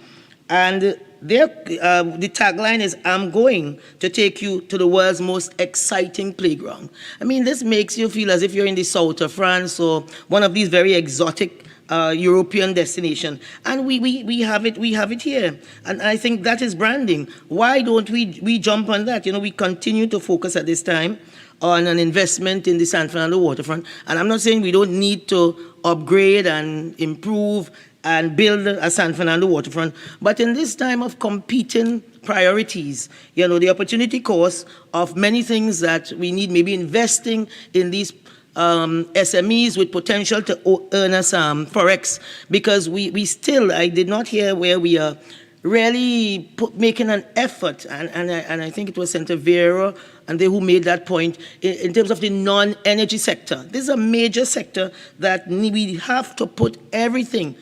And the tagline is, I'm going to take you to the world's most exciting playground. I mean, this makes you feel as if you're in the south of France or one of these very exotic European destination. And we have it here. And I think that is branding. Why don't we jump on that? We continue to focus at this time on an investment in the San Fernando waterfront. And I'm not saying we don't need to upgrade and improve and build a San Fernando waterfront, but in this time of competing priorities, the opportunity cost of many things that we need, maybe investing in these SMEs with potential to earn us Forex, because we still, I did not hear where we are really making an effort, and I think it was Senator Vera and they who made that point in terms of the non-energy sector. This is a major sector that we have to put everything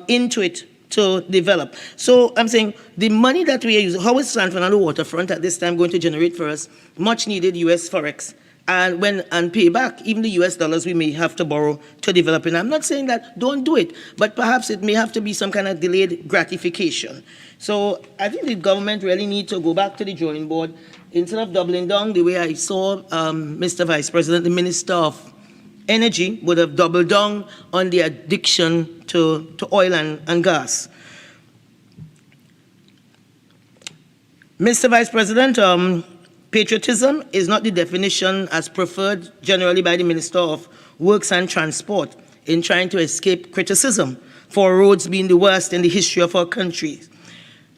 into it to develop. So I'm saying the money that we are using, how is San Fernando waterfront at this time going to generate for us much needed US Forex? And pay back even the US dollars we may have to borrow to develop it. I'm not saying that don't do it, but perhaps it may have to be some kind of delayed gratification. So I think the government really needs to go back to the drawing board. Instead of doubling down the way I saw Mr. Vice President, the Minister of Energy would have doubled down on the addiction to oil and gas. Mr. Vice President, patriotism is not the definition as preferred generally by the Minister of Works and Transport in trying to escape criticism for roads being the worst in the history of our country.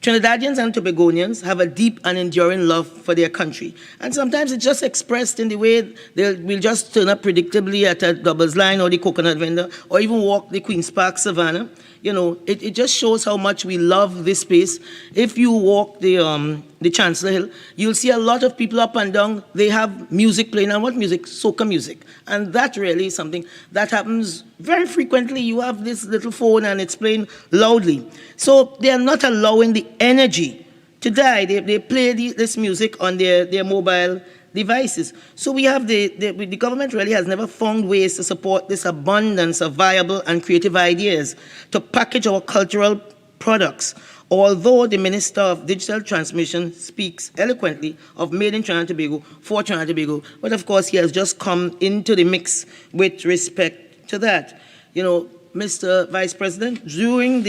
Trinidadians and Tobagonians have a deep and enduring love for their country. And sometimes it's just expressed in the way we'll just turn up predictably at a doubles line or the coconut vendor, or even walk the Queen's Park Savannah. It just shows how much we love this space. If you walk the Chancellor Hill, you'll see a lot of people up and down. They have music playing. And what music? Soca music. And that really is something that happens very frequently. You have this little phone and it's playing loudly. So they are not allowing the energy to die. They play this music on their mobile devices. So we have the government really has never found ways to support this abundance of viable and creative ideas to package our cultural products. Although the Minister of Digital Transmission speaks eloquently of made in Trinidad and Tobago for Trinidad and Tobago, but of course he has just come into the mix with respect to that. Mr. Vice President, during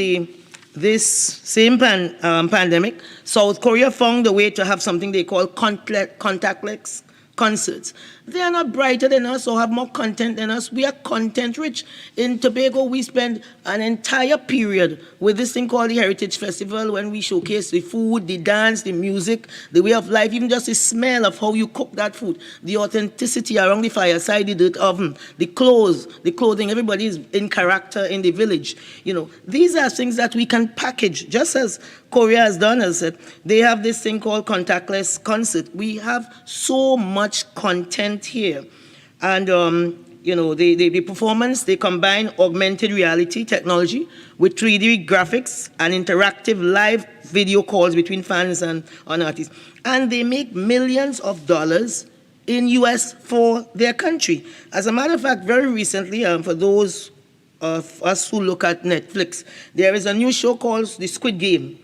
this same pandemic, South Korea found a way to have something they call contactless concerts. They are not brighter than us or have more content than us. We are content rich. In Tobago, we spend an entire period with this thing called the Heritage Festival, when we showcase the food, the dance, the music, the way of life, even just the smell of how you cook that food, the authenticity around the fireside, the dirt oven, the clothes, the clothing, everybody is in character in the village. These are things that we can package, just as Korea has done. As I said, they have this thing called contactless concert. We have so much content here. And the performance, they combine augmented reality technology with 3D graphics and interactive live video calls between fans and artists. And they make millions of dollars in US for their country. As a matter of fact, very recently, for those of us who look at Netflix, there is a new show called The Squid Game.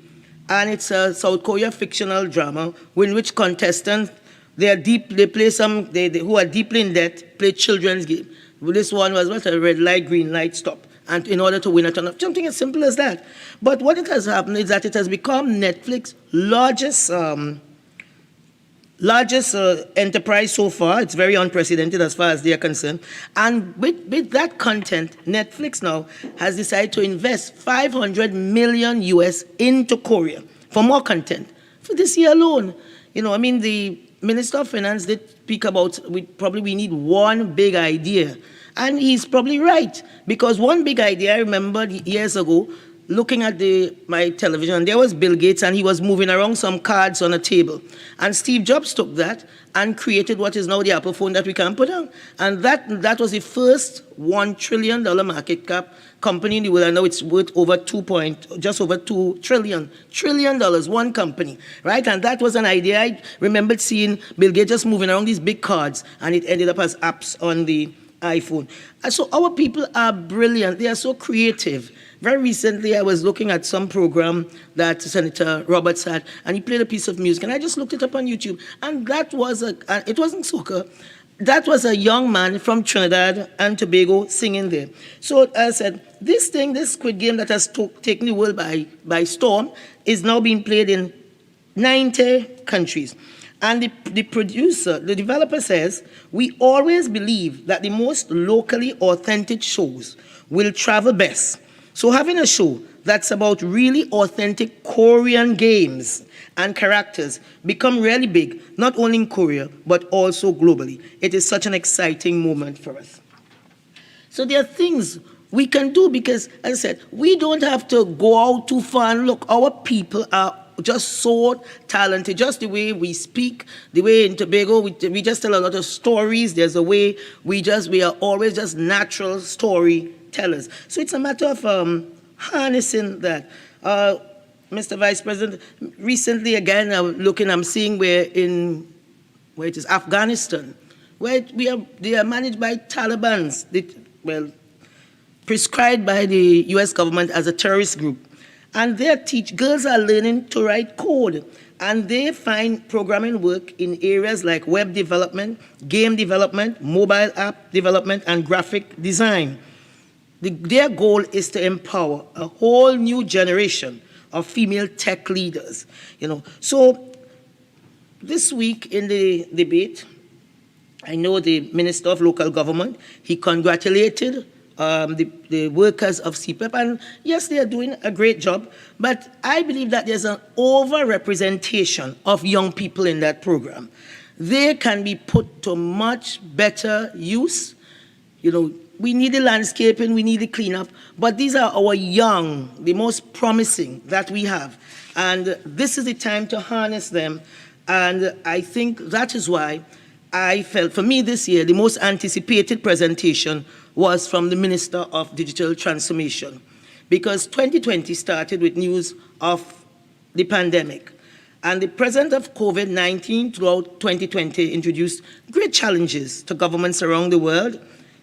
And it's a South Korea fictional drama in which contestants, who are deeply in debt, play children's game. This one was what? A red light, green light, stop. And in order to win a ton of, something as simple as that. But what it has happened is that it has become Netflix's largest enterprise so far. It's very unprecedented as far as they are concerned. And with that content, Netflix now has decided to invest $500 million US into Korea for more content for this year alone. The Minister of Finance did speak about we need one big idea. And he's probably right, because one big idea I remember years ago, looking at my television, there was Bill Gates and he was moving around some cards on a table. And Steve Jobs took that and created what is now the Apple phone that we can put on. And that was the first $1 trillion market cap company in the world. I know it's worth just over $2 trillion, one company, right? And that was an idea. I remembered seeing Bill Gates just moving around these big cards, and it ended up as apps on the iPhone. And so our people are brilliant. They are so creative. Very recently, I was looking at some program that Senator Roberts had, and he played a piece of music, and I just looked it up on YouTube, and that was it wasn't soca. That was a young man from Trinidad and Tobago singing there. So I said, this Squid Game that has taken the world by storm is now being played in 90 countries. And the producer, the developer says, we always believe that the most locally authentic shows will travel best. So having a show that's about really authentic Korean games and characters become really big, not only in Korea, but also globally. It is such an exciting moment for us. So there are things we can do because, as I said, we don't have to go out too far and look. Our people are just so talented, just the way we speak, the way in Tobago, we just tell a lot of stories. There's a way we are always just natural storytellers. So it's a matter of harnessing that. Mr. Vice President, recently again, I'm seeing where it is Afghanistan, where they are managed by Taliban's, prescribed by the US government as a terrorist group. And girls are learning to write code, and they find programming work in areas like web development, game development, mobile app development, and graphic design. Their goal is to empower a whole new generation of female tech leaders. So this week in the debate, I know the Minister of Local Government, he congratulated the workers of CPEP, and yes, they are doing a great job, but I believe that there's an over-representation of young people in that program. They can be put to much better use. We need the landscaping, we need the cleanup, but these are our young, the most promising that we have. And this is the time to harness them. And I think that is why I felt, for me this year, the most anticipated presentation was from the Minister of Digital Transformation. Because 2020 started with news of the pandemic. And the presence of COVID-19 throughout 2020 introduced great challenges to governments around the world.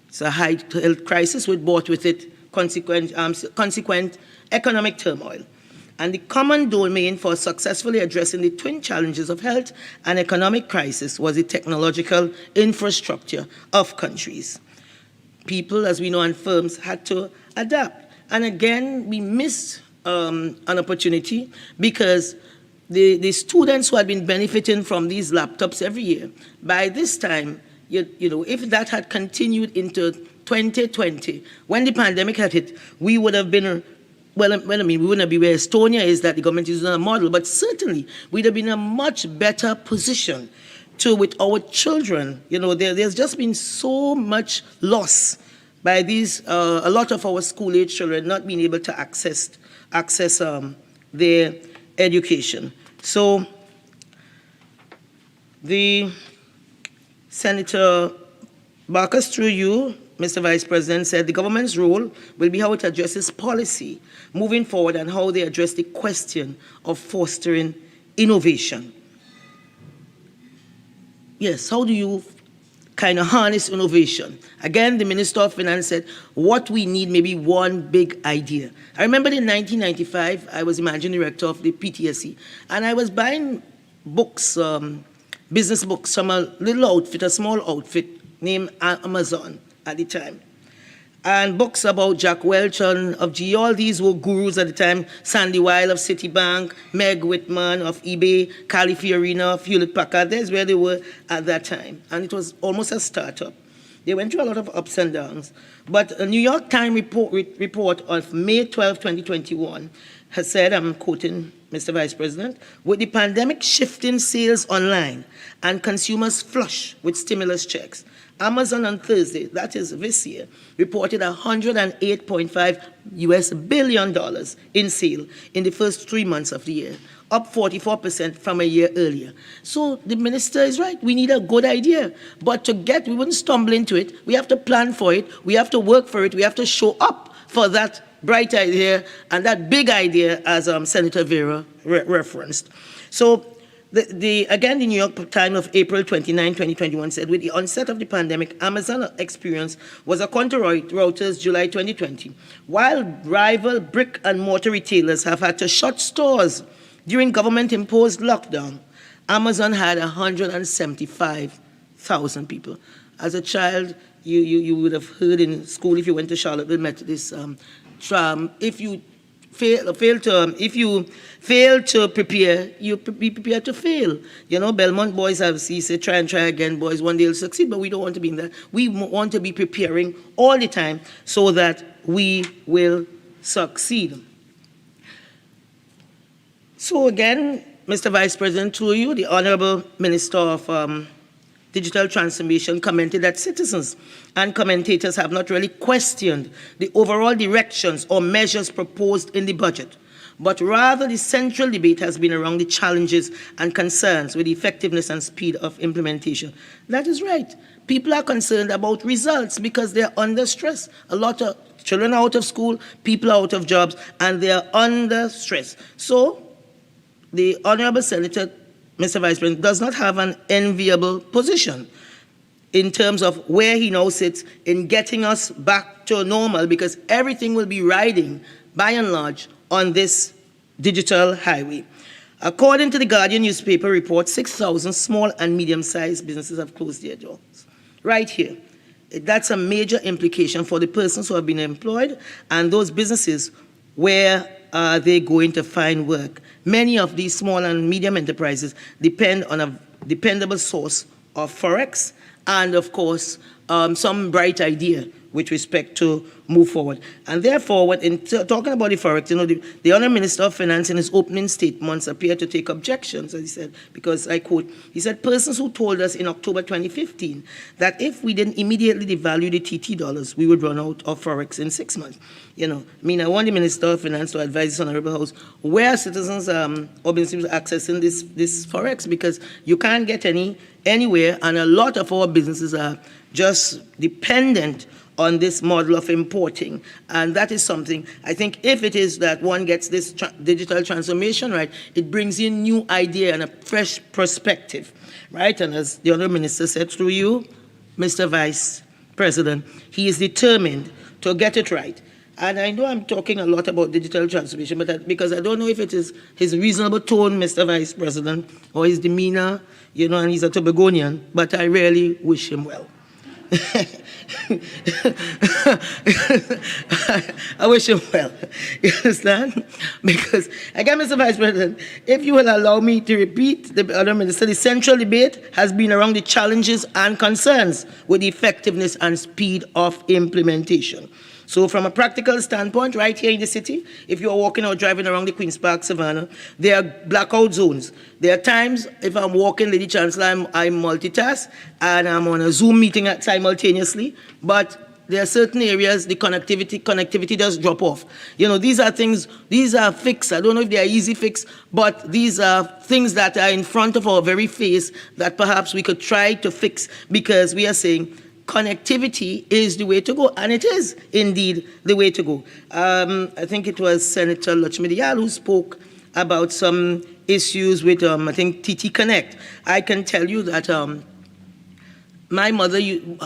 It's a high health crisis which brought with it consequent economic turmoil. And the common domain for successfully addressing the twin challenges of health and economic crisis was the technological infrastructure of countries. People, as we know, and firms had to adapt. And again, we missed an opportunity because the students who had been benefiting from these laptops every year, by this time, if that had continued into 2020, when the pandemic had hit, we would have been, we wouldn't be where Estonia is, that the government is a model, but certainly we'd have been in a much better position with our children. There's just been so much loss by a lot of our school-age children not being able to access their education. So the Senator Barkas, through you, Mr. Vice President said the government's role will be how it addresses policy moving forward and how they address the question of fostering innovation. Yes, how do you kind of harness innovation? Again, the Minister of Finance said, what we need may be one big idea. I remember in 1995, I was the managing director of the PTSE, and I was buying books, business books from a little outfit, a small outfit named Amazon at the time. And books about Jack Welch of GE, all these were gurus at the time, Sandy Weil of Citibank, Meg Whitman of eBay, Cali Fiorina of Hewlett-Packard. That's where they were at that time. And it was almost a startup. They went through a lot of ups and downs. But a New York Times report of May 12, 2021 has said, I'm quoting Mr. Vice President, with the pandemic shifting sales online and consumers flush with stimulus checks, Amazon on Thursday, that is this year, reported $108.5 billion in sale in the first 3 months of the year, up 44% from a year earlier. So the minister is right. We need a good idea. But we wouldn't stumble into it. We have to plan for it. We have to work for it. We have to show up for that bright idea and that big idea, as Senator Vera referenced. So again, the New York Times of April 29, 2021 said, with the onset of the pandemic, Amazon experience was according to Reuters, July 2020. While rival brick and mortar retailers have had to shut stores during government-imposed lockdown, Amazon had 175,000 people. As a child, you would have heard in school, if you went to Charlottesville Methodist, if you fail to prepare, you be prepared to fail. You know, Belmont boys have said, try and try again, boys, one day you'll succeed, but we don't want to be in that. We want to be preparing all the time so that we will succeed. So again, Mr. Vice President, through you, the Honorable Minister of Digital Transformation commented that citizens and commentators have not really questioned the overall directions or measures proposed in the budget, but rather the central debate has been around the challenges and concerns with the effectiveness and speed of implementation. That is right. People are concerned about results because they are under stress. A lot of children are out of school, people are out of jobs, and they are under stress. So the Honorable Senator, Mr. Vice President, does not have an enviable position in terms of where he now sits in getting us back to normal, because everything will be riding, by and large, on this digital highway. According to the Guardian newspaper report, 6,000 small and medium-sized businesses have closed their doors. Right here. That's a major implication for the persons who have been employed and those businesses. Where are they going to find work? Many of these small and medium enterprises depend on a dependable source of Forex and, of course, some bright idea with respect to move forward. And therefore, when talking about the Forex, you know, the Honourable Minister of Finance in his opening statements appeared to take objections, as he said, because I quote, he said, persons who told us in October 2015 that if we didn't immediately devalue the TT dollars, we would run out of Forex in 6 months. You know, I mean, I want the Minister of Finance to advise this Honourable House where citizens or businesses are accessing this Forex, because you can't get anywhere, and a lot of our businesses are just dependent on this model of importing. And that is something, I think, if it is that one gets this digital transformation right, it brings in new idea and a fresh perspective, right? And as the Honourable Minister said through you, Mr. Vice President, he is determined to get it right. And I know I'm talking a lot about digital transformation, but because I don't know if it is his reasonable tone, Mr. Vice President, or his demeanor, you know, and he's a Tobagonian, but I really wish him well. I wish him well. You understand? Because, again, Mr. Vice President, if you will allow me to repeat, the other minister, the central debate has been around the challenges and concerns with the effectiveness and speed of implementation. So from a practical standpoint, right here in the city, if you're walking or driving around the Queen's Park, Savannah, there are blackout zones. There are times, if I'm walking, Lady Chancellor, I multitask, and I'm on a Zoom meeting simultaneously, but there are certain areas, the connectivity does drop off. You know, these are things, these are fixed. I don't know if they are easy fix, but these are things that are in front of our very face that perhaps we could try to fix, because we are saying connectivity is the way to go, and it is indeed the way to go. I think it was Senator Lutchmedial who spoke about some issues with, I think, TT Connect. I can tell you that my mother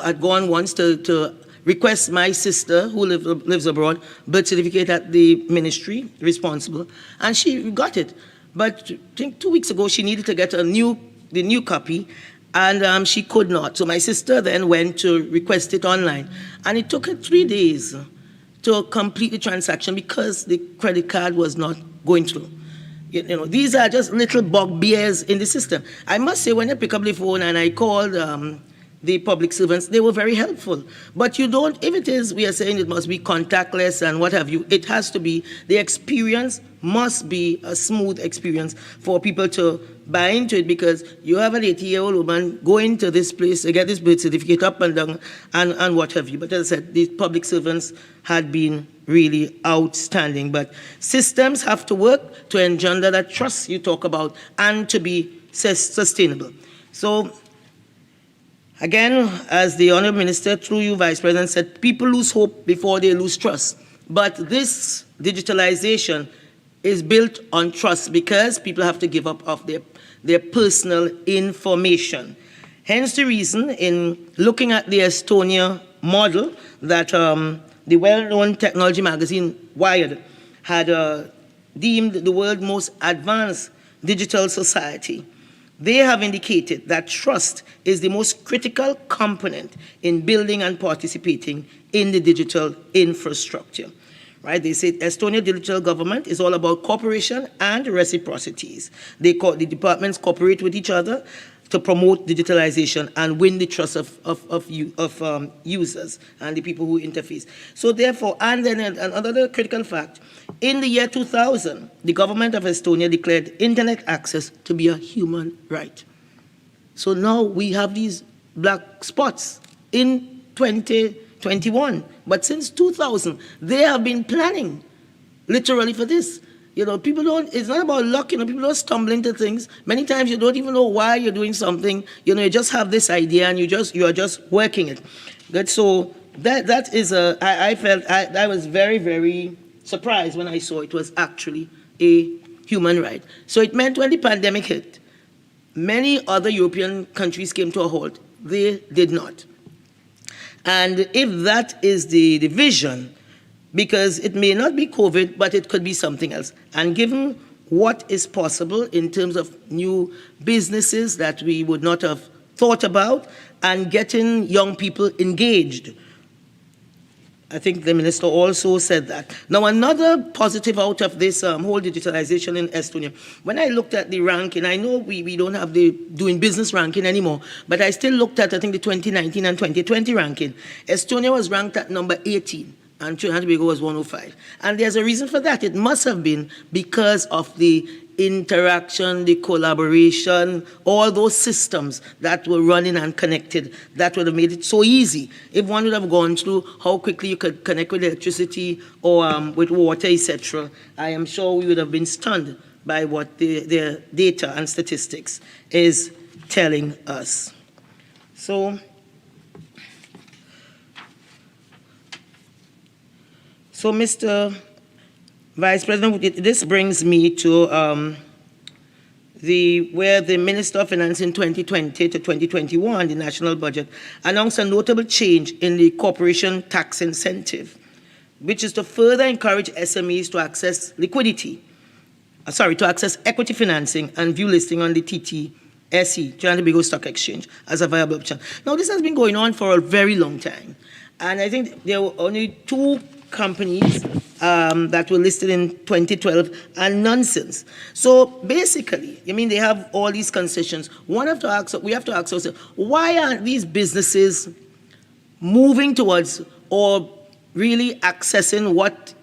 had gone once to request my sister, who lives abroad, birth certificate at the ministry responsible, and she got it. But I think 2 weeks ago, she needed to get the new copy, and she could not. So my sister then went to request it online, and it took her 3 days to complete the transaction because the credit card was not going through. You know, these are just little bugbears in the system. I must say, when I pick up the phone and I called the public servants, they were very helpful. But you don't, if it is, we are saying it must be contactless and what have you, it has to be, the experience must be a smooth experience for people to buy into it, because you have an 80-year-old woman going to this place to get this birth certificate up and down and what have you. But as I said, these public servants had been really outstanding. But systems have to work to engender that trust you talk about and to be sustainable. So, again, as the Honourable Minister, through you, Vice President, said, people lose hope before they lose trust. But this digitalization is built on trust because people have to give up of their personal information. Hence the reason in looking at the Estonia model that the well-known technology magazine Wired had deemed the world's most advanced digital society. They have indicated that trust is the most critical component in building and participating in the digital infrastructure. Right? They say Estonia digital government is all about cooperation and reciprocities. The departments cooperate with each other to promote digitalization and win the trust of users and the people who interface. So therefore, and then another critical fact, in the year 2000, the government of Estonia declared internet access to be a human right. So now we have these black spots in 2021. But since 2000, they have been planning literally for this. You know, people don't, it's not about luck, you know, people don't stumble into things. Many times you don't even know why you're doing something. You know, you just have this idea and you are just working it. So that is I was very, very surprised when I saw it was actually a human right. So it meant when the pandemic hit, many other European countries came to a halt. They did not. And if that is the vision, because it may not be COVID, but it could be something else. And given what is possible in terms of new businesses that we would not have thought about and getting young people engaged, I think the minister also said that. Now, another positive out of this whole digitalization in Estonia, when I looked at the ranking, I know we don't have the doing business ranking anymore, but I still looked at, I think, the 2019 and 2020 ranking. Estonia was ranked at number 18. And Trinidad and Tobago was 105. And there's a reason for that. It must have been because of the interaction, the collaboration, all those systems that were running and connected that would have made it so easy. If one would have gone through how quickly you could connect with electricity or with water, etc., I am sure we would have been stunned by what the data and statistics is telling us. So Mr. Vice President, this brings me to where the Minister of Finance in 2020 to 2021, the national budget, announced a notable change in the corporation tax incentive, which is to further encourage SMEs to access to access equity financing and view listing on the TTSE, Trinidad and Tobago Stock Exchange, as a viable option. Now, this has been going on for a very long time, and I think there were only 2 companies that were listed in 2012 and nonsense. So basically, I mean, they have all these concessions. We have to ask ourselves, why aren't these businesses moving towards or really accessing what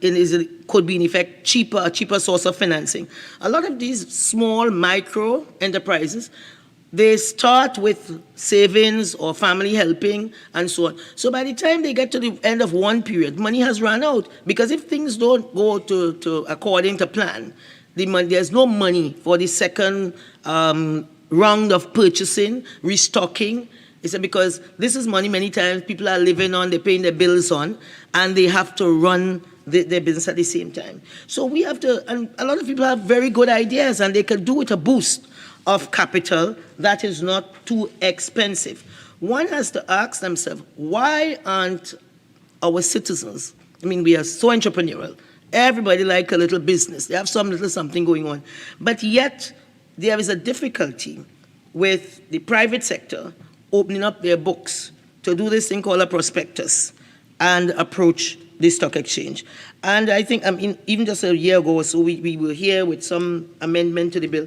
could be in effect a cheaper source of financing? A lot of these small micro enterprises, they start with savings or family helping and so on. So by the time they get to the end of one period, money has run out, because if things don't go to according to plan, there's no money for the second round of purchasing, restocking, He said, because this is money many times people are living on, they're paying their bills on, and they have to run their business at the same time. So we have to, and a lot of people have very good ideas, and they can do with a boost of capital that is not too expensive. One has to ask themselves, why aren't our citizens, I mean, we are so entrepreneurial, everybody like a little business, they have some little something going on, but yet there is a difficulty with the private sector opening up their books to do this thing called a prospectus and approach the stock exchange. And I think, I mean, even just a year ago or so, we were here with some amendment to the bill.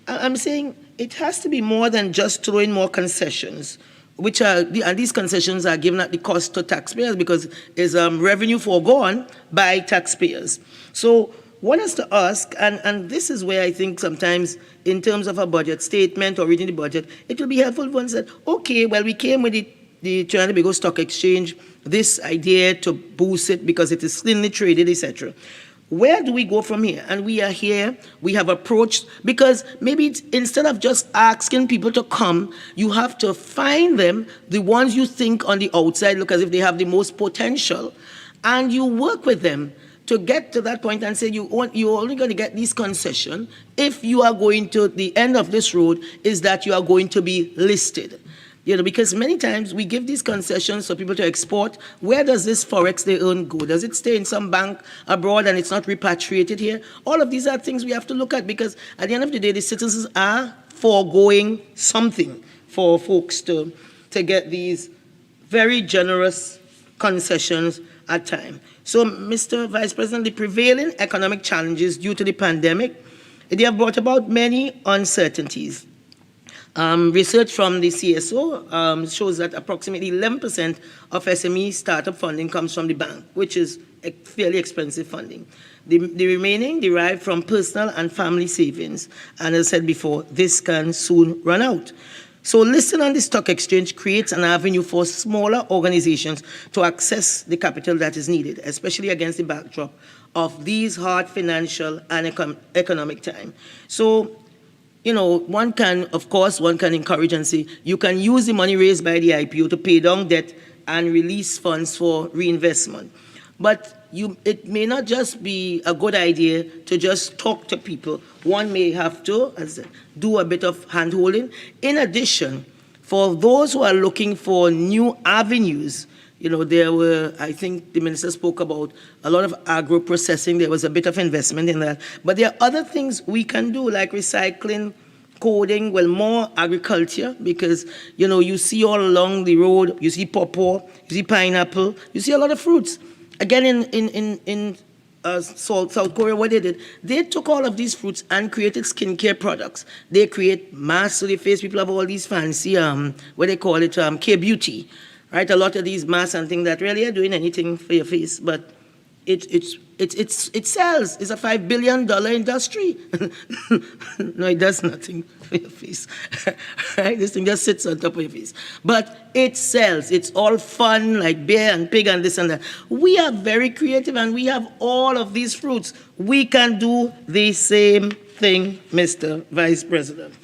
I'm saying it has to be more than just throwing more concessions, which are, and these concessions are given at the cost to taxpayers because it's revenue foregone by taxpayers. So one has to ask, and this is where I think sometimes in terms of a budget statement or reading the budget, it will be helpful if one said, okay, well, we came with the Trinidad and Tobago Stock Exchange, this idea to boost it because it is thinly traded, etc. Where do we go from here? And we are here, we have approached, because maybe it's, instead of just asking people to come, you have to find them, the ones you think on the outside look as if they have the most potential, and you work with them to get to that point and say you're only going to get these concessions if you are going to, the end of this road is that you are going to be listed. You know, because many times we give these concessions for people to export. Where does this forex they earn go? Does it stay in some bank abroad and it's not repatriated here? All of these are things we have to look at because at the end of the day, the citizens are foregoing something for folks to get these very generous concessions at time. So, Mr. Vice President, the prevailing economic challenges due to the pandemic, they have brought about many uncertainties. Research from the CSO shows that approximately 11% of SME startup funding comes from the bank, which is fairly expensive funding. The remaining derived from personal and family savings. And as I said before, this can soon run out. So listing on the stock exchange creates an avenue for smaller organizations to access the capital that is needed, especially against the backdrop of these hard financial and economic times. So, you know, one can encourage and say, you can use the money raised by the IPO to pay down debt and release funds for reinvestment. But it may not just be a good idea to just talk to people. One may have to do a bit of hand-holding. In addition, for those who are looking for new avenues, you know, there were, I think the minister spoke about a lot of agro-processing. There was a bit of investment in that. But there are other things we can do, like recycling, coding, well, more agriculture, because, you know, you see all along the road, you see pawpaw, you see pineapple, you see a lot of fruits. Again, in South Korea, what they did, they took all of these fruits and created skincare products. They create masks to the face. People have all these fancy, what they call it, K-beauty, right? A lot of these masks and things that really are doing anything for your face, but it sells. It's a $5 billion industry. No, it does nothing for your face. Right? This thing just sits on top of your face. But it sells. It's all fun, like bear and pig and this and that. We are very creative and we have all of these fruits. We can do the same thing, Mr. Vice President.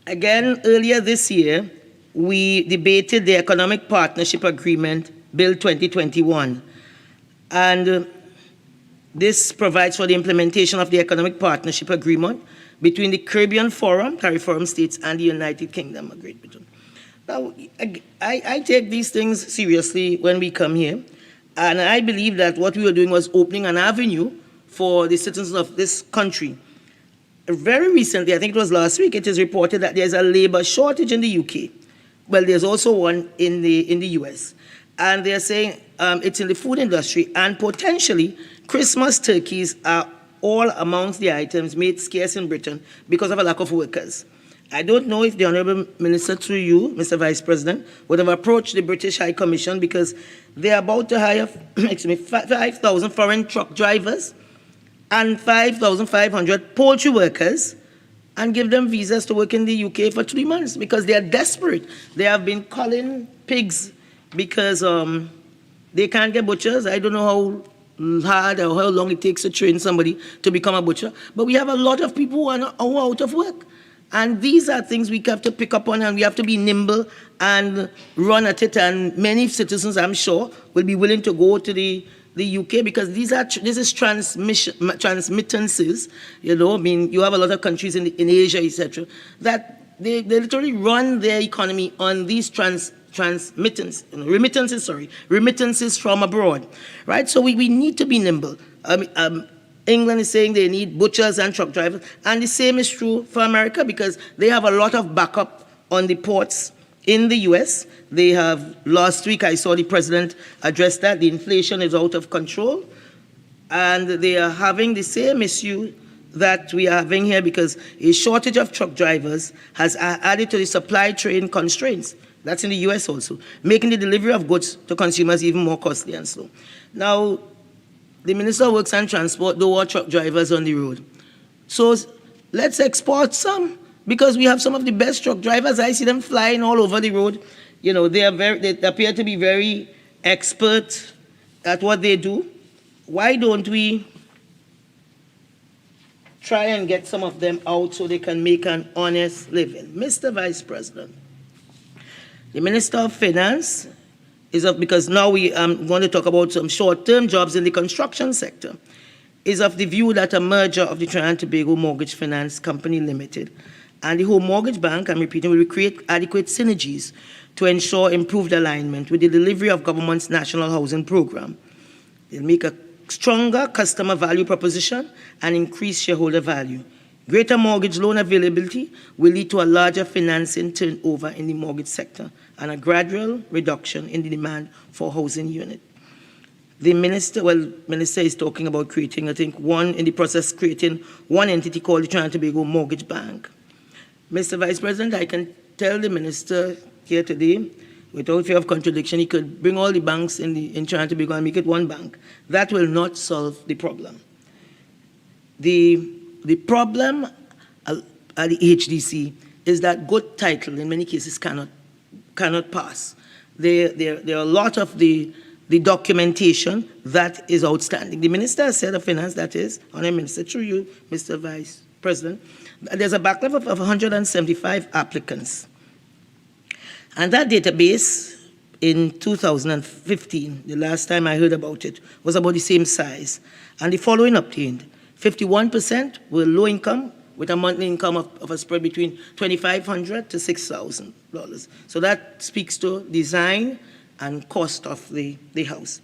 Again, earlier this year, we debated the Economic Partnership Agreement, Bill 2021. And this provides for the implementation of the Economic Partnership Agreement between the Caribbean Forum, CARIFORUM states, and the United Kingdom of Great Britain. Now, I take these things seriously when we come here, and I believe that what we were doing was opening an avenue for the citizens of this country. Very recently, I think it was last week, it is reported that there's a labor shortage in the UK. Well, there's also one in the US. And they're saying it's in the food industry, and potentially Christmas turkeys are all amongst the items made scarce in Britain because of a lack of workers. I don't know if the Honourable Minister, through you, Mr. Vice President, would have approached the British High Commission because they're about to hire 5,000 foreign truck drivers and 5,500 poultry workers and give them visas to work in the UK for 3 months because they are desperate. They have been culling pigs because they can't get butchers. I don't know how hard or how long it takes to train somebody to become a butcher. But we have a lot of people who are out of work. And these are things we have to pick up on, and we have to be nimble and run at it. And many citizens, I'm sure, will be willing to go to the UK, because this is transmittances. You know, I mean, you have a lot of countries in Asia, etc., that they literally run their economy on these remittances from abroad, right? So we need to be nimble. England is saying they need butchers and truck drivers, and the same is true for America, because they have a lot of backup on the ports in the US. They have, last week I saw the president address that, the inflation is out of control, and they are having the same issue that we are having here, because a shortage of truck drivers has added to the supply chain constraints. That's in the US also, making the delivery of goods to consumers even more costly and slow. Now, the Minister of Works and Transport don't want truck drivers on the road. So let's export some, because we have some of the best truck drivers. I see them flying all over the road. You know, they appear to be very expert at what they do. Why don't we try and get some of them out so they can make an honest living? Mr. Vice President, the Minister of Finance is of, because now we are going to talk about some short-term jobs in the construction sector, is of the view that a merger of the Trinidad and Tobago Mortgage Finance Company Limited and the Home Mortgage Bank, I'm repeating, will create adequate synergies to ensure improved alignment with the delivery of government's National Housing Program. They'll make a stronger customer value proposition and increase shareholder value. Greater mortgage loan availability will lead to a larger financing turnover in the mortgage sector and a gradual reduction in the demand for housing unit. The minister is talking about creating, I think, in the process, creating one entity called the Trinidad and Tobago Mortgage Bank. Mr. Vice President, I can tell the minister here today, without fear of contradiction, he could bring all the banks in Trinidad and Tobago and make it one bank. That will not solve the problem. The problem at the HDC is that good title in many cases cannot pass. There are a lot of the documentation that is outstanding. The Minister has said of Finance, that is, Honourable Minister, through you, Mr. Vice President, there's a backlog of 175 applicants. And that database in 2015, the last time I heard about it, was about the same size. And the following obtained: 51% were low income, with a monthly income of a spread between $2,500 to $6,000. So that speaks to design and cost of the house.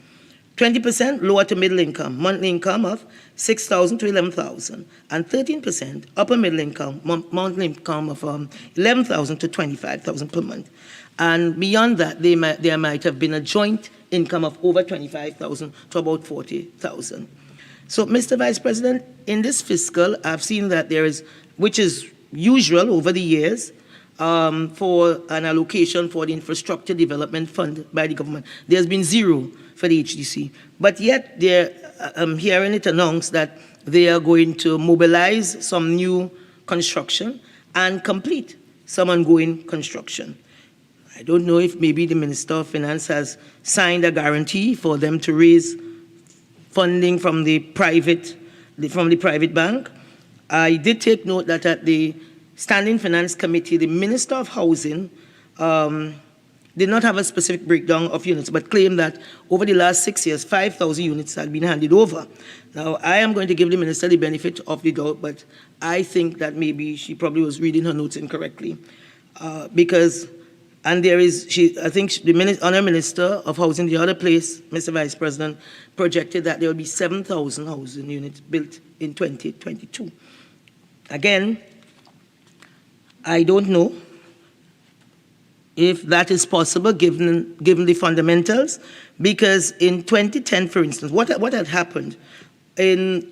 20% lower to middle income, monthly income of $6,000 to $11,000, and 13% upper middle income, monthly income of $11,000 to $25,000 per month. And beyond that, there might have been a joint income of over $25,000 to about $40,000. So, Mr. Vice President, in this fiscal, I've seen that there is, which is usual over the years, for an allocation for the Infrastructure Development Fund by the government. There's been zero for the HDC. But yet, I'm hearing it announced that they are going to mobilize some new construction and complete some ongoing construction. I don't know if maybe the Minister of Finance has signed a guarantee for them to raise funding from the private bank. I did take note that at the Standing Finance Committee, the Minister of Housing did not have a specific breakdown of units, but claimed that over the last 6 years, 5,000 units had been handed over. Now, I am going to give the Minister the benefit of the doubt, but I think that maybe she probably was reading her notes incorrectly. I think the Honourable Minister of Housing, the other place, Mr. Vice President, projected that there will be 7,000 housing units built in 2022. Again, I don't know if that is possible given the fundamentals, because in 2010, for instance, what had happened in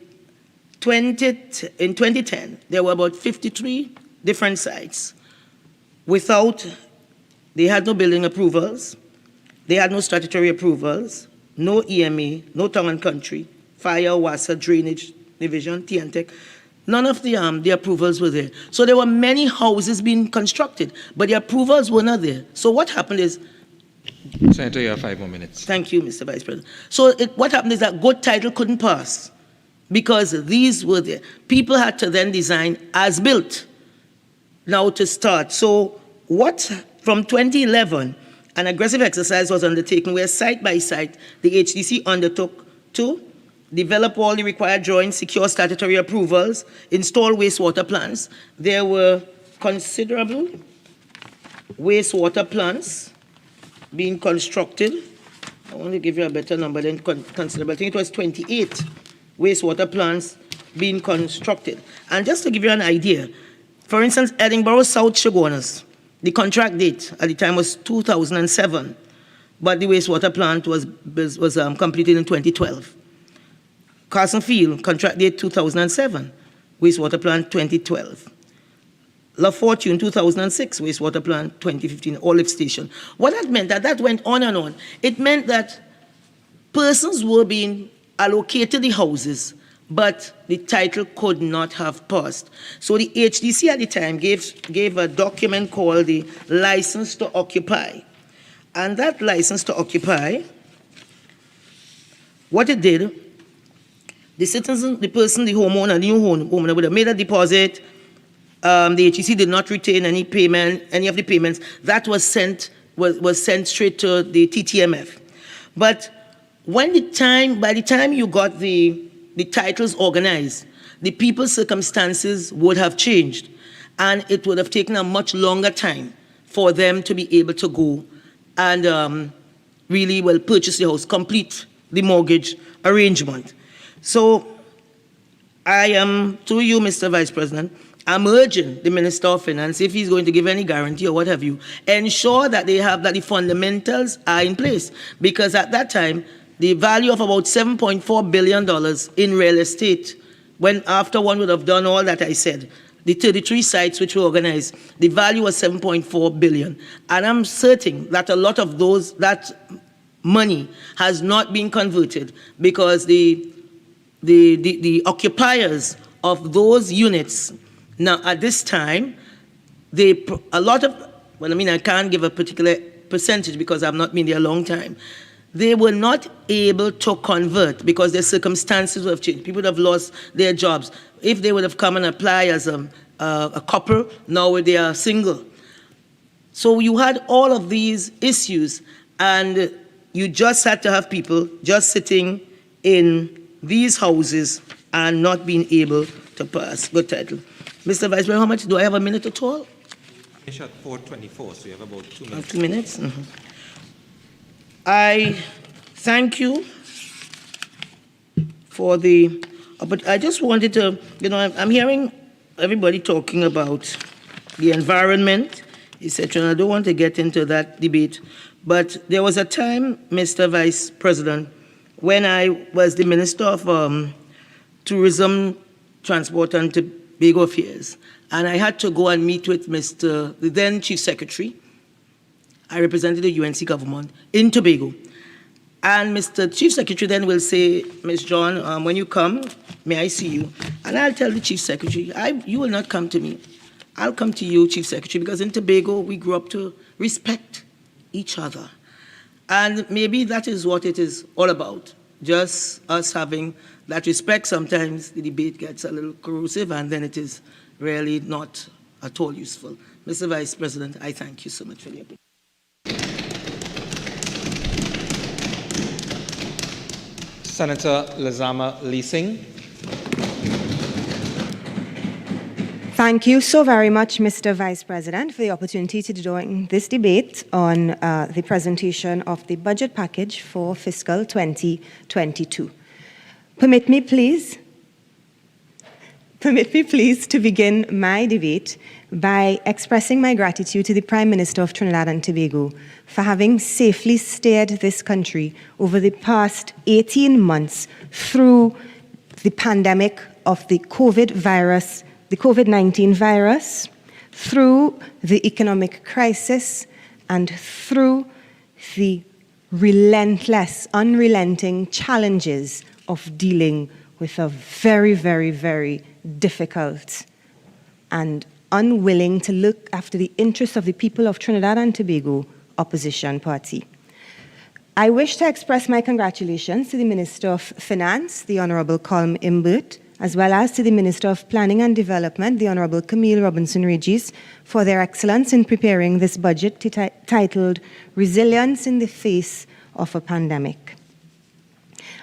2010, there were about 53 different sites they had no building approvals, they had no statutory approvals, no EMA, no town and country, fire, water, drainage division, TNTEC. None of the approvals were there. So there were many houses being constructed, but the approvals were not there. So what happened is... Senator, you have 5 more minutes. Thank you, Mr. Vice President. So what happened is that good title couldn't pass because these were there. People had to then design as built. now to start. So from 2011, an aggressive exercise was undertaken where site by site, the HDC undertook to develop all the required drawings, secure statutory approvals, install wastewater plants. There were considerable wastewater plants being constructed. I want to give you a better number than considerable. I think it was 28 wastewater plants being constructed. And just to give you an idea, for instance, Edinburgh South Shogunas, the contract date at the time was 2007, but the wastewater plant was completed in 2012. Carson Field, contract date 2007, wastewater plant 2012. La Fortune 2006, wastewater plant 2015, Olive Station. What that meant, that went on and on. It meant that persons were being allocated the houses, but the title could not have passed. So the HDC at the time gave a document called the License to Occupy. And that license to occupy, what it did, the citizen, the person, the homeowner, the new homeowner would have made a deposit. The HDC did not retain any payment, any of the payments. That was sent straight to the TTMF. But by the time you got the titles organized, the people's circumstances would have changed, and it would have taken a much longer time for them to be able to go and really, purchase the house, complete the mortgage arrangement. So I am, to you, Mr. Vice President, I'm urging the Minister of Finance, if he's going to give any guarantee or what have you, ensure that that the fundamentals are in place. Because at that time, the value of about $7.4 billion in real estate, after one would have done all that I said, the 33 sites which were organized, the value was $7.4 billion. And I'm certain that a lot of that money has not been converted because the occupiers of those units, now at this time, I can't give a particular percentage because I've not been there a long time. They were not able to convert because their circumstances would have changed. People would have lost their jobs. If they would have come and applied as a couple, now they are single. So you had all of these issues, and you just had to have people just sitting in these houses and not being able to pass. Good title. Mr. Vice President, how much do I have, a minute at all? Finish at 4:24, so you have about 2 minutes. 2 minutes? Mm-hmm. I thank you for but I just wanted to, I'm hearing everybody talking about the environment, etc., and I don't want to get into that debate, but there was a time, Mr. Vice President, when I was the Minister of Tourism, Transport and Tobago Affairs, and I had to go and meet with the then Chief Secretary. I represented the UNC government in Tobago. And Mr. Chief Secretary then will say, Ms. John, when you come, may I see you? And I'll tell the Chief Secretary, you will not come to me. I'll come to you, Chief Secretary, because in Tobago, we grew up to respect each other. And maybe that is what it is all about, just us having that respect. Sometimes the debate gets a little corrosive, and then it is really not at all useful. Mr. Vice President, I thank you so much for the opportunity. Senator Lezama-Lee. Thank you so very much, Mr. Vice President, for the opportunity to join this debate on the presentation of the budget package for fiscal 2022. Permit me, please, to begin my debate by expressing my gratitude to the Prime Minister of Trinidad and Tobago for having safely steered this country over the past 18 months through the pandemic of the COVID-19 virus, through the economic crisis, and through the unrelenting challenges of dealing with a very, very, very difficult and unwilling to look after the interests of the people of Trinidad and Tobago opposition party. I wish to express my congratulations to the Minister of Finance, the Honorable Colm Imbert, as well as to the Minister of Planning and Development, the Honorable Camille Robinson-Regis, for their excellence in preparing this budget titled Resilience in the Face of a Pandemic.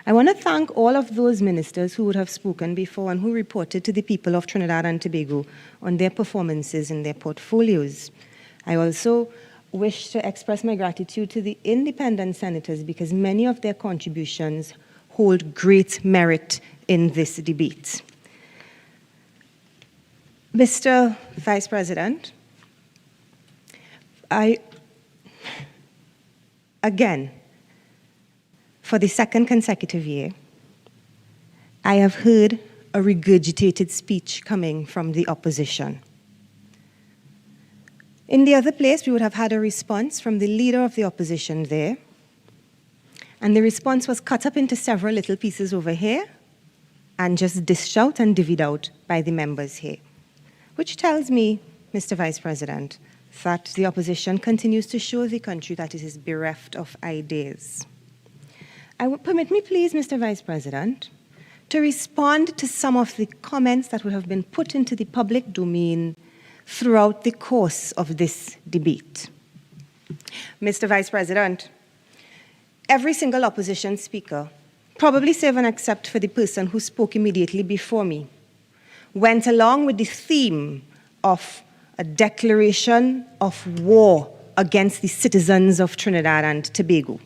I want to thank all of those ministers who would have spoken before and who reported to the people of Trinidad and Tobago on their performances in their portfolios. I also wish to express my gratitude to the independent senators because many of their contributions hold great merit in this debate. Mr. Vice President, again, for the second consecutive year, I have heard a regurgitated speech coming from the opposition. In the other place, we would have had a response from the leader of the opposition there, and the response was cut up into several little pieces over here and just dished out and divvied out by the members here, which tells me, Mr. Vice President, that the opposition continues to show the country that it is bereft of ideas. Permit me, please, Mr. Vice President, to respond to some of the comments that would have been put into the public domain throughout the course of this debate. Mr. Vice President, every single opposition speaker, probably save and except for the person who spoke immediately before me, went along with the theme of a declaration of war against the citizens of Trinidad and Tobago.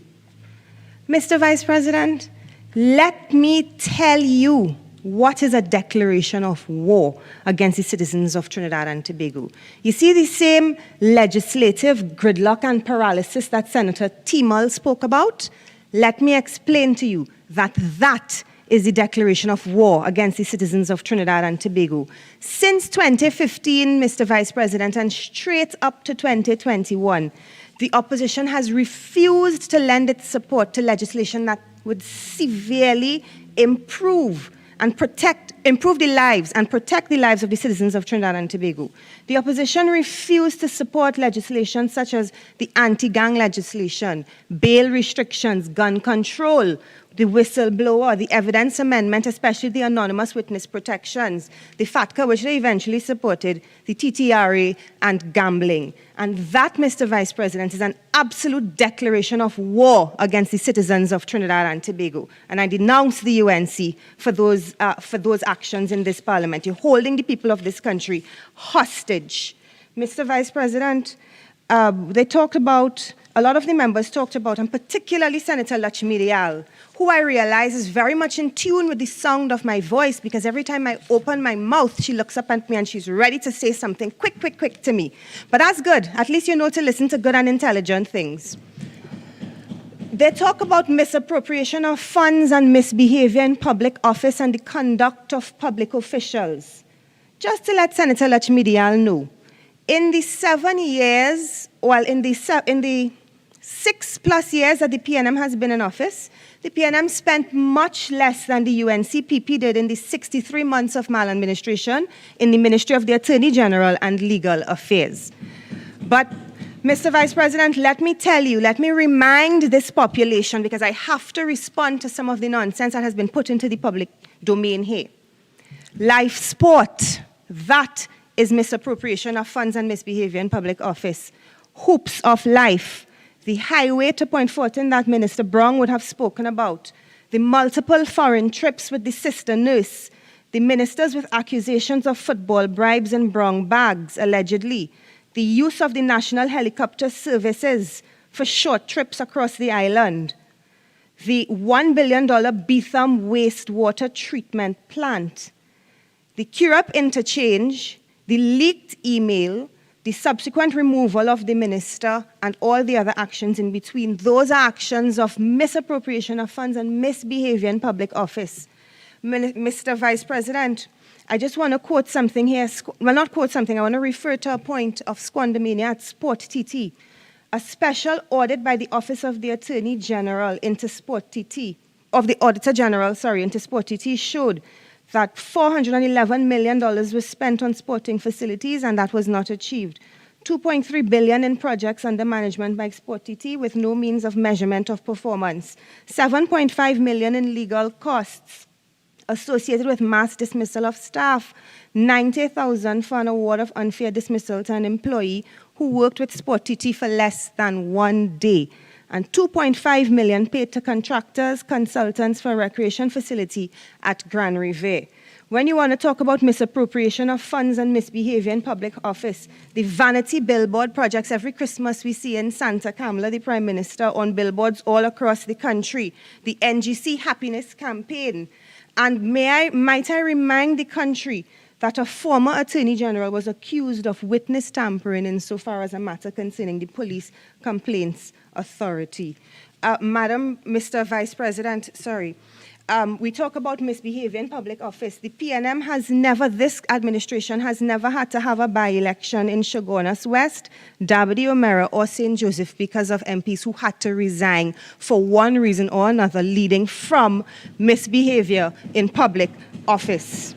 Mr. Vice President, let me tell you what is a declaration of war against the citizens of Trinidad and Tobago. You see the same legislative gridlock and paralysis that Senator Teemal spoke about? Let me explain to you that that is the declaration of war against the citizens of Trinidad and Tobago. Since 2015, Mr. Vice President, and straight up to 2021, the opposition has refused to lend its support to legislation that would severely improve the lives and protect the lives of the citizens of Trinidad and Tobago. The opposition refused to support legislation such as the anti-gang legislation, bail restrictions, gun control, the whistleblower, the evidence amendment, especially the anonymous witness protections, the FATCA, which they eventually supported, the TTRA, and gambling. And that, Mr. Vice President, is an absolute declaration of war against the citizens of Trinidad and Tobago. And I denounce the UNC for those actions in this parliament. You're holding the people of this country hostage. Mr. Vice President, a lot of the members talked about, and particularly Senator Lutchmedial, who I realize is very much in tune with the sound of my voice, because every time I open my mouth, she looks up at me and she's ready to say something quick to me. But that's good. At least you know to listen to good and intelligent things. They talk about misappropriation of funds and misbehavior in public office and the conduct of public officials. Just to let Senator Lutchmedial know, in the 7 years, in the 6+ years that the PNM has been in office, the PNM spent much less than the UNCPP did in the 63 months of maladministration in the Ministry of the Attorney General and Legal Affairs. But, Mr. Vice President, let me remind this population, because I have to respond to some of the nonsense that has been put into the public domain here. Life sport, that is misappropriation of funds and misbehavior in public office. Hoops of life, the highway to Point Fortin that Minister Browne would have spoken about, the multiple foreign trips with the sister nurse, the ministers with accusations of football bribes and brown bags, allegedly, the use of the national helicopter services for short trips across the island, the $1 billion Beetham wastewater treatment plant, the Curup interchange, the leaked email, the subsequent removal of the minister, and all the other actions in between. Those are actions of misappropriation of funds and misbehavior in public office. Mr. Vice President, I just want to quote something here. Well, not quote something. I want to refer to a point of squandermania at Sport TT. A special audit by the Office of the Attorney General into Sport TT, of the Auditor General, into Sport TT, showed that $411 million was spent on sporting facilities, and that was not achieved. $2.3 billion in projects under management by Sport TT with no means of measurement of performance. $7.5 million in legal costs. associated with mass dismissal of staff, 90,000 for an award of unfair dismissal to an employee who worked with Sport TT for less than 1 day, and 2.5 million paid to contractors, consultants for a recreation facility at Grand Riviere. When you want to talk about misappropriation of funds and misbehavior in public office, the vanity billboard projects every Christmas we see in Santa Kamala, the Prime Minister, on billboards all across the country, the NGC Happiness Campaign. And might I remind the country that a former Attorney General was accused of witness tampering insofar as a matter concerning the Police Complaints Authority. Mr. Vice President, we talk about misbehavior in public office. The PNM has never, this administration has never had to have a by-election in Chaguanas West, Dabadi O'Meara, or St. Joseph because of MPs who had to resign for one reason or another, leading from misbehavior in public office.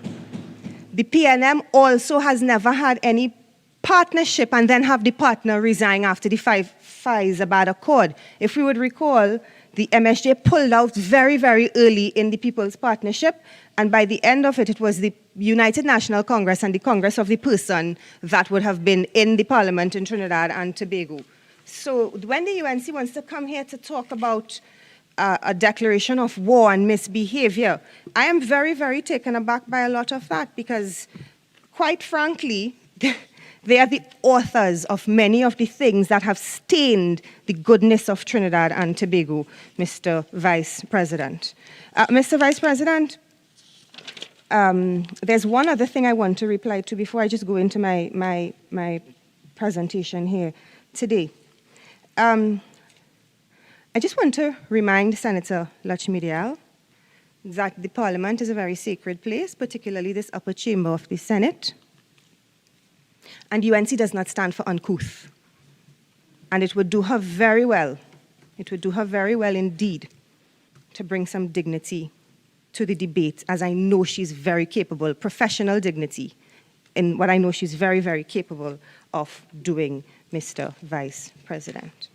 The PNM also has never had any partnership and then have the partner resign after the Faizabad Accord. If we would recall, the MSJ pulled out very, very early in the People's Partnership, and by the end of it, it was the United National Congress and the Congress of the Person that would have been in the Parliament in Trinidad and Tobago. So when the UNC wants to come here to talk about a declaration of war and misbehavior, I am very, very taken aback by a lot of that because, quite frankly, they are the authors of many of the things that have stained the goodness of Trinidad and Tobago, Mr. Vice President. Mr. Vice President, there's one other thing I want to reply to before I just go into my presentation here today. I just want to remind Senator Lutchmedial that the Parliament is a very sacred place, particularly this upper chamber of the Senate. And UNC does not stand for uncouth. And it would do her very well, indeed, to bring some dignity to the debate, as I know she's very capable, professional dignity, in what I know she's very, very capable of doing, Mr. Vice President.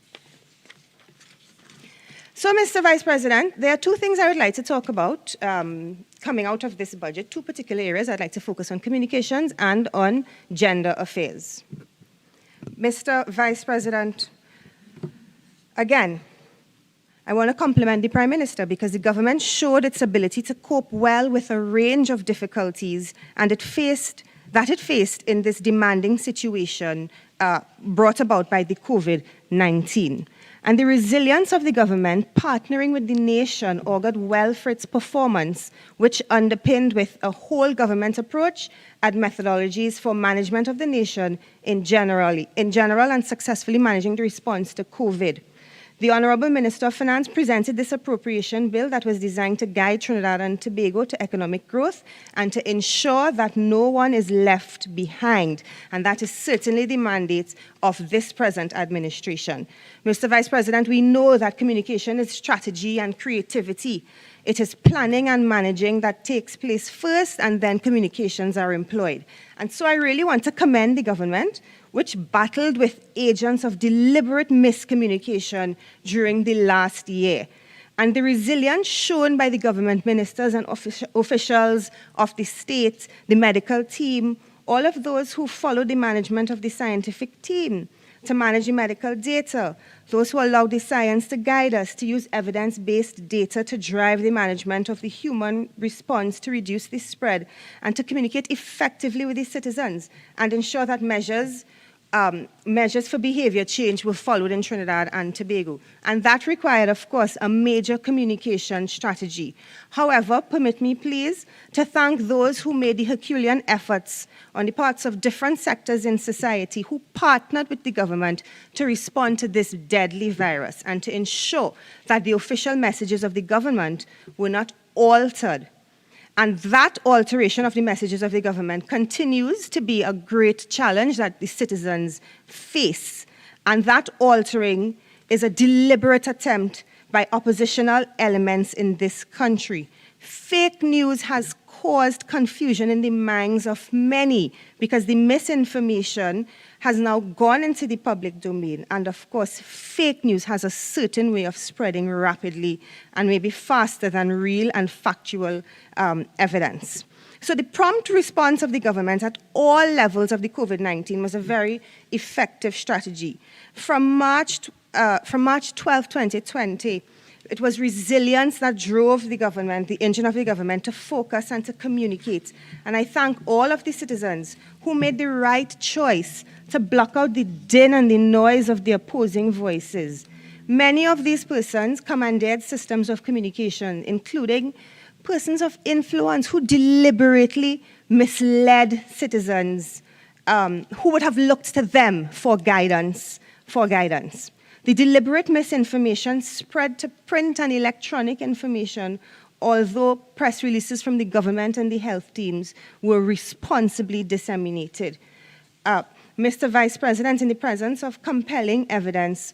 So, Mr. Vice President, there are two things I would like to talk about coming out of this budget, two particular areas. I'd like to focus on communications and on gender affairs. Mr. Vice President, again, I want to compliment the Prime Minister because the government showed its ability to cope well with a range of difficulties and it faced in this demanding situation brought about by the COVID-19. And the resilience of the government partnering with the nation augured well for its performance, which underpinned with a whole government approach and methodologies for management of the nation in general and successfully managing the response to COVID. The Honourable Minister of Finance presented this appropriation bill that was designed to guide Trinidad and Tobago to economic growth and to ensure that no one is left behind. And that is certainly the mandate of this present administration. Mr. Vice President, we know that communication is strategy and creativity. It is planning and managing that takes place first, and then communications are employed. And so I really want to commend the government, which battled with agents of deliberate miscommunication during the last year. And the resilience shown by the government ministers and officials of the state, the medical team, all of those who follow the management of the scientific team to manage the medical data, those who allow the science to guide us, to use evidence-based data to drive the management of the human response to reduce the spread, and to communicate effectively with the citizens and ensure that measures for behavior change were followed in Trinidad and Tobago. And that required, of course, a major communication strategy. However, permit me, please, to thank those who made the Herculean efforts on the parts of different sectors in society who partnered with the government to respond to this deadly virus and to ensure that the official messages of the government were not altered. And that alteration of the messages of the government continues to be a great challenge that the citizens face. And that altering is a deliberate attempt by oppositional elements in this country. Fake news has caused confusion in the minds of many because the misinformation has now gone into the public domain. And of course, fake news has a certain way of spreading rapidly and maybe faster than real and factual evidence. So the prompt response of the government at all levels of the COVID-19 was a very effective strategy. From March 12, 2020, it was resilience that drove the government, the engine of the government, to focus and to communicate. And I thank all of the citizens who made the right choice to block out the din and the noise of the opposing voices. Many of these persons commandeered systems of communication, including persons of influence who deliberately misled citizens who would have looked to them for guidance. The deliberate misinformation spread to print and electronic information, although press releases from the government and the health teams were responsibly disseminated. Mr. Vice President, in the presence of compelling evidence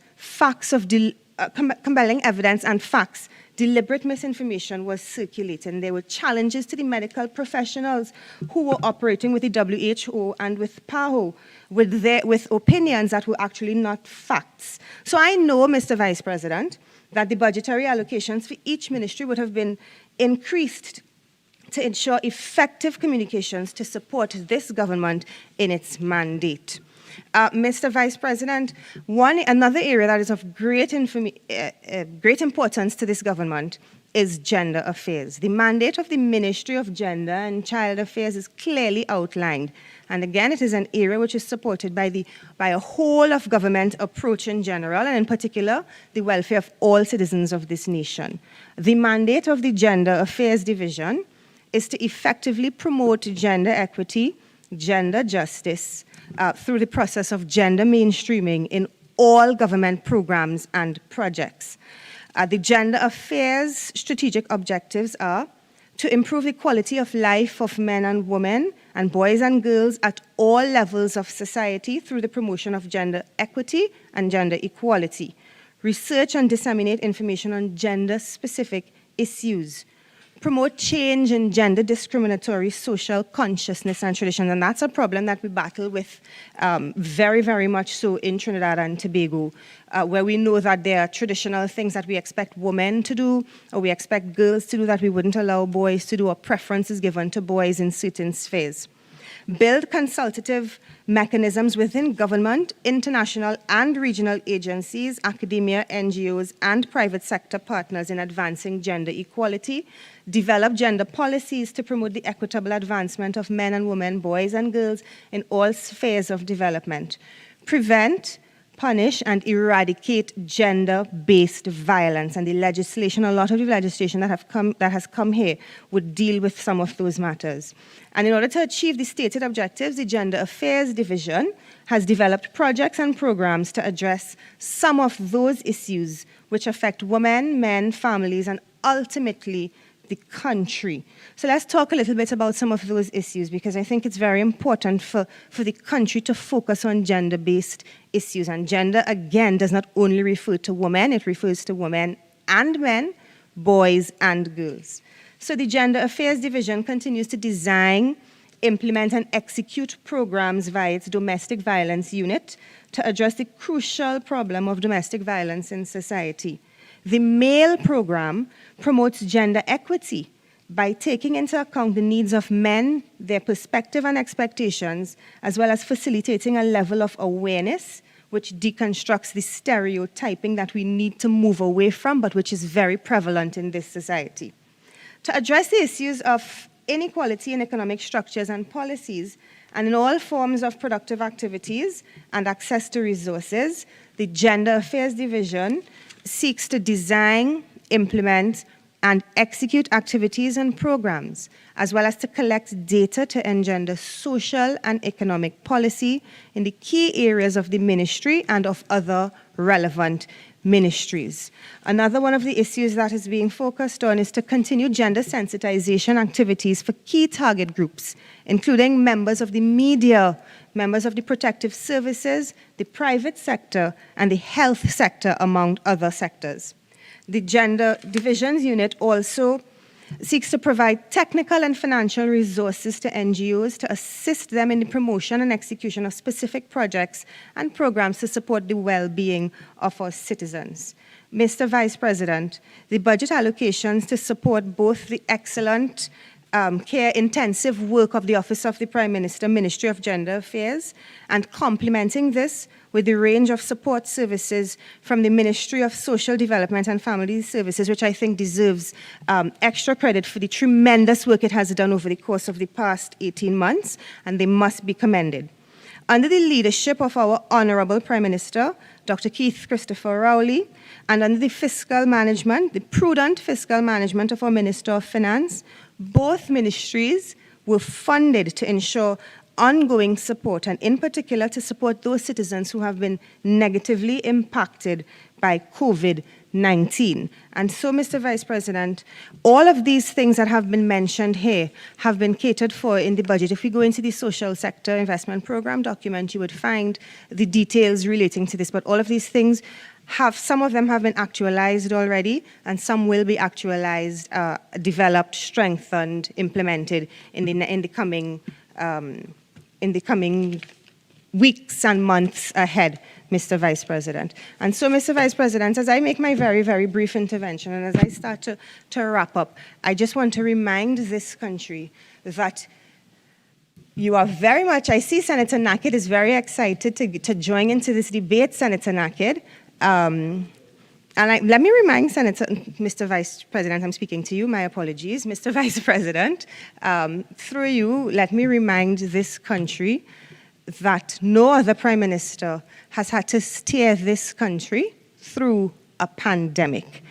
and facts, deliberate misinformation was circulated. There were challenges to the medical professionals who were operating with the WHO and with PAHO with opinions that were actually not facts. So I know, Mr. Vice President, that the budgetary allocations for each ministry would have been increased to ensure effective communications to support this government in its mandate. Mr. Vice President, another area that is of great importance to this government is gender affairs. The mandate of the Ministry of Gender and Child Affairs is clearly outlined. And again, it is an area which is supported by a whole of government approach in general, and in particular, the welfare of all citizens of this nation. The mandate of the Gender Affairs Division is to effectively promote gender equity, gender justice, through the process of gender mainstreaming in all government programs and projects. The gender affairs strategic objectives are to improve the quality of life of men and women and boys and girls at all levels of society through the promotion of gender equity and gender equality, research and disseminate information on gender-specific issues, promote change in gender discriminatory social consciousness and traditions. And that's a problem that we battle with very, very much so in Trinidad and Tobago, where we know that there are traditional things that we expect women to do, or we expect girls to do that we wouldn't allow boys to do, or preferences given to boys in certain spheres. Build consultative mechanisms within government, international and regional agencies, academia, NGOs, and private sector partners in advancing gender equality. Develop gender policies to promote the equitable advancement of men and women, boys and girls in all spheres of development. Prevent, punish, and eradicate gender-based violence. And the legislation, a lot of the legislation that has come here would deal with some of those matters. And in order to achieve the stated objectives, the Gender Affairs Division has developed projects and programs to address some of those issues which affect women, men, families, and ultimately the country. So let's talk a little bit about some of those issues, because I think it's very important for the country to focus on gender-based issues. And gender, again, does not only refer to women, it refers to women and men, boys and girls. So the Gender Affairs Division continues to design, implement, and execute programs via its Domestic Violence Unit to address the crucial problem of domestic violence in society. The MALE program promotes gender equity by taking into account the needs of men, their perspective and expectations, as well as facilitating a level of awareness which deconstructs the stereotyping that we need to move away from, but which is very prevalent in this society. To address the issues of inequality in economic structures and policies, and in all forms of productive activities and access to resources, the Gender Affairs Division seeks to design, implement, and execute activities and programs, as well as to collect data to engender social and economic policy in the key areas of the ministry and of other relevant ministries. Another one of the issues that is being focused on is to continue gender sensitization activities for key target groups, including members of the media, members of the protective services, the private sector, and the health sector, among other sectors. The Gender Divisions Unit also seeks to provide technical and financial resources to NGOs to assist them in the promotion and execution of specific projects and programs to support the well-being of our citizens. Mr. Vice President, the budget allocations to support both the excellent care-intensive work of the Office of the Prime Minister, Ministry of Gender Affairs, and complementing this with the range of support services from the Ministry of Social Development and Family Services, which I think deserves extra credit for the tremendous work it has done over the course of the past 18 months, and they must be commended. Under the leadership of our Honorable Prime Minister, Dr. Keith Christopher Rowley, and under the fiscal management, the prudent fiscal management of our Minister of Finance, both ministries were funded to ensure ongoing support, and in particular to support those citizens who have been negatively impacted by COVID-19. And so, Mr. Vice President, all of these things that have been mentioned here have been catered for in the budget. If we go into the social sector investment program document, you would find the details relating to this, but all of these things some of them have been actualized already, and some will be actualized, developed, strengthened, implemented in the coming weeks and months ahead, Mr. Vice President. And so, Mr. Vice President, as I make my very, very brief intervention, and as I start to wrap up, I just want to remind this country that you are very much, I see Senator Nakhid is very excited to join into this debate, Senator Nakhid. Let me remind Mr. Vice President, I'm speaking to you, my apologies, Mr. Vice President, through you, let me remind this country that no other Prime Minister has had to steer this country through a pandemic.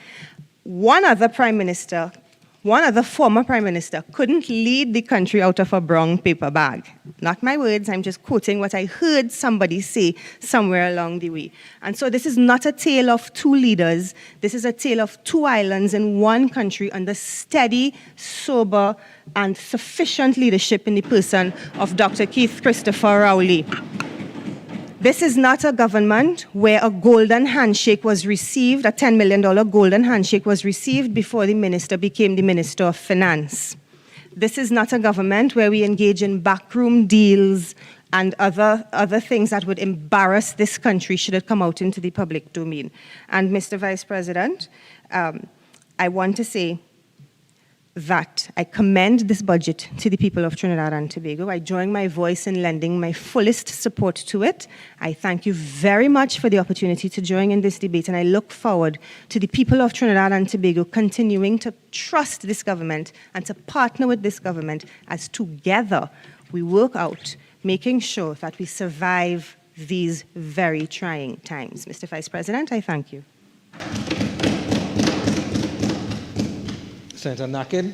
One other former Prime Minister couldn't lead the country out of a brown paper bag. Not my words, I'm just quoting what I heard somebody say somewhere along the way. And so this is not a tale of two leaders, this is a tale of two islands in one country under steady, sober, and sufficient leadership in the person of Dr. Keith Christopher Rowley. This is not a government where a golden handshake was received, a $10 million golden handshake was received before the minister became the Minister of Finance. This is not a government where we engage in backroom deals and other things that would embarrass this country should it come out into the public domain. And Mr. Vice President, I want to say that I commend this budget to the people of Trinidad and Tobago. I join my voice in lending my fullest support to it. I thank you very much for the opportunity to join in this debate, and I look forward to the people of Trinidad and Tobago continuing to trust this government and to partner with this government as together we work out making sure that we survive these very trying times. Mr. Vice President, I thank you. Senator Nakhid.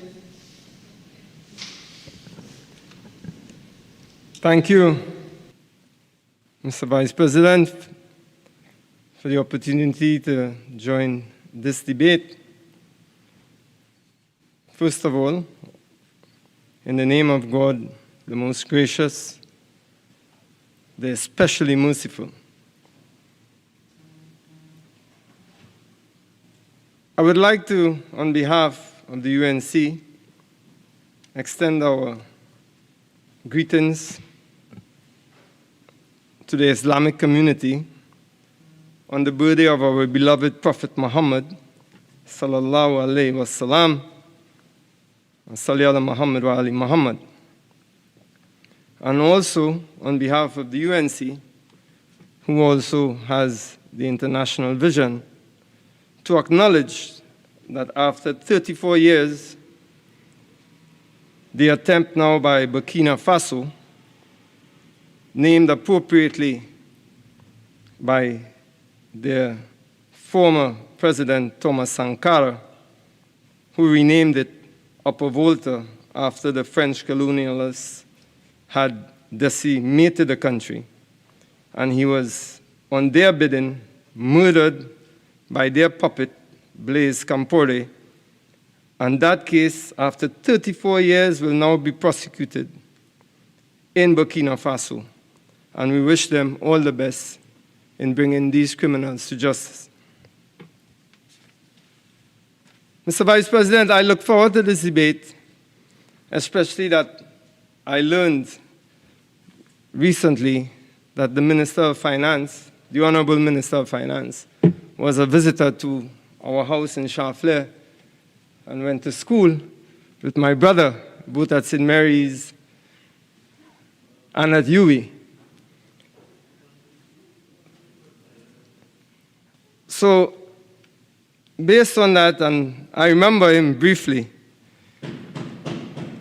Thank you, Mr. Vice President, for the opportunity to join this debate. First of all, in the name of God, the most gracious, the especially merciful, I would like to, on behalf of the UNC, extend our greetings to the Islamic community on the birthday of our beloved Prophet Muhammad, sallallahu alaihi wasallam, salli ala Muhammad wa ali Muhammad. And also on behalf of the UNC, who also has the international vision, to acknowledge that after 34 years, the attempt now by Burkina Faso, named appropriately by their former president Thomas Sankara, who renamed it Upper Volta after the French colonialists had decimated the country. And he was, on their bidding, murdered by their puppet, Blaise Compaoré, and that case, after 34 years, will now be prosecuted in Burkina Faso, and we wish them all the best in bringing these criminals to justice. Mr. Vice President, I look forward to this debate, especially that I learned recently that the Minister of Finance, the Honorable Minister of Finance, was a visitor to our house in Charfleur and went to school with my brother, both at St. Mary's and at UWI. So, based on that, and I remember him briefly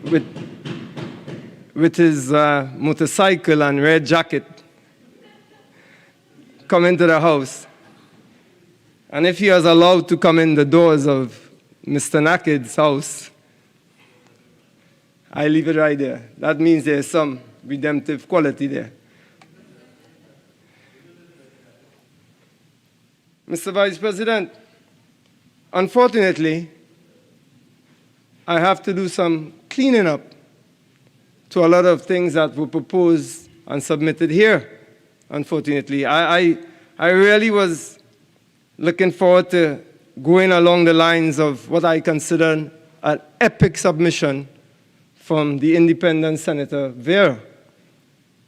with his motorcycle and red jacket coming to the house. And if he was allowed to come in the doors of Mr. Nakhid's house, I leave it right there. That means there's some redemptive quality there. Mr. Vice President, unfortunately, I have to do some cleaning up to a lot of things that were proposed and submitted here, unfortunately. I really was looking forward to going along the lines of what I consider an epic submission from the independent Senator Vera.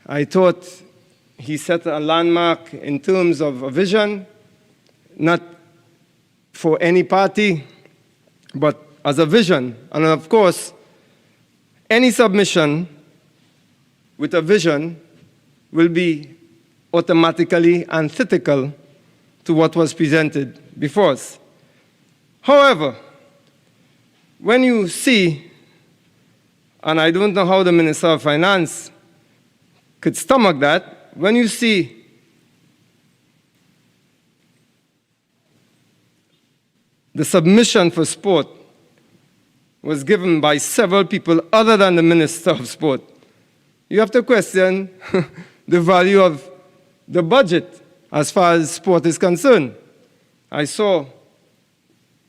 I thought he set a landmark in terms of a vision, not for any party, but as a vision. And of course, any submission with a vision will be automatically antithetical to what was presented before us. However, when you see, and I don't know how the Minister of Finance could stomach that, when you see the submission for sport was given by several people other than the Minister of Sport, you have to question the value of the budget as far as sport is concerned. I saw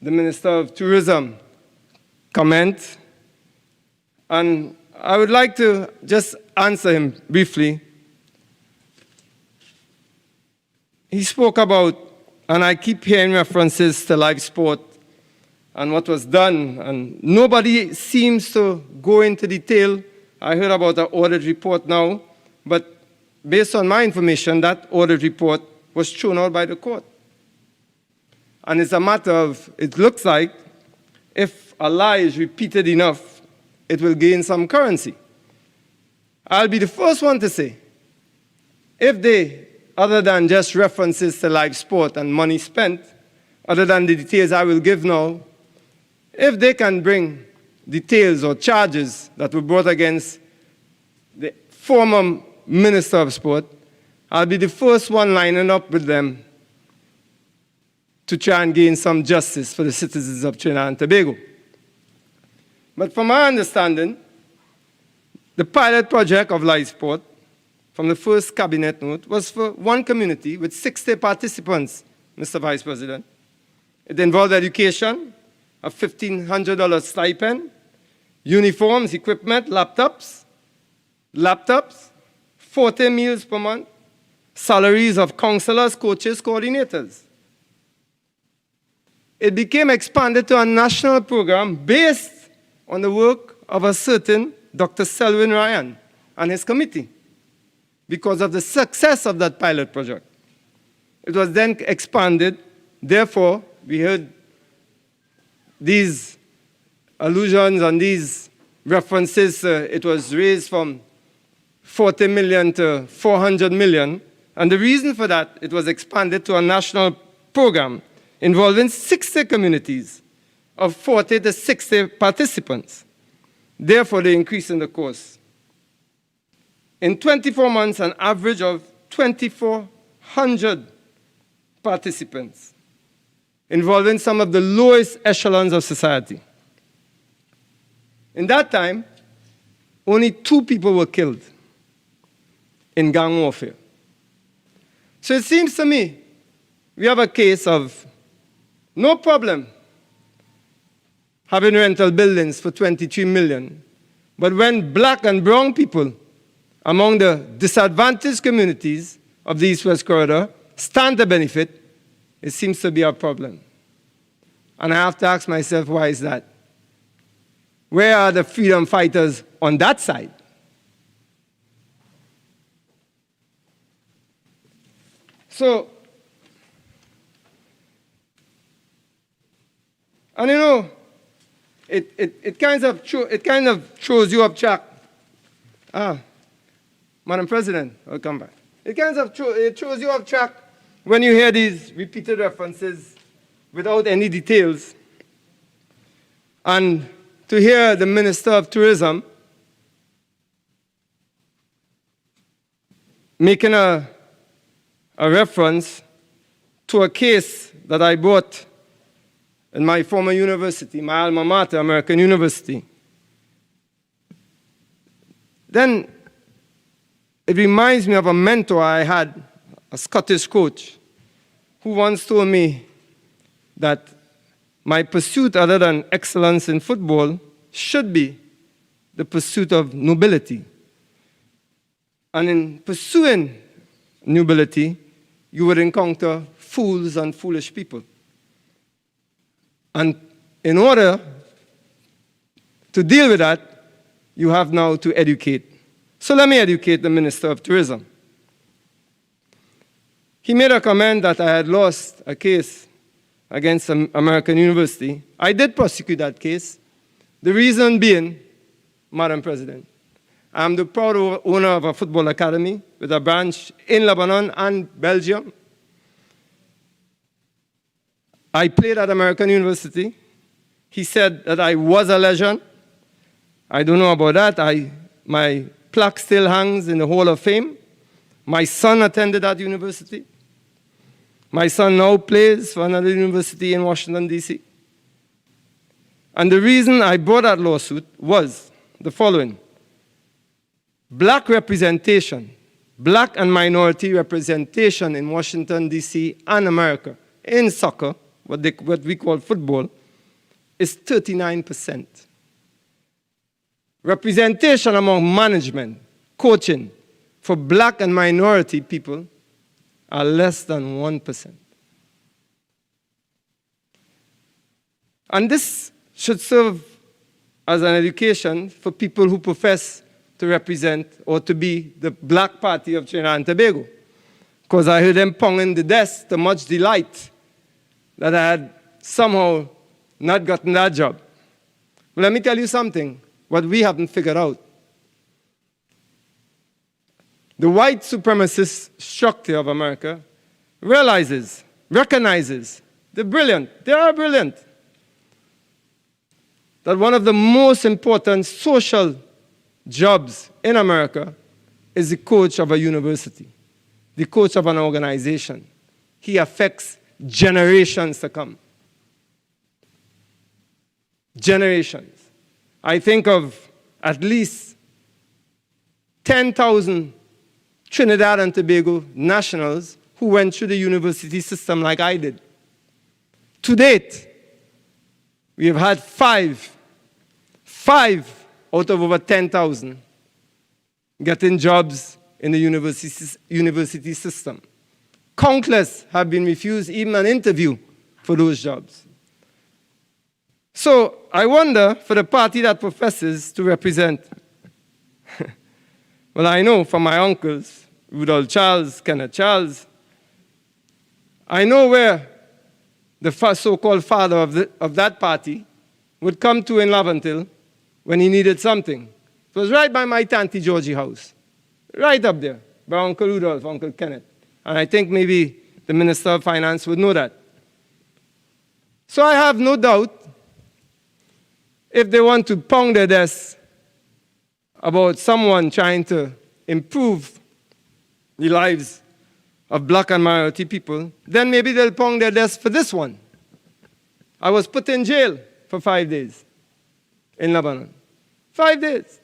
the Minister of Tourism comment, and I would like to just answer him briefly. He spoke about, and I keep hearing references to live sport and what was done, and nobody seems to go into detail. I heard about the audit report now, but based on my information, that audit report was thrown out by the court. And it's a matter of, it looks like, if a lie is repeated enough, it will gain some currency. I'll be the first one to say, if they, other than just references to live sport and money spent, other than the details I will give now, if they can bring details or charges that were brought against the former Minister of Sport, I'll be the first one lining up with them to try and gain some justice for the citizens of Trinidad and Tobago. But from my understanding, the pilot project of live sport from the first cabinet note was for one community with 60 participants, Mr. Vice President. It involved education, a $1,500 stipend, uniforms, equipment, laptops, 40 meals per month, salaries of counselors, coaches, coordinators. It became expanded to a national program based on the work of a certain Dr. Selwyn Ryan and his committee because of the success of that pilot project. It was then expanded. Therefore, we heard these allusions and these references. It was raised from 40 million to 400 million. And the reason for that, it was expanded to a national program involving 60 communities of 40 to 60 participants. Therefore, the increase in the course. In 24 months, an average of 2,400 participants, involving some of the lowest echelons of society. In that time, only 2 people were killed in gang warfare. So it seems to me we have a case of no problem having rental buildings for 23 million, but when black and brown people among the disadvantaged communities of the East-West Corridor stand to benefit, it seems to be a problem. And I have to ask myself, why is that? Where are the freedom fighters on that side? So, and you know, it kind of throws you up track. Madam President, I'll come back. It throws you off track when you hear these repeated references without any details. And to hear the Minister of Tourism making a reference to a case that I brought in my former university, my alma mater, American University, then it reminds me of a mentor I had, a Scottish coach, who once told me that my pursuit other than excellence in football should be the pursuit of nobility. And in pursuing nobility, you would encounter fools and foolish people. And in order to deal with that, you have now to educate. So let me educate the Minister of Tourism. He made a comment that I had lost a case against an American University. I did prosecute that case. The reason being, Madam President, I'm the proud owner of a football academy with a branch in Lebanon and Belgium. I played at American University. He said that I was a legend. I don't know about that. My plaque still hangs in the Hall of Fame. My son attended that university. My son now plays for another university in Washington, D.C. And the reason I brought that lawsuit was the following. Black representation, black and minority representation in Washington, D.C. and America in soccer, what we call football, is 39%. Representation among management, coaching, for black and minority people are less than 1%. And this should serve as an education for people who profess to represent or to be the black party of Trinidad and Tobago. Because I heard them pounding the desk to much delight that I had somehow not gotten that job. But let me tell you something, what we haven't figured out. The white supremacist structure of America recognizes the brilliant, they are brilliant, that one of the most important social jobs in America is the coach of a university, the coach of an organization. He affects generations to come. Generations. I think of at least 10,000 Trinidad and Tobago nationals who went through the university system like I did. To date, we have had five out of over 10,000 getting jobs in the university system. Countless have been refused even an interview for those jobs. So I wonder, for the party that professes to represent, well, I know from my uncles, Rudolph Charles, Kenneth Charles, I know where the so-called father of that party would come to in Laventille when he needed something. It was right by my Auntie Georgie house, right up there, by Uncle Rudolph, Uncle Kenneth. And I think maybe the Minister of Finance would know that. So I have no doubt, if they want to pound their desk about someone trying to improve the lives of black and minority people, then maybe they'll pound their desk for this one. I was put in jail for 5 days in Lebanon. 5 days.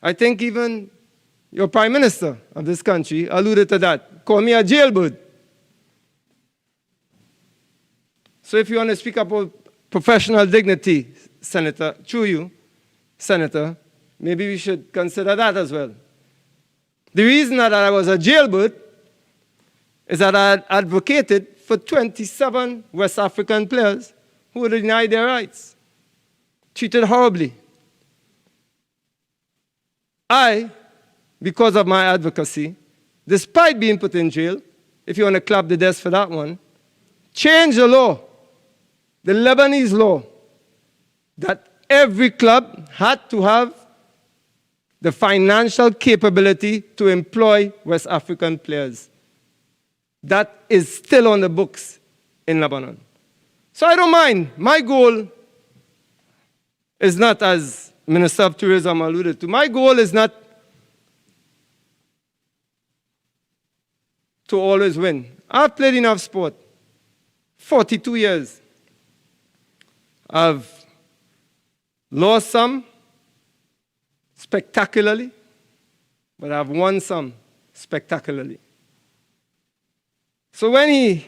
I think even your Prime Minister of this country alluded to that. Call me a jailbird. So if you want to speak about professional dignity, Senator, through you, Senator, maybe we should consider that as well. The reason that I was a jailbird is that I had advocated for 27 West African players who were denied their rights, treated horribly. I, because of my advocacy, despite being put in jail, if you want to clap the desk for that one, changed the law, the Lebanese law, that every club had to have the financial capability to employ West African players. That is still on the books in Lebanon. So I don't mind. My goal is not, as Minister of Tourism alluded to, my goal is not to always win. I've played enough sport, 42 years. I've lost some spectacularly, but I've won some spectacularly. So when he,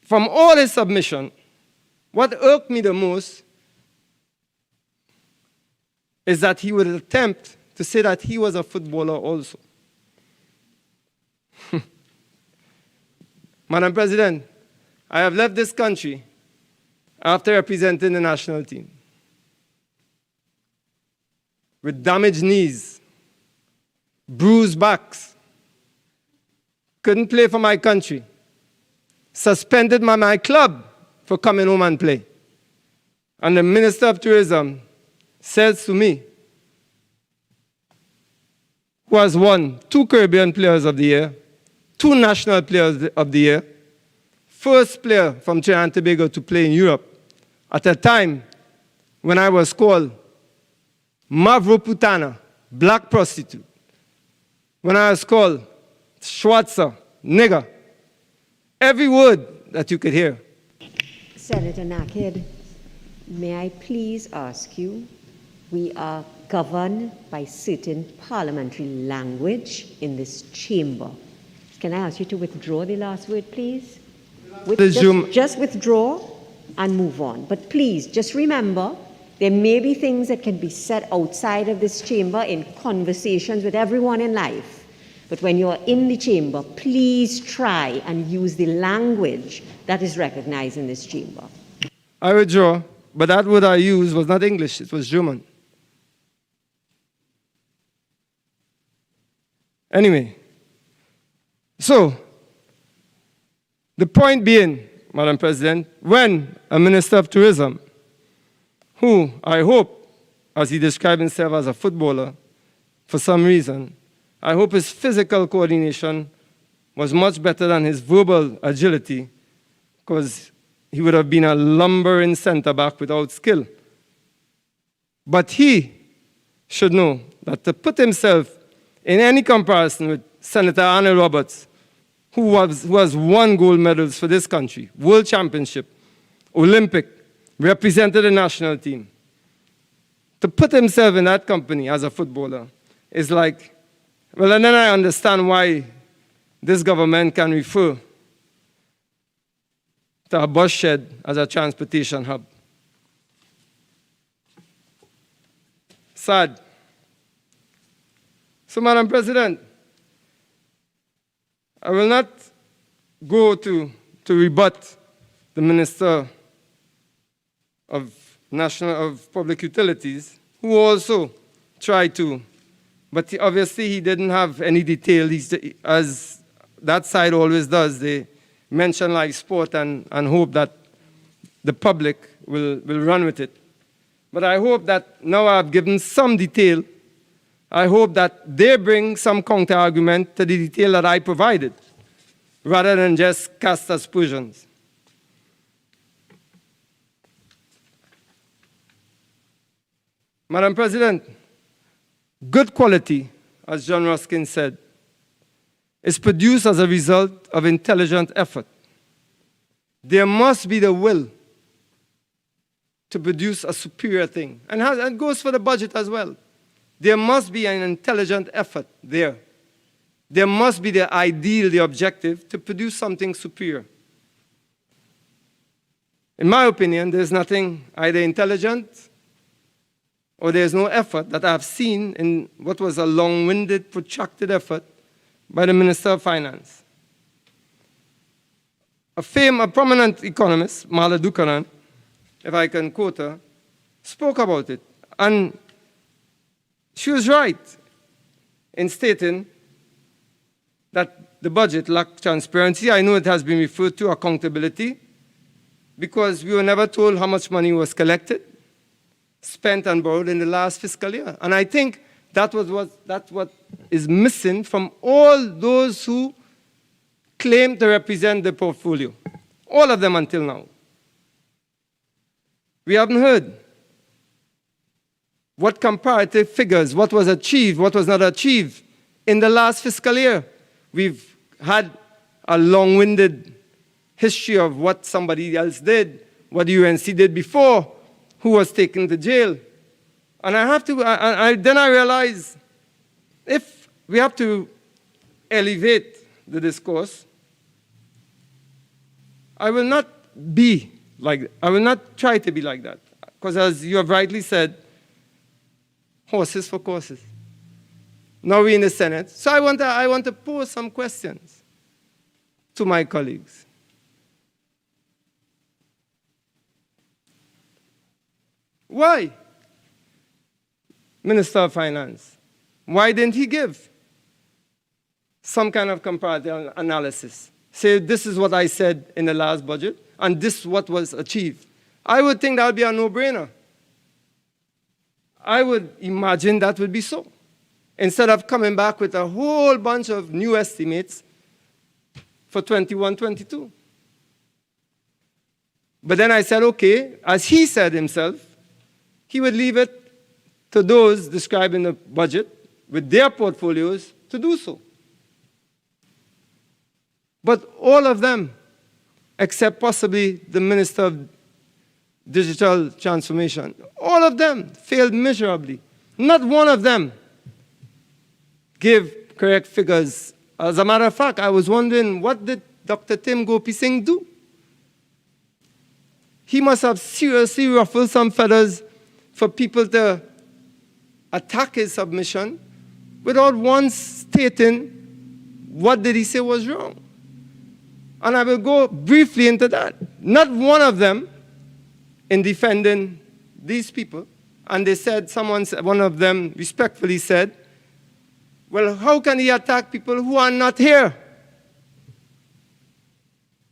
from all his submission, what irked me the most is that he would attempt to say that he was a footballer also. Madam President, I have left this country after representing the national team with damaged knees, bruised backs, couldn't play for my country, suspended my club for coming home and play. And the Minister of Tourism says to me, who has won 2 Caribbean Players of the Year, 2 National Players of the Year, first player from Trinidad and Tobago to play in Europe, at a time when I was called Mavroputana, black prostitute, when I was called Schwarzer, nigger, every word that you could hear. Senator Nakhid, may I please ask you, we are governed by certain parliamentary language in this chamber. Can I ask you to withdraw the last word, please? Just withdraw and move on. But please, just remember, there may be things that can be said outside of this chamber in conversations with everyone in life. But when you're in the chamber, please try and use the language that is recognized in this chamber. I withdraw, but that word I used was not English, it was German. Anyway, so the point being, Madam President, when a Minister of Tourism, who I hope, as he described himself as a footballer, for some reason, I hope his physical coordination was much better than his verbal agility, because he would have been a lumbering centre-back without skill. But he should know that to put himself in any comparison with Senator Arnold Roberts, who has won gold medals for this country, World Championship, Olympic, represented the national team, to put himself in that company as a footballer is like, well, and then I understand why this government can refer to a bus shed as a transportation hub. Sad. So, Madam President, I will not go to rebut the Minister of Public Utilities, who also tried to, but obviously he didn't have any detail, as that side always does. They mention like sport and hope that the public will run with it. But I hope that now I've given some detail, I hope that they bring some counter-argument to the detail that I provided, rather than just cast aspersions. Madam President, good quality, as John Ruskin said, is produced as a result of intelligent effort. There must be the will to produce a superior thing. And it goes for the budget as well. There must be an intelligent effort there. There must be the ideal, the objective, to produce something superior. In my opinion, there's nothing either intelligent or there's no effort that I've seen in what was a long-winded, protracted effort by the Minister of Finance. a prominent economist, Mala Dukaran, if I can quote her, spoke about it. And she was right in stating that the budget lacked transparency. I know it has been referred to accountability because we were never told how much money was collected, spent and borrowed in the last fiscal year. And I think that's what is missing from all those who claim to represent the portfolio. All of them until now. We haven't heard what comparative figures, what was achieved, what was not achieved in the last fiscal year. We've had a long-winded history of what somebody else did, what the UNC did before, who was taken to jail. And I have to, then I realize if we have to elevate the discourse, I will not be like, I will not try to be like that. Because as you have rightly said, horses for courses. Now we're in the Senate. So I want to pose some questions to my colleagues. Why? Minister of Finance, why didn't he give some kind of comparative analysis? Say, this is what I said in the last budget, and this is what was achieved. I would think that would be a no-brainer. I would imagine that would be so. Instead of coming back with a whole bunch of new estimates for 21-22. But then I said, okay, as he said himself, he would leave it to those described in the budget with their portfolios to do so. But all of them, except possibly the Minister of Digital Transformation, all of them failed miserably. Not one of them gave correct figures. As a matter of fact, I was wondering, what did Dr. Tim Gopi Singh do? He must have seriously ruffled some feathers for people to attack his submission without once stating what did he say was wrong. And I will go briefly into that. Not one of them in defending these people. And they said, one of them respectfully said, well, how can he attack people who are not here?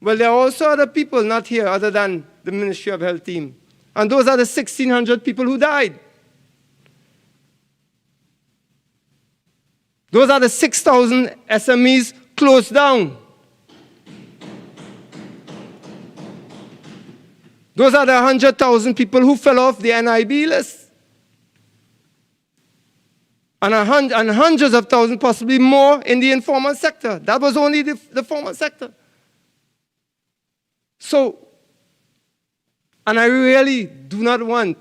Well, there are also other people not here other than the Ministry of Health team. And those are the 1,600 people who died. Those are the 6,000 SMEs closed down. Those are the 100,000 people who fell off the NIB list. And hundreds of thousands, possibly more, in the informal sector. That was only the formal sector. So, and I really do not want,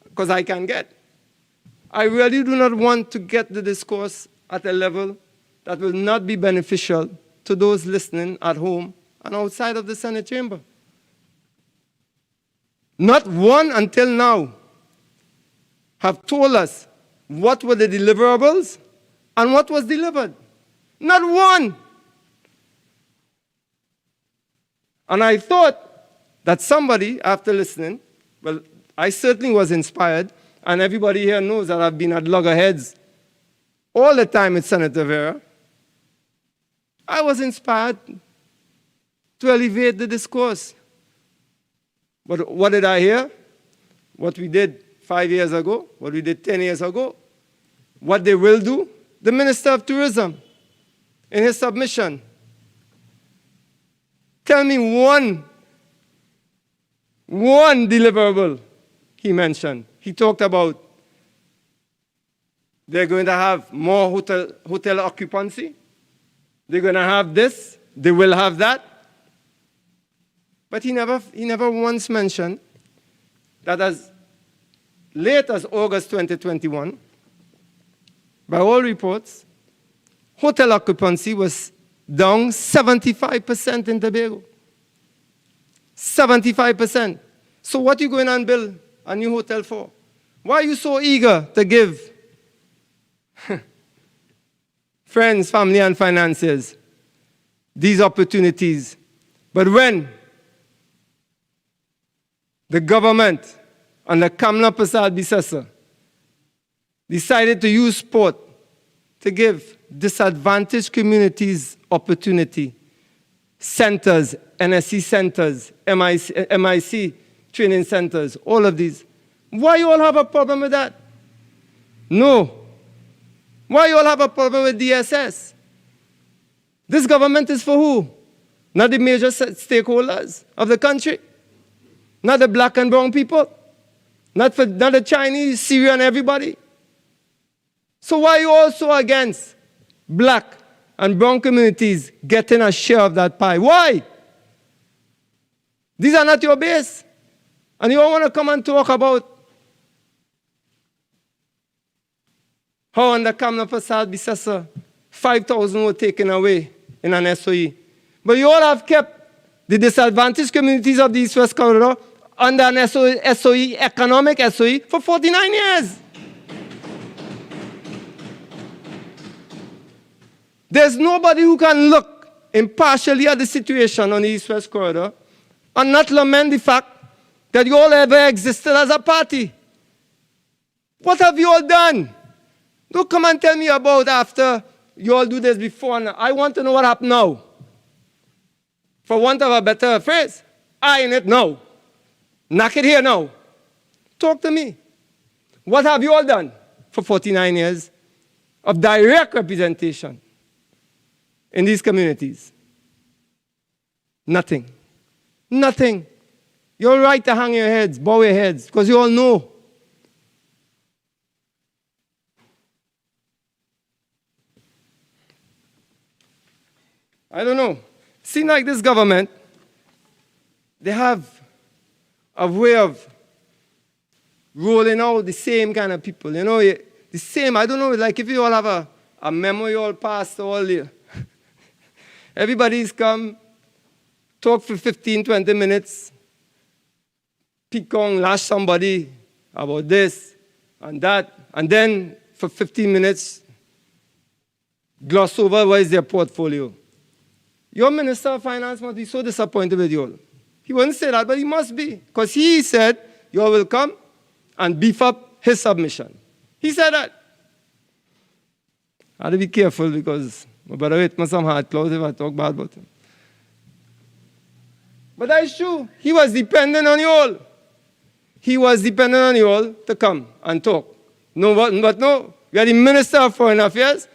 because I can get, I really do not want to get the discourse at a level that will not be beneficial to those listening at home and outside of the Senate chamber. Not one until now have told us what were the deliverables and what was delivered. Not one. And I thought that somebody, after listening, well, I certainly was inspired, and everybody here knows that I've been at loggerheads all the time with Senator Vera. I was inspired to elevate the discourse. But what did I hear? What we did 5 years ago, what we did 10 years ago, what they will do. The Minister of Tourism, in his submission, tell me one deliverable he mentioned. He talked about they're going to have more hotel occupancy. They're going to have this. They will have that. But he never once mentioned that as late as August 2021, by all reports, hotel occupancy was down 75% in Tobago. 75%. So what are you going to build a new hotel for? Why are you so eager to give friends, family, and financiers these opportunities But when the government under Kamla Prasad Bisesa decided to use sport to give disadvantaged communities opportunity, centers, NSC centers, MIC training centers, all of these. Why you all have a problem with that? No. Why you all have a problem with DSS? This government is for who? Not the major stakeholders of the country. Not the black and brown people. Not the Chinese, Syrian, everybody. So why are you also against black and brown communities getting a share of that pie? Why? These are not your base. And you all want to come and talk about how under Kamla Prasad Bisesa 5,000 were taken away in an SOE. But you all have kept the disadvantaged communities of the East-West Corridor under an SOE, economic SOE, for 49 years. There's nobody who can look impartially at the situation on the East-West Corridor and not lament the fact that you all ever existed as a party. What have you all done? Don't come and tell me about after you all do this before. I want to know what happened now. For want of a better phrase, I in it now. Nakhid here now. Talk to me. What have you all done for 49 years of direct representation in these communities? Nothing. Nothing. You're right to hang your heads, bow your heads, because you all know. I don't know. Seems like this government, they have a way of rolling out the same kind of people. You know, the same, I don't know, like if you all have a memo you all passed all year. Everybody's come, talk for 15, 20 minutes, pick on, lash somebody about this and that, and then for 15 minutes, gloss over what is their portfolio. Your Minister of Finance must be so disappointed with you all. He wouldn't say that, but he must be, because he said you all will come and beef up his submission. He said that. I have to be careful because my brother hit me some hard clothes if I talk bad about him. But that is true. He was dependent on you all. He was dependent on you all to come and talk. No, but no, we are the Minister of Foreign Affairs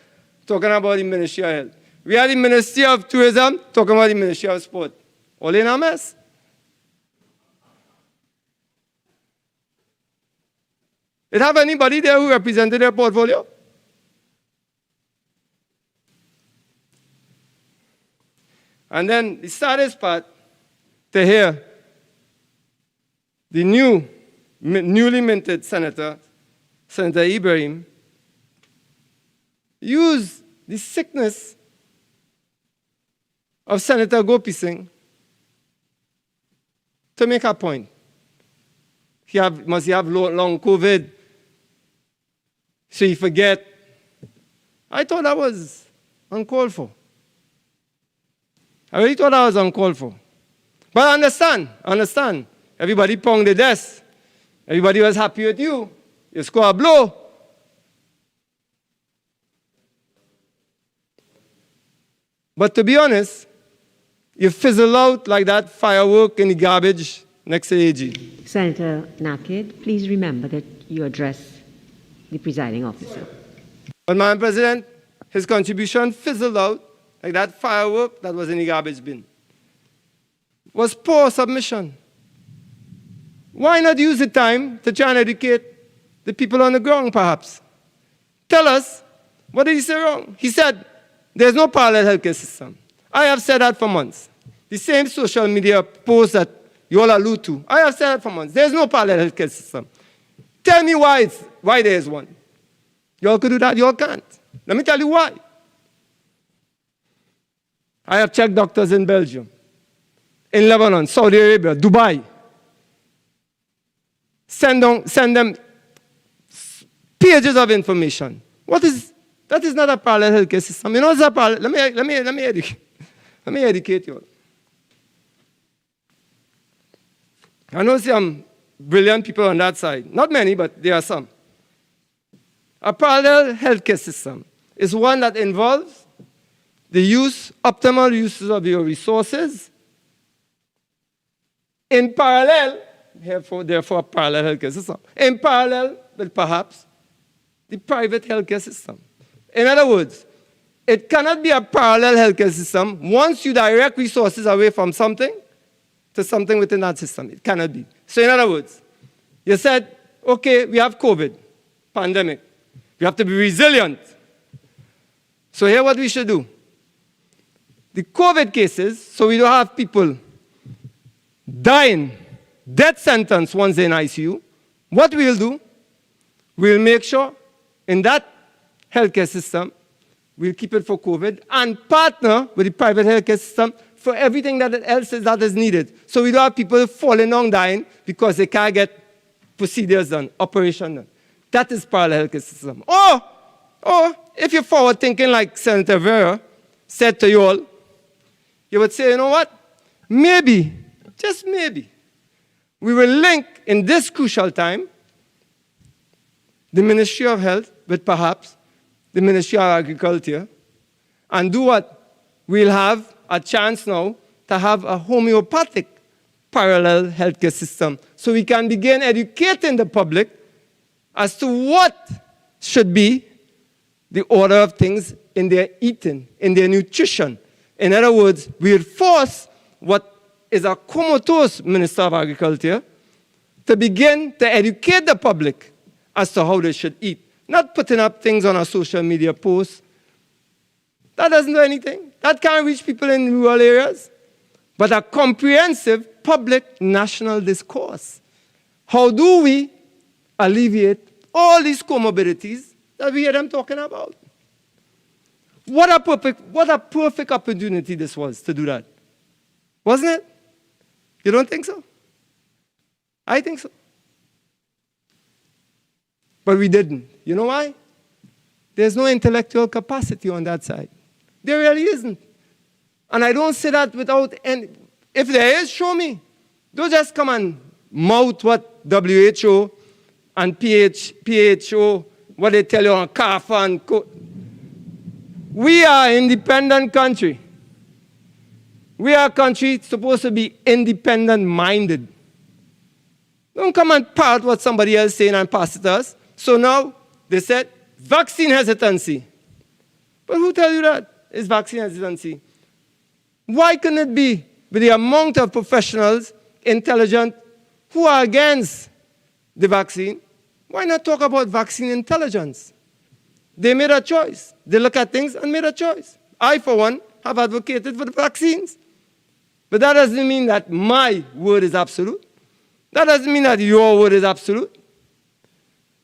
talking about the Ministry of Health. We are the Ministry of Tourism talking about the Ministry of Sport. All in a mess. Did have anybody there who represented their portfolio? And then the saddest part to hear the newly minted Senator Ibrahim, use the sickness of Senator Gopi Singh to make a point. Must he have long COVID? So he forget. I thought that was uncalled for. I really thought that was uncalled for. But understand. Everybody pounded the desk. Everybody was happy with you. You score a blow. But to be honest, you fizzle out like that firework in the garbage next to AG. Senator Nakhid, please remember that you address the presiding officer. But, Madam President, his contribution fizzled out like that firework that was in the garbage bin. It was poor submission. Why not use the time to try and educate the people on the ground, perhaps? Tell us, what did he say wrong? He said, there's no parallel healthcare system. I have said that for months. The same social media post that you all allude to, I have said that for months. There's no parallel healthcare system. Tell me why there is one. You all could do that, you all can't. Let me tell you why. I have checked doctors in Belgium, in Lebanon, Saudi Arabia, Dubai. Send them pages of information. That is not a parallel healthcare system. You know what's a parallel? Let me educate you all. I know some brilliant people on that side. Not many, but there are some. A parallel healthcare system is one that involves the optimal uses of your resources in parallel, therefore a parallel healthcare system, in parallel with perhaps the private healthcare system. In other words, it cannot be a parallel healthcare system once you direct resources away from something to something within that system. It cannot be. So in other words, you said, okay, we have COVID, pandemic. We have to be resilient. So here's what we should do. The COVID cases, so we don't have people dying, death sentence once they're in ICU, what we'll do, we'll make sure in that healthcare system, we'll keep it for COVID and partner with the private healthcare system for everything that else that is needed. So we don't have people falling down dying because they can't get procedures done, operation done. That is parallel healthcare system. Or if you're forward thinking like Senator Vera said to you all, you would say, you know what? Maybe, just maybe, we will link in this crucial time the Ministry of Health with perhaps the Ministry of Agriculture and do what? We'll have a chance now to have a homeopathic parallel healthcare system so we can begin educating the public as to what should be the order of things in their eating, in their nutrition. In other words, we'll force what is a comatose Minister of Agriculture to begin to educate the public as to how they should eat. Not putting up things on a social media post. That doesn't do anything. That can't reach people in rural areas. But a comprehensive public national discourse. How do we alleviate all these comorbidities that we hear them talking about? What a perfect opportunity this was to do that. Wasn't it? You don't think so? I think so. But we didn't. You know why? There's no intellectual capacity on that side. There really isn't. And I don't say that without any... If there is, show me. Don't just come and mouth what WHO and PHO, what they tell you on CAFA and... We are an independent country. We are a country supposed to be independent-minded. Don't come and part what somebody else is saying and pass it to us. So now, they said, vaccine hesitancy. But who tell you that? It's vaccine hesitancy. Why couldn't it be with the amount of professionals, intelligent, who are against the vaccine? Why not talk about vaccine intelligence? They made a choice. They look at things and made a choice. I, for one, have advocated for the vaccines. But that doesn't mean that my word is absolute. That doesn't mean that your word is absolute.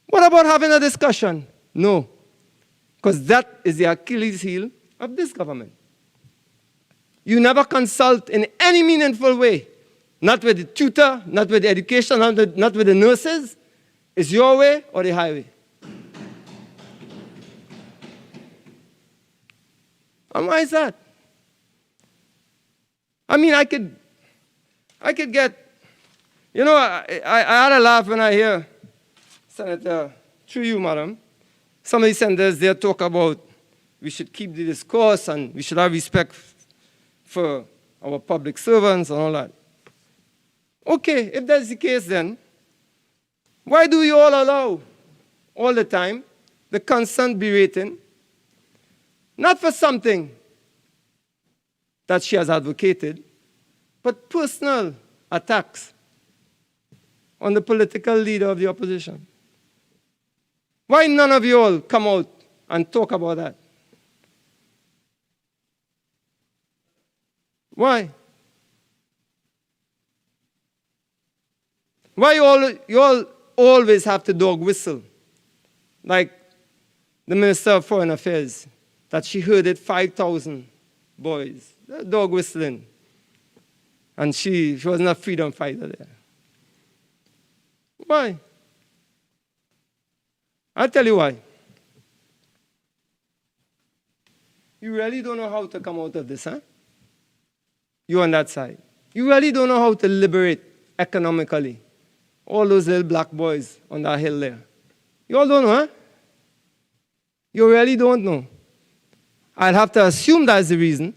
What about having a discussion? No. Because that is the Achilles heel of this government. You never consult in any meaningful way. Not with the tutor, not with the education, not with the nurses. It's your way or the highway. And why is that? I mean, I could get, you know, I had a laugh when I hear Senator, through you, madam, some of the senators, they talk about we should keep the discourse and we should have respect for our public servants and all that. Okay, if that's the case then, why do you all allow all the time the constant berating? Not for something that she has advocated, but personal attacks on the political leader of the opposition. Why none of you all come out and talk about that? Why? Why you all always have to dog whistle? Like the Minister of Foreign Affairs, that she herded 5,000 boys, dog whistling. And she wasn't a freedom fighter there. Why? I'll tell you why. You really don't know how to come out of this, huh? You on that side. You really don't know how to liberate economically. All those little black boys on that hill there. You all don't know, huh? You really don't know. I'll have to assume that's the reason,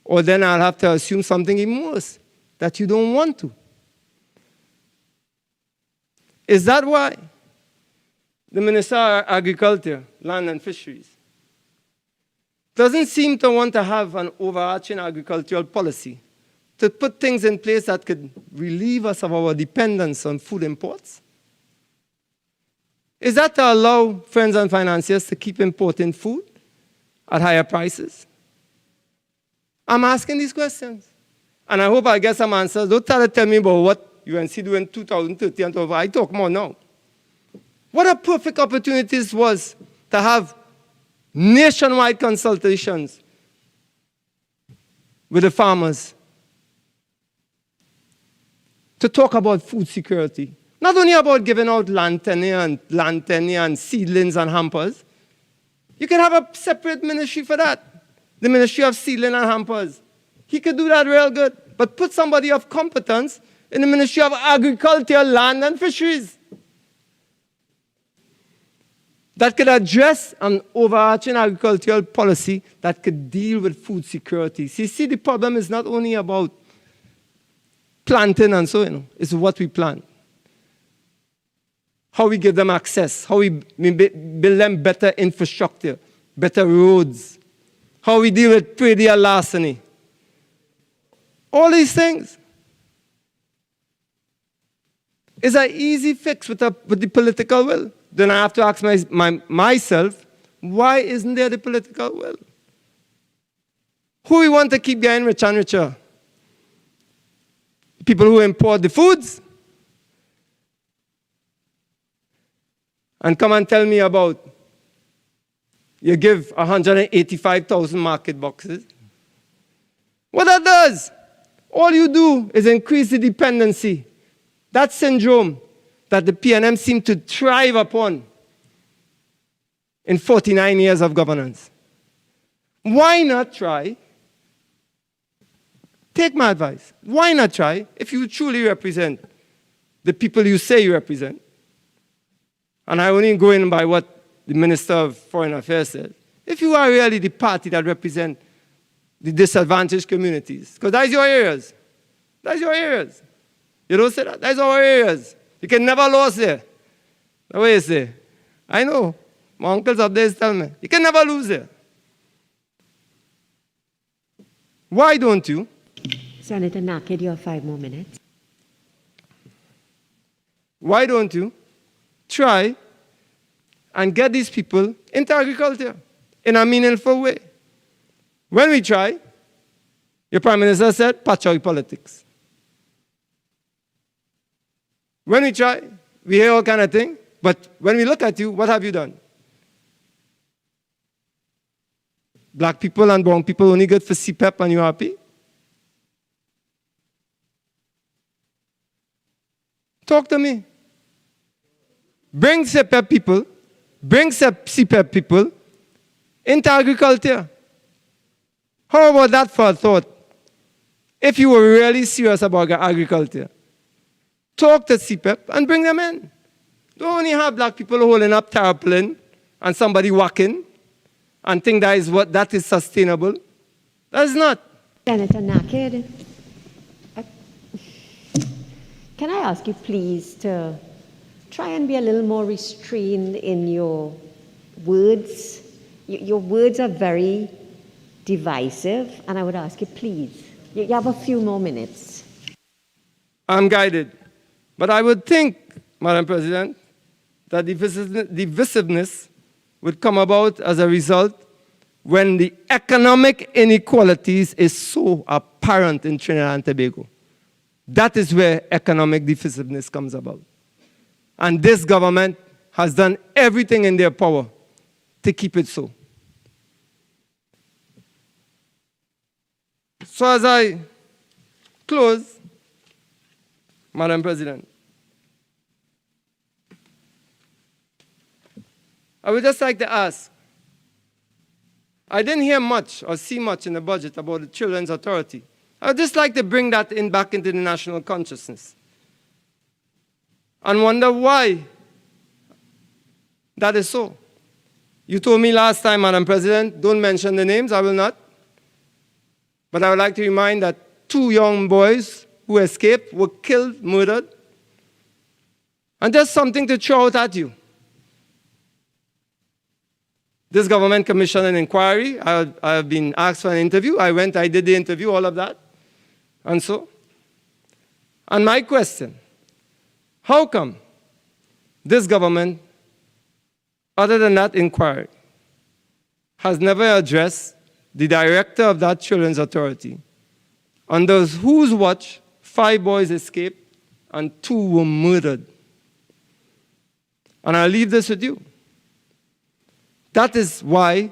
or then I'll have to assume something even worse, that you don't want to. Is that why the Minister of Agriculture, Land and Fisheries doesn't seem to want to have an overarching agricultural policy to put things in place that could relieve us of our dependence on food imports? Is that to allow friends and financiers to keep importing food at higher prices? I'm asking these questions, and I hope I get some answers. Don't try to tell me about what UNC do in 2030 and over. I talk more now. What a perfect opportunity this was to have nationwide consultations with the farmers to talk about food security. Not only about giving out lantania and seedlings and hampers. You can have a separate ministry for that. The Ministry of Seedling and Hampers. He could do that real good. But put somebody of competence in the Ministry of Agriculture, Land and Fisheries that could address an overarching agricultural policy that could deal with food security. See, the problem is not only about planting and so, it's what we plant. How we give them access, how we build them better infrastructure, better roads, how we deal with predial larceny. All these things is an easy fix with the political will. Then I have to ask myself, why isn't there the political will? Who we want to keep getting richer and richer? People who import the foods? And come and tell me about, you give 185,000 market boxes. What that does, all you do is increase the dependency. That syndrome that the PNM seemed to thrive upon in 49 years of governance. Why not try? Take my advice. Why not try, if you truly represent the people you say you represent, and I only go in by what the Minister of Foreign Affairs said, if you are really the party that represents the disadvantaged communities, because that's your areas. That's your areas. You don't say that? That's our areas. You can never lose there. The way you say. I know. My uncles up there tell me. You can never lose there. Why don't you? Senator Nakhid, you have 5 more minutes. Why don't you try and get these people into agriculture in a meaningful way? When we try, your Prime Minister said, patch out politics. When we try, we hear all kind of things, but when we look at you, what have you done? Black people and brown people only good for CPEP and you happy? Talk to me. Bring CPEP people, bring CPEP people into agriculture. How about that for a thought? If you were really serious about agriculture, talk to CPEP and bring them in. Don't only have black people holding up tarpaulin and somebody walking and think that is sustainable. That is not. Senator Nakhid, can I ask you please to try and be a little more restrained in your words? Your words are very divisive, and I would ask you please, you have a few more minutes. I'm guided. But I would think, Madam President, that divisiveness would come about as a result when the economic inequalities is so apparent in Trinidad and Tobago. That is where economic divisiveness comes about. And this government has done everything in their power to keep it so. So as I close, Madam President, I would just like to ask, I didn't hear much or see much in the budget about the Children's Authority. I would just like to bring that back into the national consciousness. and wonder why that is so. You told me last time, Madam President, don't mention the names, I will not. But I would like to remind that 2 young boys who escaped were killed, murdered. And just something to throw out at you. This government commissioned an inquiry. I have been asked for an interview. I went, I did the interview, all of that. And so. And my question, how come this government, other than that inquiry, has never addressed the director of that Children's Authority, under whose watch 5 boys escaped and 2 were murdered? And I'll leave this with you. That is why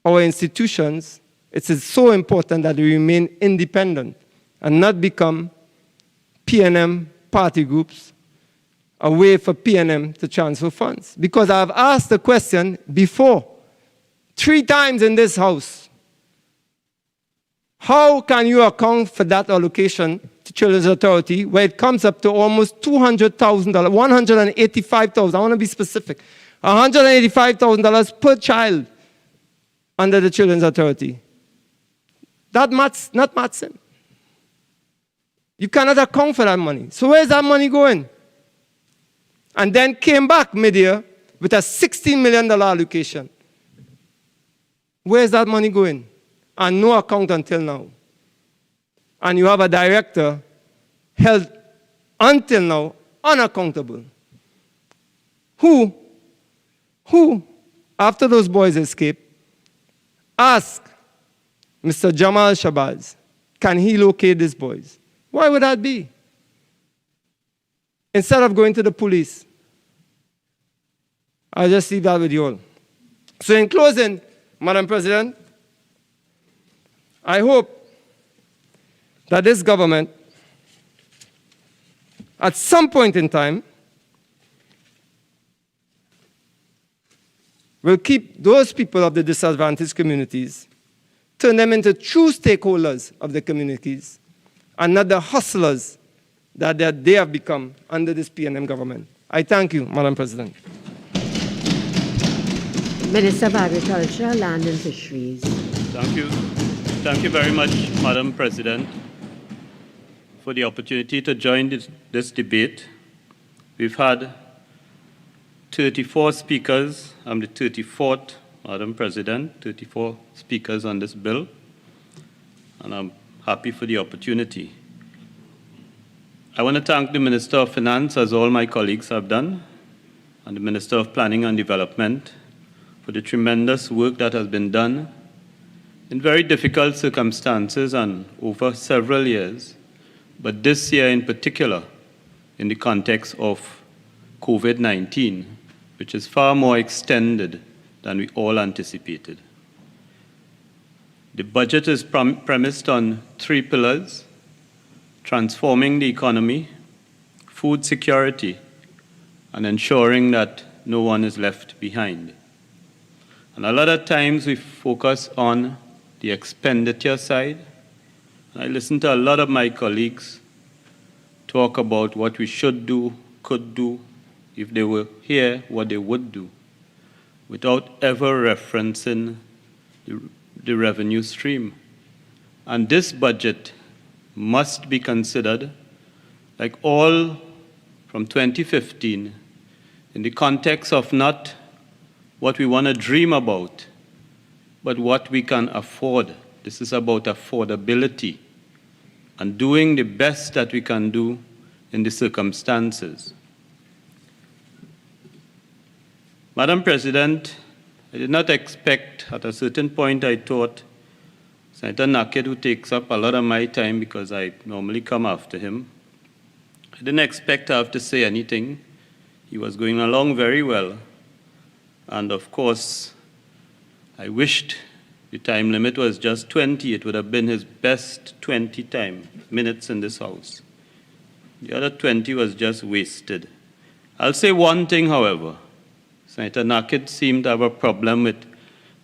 our institutions, it is so important that we remain independent and not become PNM party groups, a way for PNM to transfer funds. Because I've asked the question before, 3 times in this House. How can you account for that allocation to Children's Authority where it comes up to almost $200,000, $185,000, I want to be specific, $185,000 per child under the Children's Authority? That not maths in. You cannot account for that money. So where's that money going? And then came back mid-year with a $16 million allocation. Where's that money going? And no account until now. And you have a director held until now unaccountable. Who, after those boys escaped, asked Mr. Jamal Shabazz, can he locate these boys? Why would that be? Instead of going to the police. I'll just leave that with you all. So in closing, Madam President, I hope that this government, at some point in time, will keep those people of the disadvantaged communities, turn them into true stakeholders of the communities, and not the hustlers that they have become under this PNM government. I thank you, Madam President. Minister of Agriculture, Land and Fisheries. Thank you. Thank you very much, Madam President, for the opportunity to join this debate. We've had 34 speakers. I'm the 34th, Madam President, 34 speakers on this bill, and I'm happy for the opportunity. I want to thank the Minister of Finance, as all my colleagues have done, and the Minister of Planning and Development for the tremendous work that has been done in very difficult circumstances and over several years, but this year in particular, in the context of COVID-19, which is far more extended than we all anticipated. The budget is premised on 3 pillars: transforming the economy, food security, and ensuring that no one is left behind. And a lot of times we focus on the expenditure side. I listen to a lot of my colleagues talk about what we should do, could do, if they were here, what they would do, without ever referencing the revenue stream. And this budget must be considered, like all from 2015, in the context of not what we want to dream about, but what we can afford. This is about affordability and doing the best that we can do in the circumstances. Madam President, I did not expect, at a certain point I thought Senator Nakhid, who takes up a lot of my time because I normally come after him, I didn't expect to have to say anything. He was going along very well. And of course, I wished the time limit was just 20. It would have been his best 20 minutes in this House. The other 20 was just wasted. I'll say one thing, however. Senator Nakhid seemed to have a problem with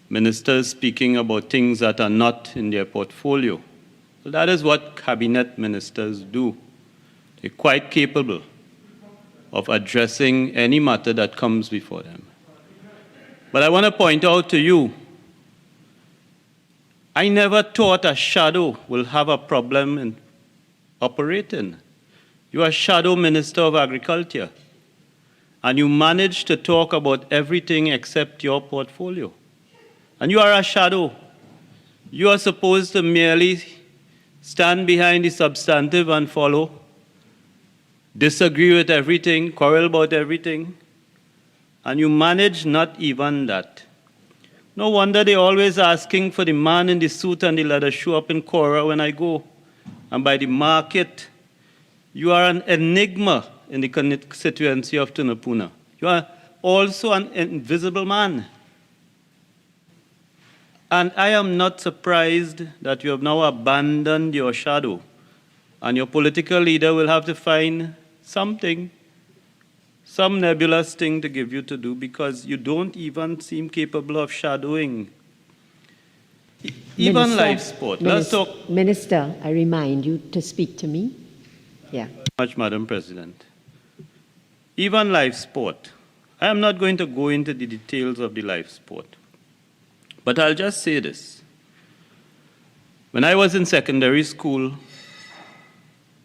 ministers speaking about things that are not in their portfolio. Well, that is what cabinet ministers do. They're quite capable of addressing any matter that comes before them. But I want to point out to you, I never thought a shadow will have a problem in operating. You are Shadow Minister of Agriculture, and you managed to talk about everything except your portfolio. And you are a shadow. You are supposed to merely stand behind the substantive and follow, disagree with everything, quarrel about everything, and you manage not even that. No wonder they're always asking for the man in the suit and the leather shoe up in Cora when I go. And by the market, you are an enigma in the constituency of Tunapuna. You are also an invisible man. And I am not surprised that you have now abandoned your shadow, and your political leader will have to find something, some nebulous thing to give you to do, because you don't even seem capable of shadowing. Even live sport. Let's talk. Minister, I remind you to speak to me. Yeah. Much, Madam President. Even live sport. I am not going to go into the details of the live sport, but I'll just say this. When I was in secondary school,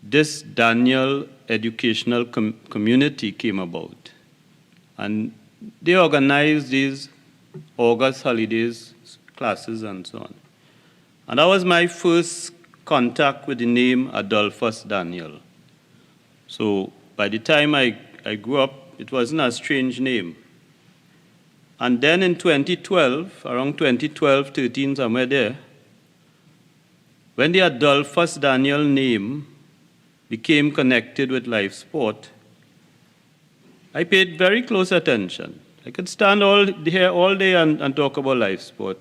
this Daniel educational community came about, and they organized these August holidays, classes, and so on. And that was my first contact with the name Adolphus Daniel. So by the time I grew up, it wasn't a strange name. And then in 2012, around 2012, 13, somewhere there, when the Adolphus Daniel name became connected with live sport, I paid very close attention. I could stand here all day and talk about live sport,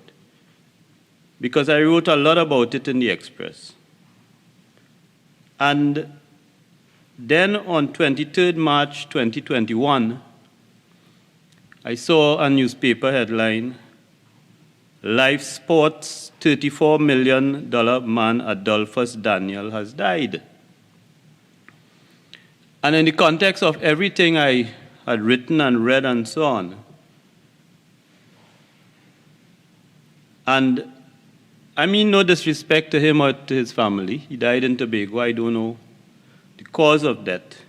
because I wrote a lot about it in the Express. And then on 23rd March 2021, I saw a newspaper headline, Live Sports $34 million man Adolphus Daniel has died. And in the context of everything I had written and read and so on, and I mean no disrespect to him or to his family. He died in Tobago. I don't know the cause of death.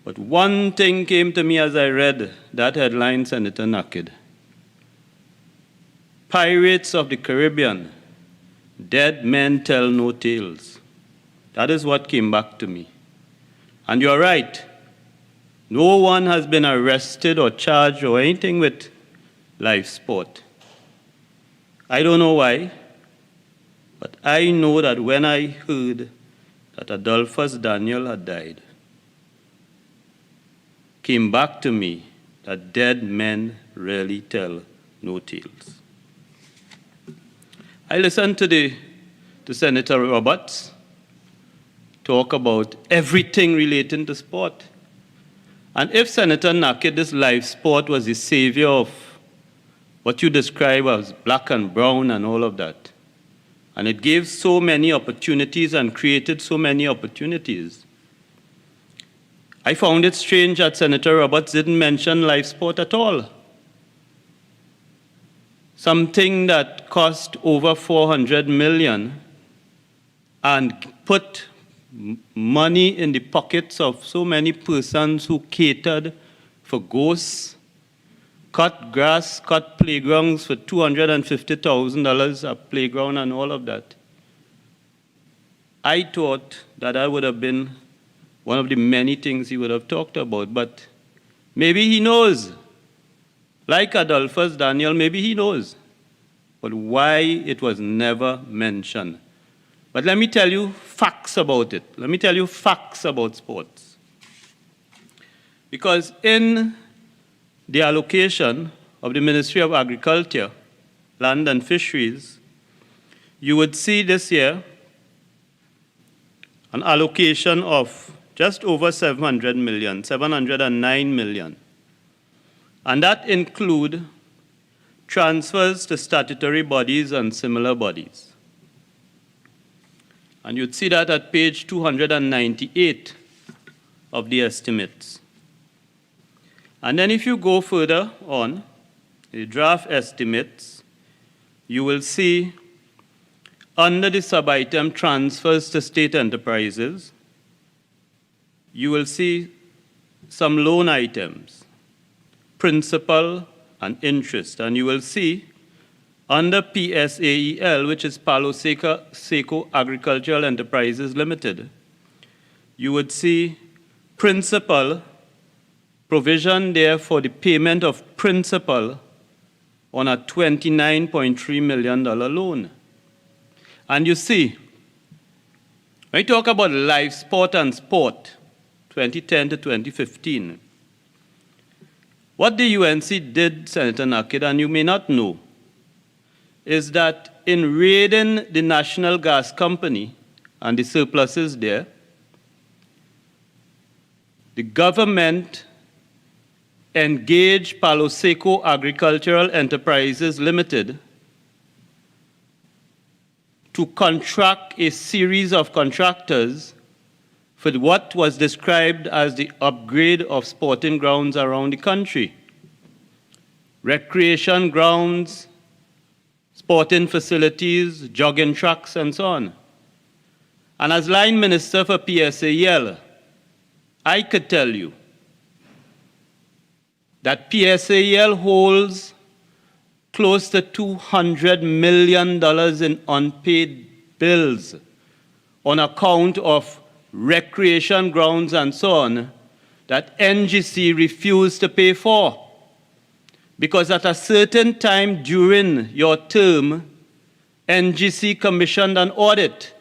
But one thing came to me as I read that headline, Senator Nakhid. Pirates of the Caribbean, dead men tell no tales. That is what came back to me. And you're right. No one has been arrested or charged or anything with live sport. I don't know why, but I know that when I heard that Adolphus Daniel had died, came back to me that dead men rarely tell no tales. I listened to Senator Roberts talk about everything relating to sport. And if Senator Nakhid, this live sport, was the savior of what you describe as black and brown and all of that, and it gave so many opportunities and created so many opportunities, I found it strange that Senator Roberts didn't mention live sport at all. Something that cost over $400 million and put money in the pockets of so many persons who catered for ghosts, cut grass, cut playgrounds for $250,000 a playground and all of that. I thought that would have been one of the many things he would have talked about, but maybe he knows. Like Adolphus Daniel, maybe he knows. But why it was never mentioned. But let me tell you facts about it. Let me tell you facts about sports. Because in the allocation of the Ministry of Agriculture, Land and Fisheries, you would see this year an allocation of just over 700 million, 709 million. And that include transfers to statutory bodies and similar bodies. And you'd see that at page 298 of the estimates. And then if you go further on, the draft estimates, you will see under the sub-item transfers to state enterprises, you will see some loan items, principal and interest. And you will see under PSAEL, which is Palo Seco Agricultural Enterprises Limited, you would see principal provision there for the payment of principal on a $29.3 million loan. And you see, when we talk about live sport and sport, 2010 to 2015, what the UNC did, Senator Nakhid, and you may not know, is that in raiding the National Gas Company and the surpluses there, the government engaged Palo Seco Agricultural Enterprises Limited to contract a series of contractors for what was described as the upgrade of sporting grounds around the country. Recreation grounds, sporting facilities, jogging tracks, and so on. And as line minister for PSAEL, I could tell you that PSAEL holds close to $200 million in unpaid bills on account of recreation grounds and so on that NGC refused to pay for. Because at a certain time during your term, NGC commissioned an audit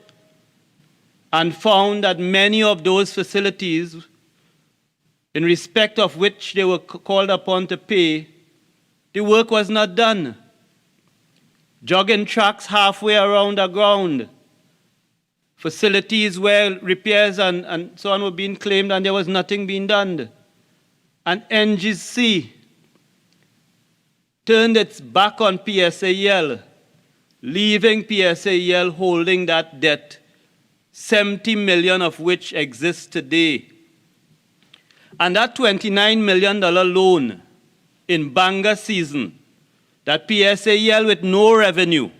and found that many of those facilities, in respect of which they were called upon to pay, the work was not done. Jogging tracks halfway around the ground, facilities where repairs and so on were being claimed and there was nothing being done. And NGC turned its back on PSAEL, leaving PSAEL holding that debt, 70 million of which exists today. And that $29 million loan in Banga season that PSAEL with no revenue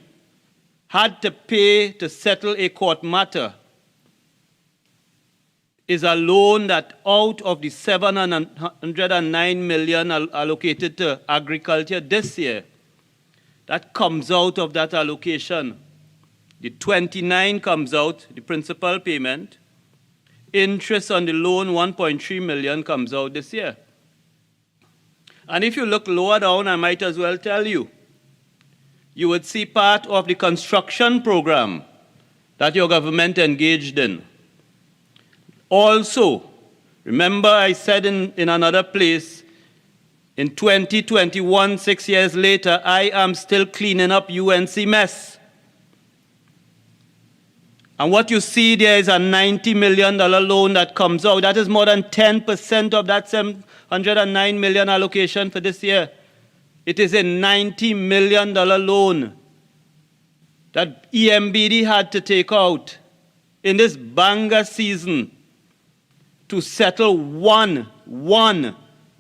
had to pay to settle a court matter is a loan that out of the $709 million allocated to agriculture this year, that comes out of that allocation. The 29 comes out, the principal payment. Interest on the loan, 1.3 million, comes out this year. And if you look lower down, I might as well tell you, you would see part of the construction program that your government engaged in. Also, remember I said in another place, in 2021, 6 years later, I am still cleaning up UNC mess. And what you see there is a $90 million loan that comes out. That is more than 10% of that $709 million allocation for this year. It is a $90 million loan that EMBD had to take out in this Banga season to settle one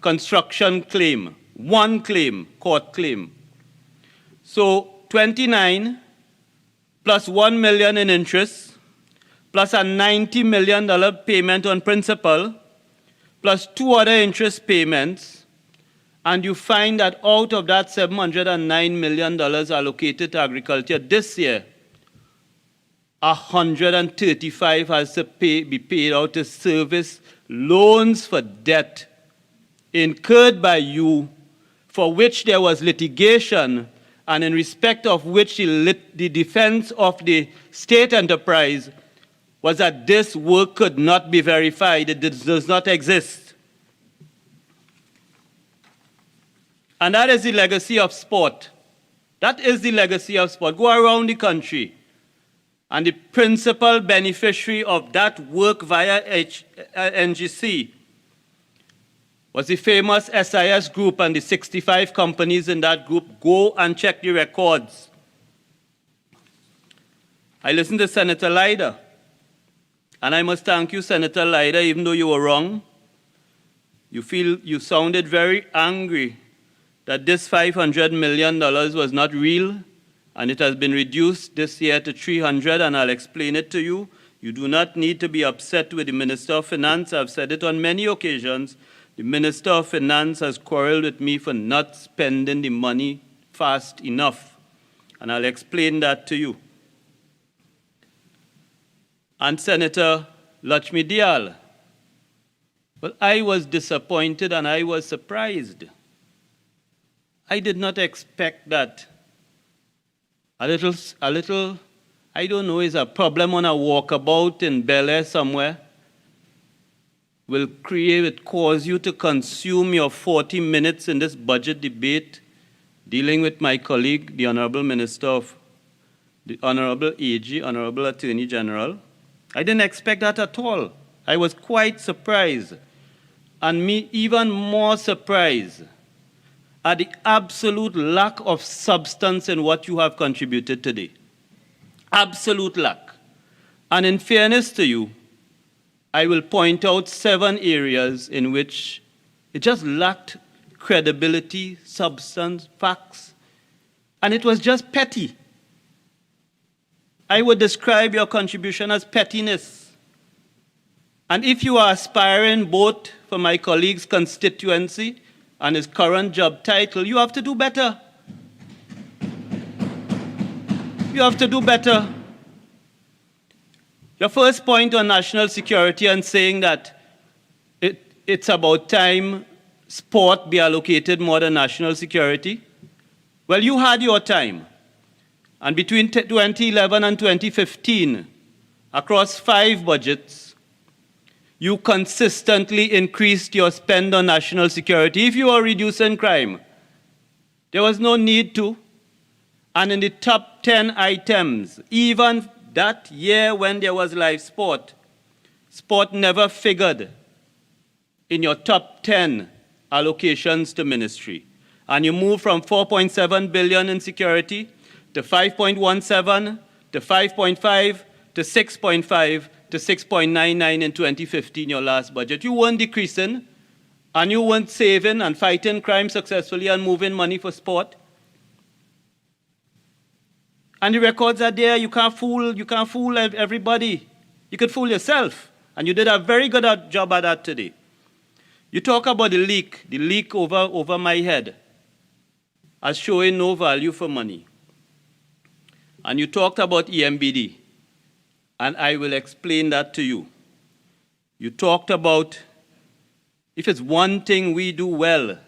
construction claim, one claim, court claim. So 29 plus 1 million in interest, plus a $90 million payment on principal, plus 2 other interest payments, and you find that out of that $709 million allocated to agriculture this year, 135 has to be paid out to service loans for debt incurred by you, for which there was litigation, and in respect of which the defense of the state enterprise was that this work could not be verified. It does not exist. And that is the legacy of sport. That is the legacy of sport. Go around the country. And the principal beneficiary of that work via NGC was the famous SIS group and the 65 companies in that group. Go and check the records. I listened to Senator Leida. And I must thank you, Senator Leida, even though you were wrong. You sounded very angry that this $500 million was not real, and it has been reduced this year to 300, and I'll explain it to you. You do not need to be upset with the Minister of Finance. I've said it on many occasions. The Minister of Finance has quarreled with me for not spending the money fast enough, and I'll explain that to you. And Senator Lutchmedial, well, I was disappointed and I was surprised. I did not expect that a little, I don't know, is a problem on a walkabout in Bel Air somewhere will cause you to consume your 40 minutes in this budget debate dealing with my colleague, the Honorable Minister of, the Honorable AG, Honorable Attorney General. I didn't expect that at all. I was quite surprised. And me even more surprised at the absolute lack of substance in what you have contributed today. Absolute lack. And in fairness to you, I will point out 7 areas in which it just lacked credibility, substance, facts, and it was just petty. I would describe your contribution as pettiness. And if you are aspiring both for my colleague's constituency and his current job title, you have to do better. You have to do better. Your first point on national security and saying that it's about time sport be allocated more than national security. Well, you had your time. And between 2011 and 2015, across 5 budgets, you consistently increased your spend on national security. If you are reducing crime, there was no need to. And in the top 10 items, even that year when there was live sport, sport never figured in your top 10 allocations to ministry. And you move from 4.7 billion in security to 5.17 to 5.5 to 6.5 to 6.99 in 2015, your last budget. You weren't decreasing, and you weren't saving and fighting crime successfully and moving money for sport. And the records are there. You can't fool everybody. You could fool yourself. And you did a very good job at that today. You talk about the leak over my head as showing no value for money. And you talked about EMBD. And I will explain that to you. You talked about, if it's one thing we do well,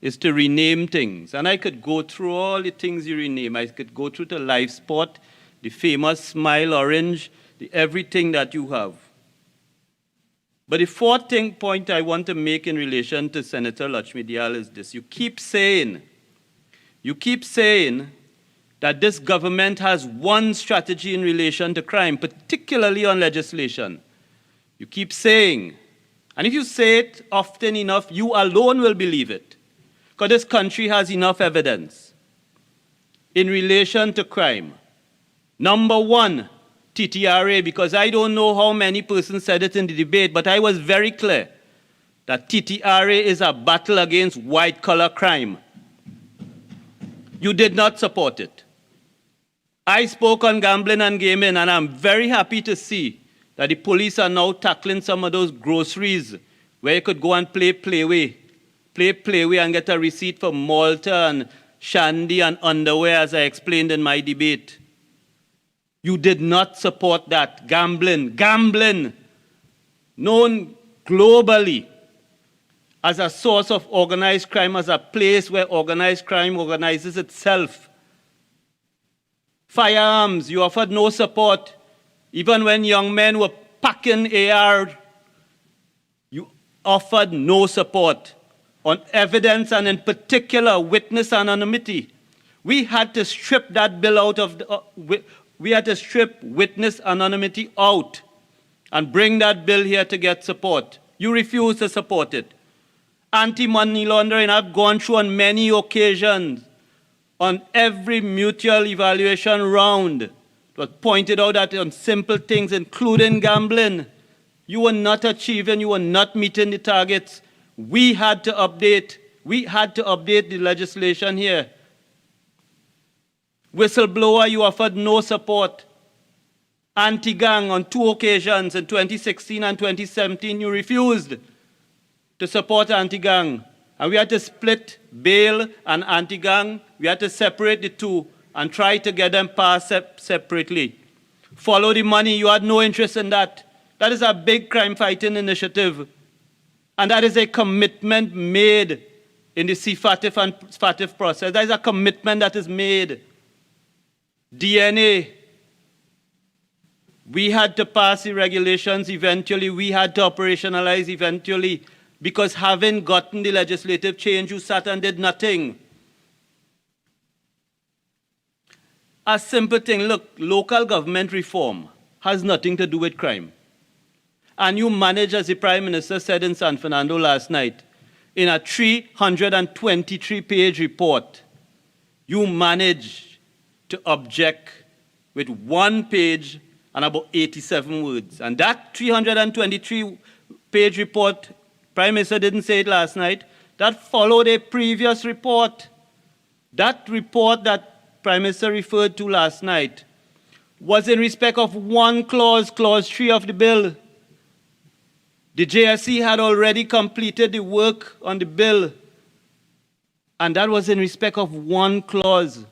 is to rename things. And I could go through all the things you rename. I could go through the live sport, the famous Smile Orange, the everything that you have. But the fourth point I want to make in relation to Senator Lutchmedial is this. You keep saying that this government has one strategy in relation to crime, particularly on legislation. You keep saying, and if you say it often enough, you alone will believe it. Because this country has enough evidence in relation to crime. Number 1, TTRA, because I don't know how many persons said it in the debate, but I was very clear that TTRA is a battle against white-collar crime. You did not support it. I spoke on gambling and gaming, and I'm very happy to see that the police are now tackling some of those groceries where you could go and play playway and get a receipt for Malta and shandy and underwear, as I explained in my debate. You did not support that. Gambling, known globally as a source of organized crime, as a place where organized crime organizes itself. Firearms, you offered no support. Even when young men were packing AR, you offered no support on evidence and in particular witness anonymity. We had to strip that bill out of we had to strip witness anonymity out and bring that bill here to get support. You refused to support it. Anti-money laundering, I've gone through on many occasions on every mutual evaluation round. It was pointed out that on simple things, including gambling, you were not achieving, you were not meeting the targets. We had to update the legislation here. Whistleblower, you offered no support. Anti-gang on 2 occasions in 2016 and 2017, you refused to support anti-gang. And we had to split bail and anti-gang. We had to separate the two and try to get them passed separately. Follow the money, you had no interest in that. That is a big crime-fighting initiative. And that is a commitment made in the CFATIF and FATIF process. That is a commitment that is made. DNA, we had to pass the regulations eventually. We had to operationalize eventually. Because having gotten the legislative change, you sat and did nothing. A simple thing, look, local government reform has nothing to do with crime. And you manage, as the Prime Minister said in San Fernando last night, in a 323-page report, you manage to object with 1 page and about 87 words. And that 323-page report, Prime Minister didn't say it last night, that followed a previous report. That report that Prime Minister referred to last night was in respect of one clause, clause 3 of the bill. The JSC had already completed the work on the bill, and that was in respect of one clause.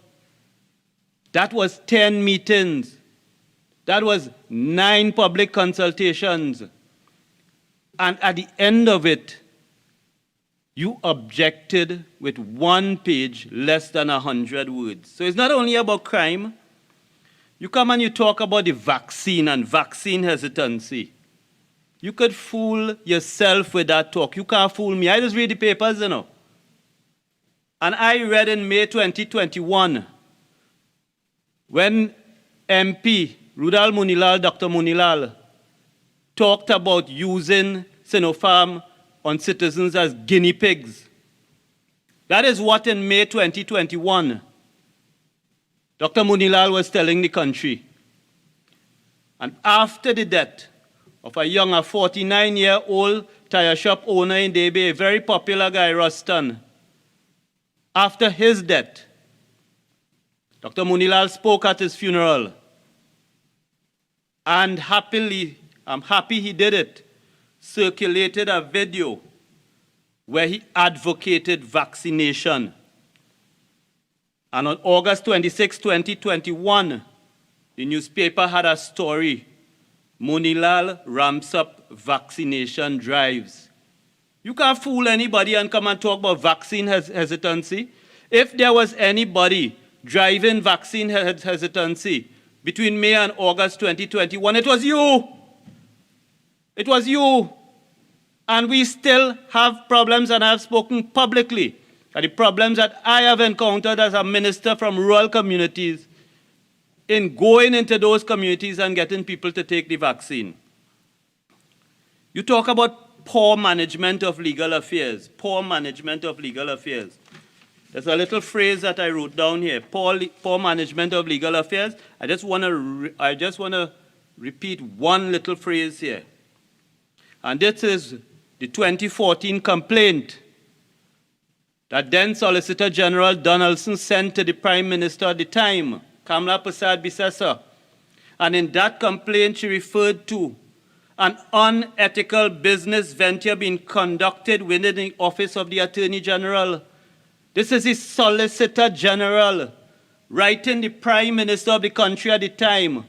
That was 10 meetings. That was 9 public consultations. And at the end of it, you objected with 1 page, less than 100 words. So it's not only about crime. You come and you talk about the vaccine and vaccine hesitancy. You could fool yourself with that talk. You can't fool me. I just read the papers, you know. And I read in May 2021, when MP Rudal Munilal, Dr. Munilal, talked about using Sinopharm on citizens as guinea pigs. That is what in May 2021, Dr. Munilal was telling the country. And after the death of a 49-year-old tire shop owner in Debe, a very popular guy, Ruston, after his death, Dr. Munilal spoke at his funeral. And happily, I'm happy he did it, circulated a video where he advocated vaccination. And on August 26, 2021, the newspaper had a story. Munilal ramps up vaccination drives. You can't fool anybody and come and talk about vaccine hesitancy. If there was anybody driving vaccine hesitancy between May and August 2021, it was you. It was you. And we still have problems, and I have spoken publicly that the problems that I have encountered as a minister from rural communities in going into those communities and getting people to take the vaccine. You talk about poor management of legal affairs, poor management of legal affairs. There's a little phrase that I wrote down here, poor management of legal affairs. I just want to repeat one little phrase here. And this is the 2014 complaint that then Solicitor General Donaldson sent to the Prime Minister at the time, Kamla Prasad Bisesa. And in that complaint, she referred to an unethical business venture being conducted within the office of the Attorney General. This is the Solicitor General writing the Prime Minister of the country at the time,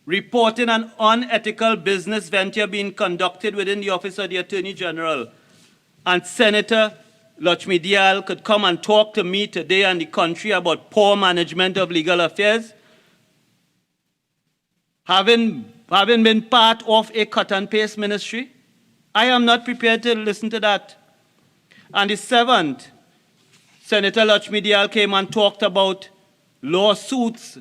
reporting an unethical business venture being conducted within the office of the Attorney General. And Senator Lutchmedial could come and talk to me today and the country about poor management of legal affairs. Having been part of a cut and paste ministry, I am not prepared to listen to that. And the 7th, Senator Lutchmedial came and talked about lawsuits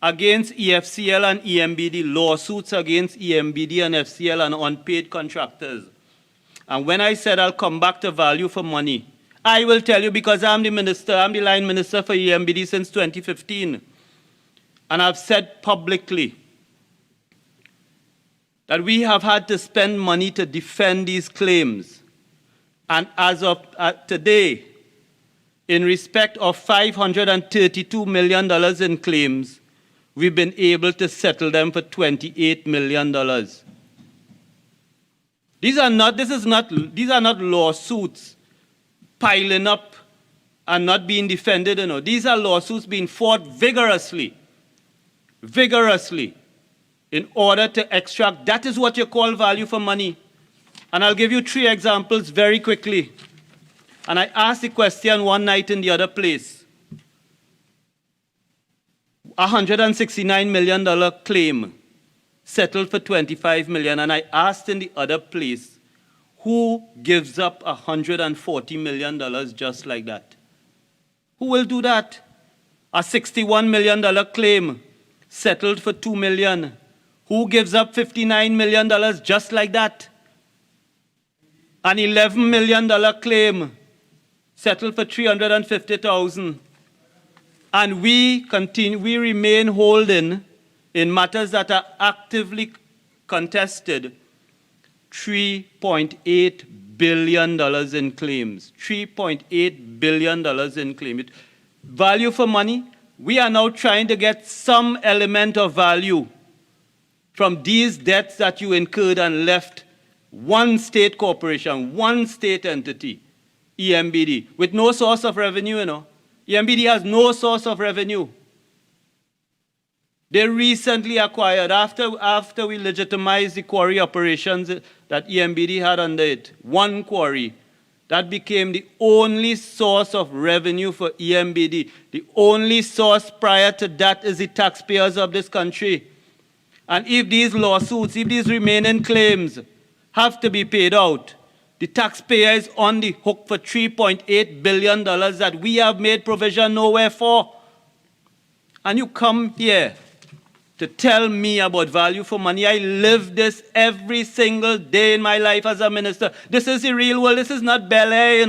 against EFCL and EMBD, lawsuits against EMBD and FCL and unpaid contractors. And when I said I'll come back to value for money, I will tell you, because I'm the minister, I'm the line minister for EMBD since 2015. And I've said publicly that we have had to spend money to defend these claims. And as of today, in respect of $532 million in claims, we've been able to settle them for $28 million. These are not lawsuits piling up and not being defended. These are lawsuits being fought vigorously, in order to extract. That is what you call value for money. And I'll give you 3 examples very quickly. And I asked the question one night in the other place. $169 million claim settled for $25 million. And I asked in the other place, who gives up $140 million just like that? Who will do that? A $61 million claim settled for $2 million. Who gives up $59 million just like that? An $11 million claim settled for $350,000. And we remain holding in matters that are actively contested $3.8 billion in claims. $3.8 billion in claims. Value for money, we are now trying to get some element of value from these debts that you incurred and left one state corporation, one state entity, EMBD, with no source of revenue, EMBD has no source of revenue. They recently acquired, after we legitimized the quarry operations that EMBD had under it, one quarry, that became the only source of revenue for EMBD. The only source prior to that is the taxpayers of this country. And if these lawsuits, if these remaining claims have to be paid out, the taxpayer is on the hook for $3.8 billion that we have made provision nowhere for. And you come here to tell me about value for money. I live this every single day in my life as a minister. This is the real world. This is not Bel Air,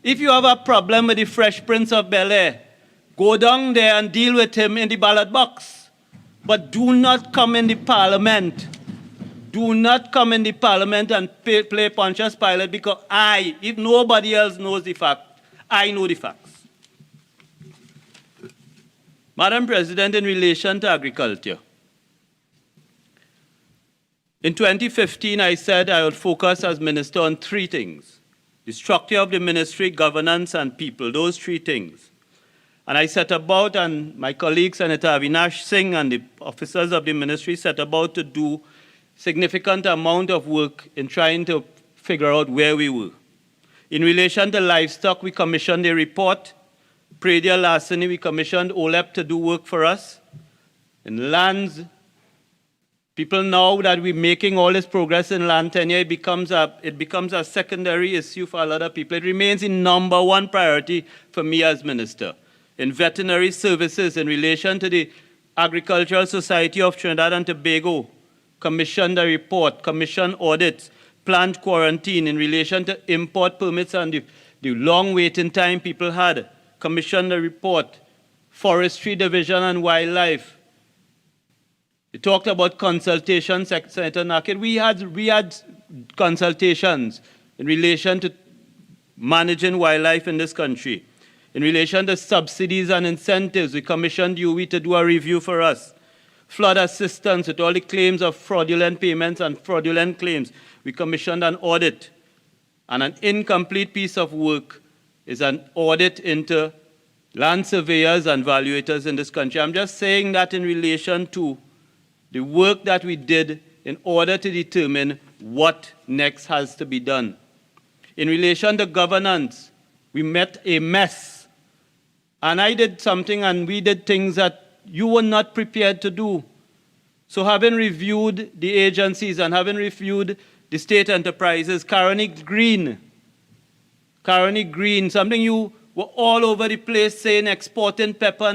If you have a problem with the Fresh Prince of Bel Air, go down there and deal with him in the ballot box. But do not come in the parliament. Do not come in the parliament and play Pontius Pilate, because if nobody else knows the fact, I know the facts. Madam President, in relation to agriculture, in 2015, I said I would focus as minister on 3 things: the structure of the ministry, governance, and people, those 3 things. And I set about, and my colleague, Senator Avinash Singh, and the officers of the ministry set about to do significant amount of work in trying to figure out where we were. In relation to livestock, we commissioned a report. Predial larceny, we commissioned OLEP to do work for us. In lands, people know that we're making all this progress in land tenure. It becomes a secondary issue for a lot of people. It remains the #1 priority for me as minister. In veterinary services, in relation to the Agricultural Society of Trinidad and Tobago, commissioned a report, commissioned audits, planned quarantine in relation to import permits and the long waiting time people had, commissioned a report, forestry division and wildlife. We talked about consultations, Senator Nakhid. We had consultations in relation to managing wildlife in this country. In relation to subsidies and incentives, we commissioned UWI to do a review for us. Flood assistance with all the claims of fraudulent payments and fraudulent claims. We commissioned an audit. And an incomplete piece of work is an audit into land surveyors and valuators in this country. I'm just saying that in relation to the work that we did in order to determine what next has to be done. In relation to governance, we met a mess. And I did something and we did things that you were not prepared to do. So having reviewed the agencies and having reviewed the state enterprises, Caroni Green, something you were all over the place saying exporting pepper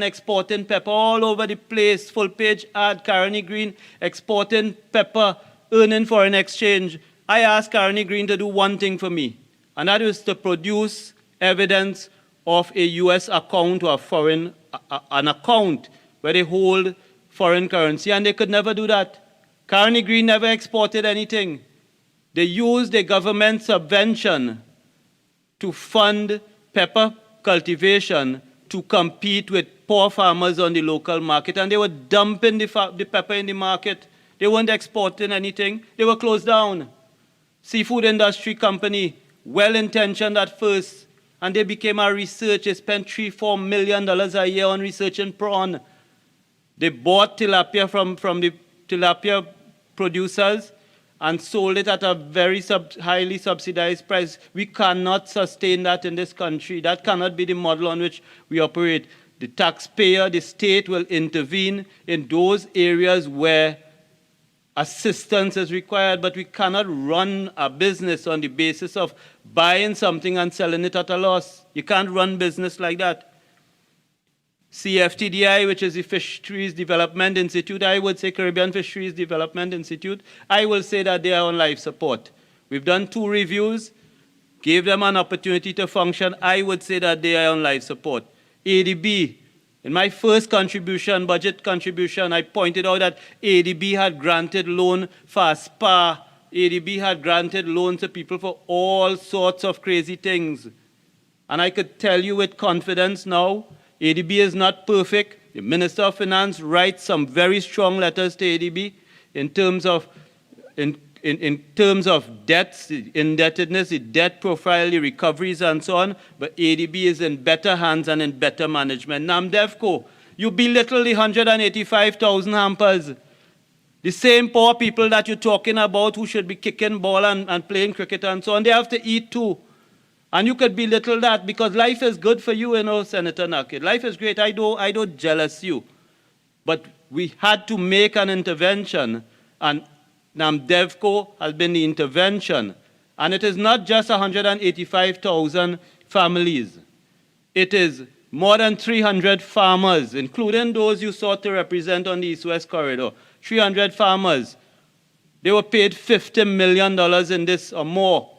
all over the place, full page ad, Caroni Green, exporting pepper, earning foreign exchange. I asked Caroni Green to do one thing for me, and that was to produce evidence of a U.S. account or an account where they hold foreign currency, and they could never do that. Caroni Green never exported anything. They used a government subvention to fund pepper cultivation to compete with poor farmers on the local market, and they were dumping the pepper in the market. They weren't exporting anything. They were closed down. Seafood industry company, well-intentioned at first, and they became a research. They spent $3-4 million a year on research in prawn. They bought tilapia from the tilapia producers and sold it at a very highly subsidized price. We cannot sustain that in this country. That cannot be the model on which we operate. The taxpayer, the state will intervene in those areas where assistance is required, but we cannot run a business on the basis of buying something and selling it at a loss. You can't run business like that. CFTDI, which is the Fisheries Development Institute, I would say Caribbean Fisheries Development Institute, I will say that they are on life support. We've done 2 reviews, gave them an opportunity to function. I would say that they are on life support. ADB, in my first contribution, budget contribution, I pointed out that ADB had granted loan for a spa. ADB had granted loans to people for all sorts of crazy things. And I could tell you with confidence now, ADB is not perfect. The Minister of Finance writes some very strong letters to ADB in terms of debts, the indebtedness, the debt profile, the recoveries, and so on. But ADB is in better hands and in better management. NAMDEFCO, you belittle the 185,000 hampers. The same poor people that you're talking about who should be kicking ball and playing cricket and so on, they have to eat too. And you could belittle that because life is good for you, Senator Nakhid. Life is great. I don't jealous you. But we had to make an intervention, and NAMDEFCO has been the intervention. And it is not just 185,000 families. It is more than 300 farmers, including those you sought to represent on the East-West corridor. 300 farmers. They were paid $50 million in this or more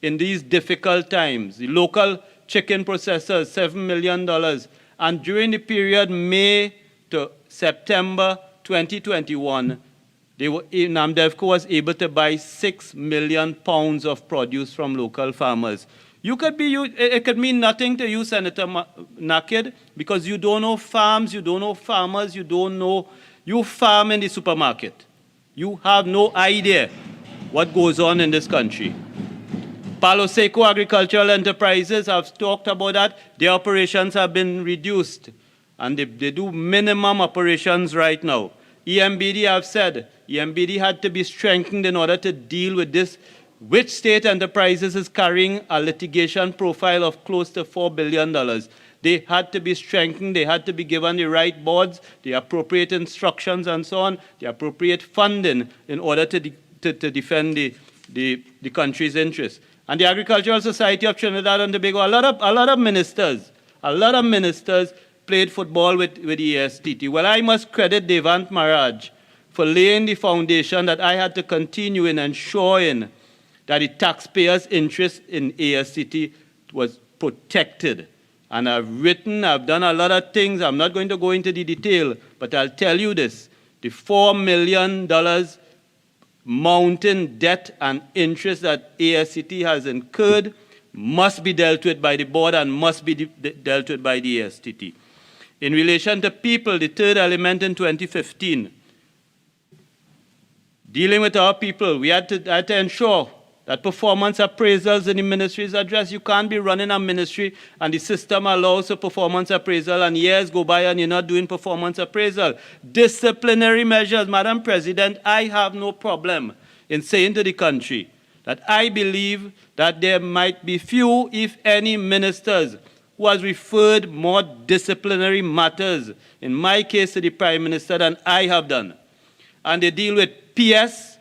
in these difficult times. The local chicken processors, $7 million. And during the period May to September 2021, NAMDEFCO was able to buy 6 million pounds of produce from local farmers. It could mean nothing to you, Senator Nakhid, because you don't know farms, you don't know farmers, you farm in the supermarket. You have no idea what goes on in this country. Palo Seco Agricultural Enterprises have talked about that. Their operations have been reduced, and they do minimum operations right now. EMBD have said EMBD had to be strengthened in order to deal with this. Which state enterprises is carrying a litigation profile of close to $4 billion? They had to be strengthened. They had to be given the right boards, the appropriate instructions, and so on, the appropriate funding in order to defend the country's interests. And the Agricultural Society of Trinidad and Tobago, a lot of ministers played football with the ASTT. Well, I must credit Devant Maharaj for laying the foundation that I had to continue in ensuring that the taxpayers' interest in ASTT was protected. And I've done a lot of things. I'm not going to go into the detail, but I'll tell you this. The $4 million mountain debt and interest that ASTT has incurred must be dealt with by the board and must be dealt with by the ASTT. In relation to people, the third element in 2015, dealing with our people, we had to ensure that performance appraisals in the ministry's address. You can't be running a ministry and the system allows a performance appraisal and years go by and you're not doing performance appraisal. Disciplinary measures, Madam President, I have no problem in saying to the country that I believe that there might be few, if any, ministers who has referred more disciplinary matters, in my case to the Prime Minister, than I have done. And they deal with PS,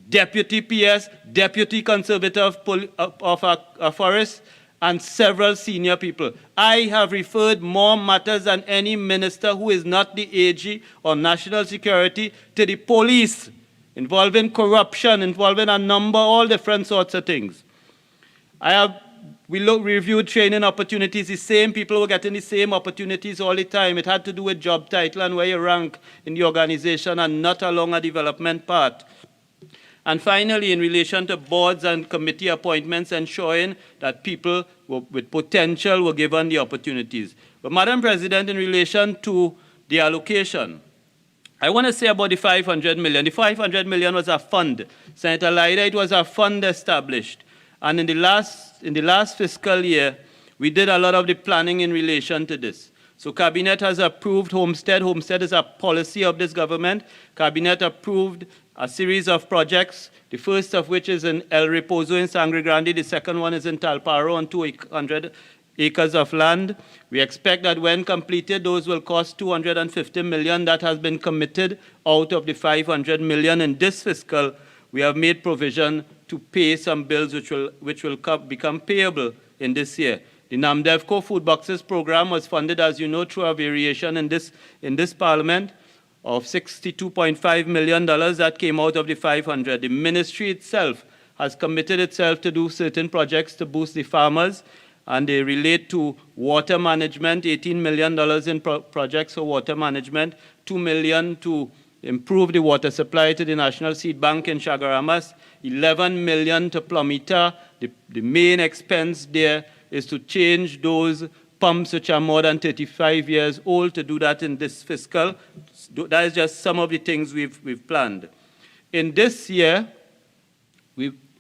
Deputy PS, Deputy Conservator of a Forest, and several senior people. I have referred more matters than any minister who is not the AG or National Security to the police, involving corruption, involving all different sorts of things. We reviewed training opportunities. The same people were getting the same opportunities all the time. It had to do with job title and where you rank in the organization and not along a development path. And finally, in relation to boards and committee appointments, ensuring that people with potential were given the opportunities. But Madam President, in relation to the allocation, I want to say about the 500 million. The 500 million was a fund. Senator Lyda, it was a fund established. And in the last fiscal year, we did a lot of the planning in relation to this. So Cabinet has approved Homestead. Homestead is a policy of this government. Cabinet approved a series of projects, the first of which is in El Reposo in Sangre Grande. The second one is in Talparo on 200 acres of land. We expect that when completed, those will cost 250 million. That has been committed out of the 500 million. In this fiscal, we have made provision to pay some bills which will become payable in this year. The NAMDEVCO food boxes program was funded, as you know, through a variation in this parliament of $62.5 million that came out of the 500. The ministry itself has committed itself to do certain projects to boost the farmers, and they relate to water management, $18 million in projects for water management, $2 million to improve the water supply to the National Seed Bank in Chagaramas, $11 million to Plumita. The main expense there is to change those pumps which are more than 35 years old, to do that in this fiscal. That is just some of the things we've planned. In this year,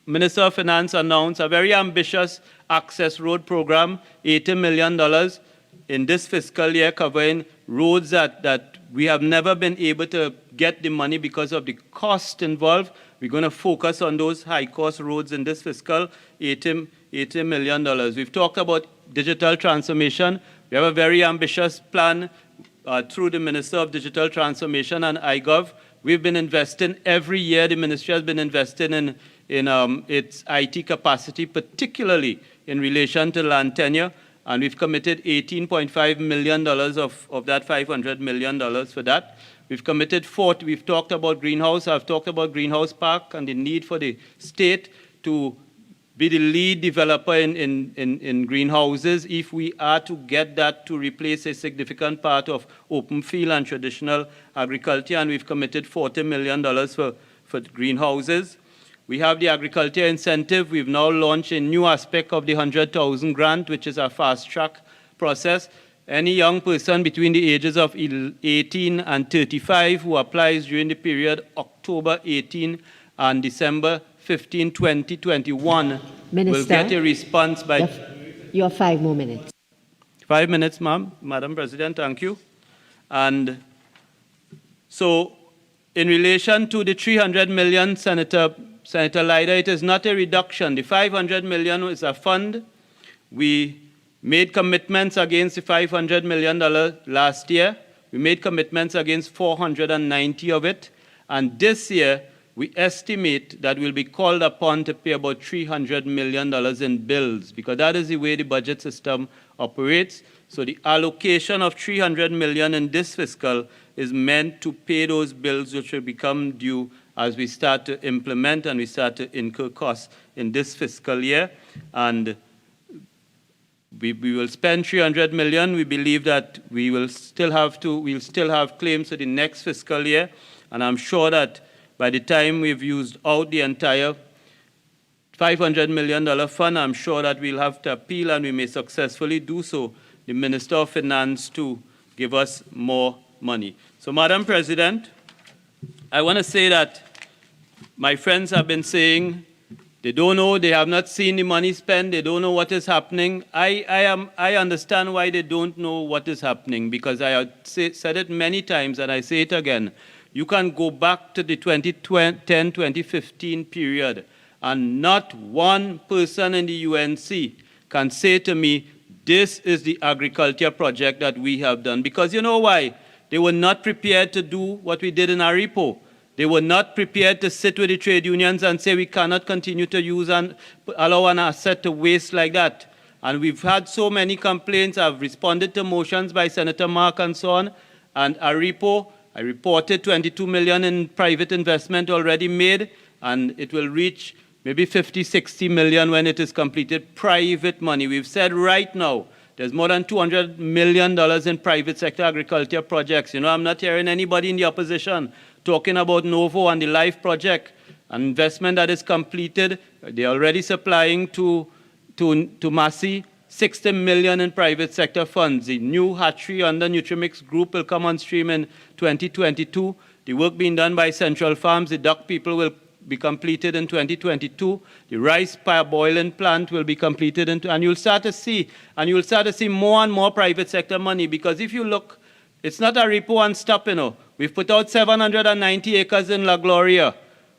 Minister of Finance announced a very ambitious access road program, $80 million in this fiscal year, covering roads that we have never been able to get the money because of the cost involved. We're going to focus on those high-cost roads in this fiscal, $80 million. We've talked about digital transformation. We have a very ambitious plan through the Minister of Digital Transformation and iGov. We've been investing every year. The ministry has been investing in its IT capacity, particularly in relation to land tenure, and we've committed $18.5 million of that $500 million for that. We've committed we've talked about greenhouse. I've talked about Greenhouse Park and the need for the state to be the lead developer in greenhouses if we are to get that to replace a significant part of open field and traditional agriculture, and we've committed $40 million for greenhouses. We have the agriculture incentive. We've now launched a new aspect of the 100,000 grant, which is a fast-track process. Any young person between the ages of 18 and 35 who applies during the period October 18 and December 15, 2021 will get a response by... You have 5 more minutes. 5 minutes, Madam President, thank you. And so in relation to the 300 million, Senator Lyda, it is not a reduction. The 500 million is a fund. We made commitments against the $500 million last year. We made commitments against 490 of it. And this year, we estimate that we'll be called upon to pay about $300 million in bills, because that is the way the budget system operates. So the allocation of $300 million in this fiscal is meant to pay those bills which will become due as we start to implement and we start to incur costs in this fiscal year. And we will spend $300 million. We believe that we'll still have claims for the next fiscal year. And I'm sure that by the time we've used out the entire $500 million fund, I'm sure that we'll have to appeal, and we may successfully do so, the Minister of Finance to give us more money. So, Madam President, I want to say that my friends have been saying they don't know, they have not seen the money spent, they don't know what is happening. I understand why they don't know what is happening, because I have said it many times and I say it again. You can go back to the 2010-2015 period, and not one person in the UNC can say to me, this is the agriculture project that we have done. Because you know why? They were not prepared to do what we did in Aripo. They were not prepared to sit with the trade unions and say we cannot continue to use and allow an asset to waste like that. And we've had so many complaints. I've responded to motions by Senator Mark and so on. And Aripo, I reported 22 million in private investment already made, and it will reach maybe 50, 60 million when it is completed, private money. We've said right now, there's more than $200 million in private sector agriculture projects. You know, I'm not hearing anybody in the opposition talking about Novo and the LIFE project. An investment that is completed, they're already supplying to Massey 60 million in private sector funds. The new hatchery under Nutrimix Group will come on stream in 2022. The work being done by Central Farms, the duck people, will be completed in 2022. The rice parboiling plant will be completed and you'll start to see more and more private sector money, because if you look, it's not a repo and stop, you know. We've put out 790 acres in La Gloria.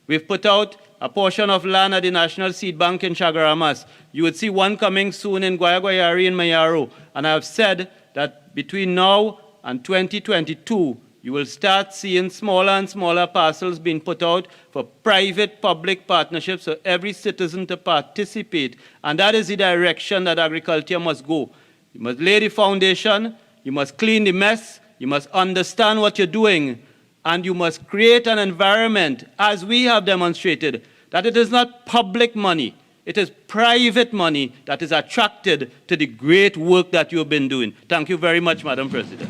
We've put out a portion of land at the National Seed Bank in Chagaramas. You would see one coming soon in Guayaguayari and Mayaro. And I've said that between now and 2022, you will start seeing smaller and smaller parcels being put out for private-public partnerships for every citizen to participate. And that is the direction that agriculture must go. You must lay the foundation, you must clean the mess, you must understand what you're doing, and you must create an environment, as we have demonstrated, that it is not public money, it is private money that is attracted to the great work that you have been doing. Thank you very much, Madam President.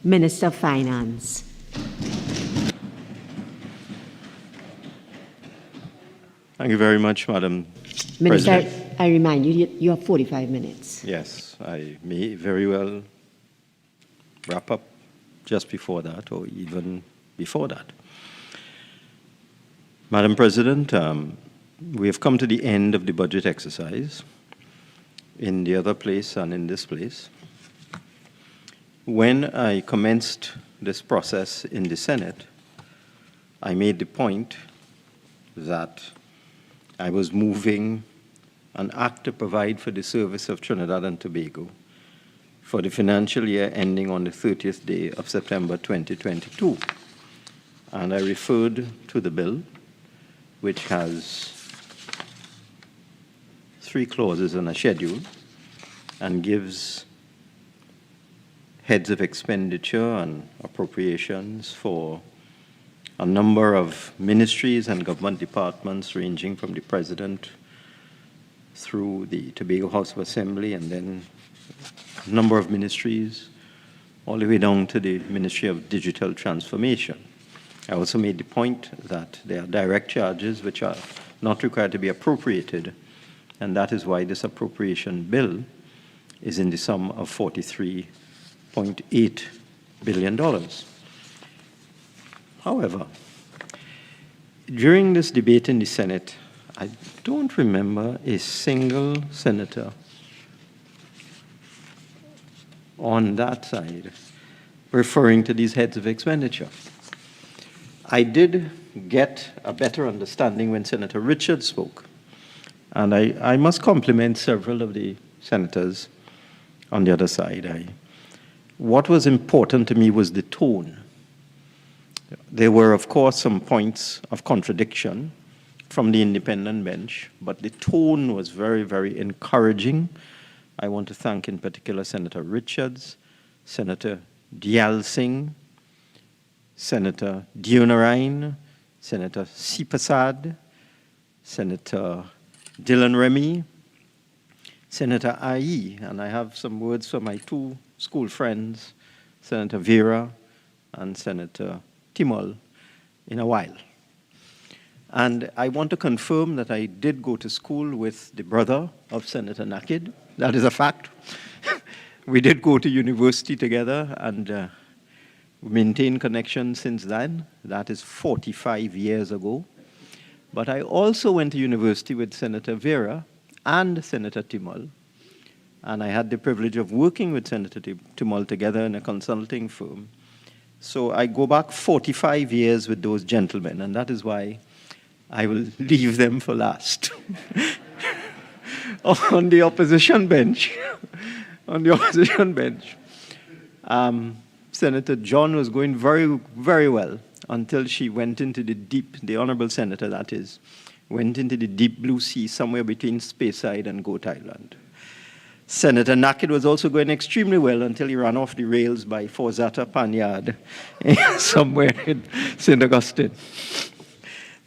Minister of Finance. Thank you very much, Madam Minister, President. I remind you, you have 45 minutes. Yes, I may very well wrap up just before that or even before that. Madam President, we have come to the end of the budget exercise in the other place and in this place. When I commenced this process in the Senate, I made the point that I was moving an act to provide for the service of Trinidad and Tobago for the financial year ending on the 30th day of September 2022. And I referred to the bill, which has 3 clauses and a schedule, and gives heads of expenditure and appropriations for a number of ministries and government departments, ranging from the President through the Tobago House of Assembly, and then a number of ministries, all the way down to the Ministry of Digital Transformation. I also made the point that there are direct charges which are not required to be appropriated, and that is why this appropriation bill is in the sum of $43.8 billion. However, during this debate in the Senate, I don't remember a single senator on that side referring to these heads of expenditure. I did get a better understanding when Senator Richards spoke, and I must compliment several of the senators on the other side. What was important to me was the tone. There were, of course, some points of contradiction from the independent bench, but the tone was very, very encouraging. I want to thank in particular Senator Richards, Senator Dial Singh, Senator Dionarine, Senator Sipasad, Senator Dylan Remy, Senator Ayi, and I have some words for my two school friends, Senator Vera and Senator Teemal, in a while. And I want to confirm that I did go to school with the brother of Senator Nakhid. That is a fact. We did go to university together and maintained connections since then. That is 45 years ago. But I also went to university with Senator Vera and Senator Teemal. And I had the privilege of working with Senator Teemal together in a consulting firm. So I go back 45 years with those gentlemen, and that is why I will leave them for last. On the opposition bench, Senator John was going very, very well until she went into the Honorable Senator, that is, went into the deep blue sea somewhere between Speyside and Goat Island. Senator Nakhid was also going extremely well until he ran off the rails by Forzata Panyard somewhere in St. Augustine.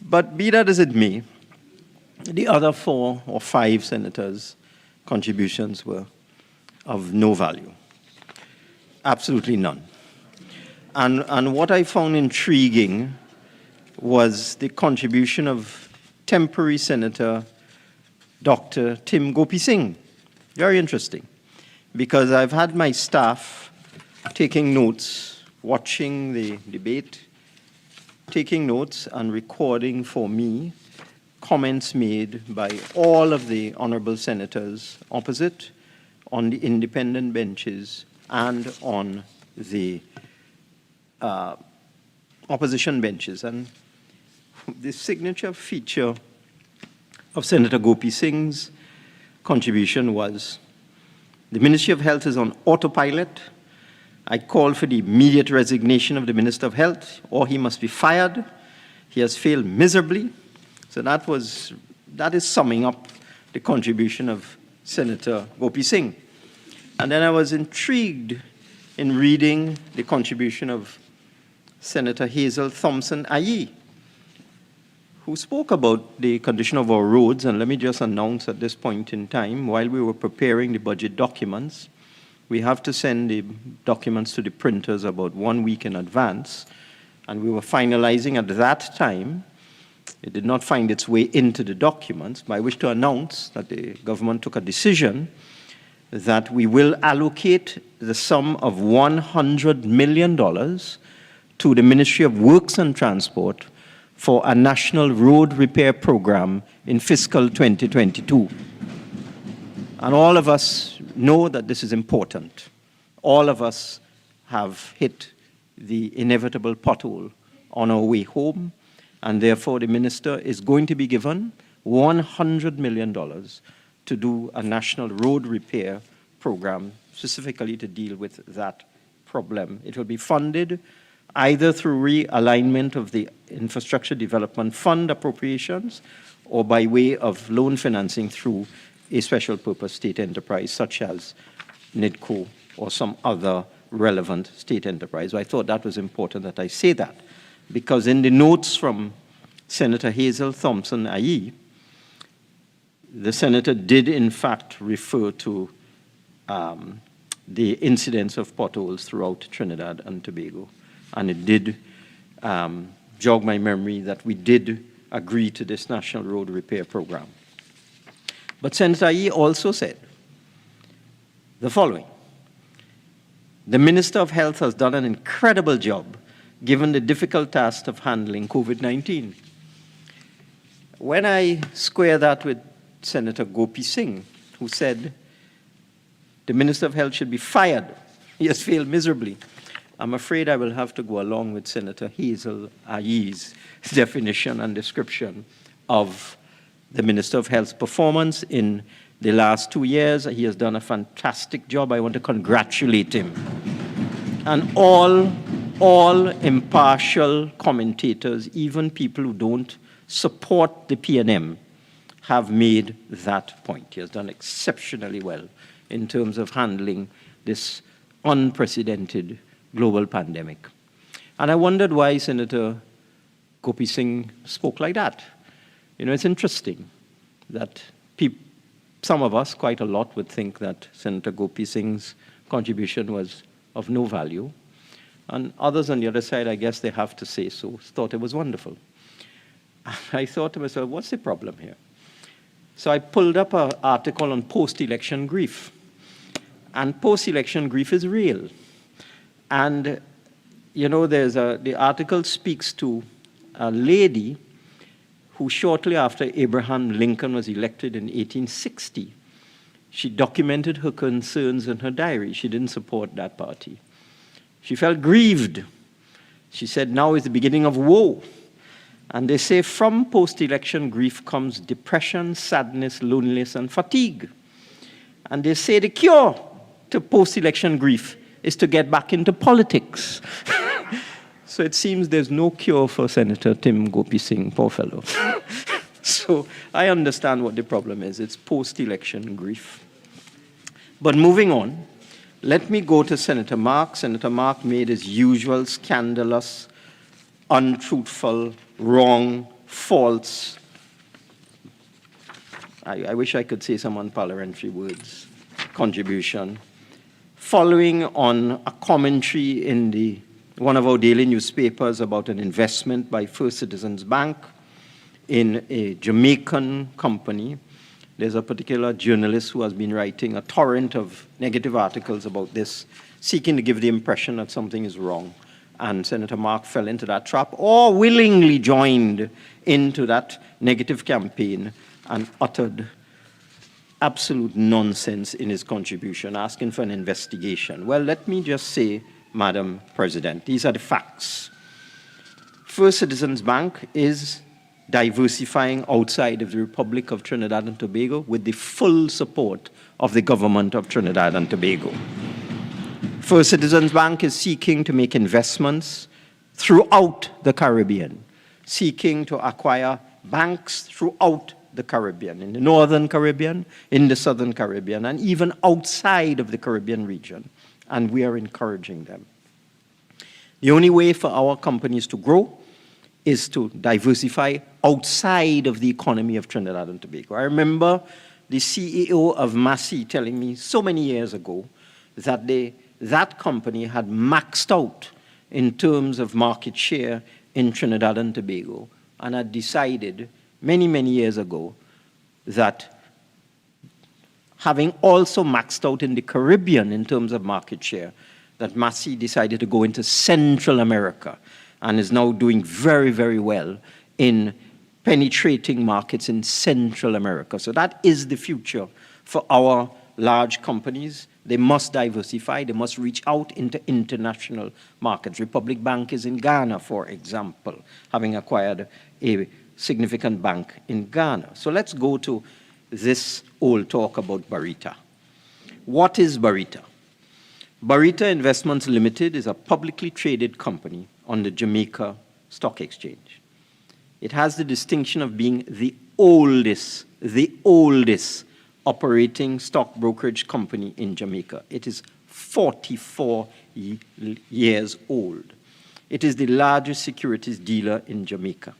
But be that as it may, the other 4 or 5 senators' contributions were of no value. Absolutely none. And what I found intriguing was the contribution of temporary Senator Dr. Tim Gopi Singh. Very interesting, because I've had my staff taking notes, watching the debate, taking notes and recording for me comments made by all of the honorable senators opposite, on the independent benches, and on the opposition benches. And the signature feature of Senator Gopi Singh's contribution was, the Ministry of Health is on autopilot. I call for the immediate resignation of the Minister of Health, or he must be fired. He has failed miserably. So that is summing up the contribution of Senator Gopi Singh. And then I was intrigued in reading the contribution of Senator Hazel Thompson Ayi, who spoke about the condition of our roads. And let me just announce at this point in time, while we were preparing the budget documents, we have to send the documents to the printers about 1 week in advance. And we were finalizing at that time. It did not find its way into the documents, but I wish to announce that the government took a decision that we will allocate the sum of $100 million to the Ministry of Works and Transport for a national road repair program in fiscal 2022. And all of us know that this is important. All of us have hit the inevitable pothole on our way home, and therefore the minister is going to be given $100 million to do a national road repair program specifically to deal with that problem. It will be funded either through realignment of the Infrastructure Development Fund appropriations or by way of loan financing through a special purpose state enterprise such as NIDCO or some other relevant state enterprise. So I thought that was important that I say that, because in the notes from Senator Hazel Thompson Ayi, the senator did in fact refer to the incidence of potholes throughout Trinidad and Tobago. And it did jog my memory that we did agree to this National Road Repair Program. But Senator Ayi also said the following: the Minister of Health has done an incredible job given the difficult task of handling COVID-19. When I square that with Senator Gopi Singh, who said the Minister of Health should be fired, he has failed miserably, I'm afraid I will have to go along with Senator Hazel Ayi's definition and description of the Minister of Health's performance in the last 2 years. He has done a fantastic job. I want to congratulate him. And all impartial commentators, even people who don't support the PNM, have made that point. He has done exceptionally well in terms of handling this unprecedented global pandemic. And I wondered why Senator Gopi Singh spoke like that. You know, it's interesting that some of us, quite a lot, would think that Senator Gopi Singh's contribution was of no value. And others on the other side, I guess they have to say so, thought it was wonderful. I thought to myself, what's the problem here? So I pulled up an article on post-election grief. And post-election grief is real. And, you know, the article speaks to a lady who shortly after Abraham Lincoln was elected in 1860, she documented her concerns in her diary. She didn't support that party. She felt grieved. She said, now is the beginning of woe. And they say from post-election grief comes depression, sadness, loneliness, and fatigue. And they say the cure to post-election grief is to get back into politics. So it seems there's no cure for Senator Tim Gopi Singh, poor fellow. So I understand what the problem is. It's post-election grief. But moving on, let me go to Senator Mark. Senator Mark made his usual scandalous, untruthful, wrong, false, I wish I could say some unparliamentary words, contribution, following on a commentary in one of our daily newspapers about an investment by First Citizens Bank in a Jamaican company. There's a particular journalist who has been writing a torrent of negative articles about this, seeking to give the impression that something is wrong. And Senator Mark fell into that trap or willingly joined into that negative campaign and uttered absolute nonsense in his contribution, asking for an investigation. Well, let me just say, Madam President, these are the facts. First Citizens Bank is diversifying outside of the Republic of Trinidad and Tobago with the full support of the government of Trinidad and Tobago. First Citizens Bank is seeking to make investments throughout the Caribbean, seeking to acquire banks throughout the Caribbean, in the Northern Caribbean, in the Southern Caribbean, and even outside of the Caribbean region. And we are encouraging them. The only way for our companies to grow is to diversify outside of the economy of Trinidad and Tobago. I remember the CEO of Massey telling me so many years ago that that company had maxed out in terms of market share in Trinidad and Tobago and had decided many, many years ago that having also maxed out in the Caribbean in terms of market share, that Massey decided to go into Central America and is now doing very, very well in penetrating markets in Central America. So that is the future for our large companies. They must diversify. They must reach out into international markets. Republic Bank is in Ghana, for example, having acquired a significant bank in Ghana. So let's go to this old talk about Barita. What is Barita? Barita Investments Limited is a publicly traded company on the Jamaica Stock Exchange. It has the distinction of being the oldest operating stock brokerage company in Jamaica. It is 44 years old. It is the largest securities dealer in Jamaica.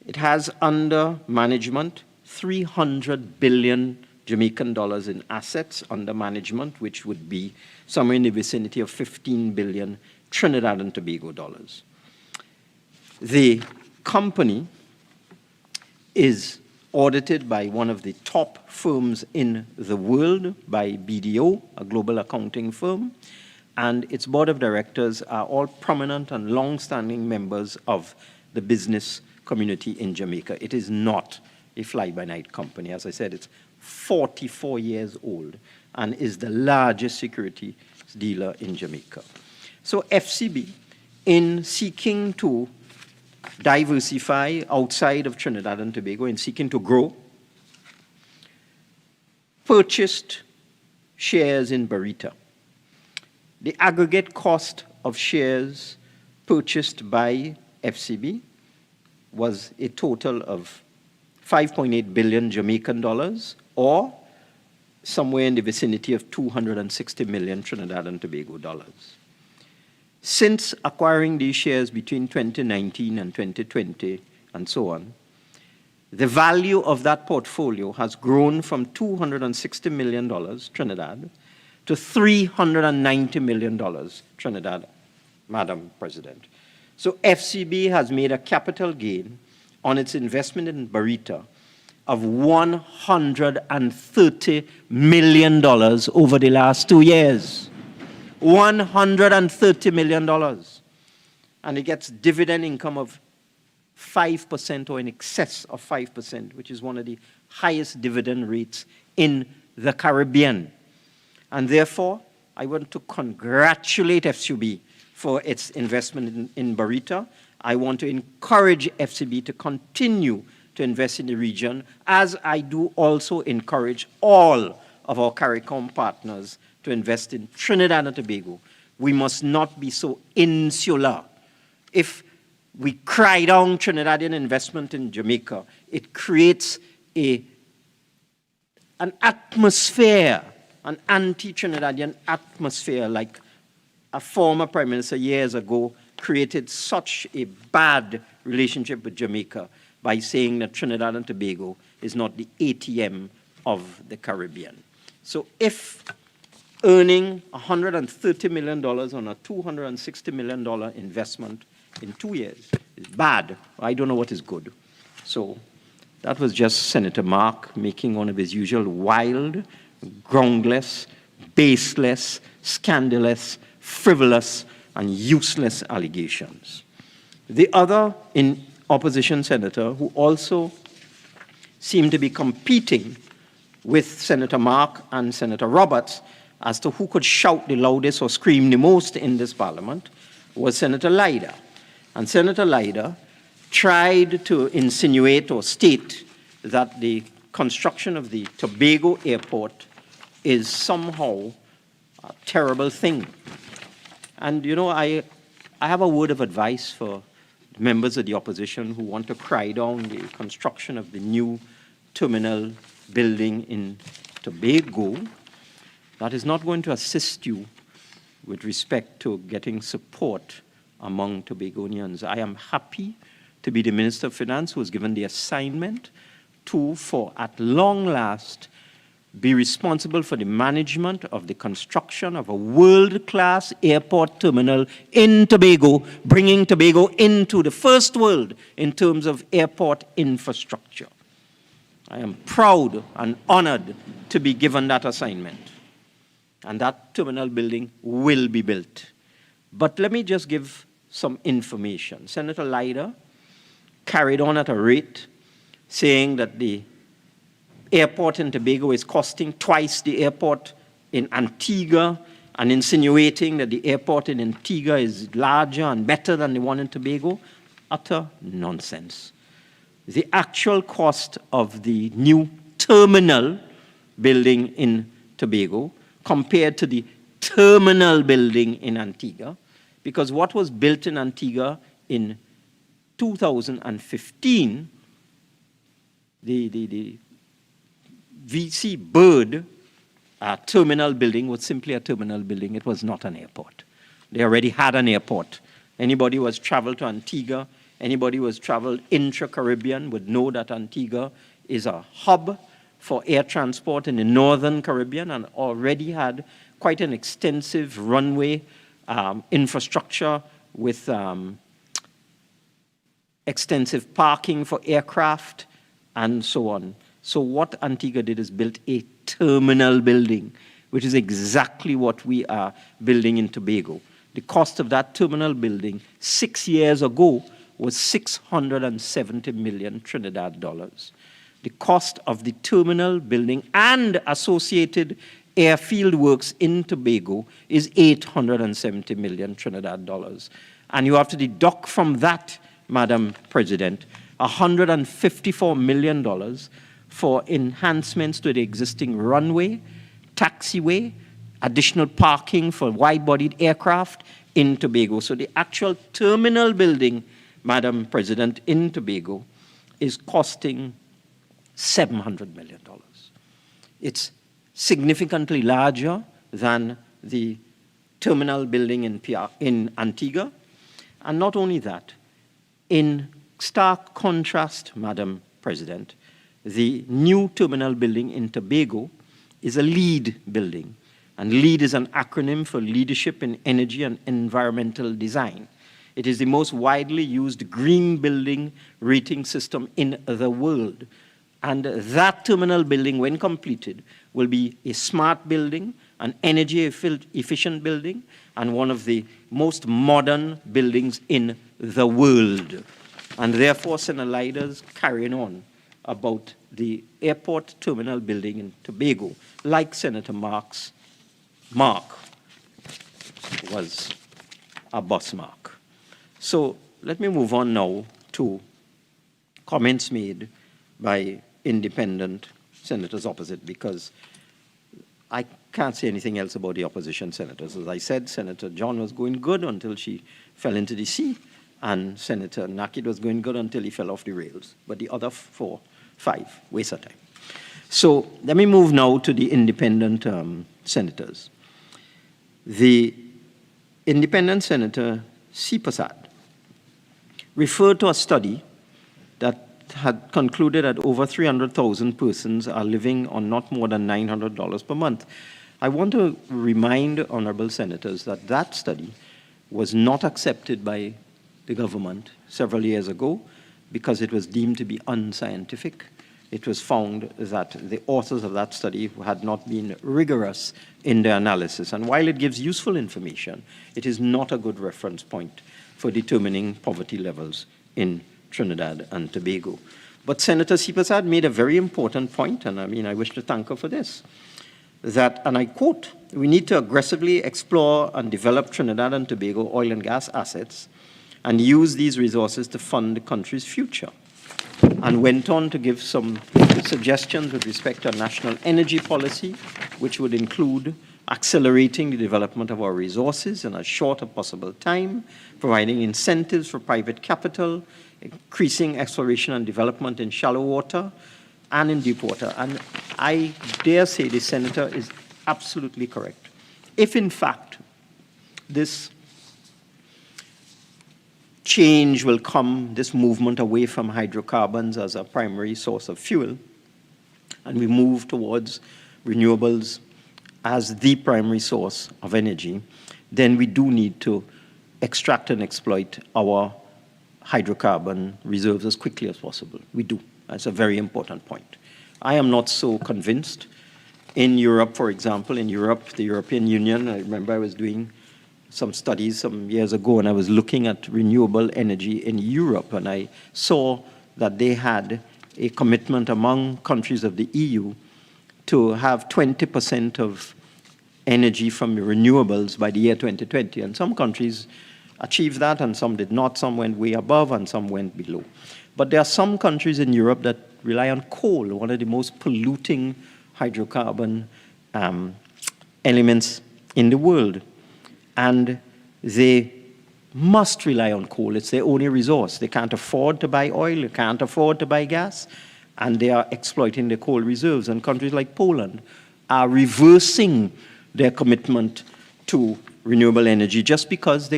It has under management 300 billion Jamaican dollars in assets under management, which would be somewhere in the vicinity of 15 billion Trinidad and Tobago dollars. The company is audited by one of the top firms in the world, by BDO, a global accounting firm, and its board of directors are all prominent and long-standing members of the business community in Jamaica. It is not a fly-by-night company. As I said, it's 44 years old and is the largest security dealer in Jamaica. So FCB, in seeking to diversify outside of Trinidad and Tobago, in seeking to grow, purchased shares in Barita. The aggregate cost of shares purchased by FCB was a total of 5.8 billion Jamaican dollars, or somewhere in the vicinity of 260 million Trinidad and Tobago dollars. Since acquiring these shares between 2019 and 2020 and so on, the value of that portfolio has grown from $260 million Trinidad to $390 million Trinidad, Madam President. So FCB has made a capital gain on its investment in Barita of $130 million over the last 2 years. $130 million. And it gets dividend income of 5% or in excess of 5%, which is one of the highest dividend rates in the Caribbean. And therefore, I want to congratulate FCB for its investment in Barita. I want to encourage FCB to continue to invest in the region, as I do also encourage all of our CARICOM partners to invest in Trinidad and Tobago. We must not be so insular. If we cry down Trinidadian investment in Jamaica, it creates an atmosphere, an anti-Trinidadian atmosphere, like a former prime minister years ago created such a bad relationship with Jamaica by saying that Trinidad and Tobago is not the ATM of the Caribbean. So if earning $130 million on a $260 million investment in 2 years is bad, I don't know what is good. So that was just Senator Mark making one of his usual wild, groundless, baseless, scandalous, frivolous, and useless allegations. The other opposition senator who also seemed to be competing with Senator Mark and Senator Roberts as to who could shout the loudest or scream the most in this parliament was Senator Leida. And Senator Leida tried to insinuate or state that the construction of the Tobago airport is somehow a terrible thing. And you know, I have a word of advice for members of the opposition who want to cry down the construction of the new terminal building in Tobago. That is not going to assist you with respect to getting support among Tobagonians. I am happy to be the Minister of Finance who was given the assignment to, for at long last, be responsible for the management of the construction of a world-class airport terminal in Tobago, bringing Tobago into the first world in terms of airport infrastructure. I am proud and honored to be given that assignment. And that terminal building will be built. But let me just give some information. Senator Leida carried on at a rate saying that the airport in Tobago is costing twice the airport in Antigua, and insinuating that the airport in Antigua is larger and better than the one in Tobago. Utter nonsense. The actual cost of the new terminal building in Tobago compared to the terminal building in Antigua, because what was built in Antigua in 2015, the VC Bird terminal building was simply a terminal building. It was not an airport. They already had an airport. Anybody who has traveled to Antigua, anybody who has traveled intra-Caribbean would know that Antigua is a hub for air transport in the northern Caribbean and already had quite an extensive runway infrastructure with extensive parking for aircraft and so on. So what Antigua did is built a terminal building, which is exactly what we are building in Tobago. The cost of that terminal building 6 years ago was 670 million Trinidad dollars. The cost of the terminal building and associated airfield works in Tobago is 870 million Trinidad dollars. And you have to deduct from that, Madam President, $154 million for enhancements to the existing runway, taxiway, additional parking for wide-bodied aircraft in Tobago. So the actual terminal building, Madam President, in Tobago is costing $700 million. It's significantly larger than the terminal building in Antigua. And not only that, in stark contrast, Madam President, the new terminal building in Tobago is a LEED building. And LEED is an acronym for Leadership in Energy and Environmental Design. It is the most widely used green building rating system in the world. And that terminal building, when completed, will be a smart building, an energy efficient building, and one of the most modern buildings in the world. And therefore, Senator Leiter's carrying on about the airport terminal building in Tobago, like Senator Mark was a bus mark. So let me move on now to comments made by independent senators opposite, because I can't say anything else about the opposition senators. As I said, Senator John was going good until she fell into the sea, and Senator Nakhid was going good until he fell off the rails. But the other 4, 5, waste of time. So let me move now to the independent senators. The independent senator, C. Prasad, referred to a study that had concluded that over 300,000 persons are living on not more than $900 per month. I want to remind honorable senators that that study was not accepted by the government several years ago because it was deemed to be unscientific. It was found that the authors of that study had not been rigorous in their analysis. And while it gives useful information, it is not a good reference point for determining poverty levels in Trinidad and Tobago. But Senator C. Prasad made a very important point, and I wish to thank her for this, that, and I quote, "We need to aggressively explore and develop Trinidad and Tobago oil and gas assets and use these resources to fund the country's future." And went on to give some suggestions with respect to a national energy policy, which would include accelerating the development of our resources in as short as possible time, providing incentives for private capital, increasing exploration and development in shallow water and in deep water. And I dare say the senator is absolutely correct. If in fact this change will come, this movement away from hydrocarbons as a primary source of fuel, and we move towards renewables as the primary source of energy, then we do need to extract and exploit our hydrocarbon reserves as quickly as possible. We do. That's a very important point. I am not so convinced. In Europe, for example, in Europe, the European Union, I remember I was doing some studies some years ago, and I was looking at renewable energy in Europe, and I saw that they had a commitment among countries of the EU to have 20% of energy from renewables by the year 2020. And some countries achieved that, and some did not. Some went way above, and some went below. But there are some countries in Europe that rely on coal, one of the most polluting hydrocarbon elements in the world. And they must rely on coal. It's their only resource. They can't afford to buy oil, they can't afford to buy gas, and they are exploiting their coal reserves. And countries like Poland are reversing their commitment to renewable energy just because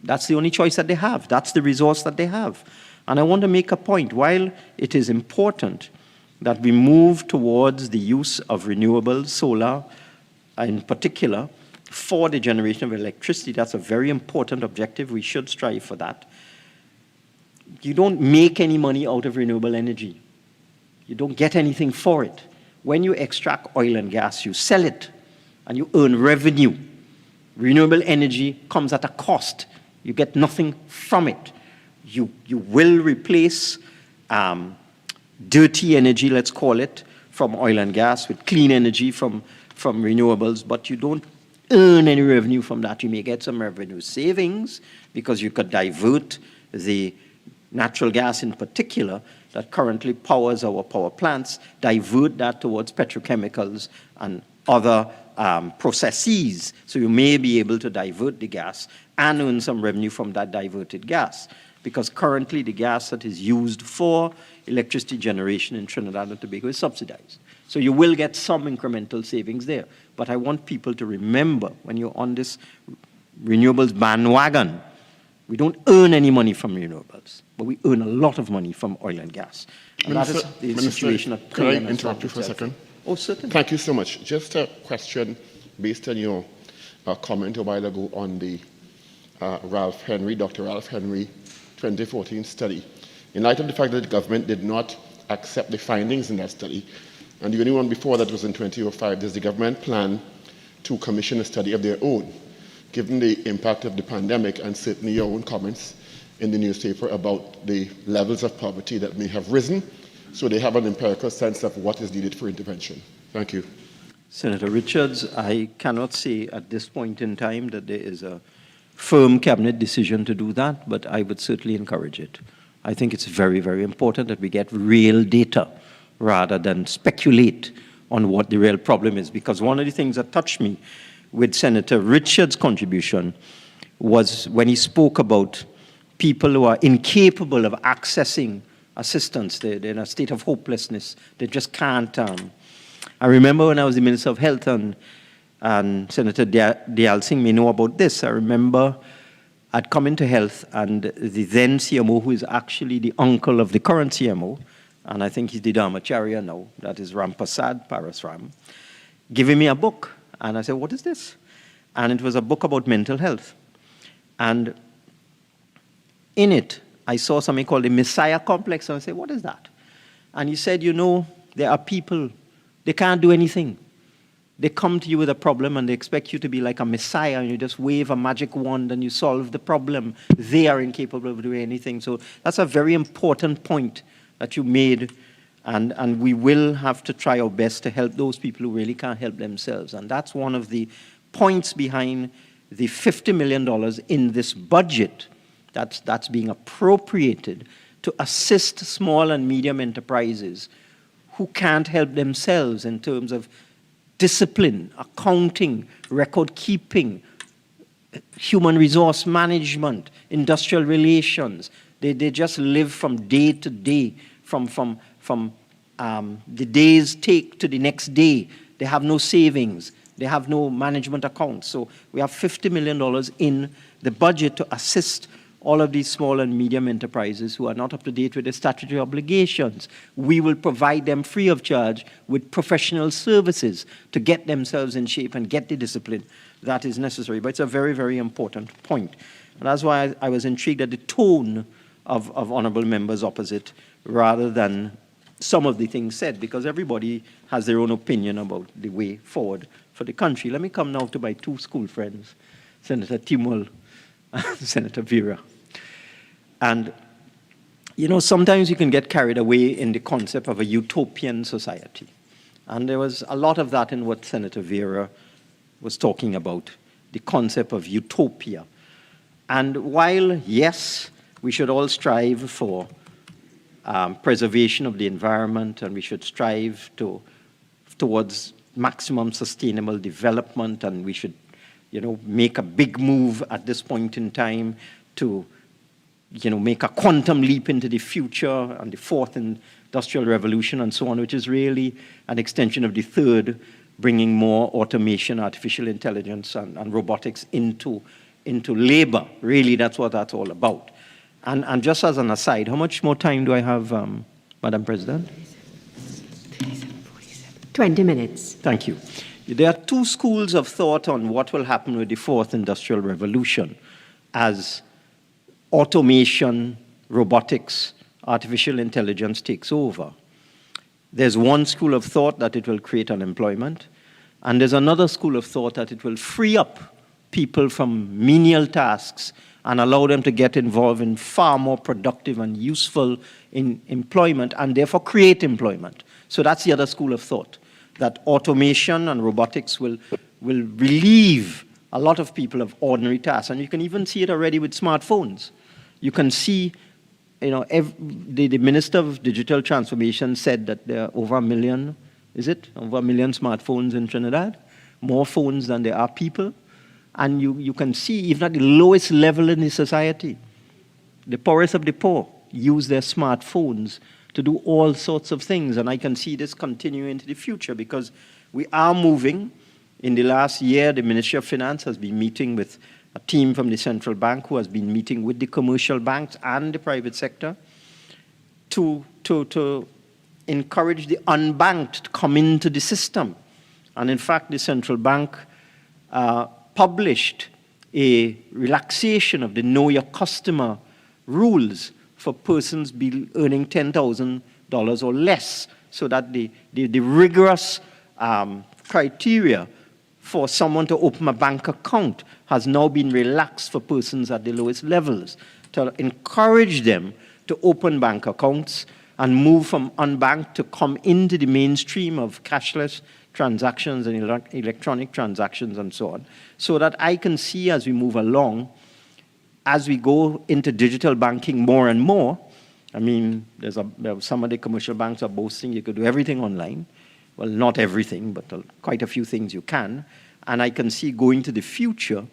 that's the only choice that they have. That's the resource that they have. And I want to make a point. While it is important that we move towards the use of renewables, solar in particular, for the generation of electricity, that's a very important objective. We should strive for that. You don't make any money out of renewable energy. You don't get anything for it. When you extract oil and gas, you sell it and you earn revenue. Renewable energy comes at a cost. You get nothing from it. You will replace dirty energy, let's call it, from oil and gas with clean energy from renewables, but you don't earn any revenue from that. You may get some revenue savings because you could divert the natural gas in particular that currently powers our power plants, divert that towards petrochemicals and other processes. So you may be able to divert the gas and earn some revenue from that diverted gas, because currently the gas that is used for electricity generation in Trinidad and Tobago is subsidized. So you will get some incremental savings there. But I want people to remember, when you're on this renewables bandwagon, we don't earn any money from renewables, but we earn a lot of money from oil and gas. And that is the situation that can I interrupt you for a second? Oh, certainly. Thank you so much. Just a question based on your comment a while ago on the Dr. Ralph Henry 2014 study. In light of the fact that the government did not accept the findings in that study, and the only one before that was in 2005, does the government plan to commission a study of their own, given the impact of the pandemic and certainly your own comments in the newspaper about the levels of poverty that may have risen, so they have an empirical sense of what is needed for intervention? Thank you. Senator Richards, I cannot say at this point in time that there is a firm cabinet decision to do that, but I would certainly encourage it. I think it's very, very important that we get real data rather than speculate on what the real problem is, because one of the things that touched me with Senator Richards' contribution was when he spoke about people who are incapable of accessing assistance. They're in a state of hopelessness. They just can't. I remember when I was the Minister of Health, and Senator Dayal Singh may know about this. I remember I'd come into health, and the then CMO, who is actually the uncle of the current CMO, and I think he's the Dharmacharya now, that is Rampasad Parasram, giving me a book. And I said, what is this? And it was a book about mental health. And in it, I saw something called the Messiah complex. And I said, what is that? And he said, you know, there are people, they can't do anything. They come to you with a problem and they expect you to be like a Messiah, and you just wave a magic wand and you solve the problem. They are incapable of doing anything. So that's a very important point that you made, and we will have to try our best to help those people who really can't help themselves. And that's one of the points behind the $50 million in this budget that's being appropriated to assist small and medium enterprises who can't help themselves in terms of discipline, accounting, record keeping, human resource management, industrial relations. They just live from day to day, from the days take to the next day. They have no savings. They have no management accounts. So we have $50 million in the budget to assist all of these small and medium enterprises who are not up to date with their statutory obligations. We will provide them free of charge with professional services to get themselves in shape and get the discipline that is necessary. But it's a very, very important point. And that's why I was intrigued at the tone of honorable members opposite, rather than some of the things said, because everybody has their own opinion about the way forward for the country. Let me come now to my two school friends, Senator Teemal and Senator Vera. And, you know, sometimes you can get carried away in the concept of a utopian society. And there was a lot of that in what Senator Vera was talking about, the concept of utopia. And while, yes, we should all strive for preservation of the environment, and we should strive towards maximum sustainable development, and we should, you know, make a big move at this point in time to, you know, make a quantum leap into the future and the fourth industrial revolution and so on, which is really an extension of the third, bringing more automation, artificial intelligence, and robotics into labor. Really, that's what that's all about. And just as an aside, how much more time do I have, Madam President? 20 minutes. Thank you. There are two schools of thought on what will happen with the fourth industrial revolution as automation, robotics, artificial intelligence takes over. There's one school of thought that it will create unemployment, and there's another school of thought that it will free up people from menial tasks and allow them to get involved in far more productive and useful employment, and therefore create employment. So that's the other school of thought, that automation and robotics will relieve a lot of people of ordinary tasks. And you can even see it already with smartphones. You can see, you know, the Minister of Digital Transformation said that there are over 1 million, is it? Over 1 million smartphones in Trinidad, more phones than there are people. And you can see, even at the lowest level in the society, the poorest of the poor use their smartphones to do all sorts of things. And I can see this continuing into the future because we are moving. In the last year, the Ministry of Finance has been meeting with a team from the central bank who has been meeting with the commercial banks and the private sector to encourage the unbanked to come into the system. And in fact, the central bank published a relaxation of the Know Your Customer rules for persons earning $10,000 or less, so that the rigorous criteria for someone to open a bank account has now been relaxed for persons at the lowest levels, to encourage them to open bank accounts and move from unbanked to come into the mainstream of cashless transactions and electronic transactions and so on, so that I can see as we move along, as we go into digital banking more and more. I mean, some of the commercial banks are boasting you could do everything online. Well, not everything, but quite a few things you can. And I can see going to the future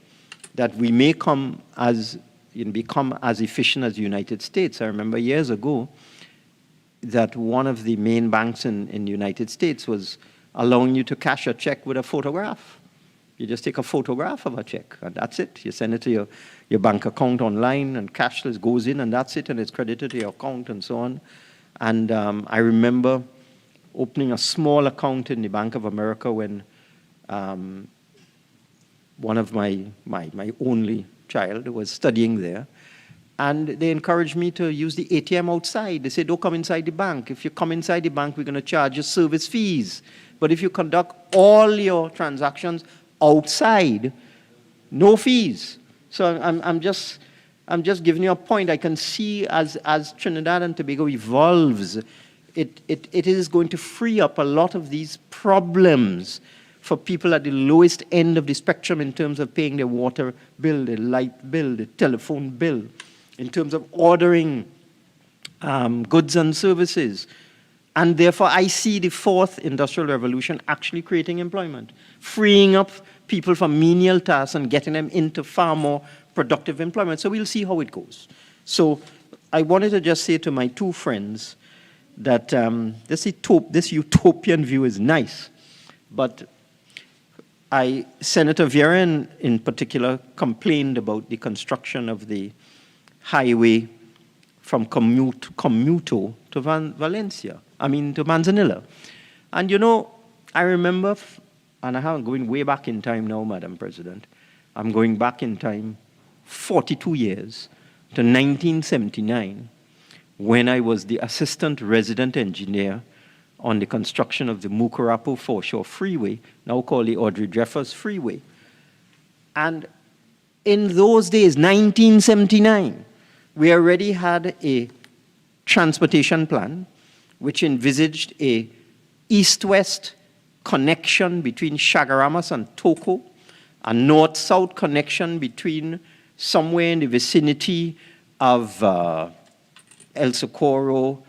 that we may become as efficient as the United States. I remember years ago that one of the main banks in the United States was allowing you to cash a check with a photograph. You just take a photograph of a check, and that's it. You send it to your bank account online, and cashless goes in, and that's it, and it's credited to your account and so on. And I remember opening a small account in the Bank of America when one of my only child was studying there. And they encouraged me to use the ATM outside. They said, don't come inside the bank. If you come inside the bank, we're going to charge you service fees. But if you conduct all your transactions outside, no fees. So I'm just giving you a point. I can see as Trinidad and Tobago evolves, it is going to free up a lot of these problems for people at the lowest end of the spectrum in terms of paying their water bill, the light bill, the telephone bill, in terms of ordering goods and services. And therefore, I see the fourth industrial revolution actually creating employment, freeing up people from menial tasks and getting them into far more productive employment. So we'll see how it goes. So I wanted to just say to my two friends that this utopian view is nice, but Senator Viera in particular complained about the construction of the highway from Commuto to to Manzanilla. And you know, I remember, and I'm going way back in time now, Madam President, I'm going back in time 42 years to 1979, when I was the assistant resident engineer on the construction of the Mukarapu Foreshore Freeway, now called the Audrey Dreyfus Freeway. And in those days, 1979, we already had a transportation plan which envisaged a east-west connection between Chagaramas and Toko, a north-south connection between somewhere in the vicinity of El Socorro,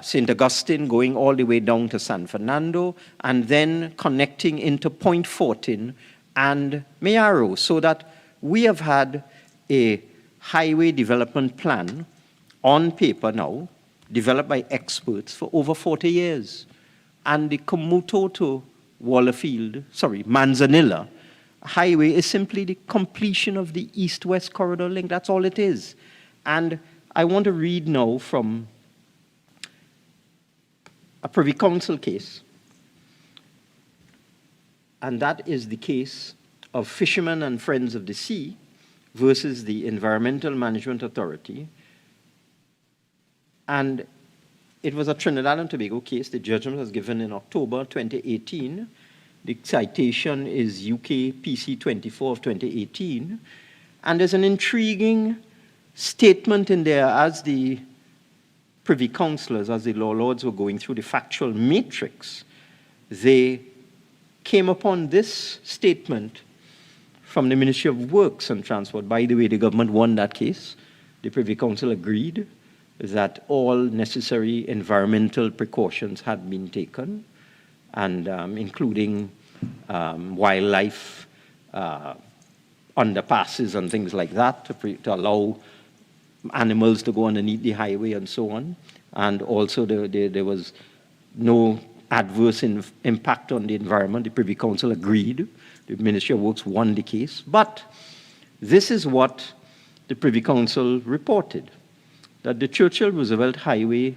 St. Augustine, going all the way down to San Fernando, and then connecting into Point Fortin and Mayaro, so that we have had a highway development plan on paper now, developed by experts for over 40 years. And the Commuto to Manzanilla highway is simply the completion of the east-west corridor link. That's all it is. And I want to read now from a Privy Council case, and that is the case of Fishermen and Friends of the Sea versus the Environmental Management Authority. And it was a Trinidad and Tobago case. The judgment was given in October 2018. The citation is UK PC 24 of 2018. And there's an intriguing statement in there as the Privy Councillors, as the law lords were going through the factual matrix. They came upon this statement from the Ministry of Works and Transport. By the way, the government won that case. The Privy Council agreed that all necessary environmental precautions had been taken, and including wildlife underpasses and things like that to allow animals to go underneath the highway and so on. and also there was no adverse impact on the environment. The Privy Council agreed. The Ministry of Works won the case. But this is what the Privy Council reported, that the Churchill Roosevelt Highway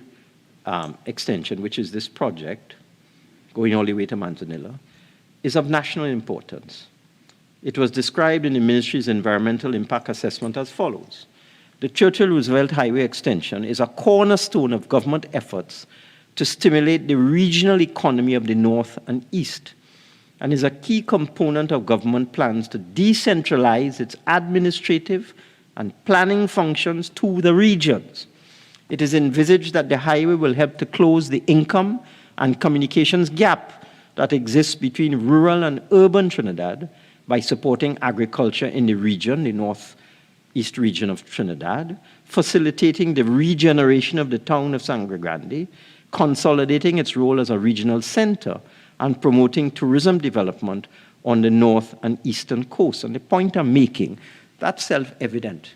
extension, which is this project, going all the way to Manzanilla, is of national importance. It was described in the Ministry's Environmental Impact Assessment as follows. The Churchill Roosevelt Highway extension is a cornerstone of government efforts to stimulate the regional economy of the North and East, and is a key component of government plans to decentralize its administrative and planning functions to the regions. It is envisaged that the highway will help to close the income and communications gap that exists between rural and urban Trinidad by supporting agriculture in the region, the northeast region of Trinidad, facilitating the regeneration of the town of Sangre Grande, consolidating its role as a regional center, and promoting tourism development on the north and eastern coast. And the point I'm making, that's self-evident.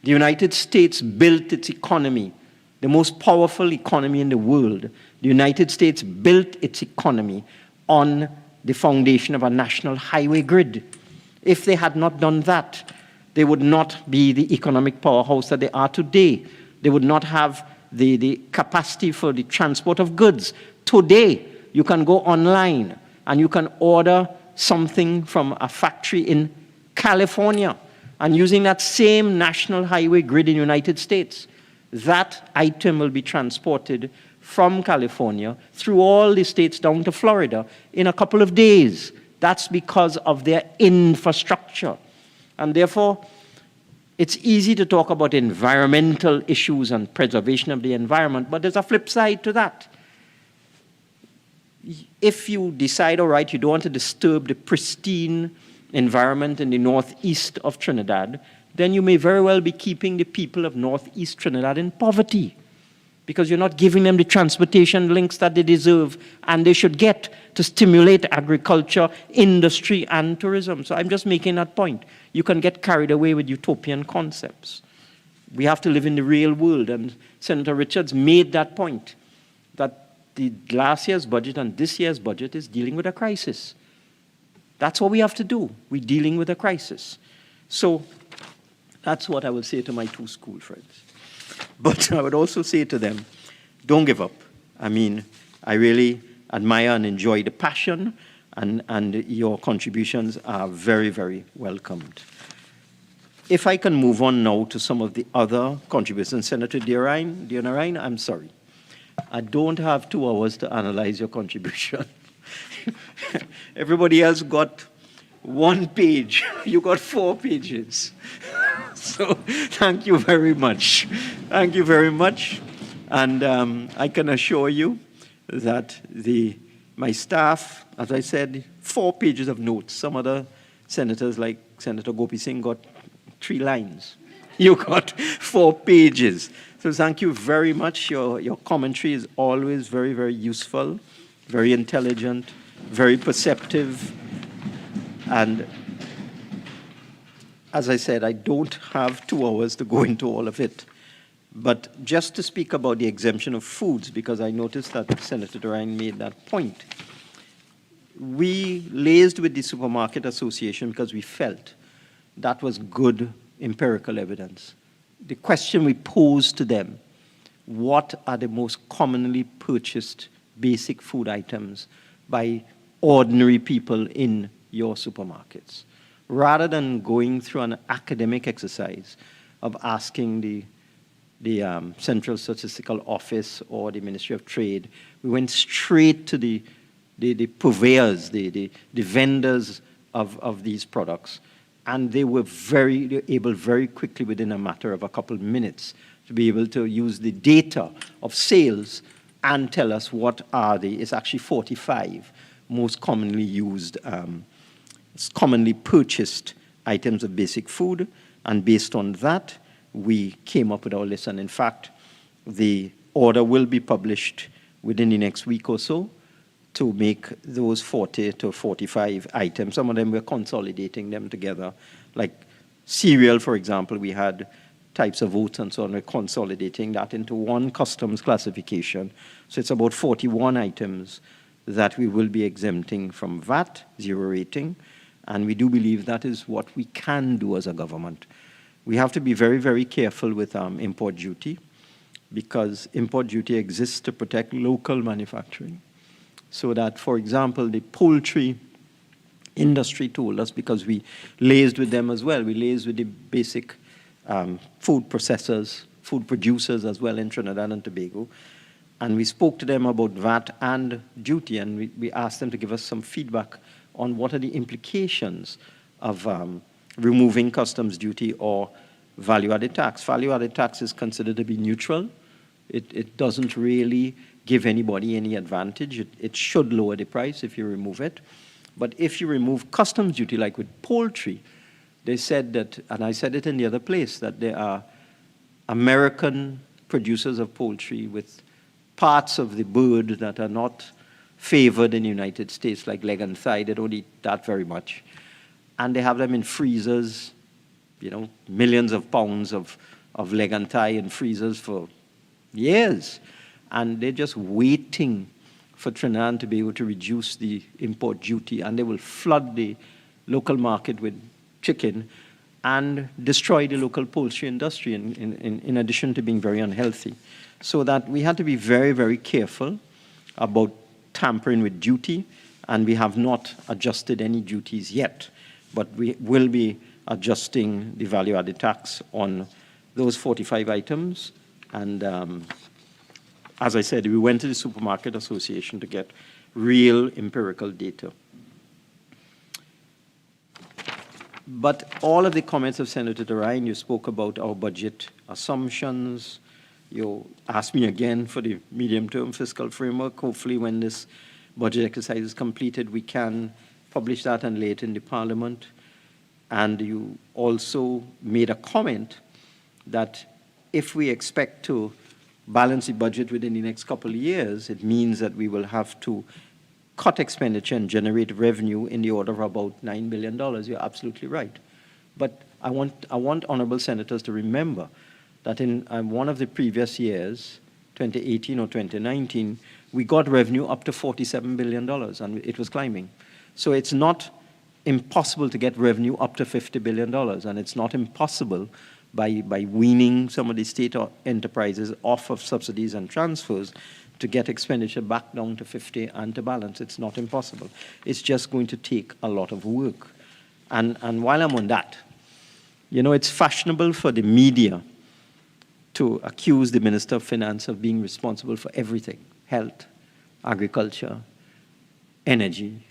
The United States built its economy, the most powerful economy in the world. The United States built its economy on the foundation of a national highway grid. If they had not done that, they would not be the economic powerhouse that they are today. They would not have the capacity for the transport of goods. Today, you can go online and you can order something from a factory in California, and using that same national highway grid in the United States, that item will be transported from California through all the states down to Florida in a couple of days. That's because of their infrastructure. And therefore, it's easy to talk about environmental issues and preservation of the environment, but there's a flip side to that. If you decide, all right, you don't want to disturb the pristine environment in the northeast of Trinidad, then you may very well be keeping the people of northeast Trinidad in poverty, because you're not giving them the transportation links that they deserve and they should get to stimulate agriculture, industry, and tourism. So I'm just making that point. You can get carried away with utopian concepts. We have to live in the real world, and Senator Richards made that point, that the last year's budget and this year's budget is dealing with a crisis. That's what we have to do. We're dealing with a crisis. So that's what I will say to my two school friends. But I would also say to them, don't give up. I mean, I really admire and enjoy the passion, and your contributions are very, very welcomed. If I can move on now to some of the other contributions. Senator Deoroop, I'm sorry. I don't have 2 hours to analyze your contribution. Everybody else got 1 page. You got 4 pages. So thank you very much. Thank you very much. And I can assure you that my staff, as I said, 4 pages of notes. Some other senators, like Senator Gopi Singh, got 3 lines. You got 4 pages. So thank you very much. Your commentary is always very, very useful, very intelligent, very perceptive. And as I said, I don't have 2 hours to go into all of it. But just to speak about the exemption of foods, because I noticed that Senator Durine made that point. We liaised with the Supermarket Association because we felt that was good empirical evidence. The question we posed to them, what are the most commonly purchased basic food items by ordinary people in your supermarkets? Rather than going through an academic exercise of asking the Central Statistical Office or the Ministry of Trade, we went straight to the purveyors, the vendors of these products. And they were able very quickly, within a matter of a couple of minutes, to be able to use the data of sales and tell us what are it's actually 45 most commonly used, commonly purchased items of basic food. And based on that, we came up with our list. And in fact, the order will be published within the next week or so to make those 40 to 45 items. Some of them we're consolidating them together. Like cereal, for example, we had types of votes and so on. We're consolidating that into one customs classification. So it's about 41 items that we will be exempting from VAT, 0 rating, and we do believe that is what we can do as a government. We have to be very, very careful with import duty, because import duty exists to protect local manufacturing. So that, for example, the poultry industry told us, because we liaised with them as well, we liaised with the basic food processors, food producers as well in Trinidad and Tobago, and we spoke to them about VAT and duty, and we asked them to give us some feedback on what are the implications of removing customs duty or value-added tax. Value-added tax is considered to be neutral. It doesn't really give anybody any advantage. It should lower the price if you remove it. But if you remove customs duty, like with poultry, they said that, and I said it in the other place, that there are American producers of poultry with parts of the bird that are not favored in the United States, like leg and thigh. They don't eat that very much. And they have them in freezers, you know, millions of pounds of leg and thigh in freezers for years. And they're just waiting for Trinidad to be able to reduce the import duty, and they will flood the local market with chicken and destroy the local poultry industry in addition to being very unhealthy. So that we had to be very, very careful about tampering with duty, and we have not adjusted any duties yet, but we will be adjusting the value-added tax on those 45 items. And as I said, we went to the Supermarket Association to get real empirical data. But all of the comments of Senator Ryan, you spoke about our budget assumptions. You asked me again for the medium-term fiscal framework. Hopefully when this budget exercise is completed, we can publish that and lay it in the Parliament. And you also made a comment that if we expect to balance the budget within the next couple of years, it means that we will have to cut expenditure and generate revenue in the order of about $9 billion. You're absolutely right. But I want honorable senators to remember that in one of the previous years, 2018 or 2019, we got revenue up to $47 billion, and it was climbing. So it's not impossible to get revenue up to $50 billion, and it's not impossible by weaning some of the state enterprises off of subsidies and transfers to get expenditure back down to 50 and to balance. It's not impossible. It's just going to take a lot of work. And while I'm on that, you know, it's fashionable for the media to accuse the Minister of Finance of being responsible for everything: health, agriculture, energy.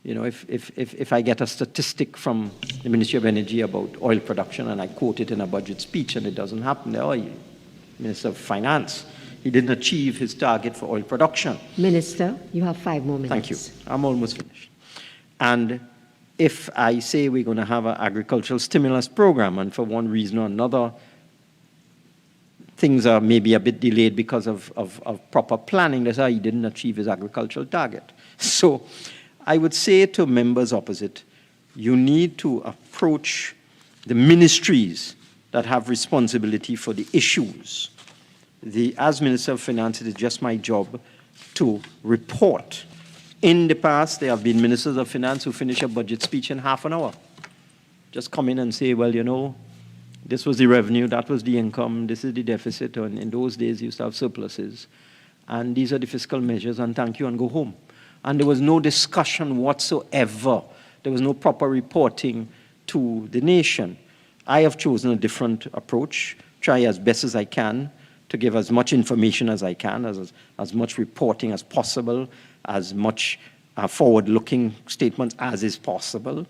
You know, if I get a statistic from the Ministry of Energy about oil production and I quote it in a budget speech and it doesn't happen, there, oh, Minister of Finance, he didn't achieve his target for oil production. Minister, you have 5 more minutes. Thank you. I'm almost finished. And if I say we're going to have an agricultural stimulus program, and for one reason or another, things are maybe a bit delayed because of proper planning, that's how he didn't achieve his agricultural target. So I would say to members opposite, you need to approach the ministries that have responsibility for the issues. As Minister of Finance, it is just my job to report. In the past, there have been ministers of finance who finish a budget speech in half an hour. Just come in and say, well, you know, this was the revenue, that was the income, this is the deficit, and in those days you used to have surpluses. And these are the fiscal measures, and thank you, and go home. And there was no discussion whatsoever. There was no proper reporting to the nation. I have chosen a different approach, try as best as I can to give as much information as I can, as much reporting as possible, as much forward-looking statements as is possible.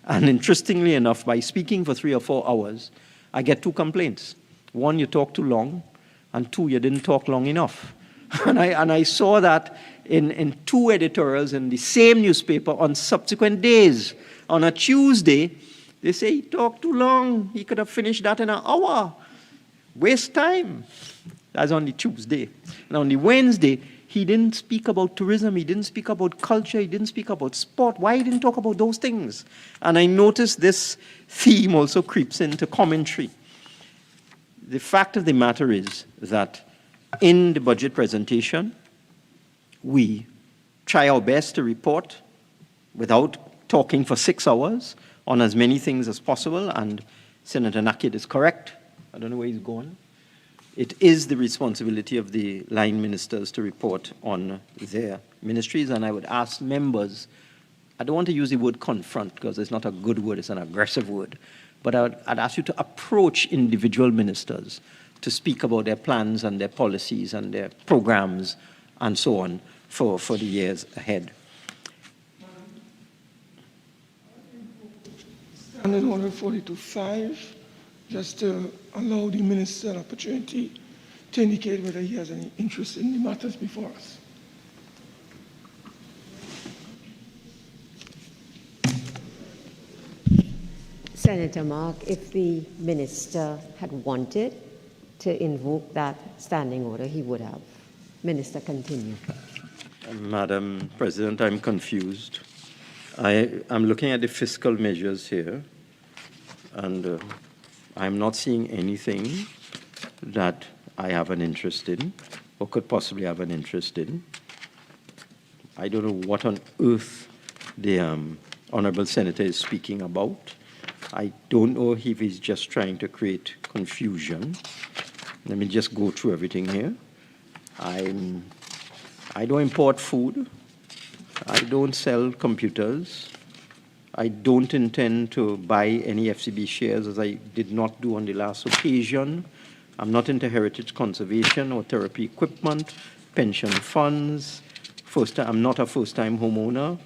And interestingly enough, by speaking for 3 or 4 hours, I get 2 complaints. 1, you talk too long, and 2, you didn't talk long enough. And I saw that in 2 editorials in the same newspaper on subsequent days. On a Tuesday, they say, he talked too long. He could have finished that in an hour. Waste time. That's on the Tuesday. And on the Wednesday, he didn't speak about tourism. He didn't speak about culture. He didn't speak about sport. Why he didn't talk about those things? And I noticed this theme also creeps into commentary. the fact of the matter is that in the budget presentation, we try our best to report without talking for 6 hours on as many things as possible, and Senator Nakhid is correct. I don't know where he's gone. It is the responsibility of the line ministers to report on their ministries, and I would ask members, I don't want to use the word confront because it's not a good word, it's an aggressive word, but I'd ask you to approach individual ministers to speak about their plans and their policies and their programs and so on for the years ahead. Standing Order 42.5, just to allow the minister an opportunity to indicate whether he has any interest in the matters before us. Senator Mark, if the minister had wanted to invoke that standing order, he would have. Minister, continue. Madam President, I'm confused. I'm looking at the fiscal measures here, and I'm not seeing anything that I have an interest in or could possibly have an interest in. I don't know what on earth the Honorable Senator is speaking about. I don't know if he's just trying to create confusion. Let me just go through everything here. I don't import food. I don't sell computers. I don't intend to buy any FCB shares, as I did not do on the last occasion. I'm not into heritage conservation or therapy equipment, pension funds. I'm not a first-time homeowner.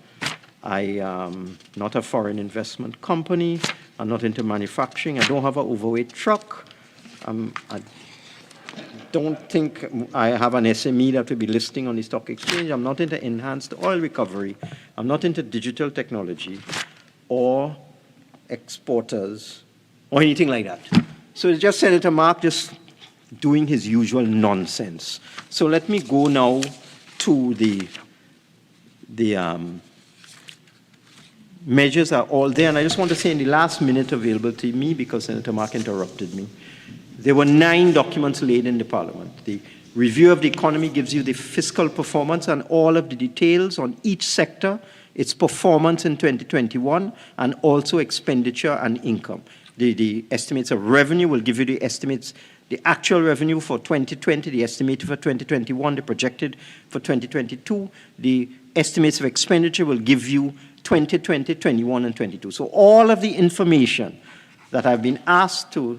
I am not a foreign investment company. I'm not into manufacturing. I don't have an overweight truck. I don't think I have an SME that will be listing on the stock exchange. I'm not into enhanced oil recovery. I'm not into digital technology or exporters or anything like that. So it's just Senator Mark just doing his usual nonsense. So let me go now to the measures are all there, and I just want to say in the last minute available to me, because Senator Mark interrupted me, there were 9 documents laid in the Parliament. The review of the economy gives you the fiscal performance and all of the details on each sector, its performance in 2021, and also expenditure and income. The estimates of revenue will give you the estimates, the actual revenue for 2020, the estimate for 2021, the projected for 2022. The estimates of expenditure will give you 2020, 21, and 22. So all of the information that I've been asked to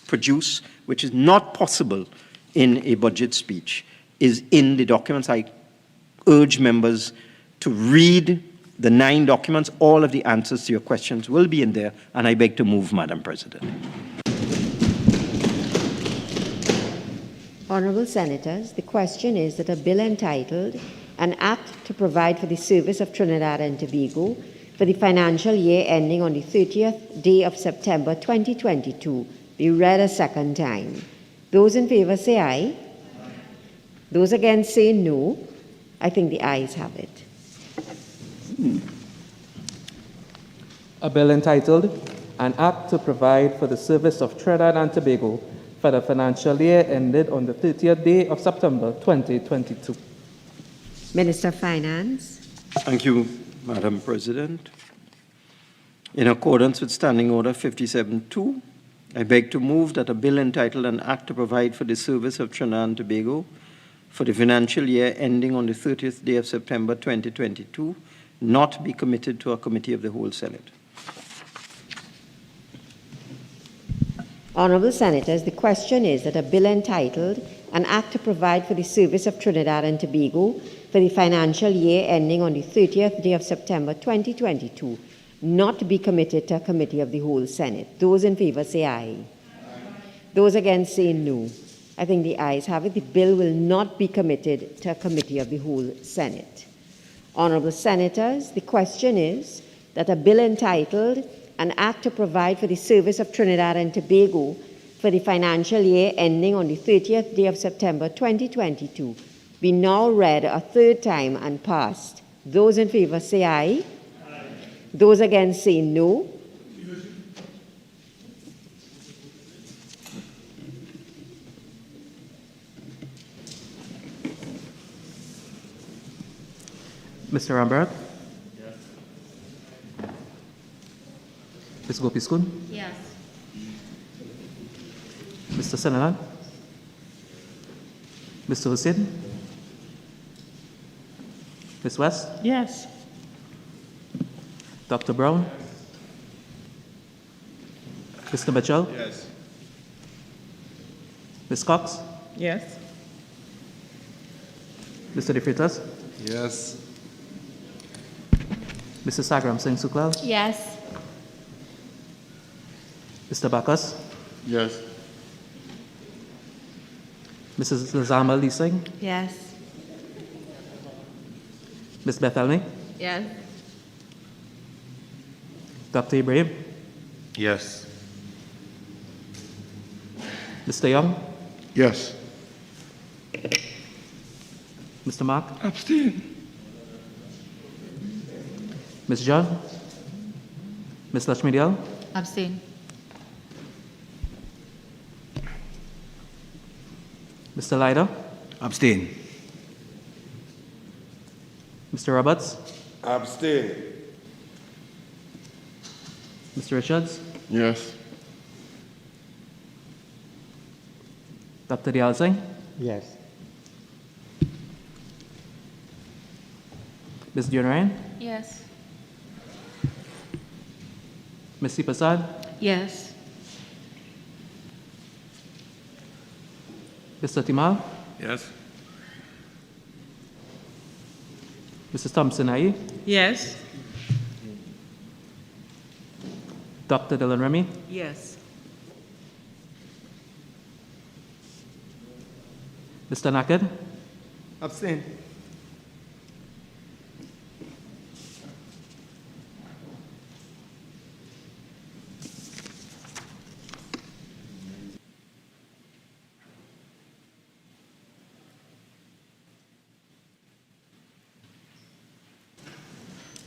produce, which is not possible in a budget speech, is in the documents. I urge members to read the 9 documents. All of the answers to your questions will be in there, and I beg to move, Madam President. Honourable Senators, the question is that a bill entitled An Act to Provide for the Service of Trinidad and Tobago for the financial year ending on the 30th day of September 2022 be read a second time. Those in favour say aye. Those against say no. I think the ayes have it. A bill entitled An Act to Provide for the Service of Trinidad and Tobago for the financial year ended on the 30th day of September 2022. Minister of Finance. Thank you, Madam President. In accordance with Standing Order 57-2, I beg to move that a bill entitled An Act to Provide for the Service of Trinidad and Tobago for the financial year ending on the 30th day of September 2022 not be committed to a committee of the whole Senate. Honourable Senators, the question is that a bill entitled An Act to Provide for the Service of Trinidad and Tobago for the financial year ending on the 30th day of September 2022 not be committed to a committee of the whole Senate. Those in favour say aye. Those against say no. I think the ayes have it. The bill will not be committed to a committee of the whole Senate. Honourable Senators, the question is that a bill entitled An Act to Provide for the Service of Trinidad and Tobago for the financial year ending on the 30th day of September 2022 be now read a third time and passed. Those in favour say aye. Those against say no. Mr. Rambharat? Ms. Gopiskun? Yes. Mr. Senalan? Mr. Hussain? Ms. West? Yes. Dr. Brown? Mr. Mitchell? Yes. Ms. Cox? Yes. Mr. De Freitas? Yes. Mr. Sagram Singh Suklal? Yes. Mr. Bacchus? Yes. Mrs. Lezama-Lee Singh? Yes. Ms. Bethelny? Yes. Dr. Ibrahim? Yes. Mr. Young? Yes. Mr. Mark? Abstain. Ms. John? Ms. Lutchmedial? Abstain. Mr. Leiter? Abstain. Mr. Roberts? Abstain. Mr. Richards? Yes. Dr. Diyal Singh? Yes. Ms. Ryan? Yes. Ms. C. Prasad? Yes. Mr. Teemal? Yes. Mrs. Thompson Aye? Yes. Dr. Dylan Remy? Yes. Mr. Nakhid? Abstain.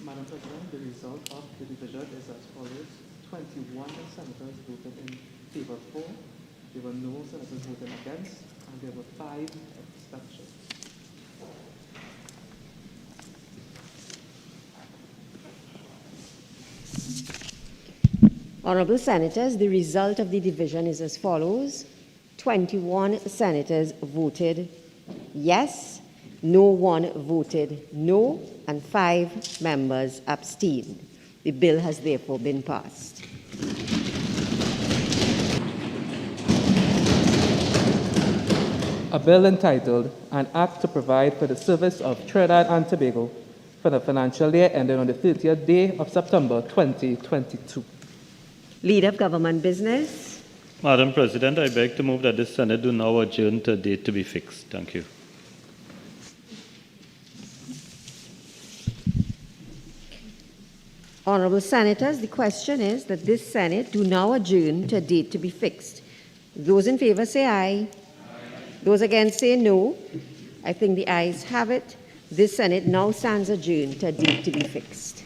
Madam President, the result of the division is as follows. 21 senators voted in favor of 4. There were no senators voting against, and there were 5 abstentions. Honorable Senators, the result of the division is as follows. 21 senators voted yes, no one voted no, and 5 members abstained. The bill has therefore been passed. A bill entitled, An Act to Provide for the Service of Trinidad and Tobago for the financial year ending on the 30th day of September 2022. Leader of Government Business. Madam President, I beg to move that the Senate do now adjourn to a date to be fixed. Thank you. Honorable Senators, the question is that this Senate do now adjourn to a date to be fixed. Those in favor say aye. Those against say no. I think the ayes have it. This Senate now stands adjourned to a date to be fixed.